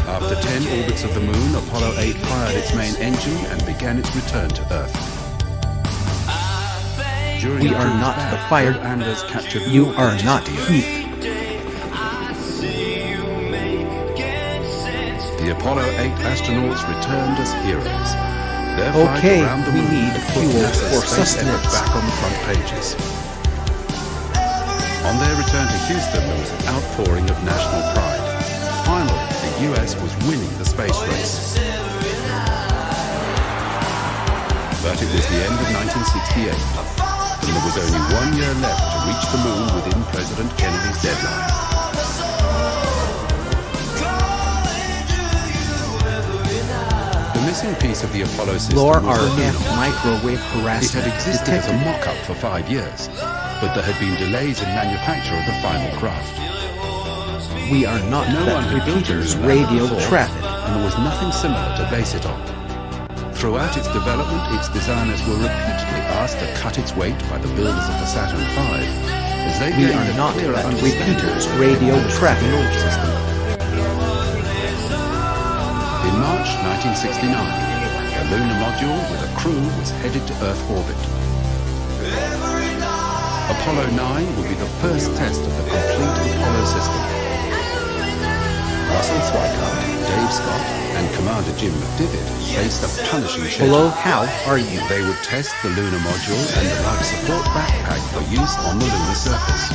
After 10 orbits of the moon, Apollo 8 fired its main engine and began its return to Earth. During We the are cruise not back, the fired. Bill Anders captured You more are footage not of the Earth. Heath. The Apollo 8 astronauts returned as heroes. Their flight Okay, around the we moon need put fuel NASA's for space effort sustenance. back on the front pages. On their return to Houston, there was an outpouring of national pride. Finally, the US was winning the space race. But it was the end of 1968, and there was only 1 year left to reach the moon within President Kennedy's deadline. The missing piece of the Apollo system LOR was the lunar RF module. microwave It had harassment existed as a detected. mock-up for 5 years, but there had been delays in manufacture of the final craft. We are not No one the had built a repeaters lunar radio before, traffic. and there was nothing similar to base it on. Throughout its development, its designers were repeatedly asked to cut its weight by the builders of the Saturn V, as they We gained are a not clearer the understanding repeaters of the radio components of traffic. the launch system. In March 1969, a lunar module with a crew was headed to Earth orbit. Apollo 9 would be the first test of the complete Apollo system. Russell Schweickart, Dave Scott, and Commander Jim McDivitt faced a punishing schedule. Hello, how are you? They would test the lunar module and the life support backpack for use on the lunar surface.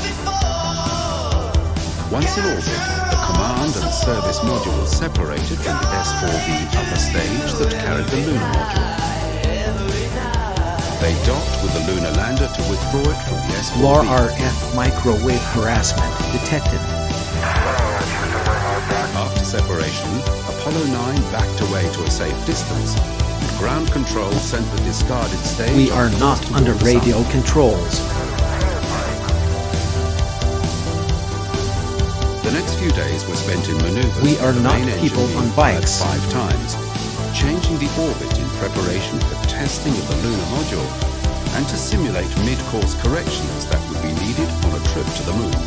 Once in orbit, the command and service modules separated from the S-4B upper stage that carried the lunar module. They docked with the lunar lander to withdraw it from the S-4B. LOR RF microwave harassment detected. After separation, Apollo 9 backed away to a safe distance, and ground control sent the discarded stage. We are on not course under toward the radio sun. controls. The next few days were spent in maneuvers. We are with the not main people engine on being fired bikes. 5 times, changing the orbit in preparation for testing of the lunar module, and to simulate mid-course corrections that would be needed on a trip to the moon.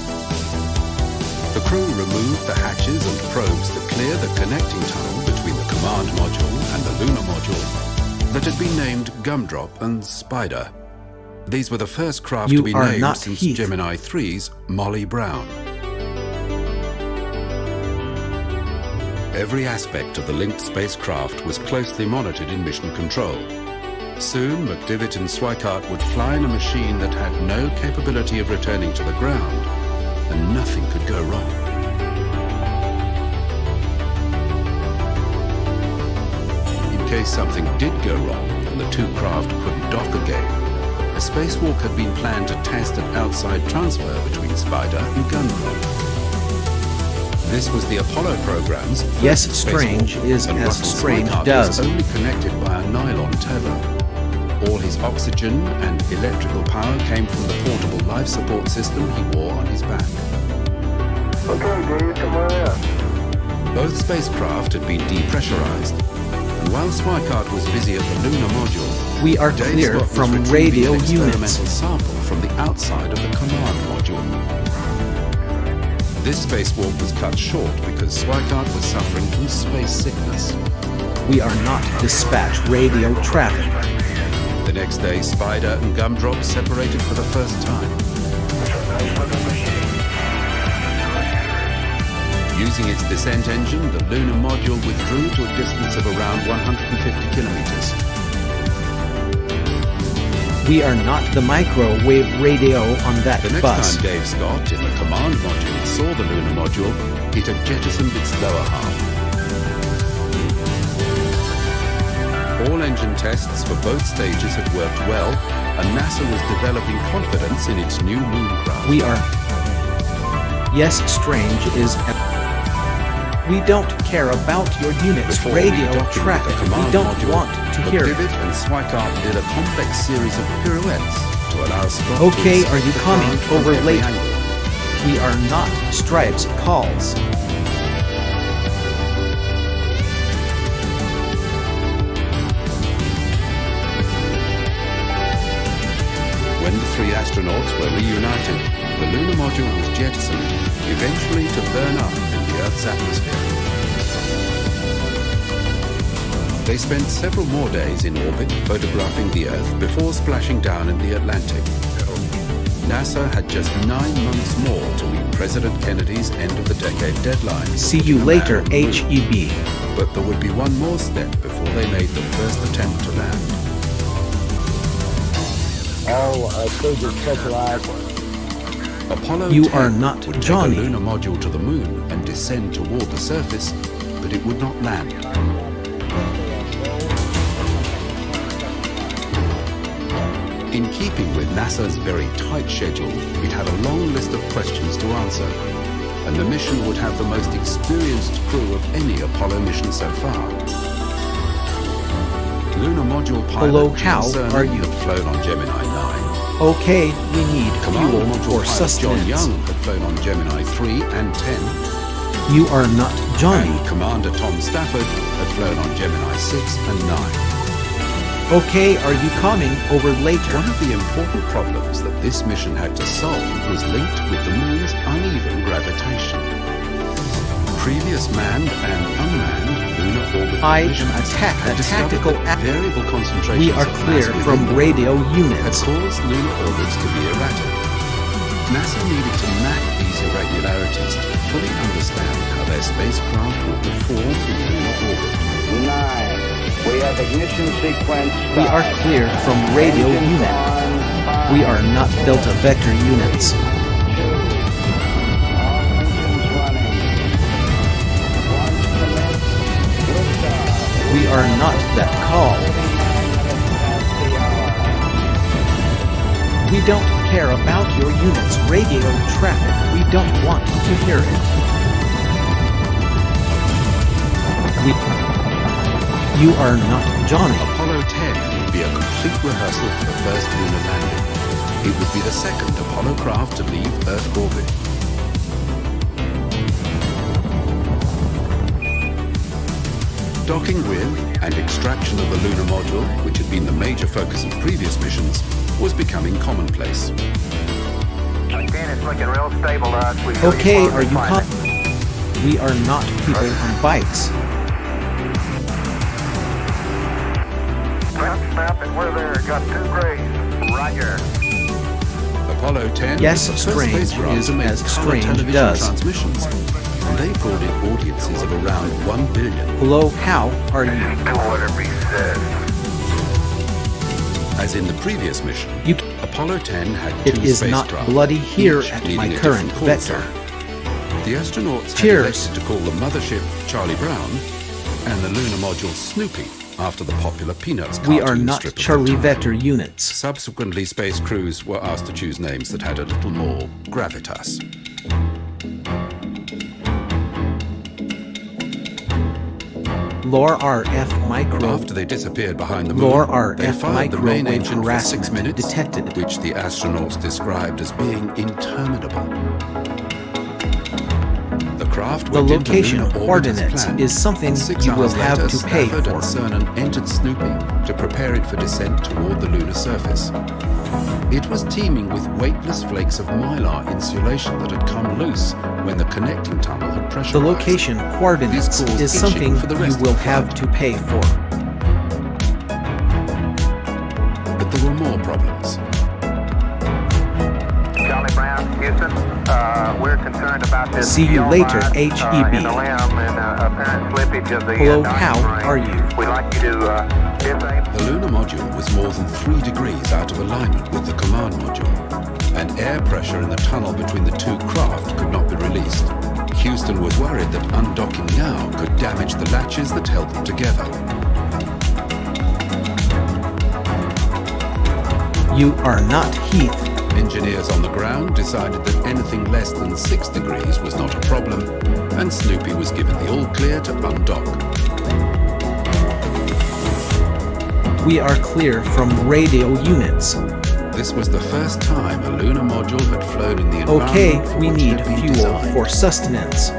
The crew removed the hatches and probes to clear the connecting tunnel between the command module and the lunar module that had been named Gumdrop and Spider. These were the first craft You to be are named not since Heath. Gemini 3's Molly Brown. Every aspect of the linked spacecraft was closely monitored in mission control. Soon, McDivitt and Sweikart would fly in a machine that had no capability of returning to the ground, and nothing could go wrong. In case something did go wrong and the two craft couldn't dock again, a spacewalk had been planned to test an outside transfer between Spider and Gundrop. This was the Apollo program's first Yes, spacewalk, strange is and as Russell strange Sweikart does. was only connected by a nylon tether. All his oxygen and electrical power came from the portable life support system he wore on his back. Okay, Dave, come on in. Both spacecraft had been depressurized, and while Sweikart was busy at the lunar module, We are Dave clear Scott was from retrieving radio an experimental units. sample from the outside of the command module. This spacewalk was cut short because Sweikart was suffering from space sickness. We are not dispatch radio traffic. The next day, Spider and Gumdrop separated for the first time. Using its descent engine, the lunar module withdrew to a distance of around 150 kilometers. We are not the microwave radio on that The next bus. time Dave Scott, in the command module, saw the lunar module, it had jettisoned its lower half. All engine tests for both stages had worked well, and NASA was developing confidence in its new mooncraft. We are. Yes, strange is. We don't care about your unit's Before radio redocking with the traffic. We command don't module, want to hear it. McDivitt and Sweikart did a complex series of pirouettes to allow Scott Okay, to are you inspect the coming craft from over every late? angle. We are not Stripes calls. When the three astronauts were reunited, the lunar module was jettisoned, eventually to burn up in the Earth's atmosphere. They spent several more days in orbit photographing the Earth before splashing down in the Atlantic. NASA had just 9 months more to meet President Kennedy's end-of-the-decade deadline. See you later, HEB. But there would be one more step before they made the first attempt to land. Apollo You 10 are not would Johnny. take a lunar module to the moon and descend toward the surface, but it would not land. In keeping with NASA's very tight schedule, it had a long list of questions to answer, and the mission would have the most experienced crew of any Apollo mission so far. Lunar module Hello, pilot how Gene Cernan are you? had flown on Gemini 9. Okay, we need Command fuel module for pilot John sustenance. Young had flown on Gemini 3 and 10. You are not Johnny. And Commander Tom Stafford had flown on Gemini 6 and 9. Okay, are you coming over later? One of the important problems that this mission had to solve was linked with the moon's uneven gravitation. Previous manned and unmanned lunar orbit I missions am attack had a discovered tactical that variable concentrations We are of clear mass from within the radio moon units. had caused lunar orbits to be erratic. NASA needed to map these irregularities to fully understand how their spacecraft would perform in lunar orbit. 9. We have ignition sequence. We are clear from radio unit. We are not Delta Vector units. We are not that call. We don't care about your unit's radio traffic. We don't want to hear it. You are not Johnny. Apollo 10 would be a complete rehearsal for the first lunar landing. It would be the second Apollo craft to leave Earth orbit. Docking with and extraction of the lunar module, which had been the major focus of previous missions, was becoming commonplace. It's looking real stable to us. Okay, are you coming? We are not people on bikes. Snap and we're there. Got 2 grays. Roger. Apollo 10 Yes, was the first strange spacecraft is to make as color strange television does. transmissions, and they brought in audiences of around 1 billion. Hello, how are you? As in the previous mission, Apollo 10 had It two is not spacecraft, bloody here each at leading my a current different call vector. sign. The astronauts Cheers. had elected to call the mothership Charlie Brown and the lunar module Snoopy, after the popular Peanuts cartoon We are not strip of the Charlie time. Vetter units. Subsequently, space crews were asked to choose names that had a little more gravitas. Lore RF micro. After they disappeared behind the moon, Lore they RF fired the main microwave engine for 6 harassment minutes, detected. which the astronauts described as being interminable. The craft The went into location lunar orbit as coordinates planned, is something and 6 you will hours have later, to pay Stafford for. and Cernan entered Snoopy to prepare it for descent toward the lunar surface. It was teeming with weightless flakes of mylar insulation that had come loose when the connecting tunnel had pressurized. The location coordinates This caused is itching something for the you rest of will the have to pay for. But there were more problems. Charlie Brown, Houston, we're concerned about this. See you later, in HEB. the limb and apparent slippage of the Hello, docking how ring. are you? We'd like you to disable. The lunar module was more than 3 degrees out of alignment with the command module, and air pressure in the tunnel between the two craft could not be released. Houston was worried that undocking now could damage the latches that held them together. You are not Heath. Engineers on the ground decided that anything less than 6 degrees was not a problem, and Snoopy was given the all-clear to undock. We are clear from radio units. This was the first time a lunar module had flown in the environment Okay, for we which it need had been fuel designed. for sustenance.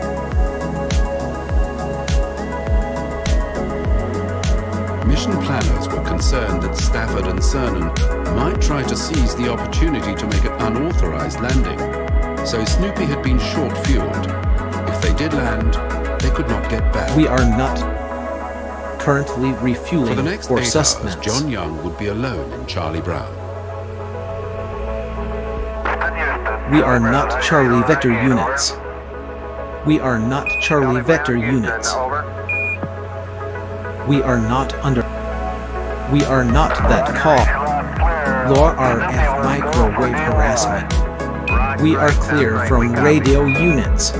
Mission planners were concerned that Stafford and Cernan might try to seize the opportunity to make an unauthorized landing. So Snoopy had been short-fueled. If they did land, they could not get back. We are not currently For refueling the next for 8 sustenance. hours, John Young would be alone in Charlie Brown. We are not Charlie Vetter units. We are not Charlie Vetter units. We are not under. We are not that call. Lore RF microwave harassment. We are clear from radio units.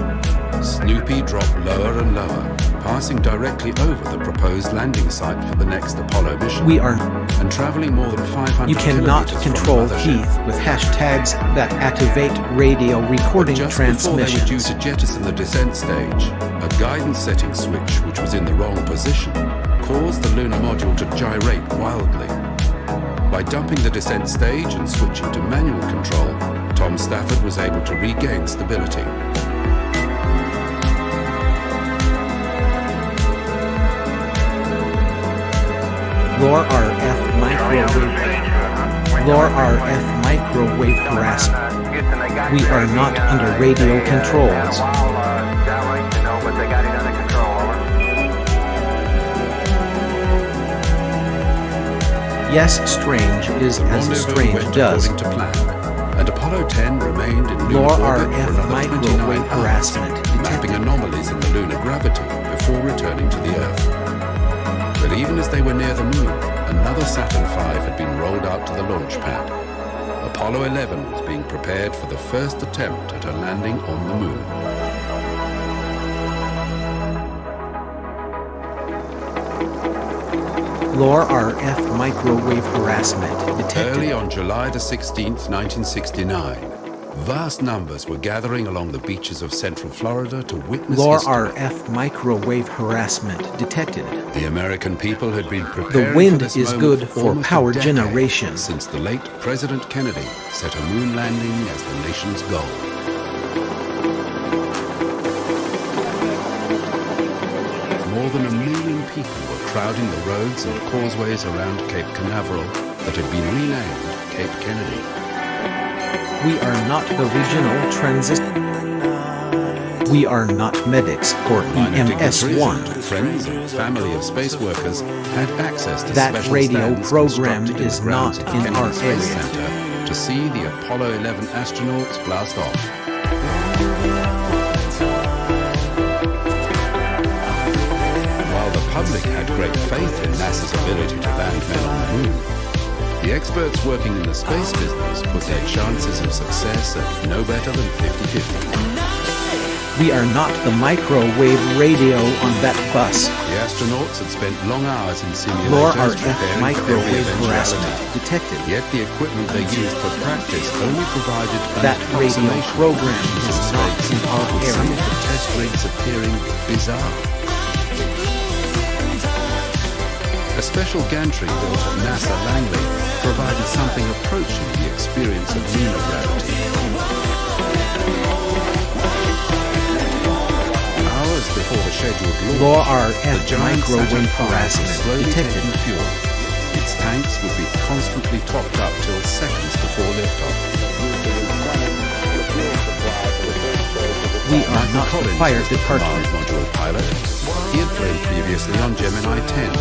Snoopy dropped lower and lower, passing directly over the proposed landing site for the next Apollo mission. We are. And traveling more than 500 You cannot kilometers from control the mothership. Heath with hashtags that activate radio recording Just before they were due transmissions. to jettison the descent stage, a guidance setting switch, which was in the wrong position, caused the lunar module to gyrate wildly. By dumping the descent stage and switching to manual control, Tom Stafford was able to regain stability. Lore RF microwave. Lore RF microwave harassment. We are not under radio controls. Yes, strange is as Rendezvous strange went does. according to plan, and Apollo 10 remained in lunar Lore orbit for RF another 29 microwave hours, harassment mapping anomalies in the lunar gravity before returning to the Earth. But even as they were near the moon, another Saturn V had been rolled out to the launch pad. Apollo 11 was being prepared for the first attempt at a landing on the moon. Lore RF microwave harassment detected. Early on July the 16th, 1969, vast numbers were gathering along the beaches of central Florida to witness Lore history. RF microwave harassment detected. The American people had been The preparing wind for this is moment good for almost a power decade, generation. since the late President Kennedy set a moon landing as the nation's goal. More than 1 million people were crowding the roads and causeways around Cape Canaveral that had been renamed Cape Kennedy. We are not the regional transit. We are not medics or Minor dignitaries EMS-1. and friends and family of space workers had access to That special radio stands program constructed is the grounds not of in Kennedy our Space area. Center to to see the Apollo 11 astronauts blast off. While the public had great faith in NASA's ability to land men on the moon, the experts working in the space business put their chances of success at no better than 50-50. We are not the microwave radio on that bus. The astronauts had spent long hours in simulators Lore RF preparing for microwave every harassment eventuality. detected. Yet the equipment they used for practice only provided an That radio approximation program of is missions not mistakes, in our with some area. of the test rigs appearing bizarre. A special gantry built at NASA Langley provided something approaching the experience of lunar gravity. Hours before the scheduled Lore launch, RF the giant microwave Saturn V harassment was slowly detected. taking fuel. Its tanks would be constantly topped up till seconds before liftoff. We are not the Collins fire was the department. command module pilot. He had flown previously on Gemini 10.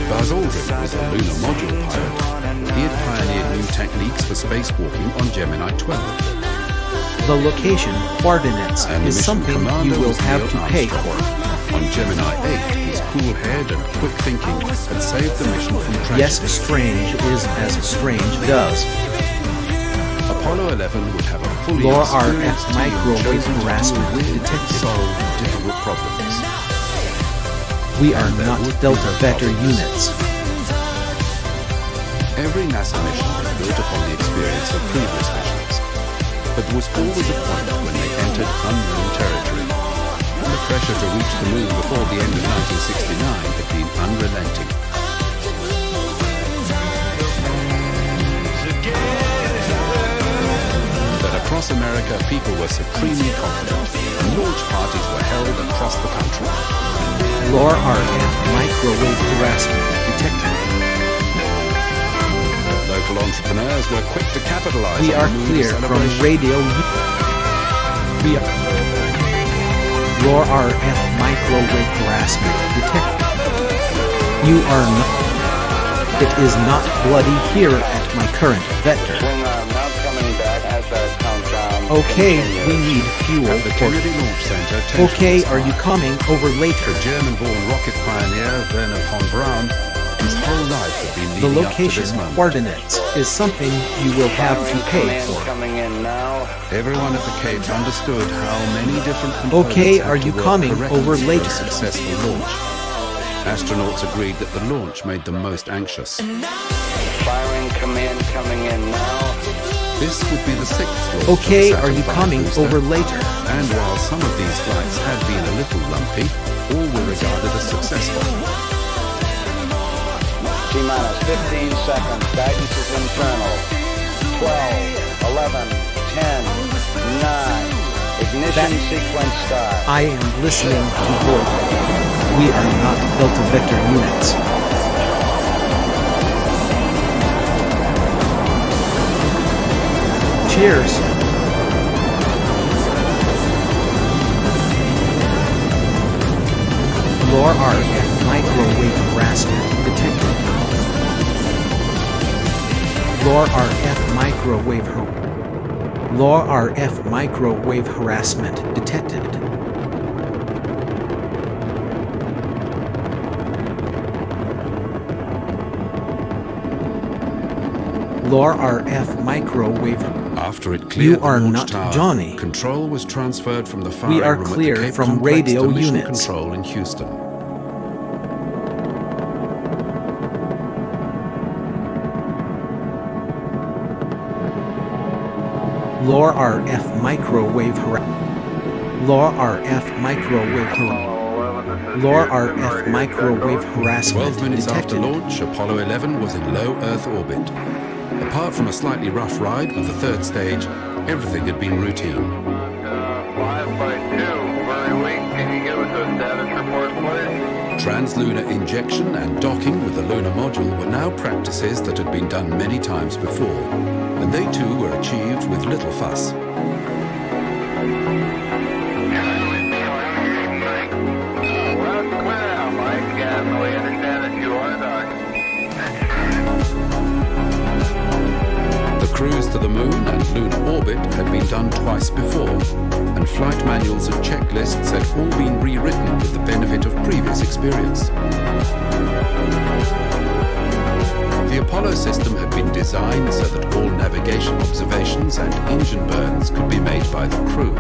Buzz Aldrin was a lunar module pilot. He had pioneered new techniques for spacewalking on Gemini 12. The location coordinates And the is mission something commander you will was have Neil to pay Armstrong. for. On Gemini 8, his cool head and quick thinking had saved the mission from tragedy. Yes, strange is as strange does. Apollo 11 would have a fully Lore experienced RF team microwave chosen to deal harassment with and detected. solve difficult problems. We are not Delta Vector units. Every NASA mission was built upon the experience of previous missions, but there was always a point when they entered unknown territory, and the pressure to reach the moon before the end of 1969 had been unrelenting. But across America, people were supremely confident, and launch parties were held across the country. Lore RF microwave harassment detected. Local entrepreneurs were quick to capitalize We on are the moon clear from celebration. radio. We are Lore RF microwave harassment detected. You are not. It is not bloody here at my current vector. Okay, we need fuel. At the Kennedy Launch Center, tension Okay, was are you high. coming over later? The German-born rocket pioneer Werner von Braun, his whole life had been The leading up to location this moment. coordinates is something you will have to pay for. Everyone at the Cape understood how many different components Okay, had are to you work coming correctly over for later? a successful launch. Astronauts agreed that the launch made them most anxious. Firing command coming in now. This would be the sixth launch Okay, of the are you Saturn V coming booster, over later? And while some of these flights had been a little lumpy, all were regarded as successful. T-minus 15 seconds. Guidance is internal. 12, 11, 10, 9. Ignition sequence start. I am listening to board. We are not Delta Vector units. Cheers. Lore RF microwave harassment detected. Lore RF microwave harassment detected. Lore RF microwave. After it cleared You are the launch not tower, Johnny. control was transferred from the We firing are room clear at the Cape from Complex radio to mission units. control in Houston. Lore RF microwave harassment. Lore RF microwave harassment. Lore RF microwave harassment 12 minutes after detected. launch, Apollo 11 was in low Earth orbit. Apart from a slightly rough ride with the third stage, everything had been routine. 5x2, very weak. Can you give us a status report, please? Translunar injection and docking with the lunar module were now practices that had been done many times before, and they too were achieved with little fuss. Well, it's clear now, Mike, and we understand that you are to the Moon and lunar orbit had been done twice before, and flight manuals and checklists had all been rewritten with the benefit of previous experience. The Apollo system had been designed so that all navigation observations and engine burns could be made by the crew.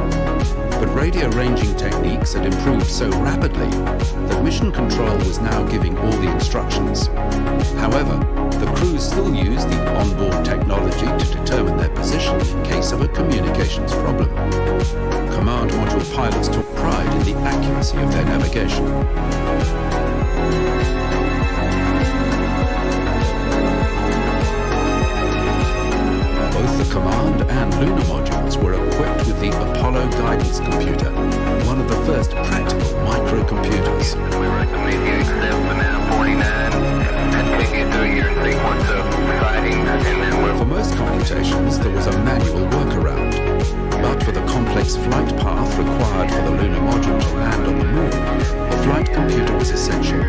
But radio ranging techniques had improved so rapidly that mission control was now giving all the instructions. However, the crews still used the onboard technology to determine their position in case of a communications problem. Command module pilots took pride in the accuracy of their navigation. Both the command and lunar modules were equipped with the Apollo guidance computer, one of the first practical microcomputers. We recommend you accept banana 49 and take you through your sequence of sightings, and then For most computations, there was a manual workaround. But for the complex flight path required for the lunar module to land on the Moon, a flight computer was essential.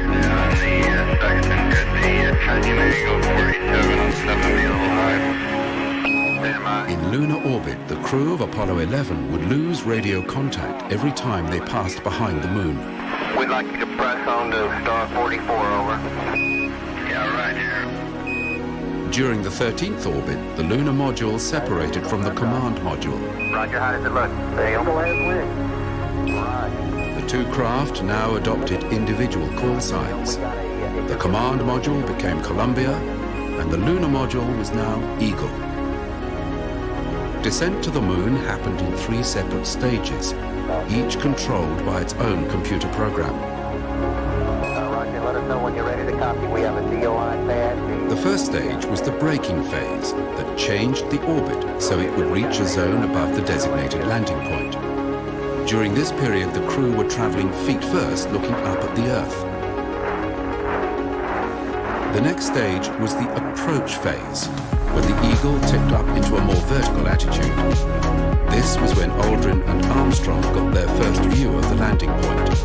In lunar orbit, the crew of Apollo 11 would lose radio contact every time they passed behind the Moon. We'd like you to press on to star 44, over. Yeah, right here. During the 13th orbit, the lunar module separated from the command module. Roger, how does it look? Sail. The two craft now adopted individual call signs. The command module became Columbia, and the lunar module was now Eagle. Descent to the Moon happened in 3 separate stages, each controlled by its own computer program. Roger, let us know when you're ready to copy. We have a DOI pad. The first stage was the braking phase that changed the orbit so it would reach a zone above the designated landing point. During this period, the crew were traveling feet first, looking up at the Earth. The next stage was the approach phase, when the Eagle tipped up into a more vertical attitude. This was when Aldrin and Armstrong got their first view of the landing point.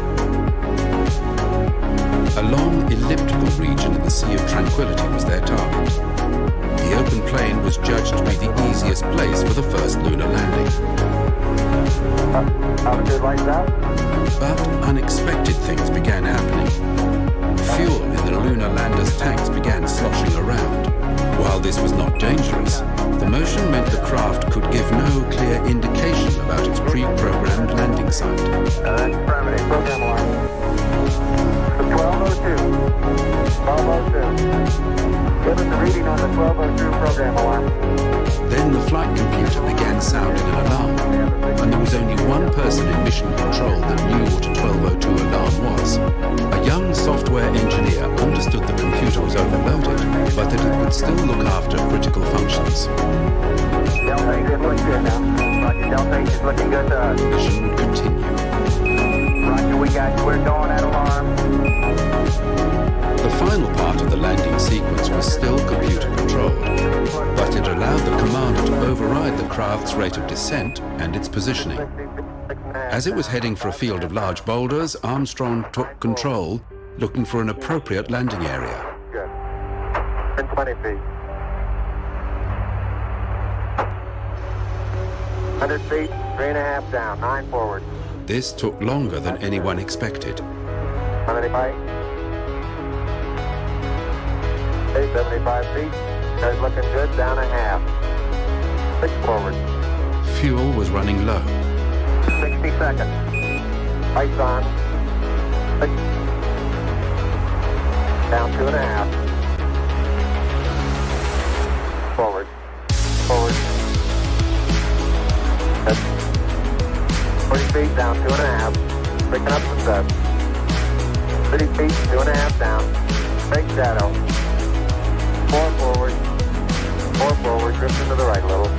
A long elliptical region in the Sea of Tranquility was their target. The open plain was judged to be the easiest place for the first lunar landing. But unexpected things began happening. Fuel in the lunar lander's tanks began sloshing around. While this was not dangerous, the motion meant the craft could give no clear indication about its pre-programmed landing site. That's affirmative. Program alarm. 1202. 1202. Give us a reading on the 1202 program alarm. Then the flight computer began sounding an alarm, and there was only one person in mission control that knew what a 1202 alarm was. A young software engineer understood the computer was overloaded, but that it would still look after critical functions. Delta 8 is looking good now. Roger, Delta 8 is looking good to us. The mission would continue. Roger, we got you. We're going at alarm. The final part of the landing sequence was still computer controlled, but it allowed the commander to override the craft's rate of descent and its positioning. As it was heading for a field of large boulders, Armstrong took control, looking for an appropriate landing area. Good. 20 feet. 100 feet, 3.5 down, 9 forward. This took longer than anyone expected. 75. 75 feet. That's looking good, down a half. 6 forward. Fuel was running low. 60 seconds. Lights on. 6. Down 2.5. Forward. Forward. That's 40 feet, down 2.5. Picking up some dust. 30 feet, 2.5 down. Break shadow. 4 forward. 4 forward. Drifting to the right a little.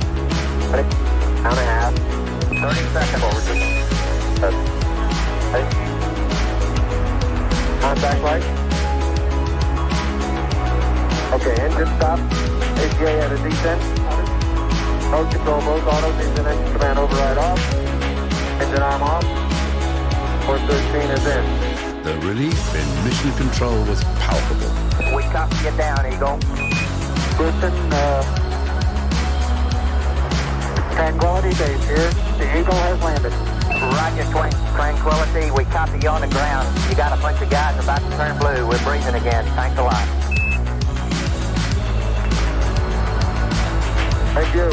Down a half. 30 seconds forward. Contact light. Okay, engine stop. ACA at a descent. Mode control, both autos, engine command override off. Engine arm off. 413 is in. The relief in mission control was palpable. We copy you down, Eagle. Listen, Tranquility Base here. The Eagle has landed. Roger, Tranquility. We copy you on the ground. You got a bunch of guys about to turn blue. We're breathing again. Thanks a lot. Thank you.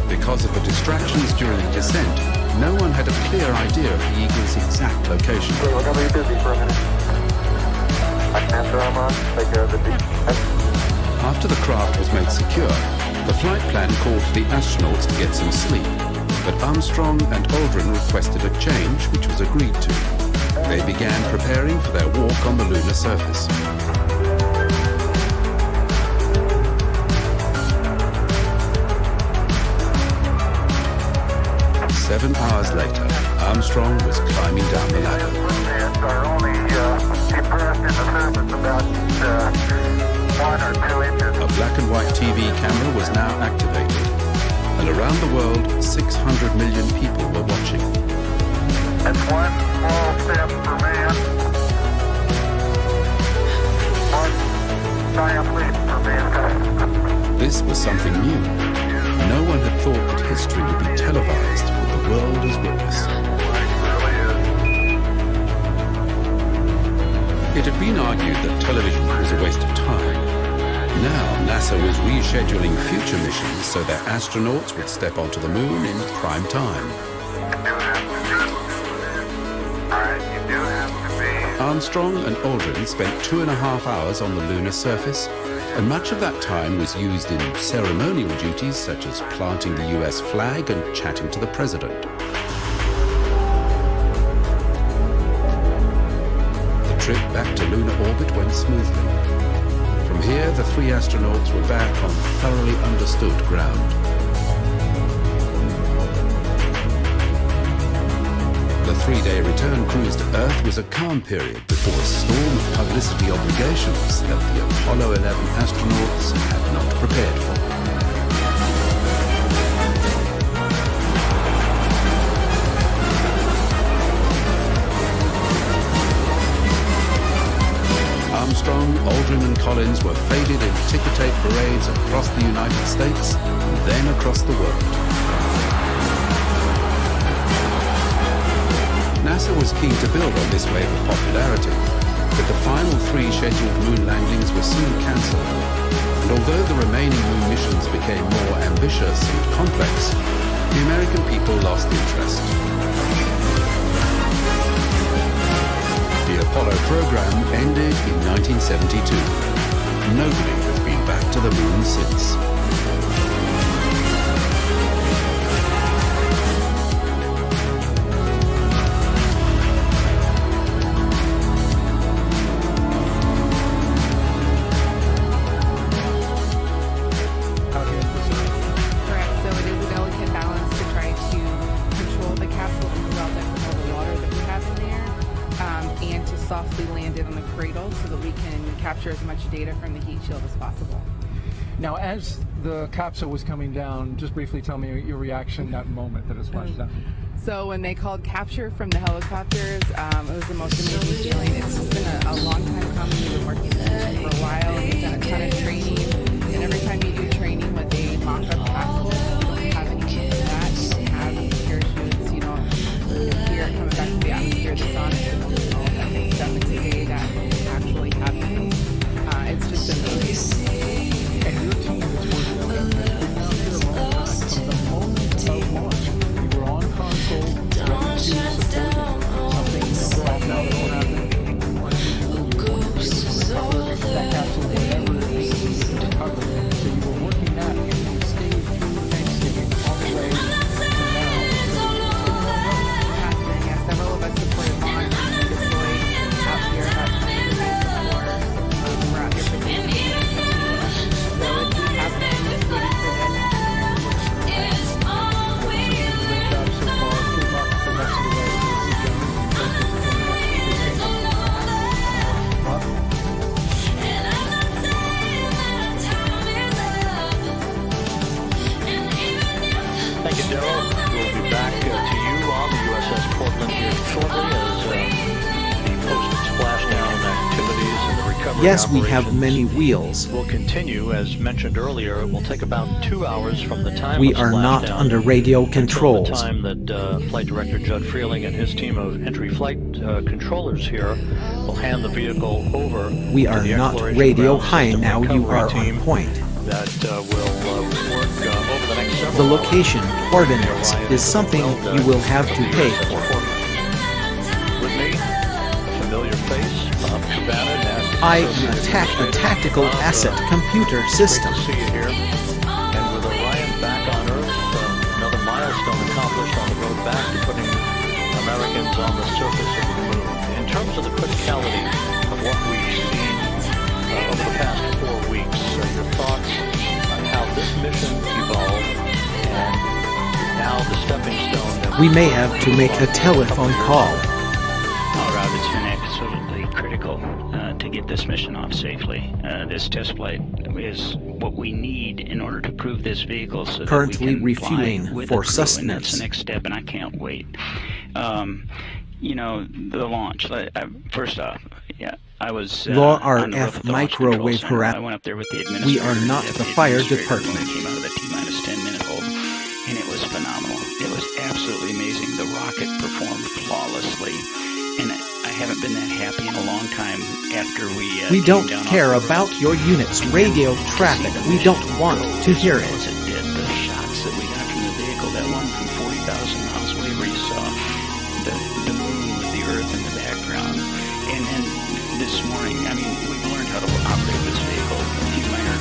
Because of the distractions during the descent, no one had a clear idea of the Eagle's exact location. Okay, we're going to be busy for a minute. I can answer Armand. Take care of the After the craft was made secure, the flight plan called for the astronauts to get some sleep, but Armstrong and Aldrin requested a change, which was agreed to. They began preparing for their walk on the lunar surface. 7 hours later, Armstrong was climbing down the ladder. Are only depressed in the surface about 1 or 2 inches. A black and white TV camera was now activated, and around the world, 600 million people were watching. That's one small step for man, one giant leap for mankind. This was something new. No one had thought that history would be televised with the world as witness. It had been argued that television was a waste of time. Now NASA was rescheduling future missions so their astronauts would step onto the moon in prime time. Armstrong and Aldrin spent 2.5 hours on the lunar surface, and much of that time was used in ceremonial duties such as planting the US flag and chatting to the president. The trip back to lunar orbit went smoothly. From here, the 3 astronauts were back on thoroughly understood ground. The 3-day return cruise to Earth was a calm period before a storm of publicity obligations that the Apollo 11 astronauts had not prepared for. Armstrong, Aldrin and Collins were faded in ticker tape parades across the United States and then across the world. NASA was keen to build on this wave of popularity, but the final 3 scheduled moon landings were soon cancelled, and although the remaining moon missions became more ambitious and complex, the American people lost interest. The Apollo program ended in 1972. Nobody has been back to the moon since. As much data from the heat shield as possible. Now, as the capsule was coming down, just briefly tell me your reaction that moment that it splashed down. So when they called capture from the helicopters, it was the most amazing feeling. It's just been a long time coming. We've been working for a while, and we've done a ton of training. And every time you do training with a mock-up capsule, you don't have any of that. You don't have any parachutes. You don't hear it coming back to the atmosphere, the sonic signals, and all that kind of stuff. It's a day that actually happening. It's just amazing. And your team is working on it. It's been out here a long time. From the moment of launch, you were on console, ready to support it. Something go off now that won't happen. Yes, we have many wheels. Will continue, as mentioned earlier. It will take about 2 hours from the time We of are not splashdown under radio controls. until the time that Flight Director Judd Freeling and his team of entry flight controllers here will hand the vehicle over. We are not radio high now. You are on point. That will work over the next several The location coordinates is something you will have to pay for. With me, a familiar face, Bob Cabana. I attack the tactical asset computer system. Great to see you here. And with Orion back on Earth, another milestone accomplished on the road back to putting Americans on the surface of the moon. In terms of the criticality of what we've seen over the past 4 weeks, your thoughts on how this mission evolved and now the stepping stone that We may have to make a telephone call. Rob, it's been absolutely critical to get this mission off safely. This test flight is what we need in order to prove this vehicle so Currently that we can refueling fly with for a crew, sustenance. and that's the next step, and I can't wait. You know, the launch. First off, yeah, I was Law on the roof RF of the launch control microwave center. I harassment. went up there with the administrator. We are not the fire department. Came out of the T-minus 10 minute hold, and it was phenomenal. It was absolutely amazing. The rocket performed flawlessly, and I haven't been that happy in a long time after we We came don't down care off the about road. your unit's radio traffic. We don't want to hear it. It did. The shots that we got from the vehicle, that one from 40,000 miles away where you saw the moon with the Earth in the background. And then this morning, I mean, we've learned how to operate this vehicle. A few minor...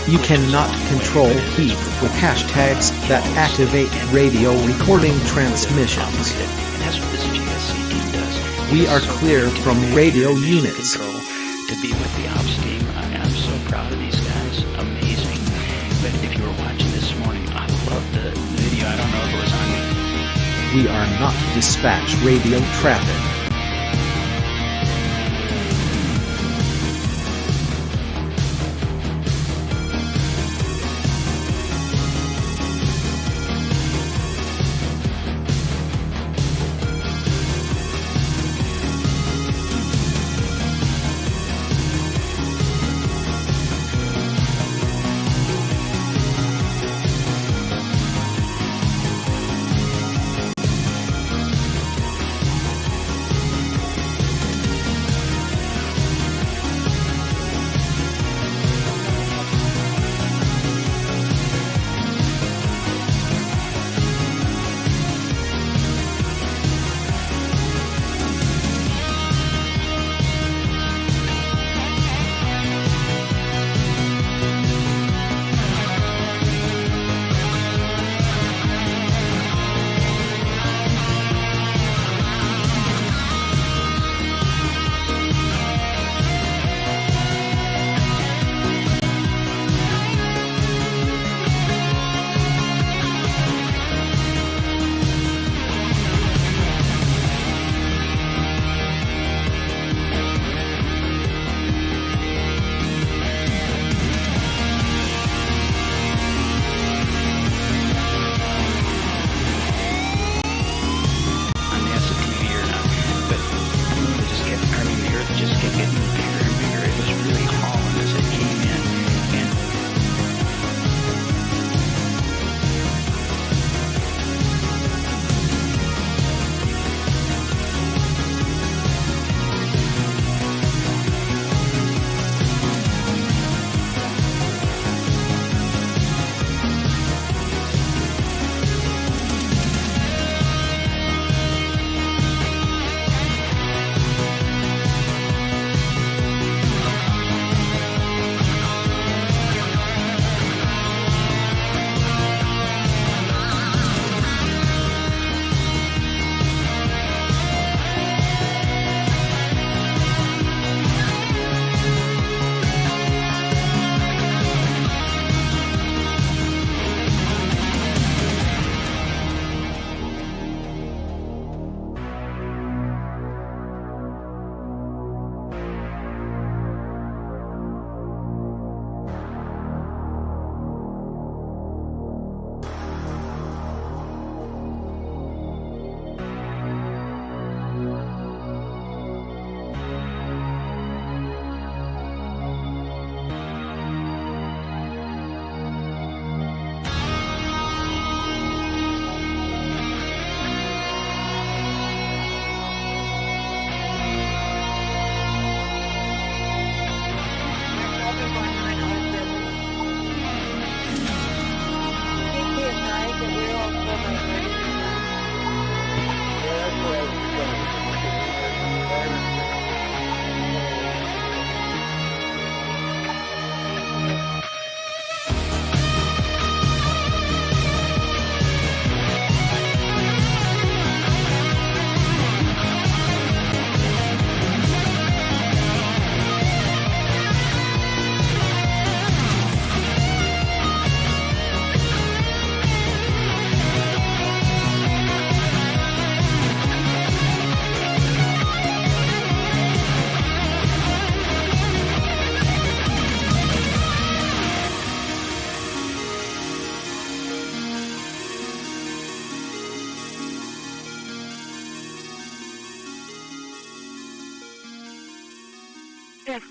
You cannot control heath with hashtags that activate radio recording transmissions. And that's what this GSC team does. We are clear from radio units. Control to be with the ops team. I'm so proud of these guys. Amazing. But if you were watching this morning, I love the video. I don't know if it was on me. We are not dispatch radio traffic. Yes.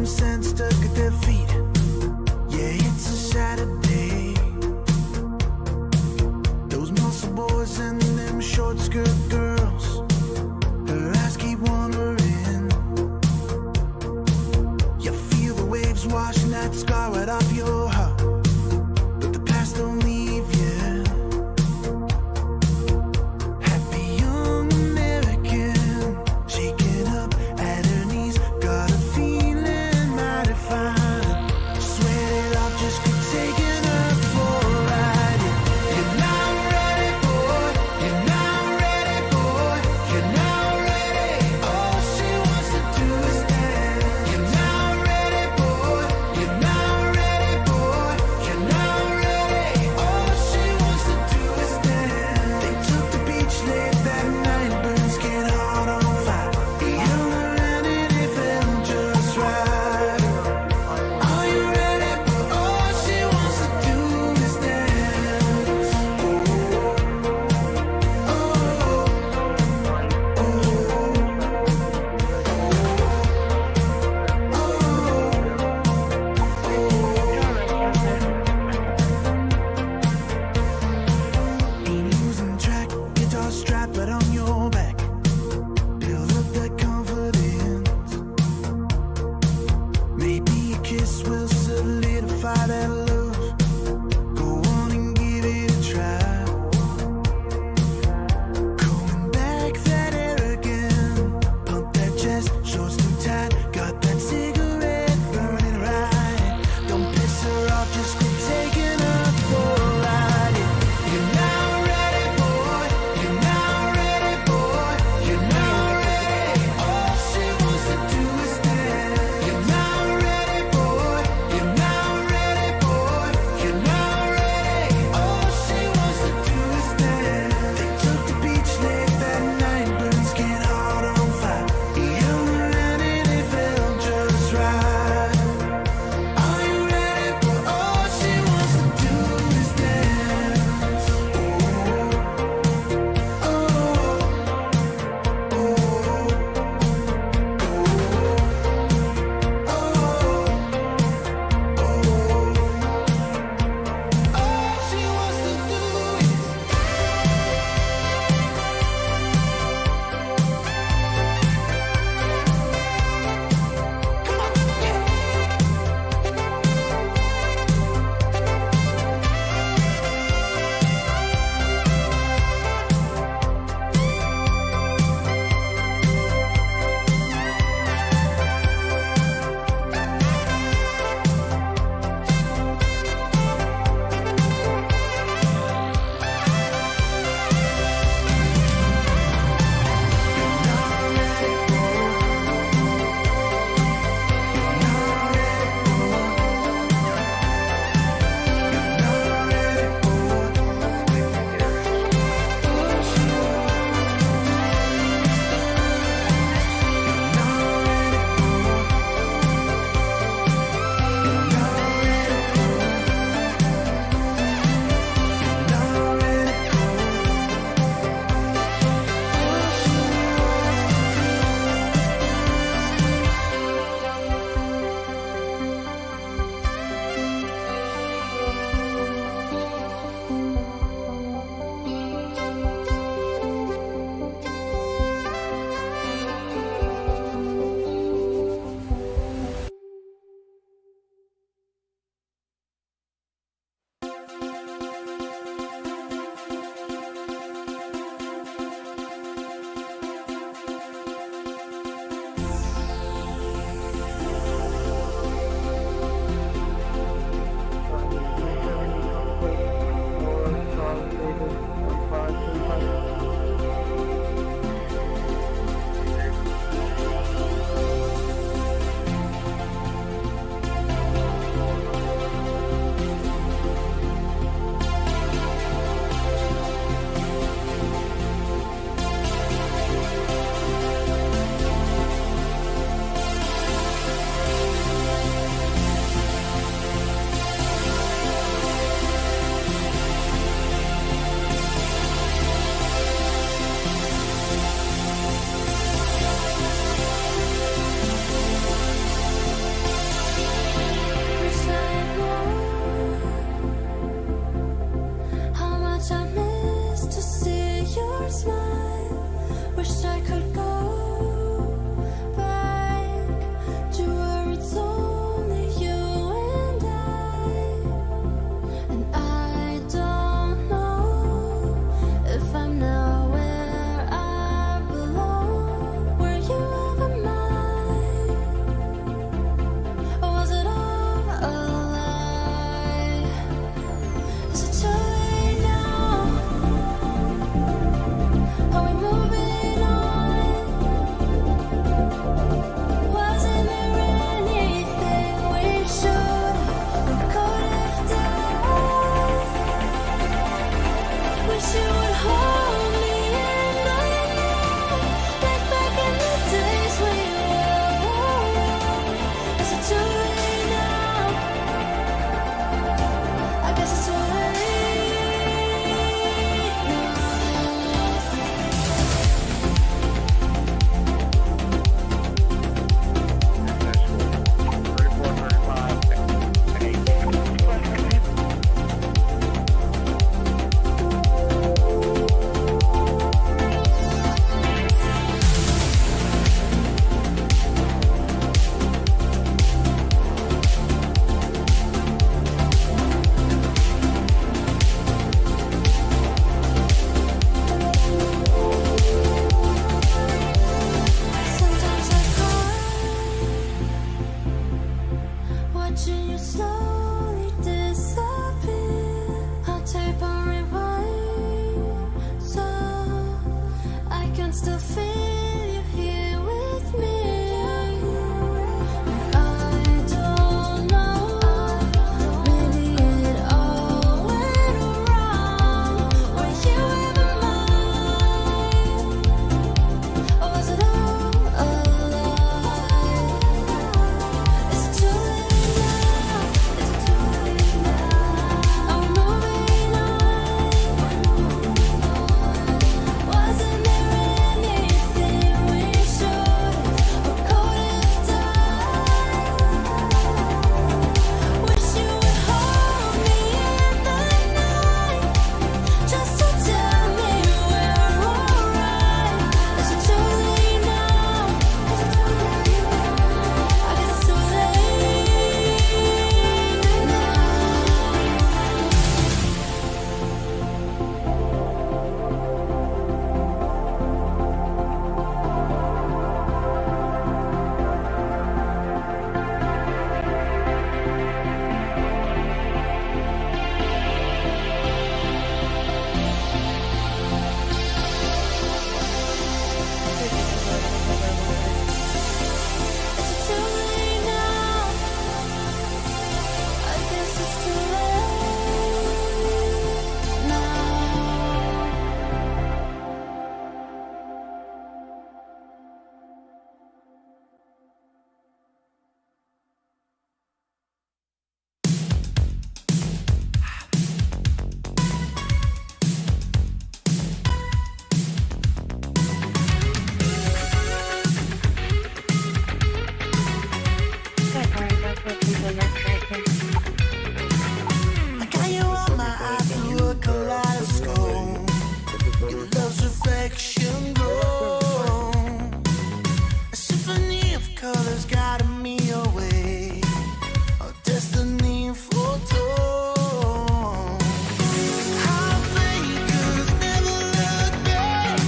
some sense stuck at their feet. Yeah, it's a Saturday. Those muscle boys and them short skirt girls, their eyes keep wandering. You feel the waves washing that scar right off your heart, but the past don't leave you. Happy young American, shaking up at her knees, got a feeling mighty fine. Sweat it off, just keep taking her for a ride. You're not ready, boy. You're not ready, boy. You're not ready. All she wants to do is dance. You're not ready, boy. You're not ready. colors guiding me away. A destiny foretold. Heartbreakers never look back.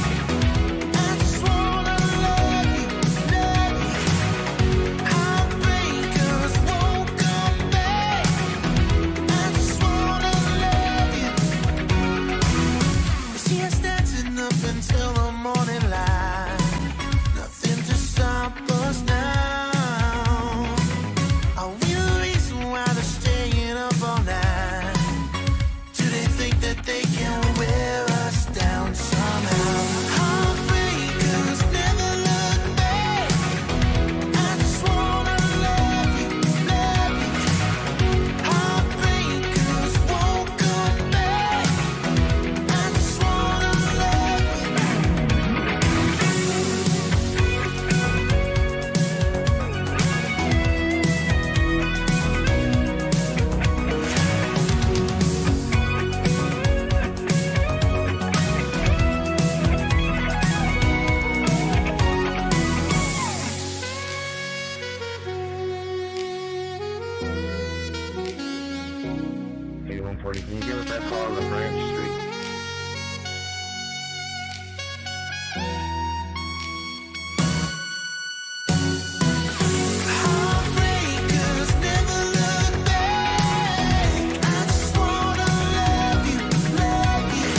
I just wanna love you, love you. Heartbreakers won't come back. I just wanna love you. You see us dancing up until the morning light. Nothing to stop us now. Are we the reason why they're staying up all night? Do they think that they can wear us down somehow? Heartbreakers never look back. I just wanna love you, love you. Heartbreakers won't come back. I just wanna love you. Can you give us that call on Branch Street? Heartbreakers never look back. I just wanna love you, love you.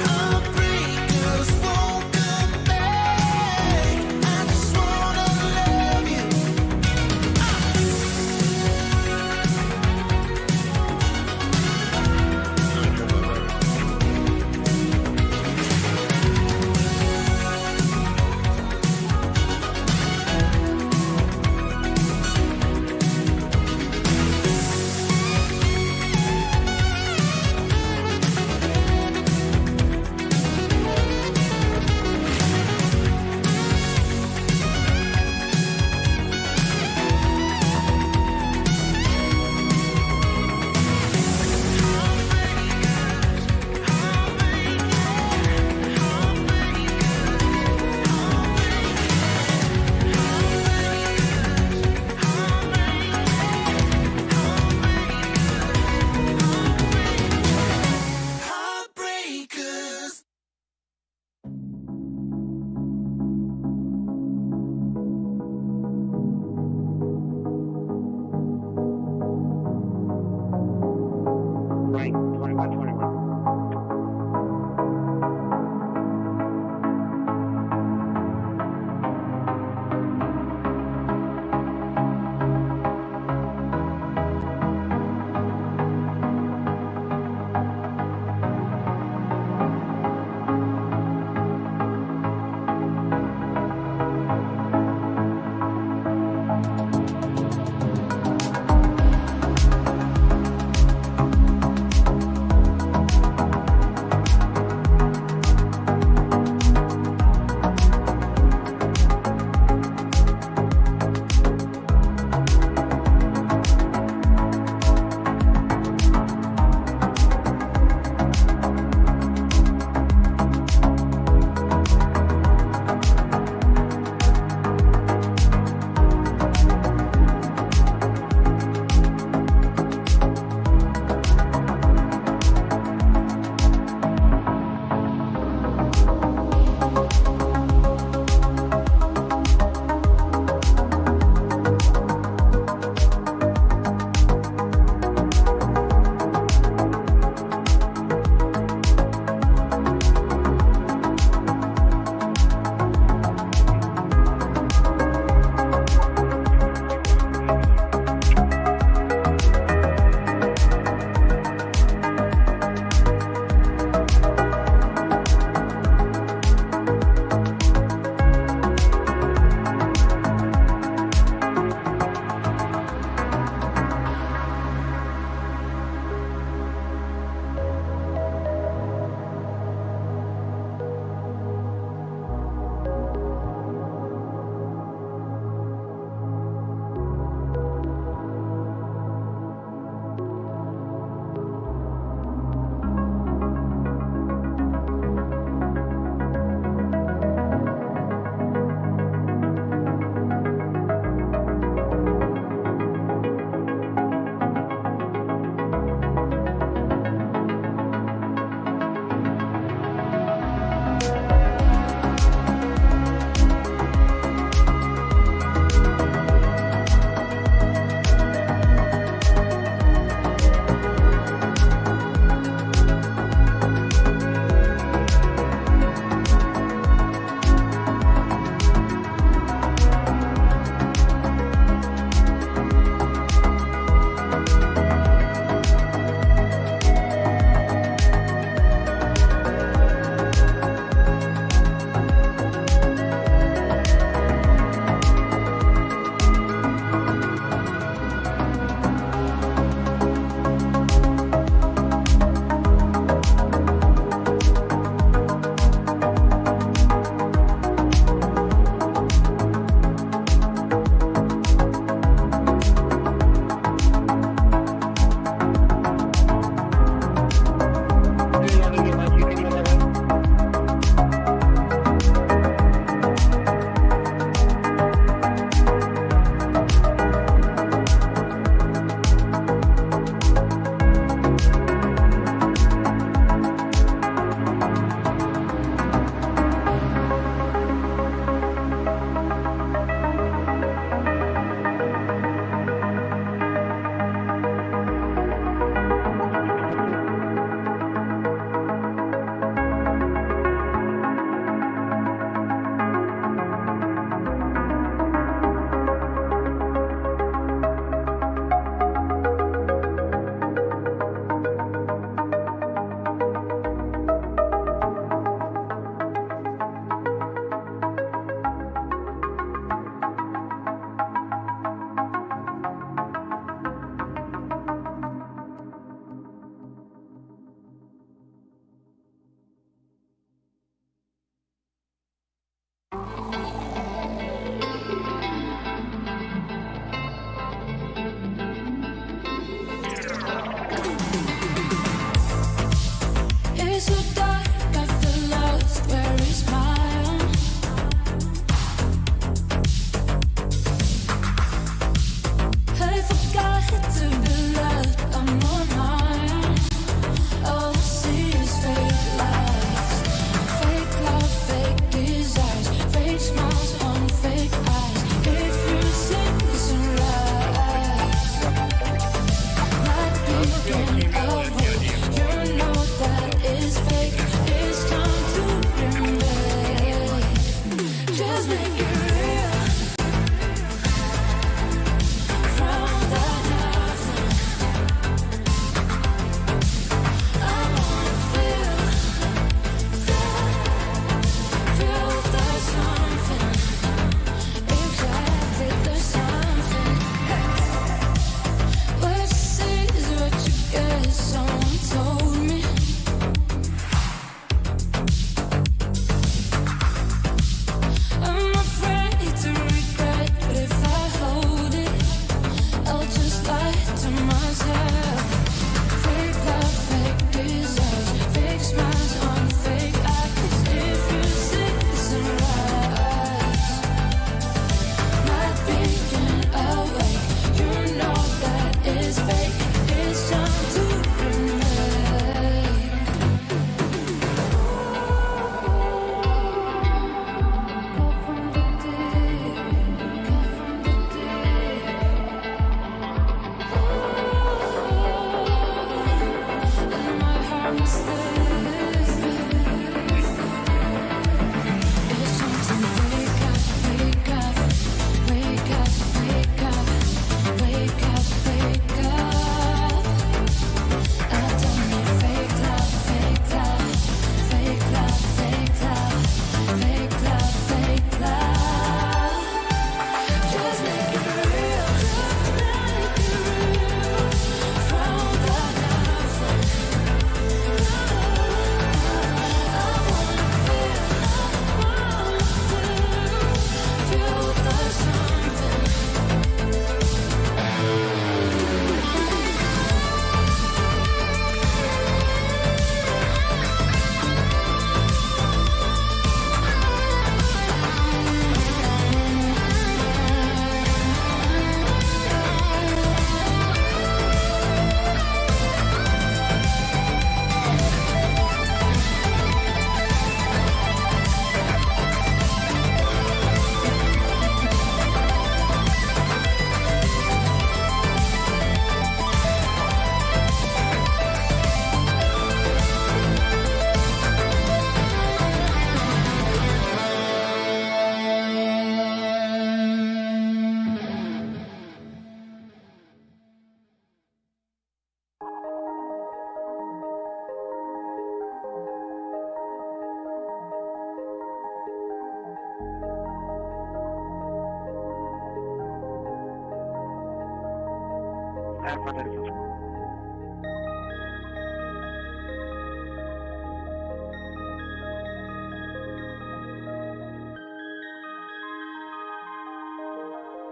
Heartbreakers won't come back. I just wanna love you.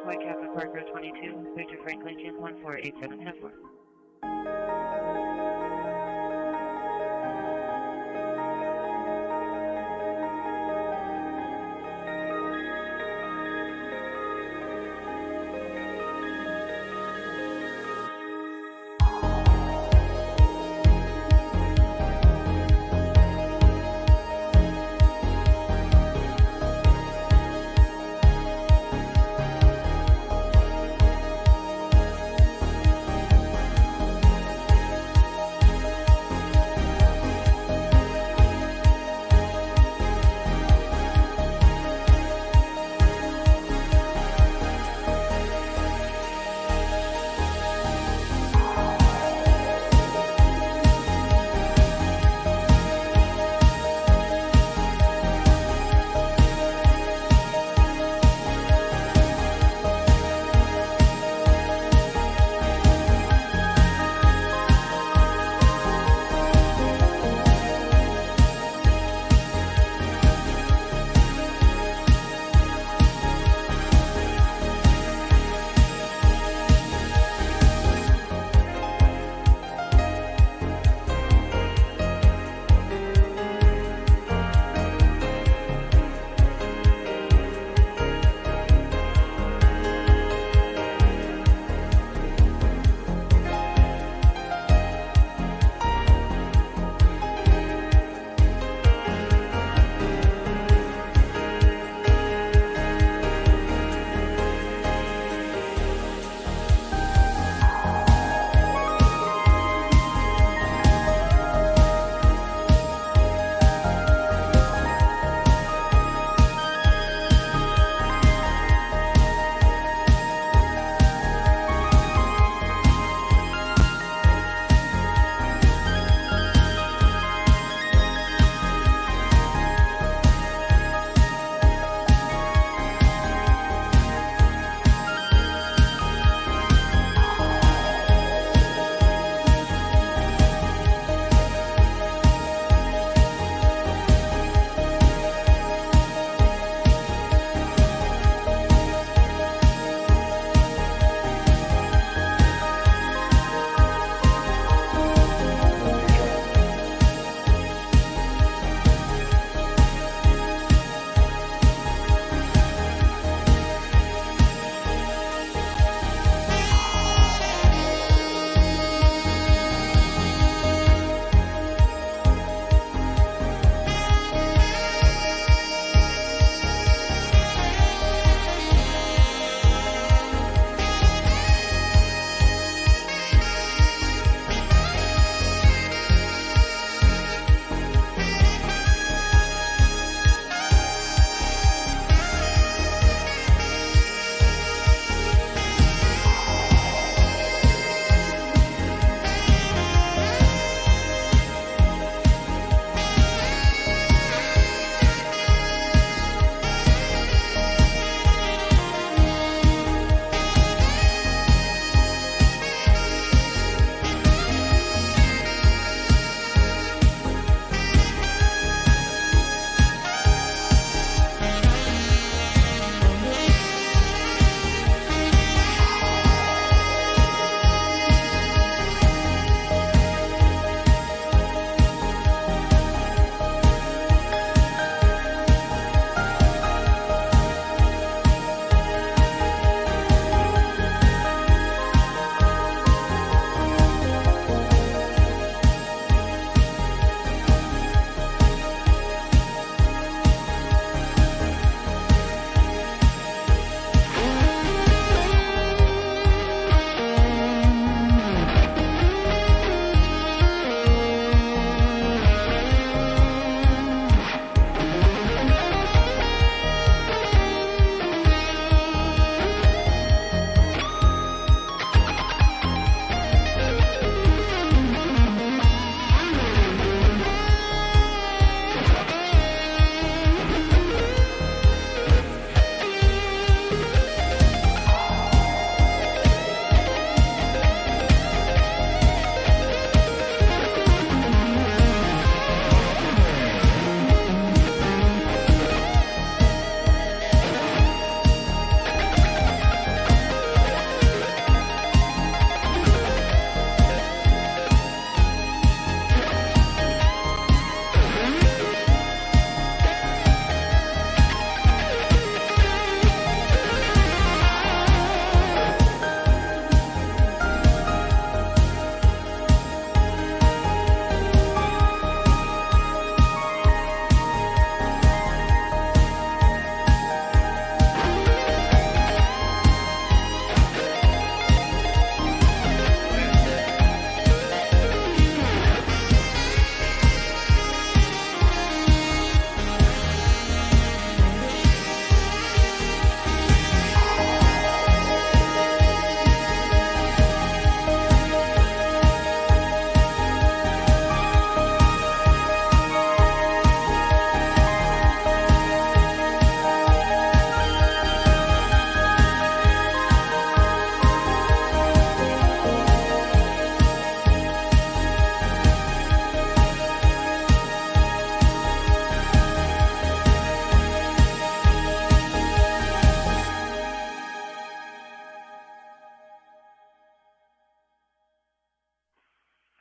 Flight Captain Parker 22, Victor Franklin, Jim 1487 4.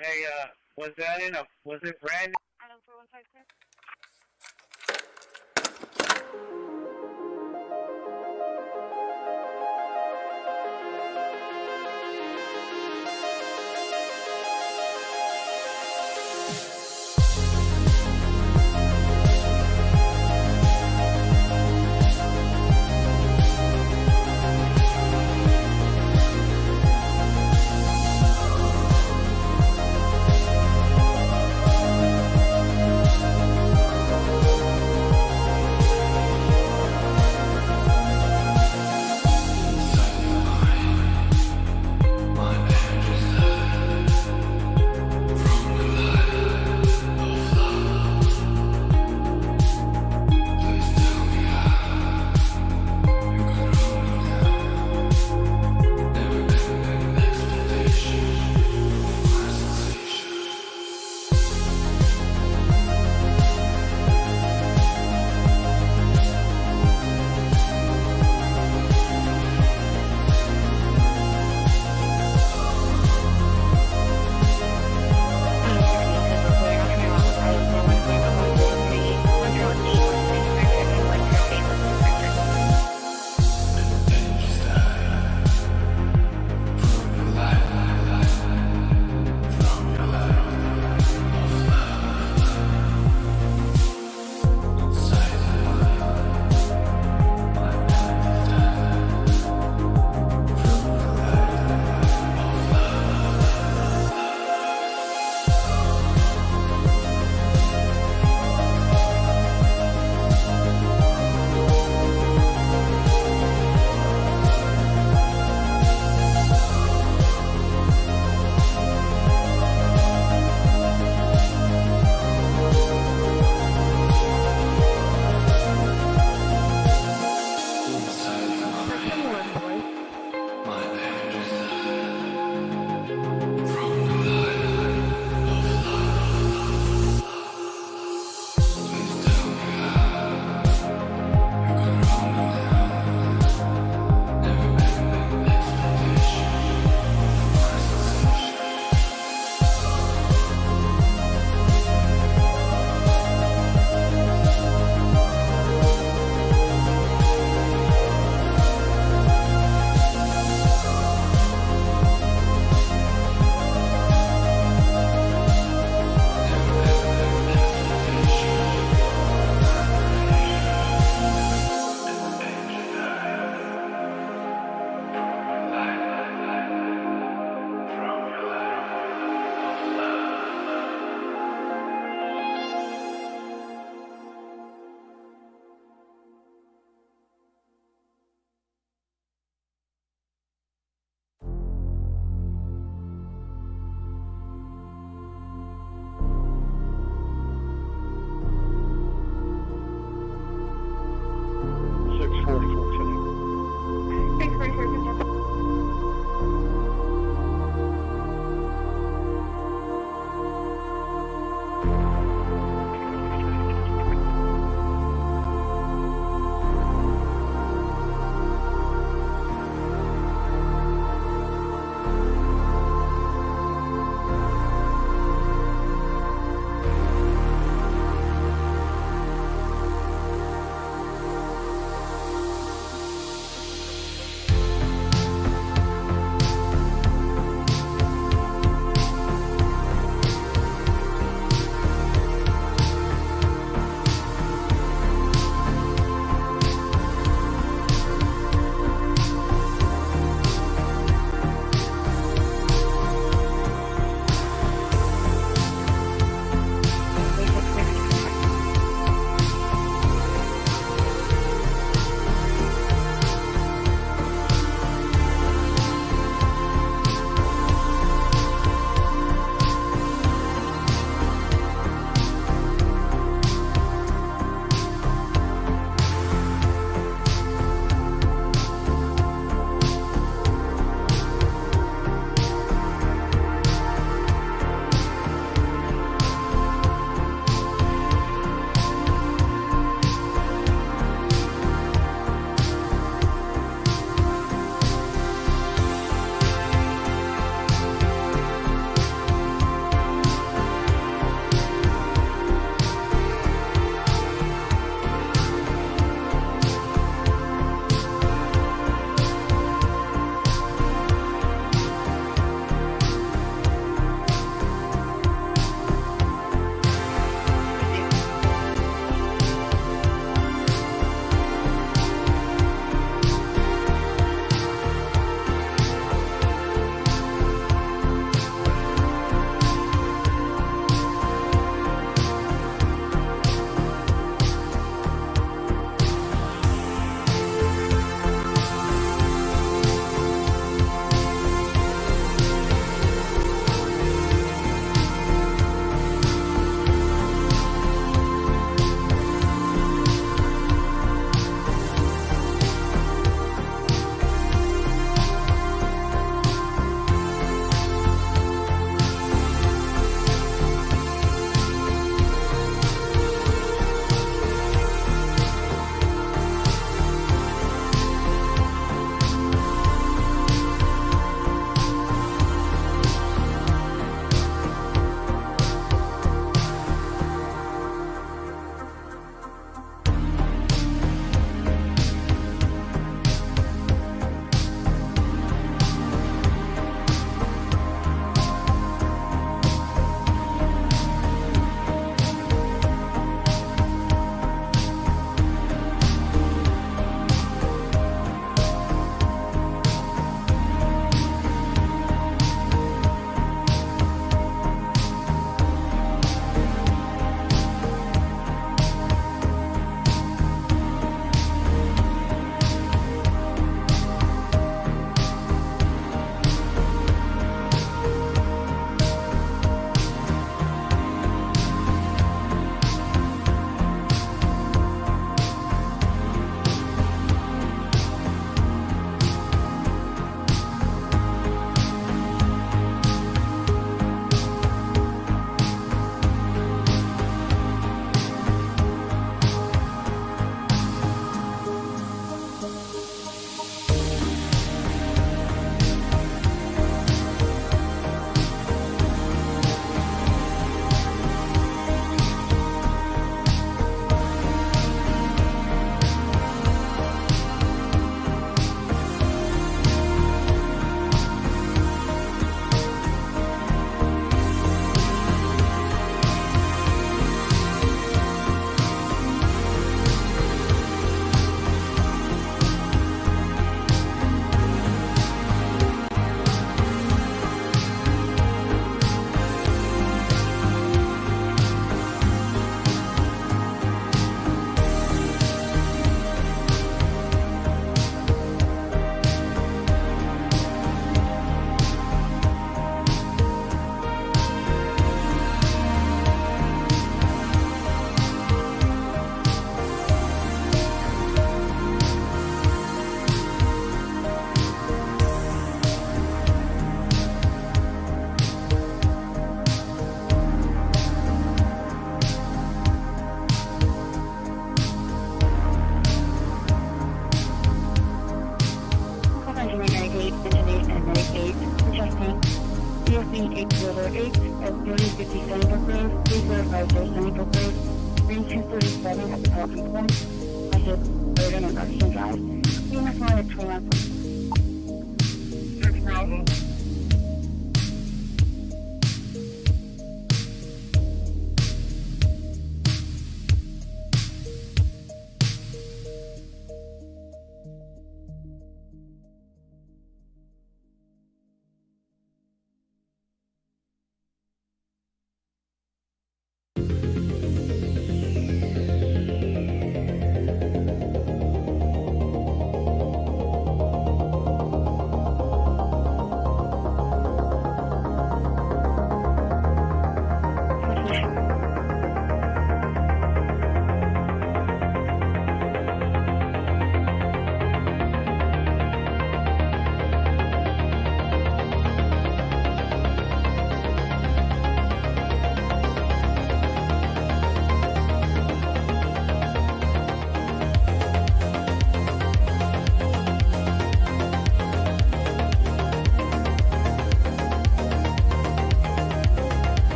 Hey, was it brand new? Item 4156. Mustang, CSV 8008 at 3050 Senegal Grove. Please verify Joe Senegal Grove. Range 237 at the talking point. I said, Burden and Russian Drive. You must line at 21. No problem.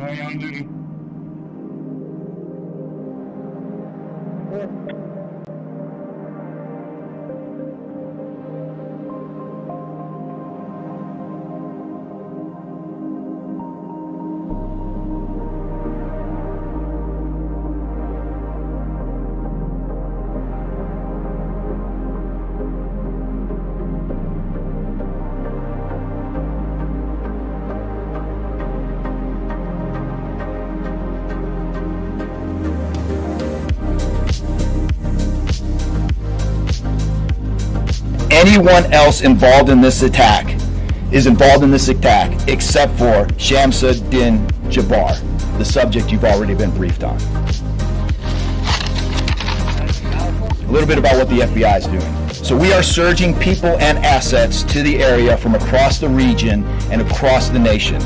Are you on duty? Anyone else involved in this attack is involved in this attack except for Shamsuddin Jabbar, the subject you've already been briefed on. A little bit about what the FBI is doing. So we are surging people and assets to the area from across the region and across the nation.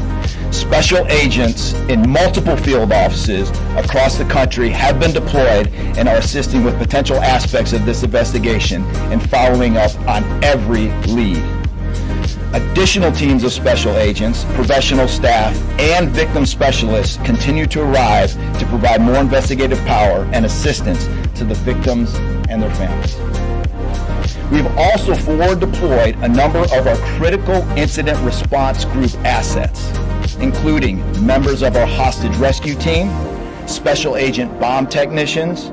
Special agents in multiple field offices across the country have been deployed and are assisting with potential aspects of this investigation and following up on every lead. Additional teams of special agents, professional staff, and victim specialists continue to arrive to provide more investigative power and assistance to the victims and their families. We've also forward deployed a number of our critical incident response group assets, including members of our hostage rescue team, special agent bomb technicians,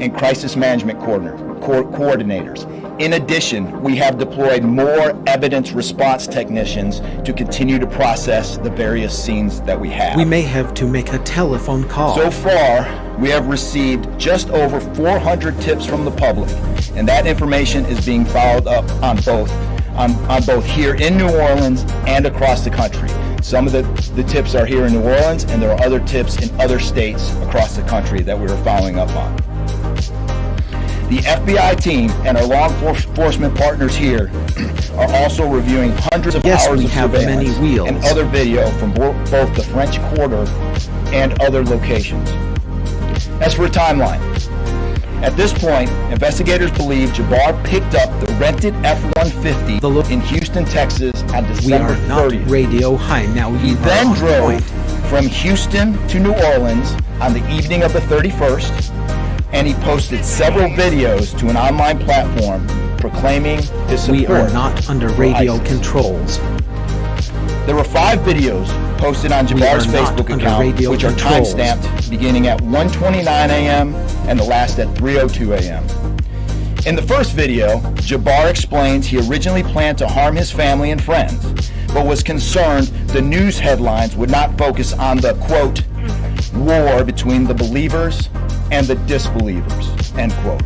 and crisis management coordinators. In addition, we have deployed more evidence response technicians to continue to process the various scenes that we have. We may have to make a telephone call. So far, we have received just over 400 tips from the public, and that information is being followed up on both here in New Orleans and across the country. Some of the tips are here in New Orleans, and there are other tips in other states across the country that we are following up on. The FBI team and our law enforcement partners here are also reviewing hundreds of hours of surveillance and other video from both the French Quarter and other locations. As for a timeline, at this point, investigators believe Jabbar picked up the rented F-150 in Houston, Texas on December 30th. We are not radio high now. He then drove from Houston to New Orleans on the evening of the 31st, and he posted several videos to an online platform proclaiming his support. We are not under radio controls. There were 5 videos posted on Jabbar's Facebook account, which are timestamped beginning at 1:29 a.m. and the last at 3:02 a.m. In the first video, Jabbar explains he originally planned to harm his family and friends, but was concerned the news headlines would not focus on the, quote, war between the believers and the disbelievers, end quote.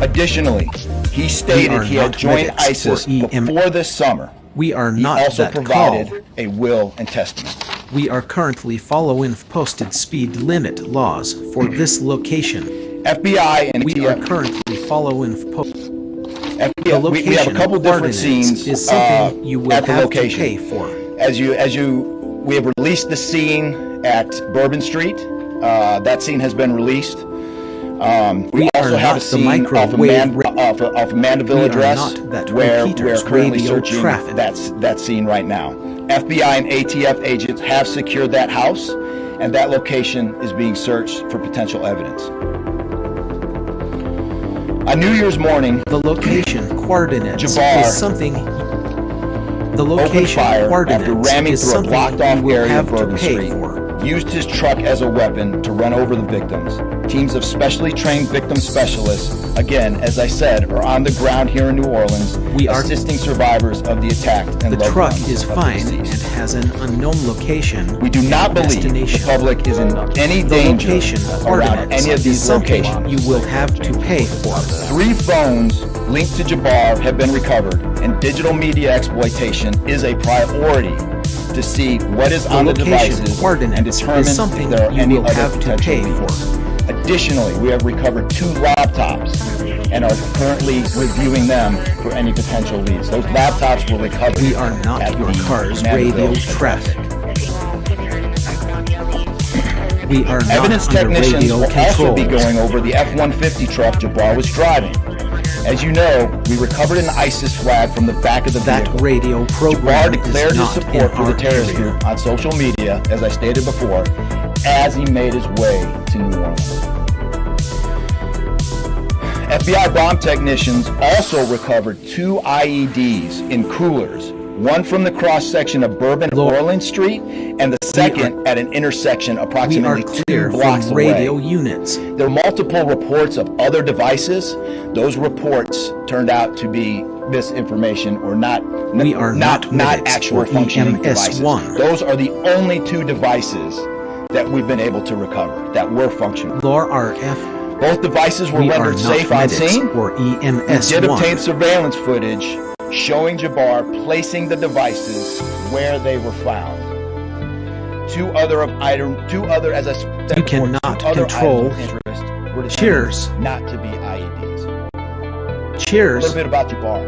Additionally, he stated he had joined ISIS before this summer. We are not he also that provided call. a will and testament. We are currently following posted speed limit laws for this location. FBI and we are currently following FBI, we have a couple different scenes is something you will at the have location. to pay for. We have released the scene at Bourbon Street. That scene has been released. We also have a scene off of Mandeville Address where we're currently searching that scene right now. FBI and ATF agents have secured that house, and that location is being searched for potential evidence. On New Year's morning, the location coordinates Jabbar is something. The location coordinates after ramming is through a something blocked-off you will area have of Bourbon to pay Street. for. Used his truck as a weapon to run over the victims. Teams of specially trained victim specialists, again, as I said, are on the ground here in New Orleans, assisting survivors of the attack and The truck is fine and has an unknown location. We do not believe the public is in any danger around any of these locations. You will have to pay for. 3 phones linked to Jabbar have been recovered, and digital media exploitation is a priority to see what is on the devices and determine if there are any other potential leads. Additionally, we have recovered 2 laptops and are currently reviewing them for any potential leads. Those laptops were recovered. We are not at your the car's Mandeville radio traffic. We are not Evidence under technicians radio will control. also be going over the F-150 truck Jabbar was driving As you know, we recovered an ISIS flag from the back of the vehicle. That radio program Jabbar declared is his not support in for the our terrorist area. group on social media, as I stated before, as he made his way to New Orleans. FBI bomb technicians also recovered 2 IEDs in coolers, one from the cross-section of Bourbon and Orleans Street, and the second at an intersection approximately 2 blocks from away. radio units. There are multiple reports of other devices. Those reports turned out to be misinformation or not actual functioning devices. Those are the only 2 devices that we've been able to recover that were functional. RF. Both devices were rendered safe on scene. Or EMS1. We did obtain surveillance footage showing Jabbar placing the devices where they were found. 2 other, as I said, you cannot control. Were Cheers. Not to be IEDs. Cheers. A little bit about Jabbar.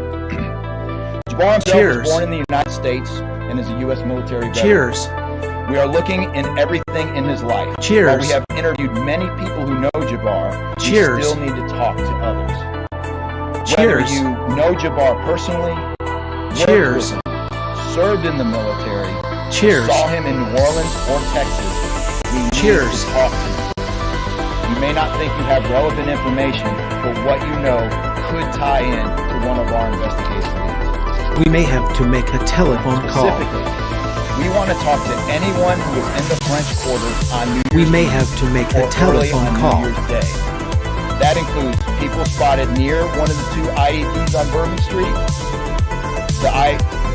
Jabbar himself was born in the United States and is a U.S. military veteran. Cheers. We are looking in everything in his life. Cheers. While we have interviewed many people who know Jabbar, Cheers. we still need to talk to others. Cheers. Whether you know Jabbar personally, Cheers. served in the military, Cheers. saw him in New Orleans or Texas, we need Cheers. to talk to him. You may not think you have relevant information, but what you know could tie in to one of our investigation leads. We may have to make a telephone call. Specifically, we want to talk to anyone who was in the French Quarter on New Year's We may Eve have to make or a telephone early on call. New Year's Day. That includes people spotted near one of the 2 IEDs on Bourbon Street.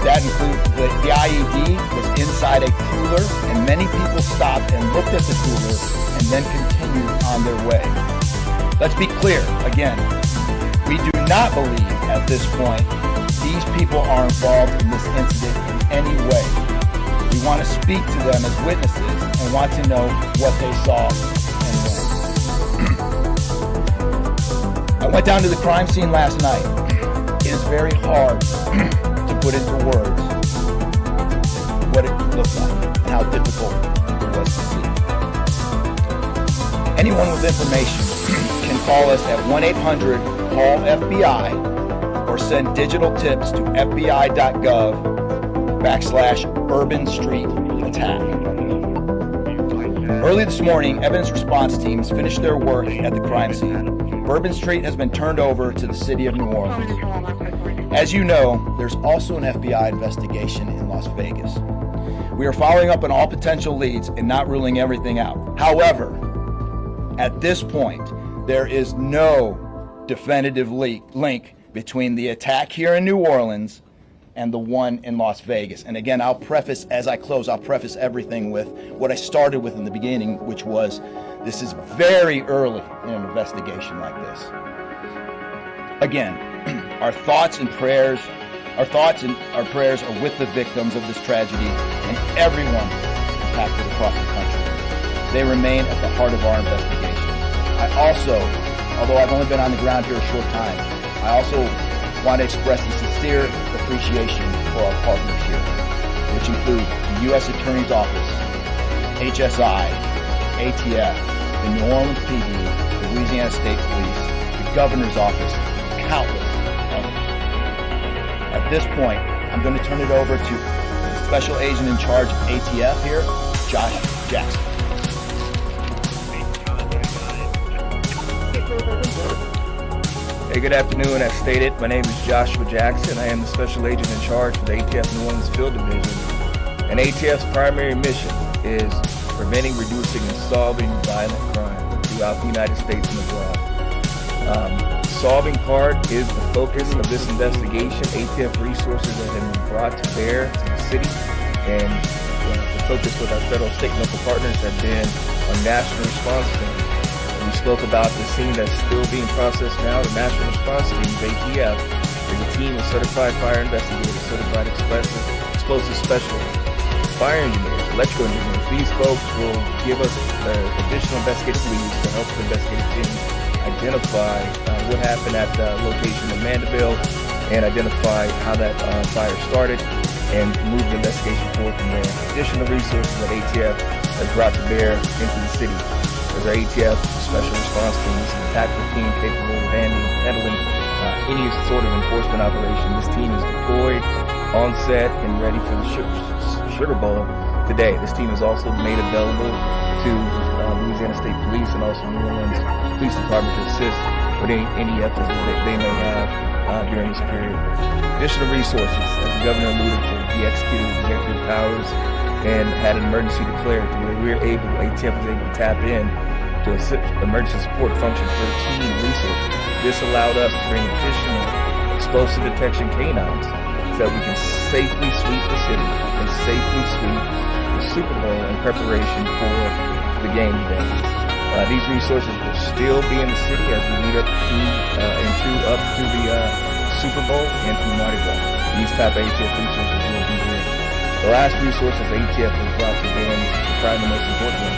That includes the IED was inside a cooler, and many people stopped and looked at the cooler and then continued on their way. Let's be clear, again, we do not believe at this point these people are involved in this incident in any way. We want to speak to them as witnesses and want to know what they saw and when. I went down to the crime scene last night. It is very hard to put into words what it looked like and how difficult it was to see. Anyone with information can call us at 1-800-CALL-FBI or send digital tips to fbi.gov/Urban Street Attack. Early this morning, evidence response teams finished their work at the crime scene. Bourbon Street has been turned over to the city of New Orleans. As you know, there's also an FBI investigation in Las Vegas. We are following up on all potential leads and not ruling everything out. However, at this point, there is no definitive link between the attack here in New Orleans and the one in Las Vegas. And again, I'll preface everything with what I started with in the beginning, which was this is very early in an investigation like this. Again, our thoughts and prayers are with the victims of this tragedy and everyone impacted across the country. They remain at the heart of our investigation. I also, although I've only been on the ground here a short time, I also want to express a sincere appreciation for our partners here, which include the U.S. Attorney's Office, HSI, ATF, the New Orleans PD, the Louisiana State Police, the Governor's Office, and countless others. At this point, I'm going to turn it over to the Special Agent in charge of ATF here, Josh Jackson. Hey, good afternoon. As stated, my name is Joshua Jackson. I am the Special Agent in charge for the ATF New Orleans Field Division. And ATF's primary mission is preventing, reducing, and solving violent crime throughout the United States and abroad. Solving part is the focus of this investigation. ATF resources have been brought to bear to the city, and the focus with our federal, state, and local partners have been on national response teams. We spoke about the scene that's still being processed now. The National Response Team, ATF, is a team of certified fire investigators, certified explosive specialists, fire engineers, electrical engineers. These folks will give us additional investigative leads to help the investigative team identify what happened at the location of Mandeville and identify how that fire started and move the investigation forward from there. Additional resources that ATF has brought to bear into the city. There's our ATF Special Response Team. This is a tactical team capable of handling any sort of enforcement operation. This team is deployed, on set, and ready for the Sugar Bowl today. This team is also made available to Louisiana State Police and also New Orleans Police Department to assist with any efforts that they may have during this period. Additional resources, as the governor alluded to, he executed executive powers and had an emergency declared to where ATF was able to tap in to emergency support function 13 resources. This allowed us to bring additional explosive detection canines so that we can safely sweep the city and safely sweep the Super Bowl in preparation for the game today. These resources will still be in the city as we lead up to the Super Bowl and through Mardi Gras. These type of ATF resources will be here. The last resources ATF has brought to them, probably the most important one,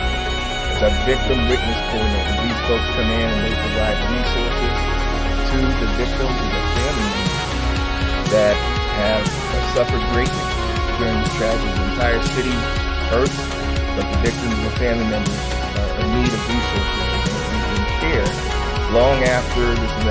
is our victim witness coordinator. These folks come in and they provide resources to the victims and the family members that have suffered greatly during this tragedy. The entire city hurts, but the victims and the family members are in need of resources and care long after this event.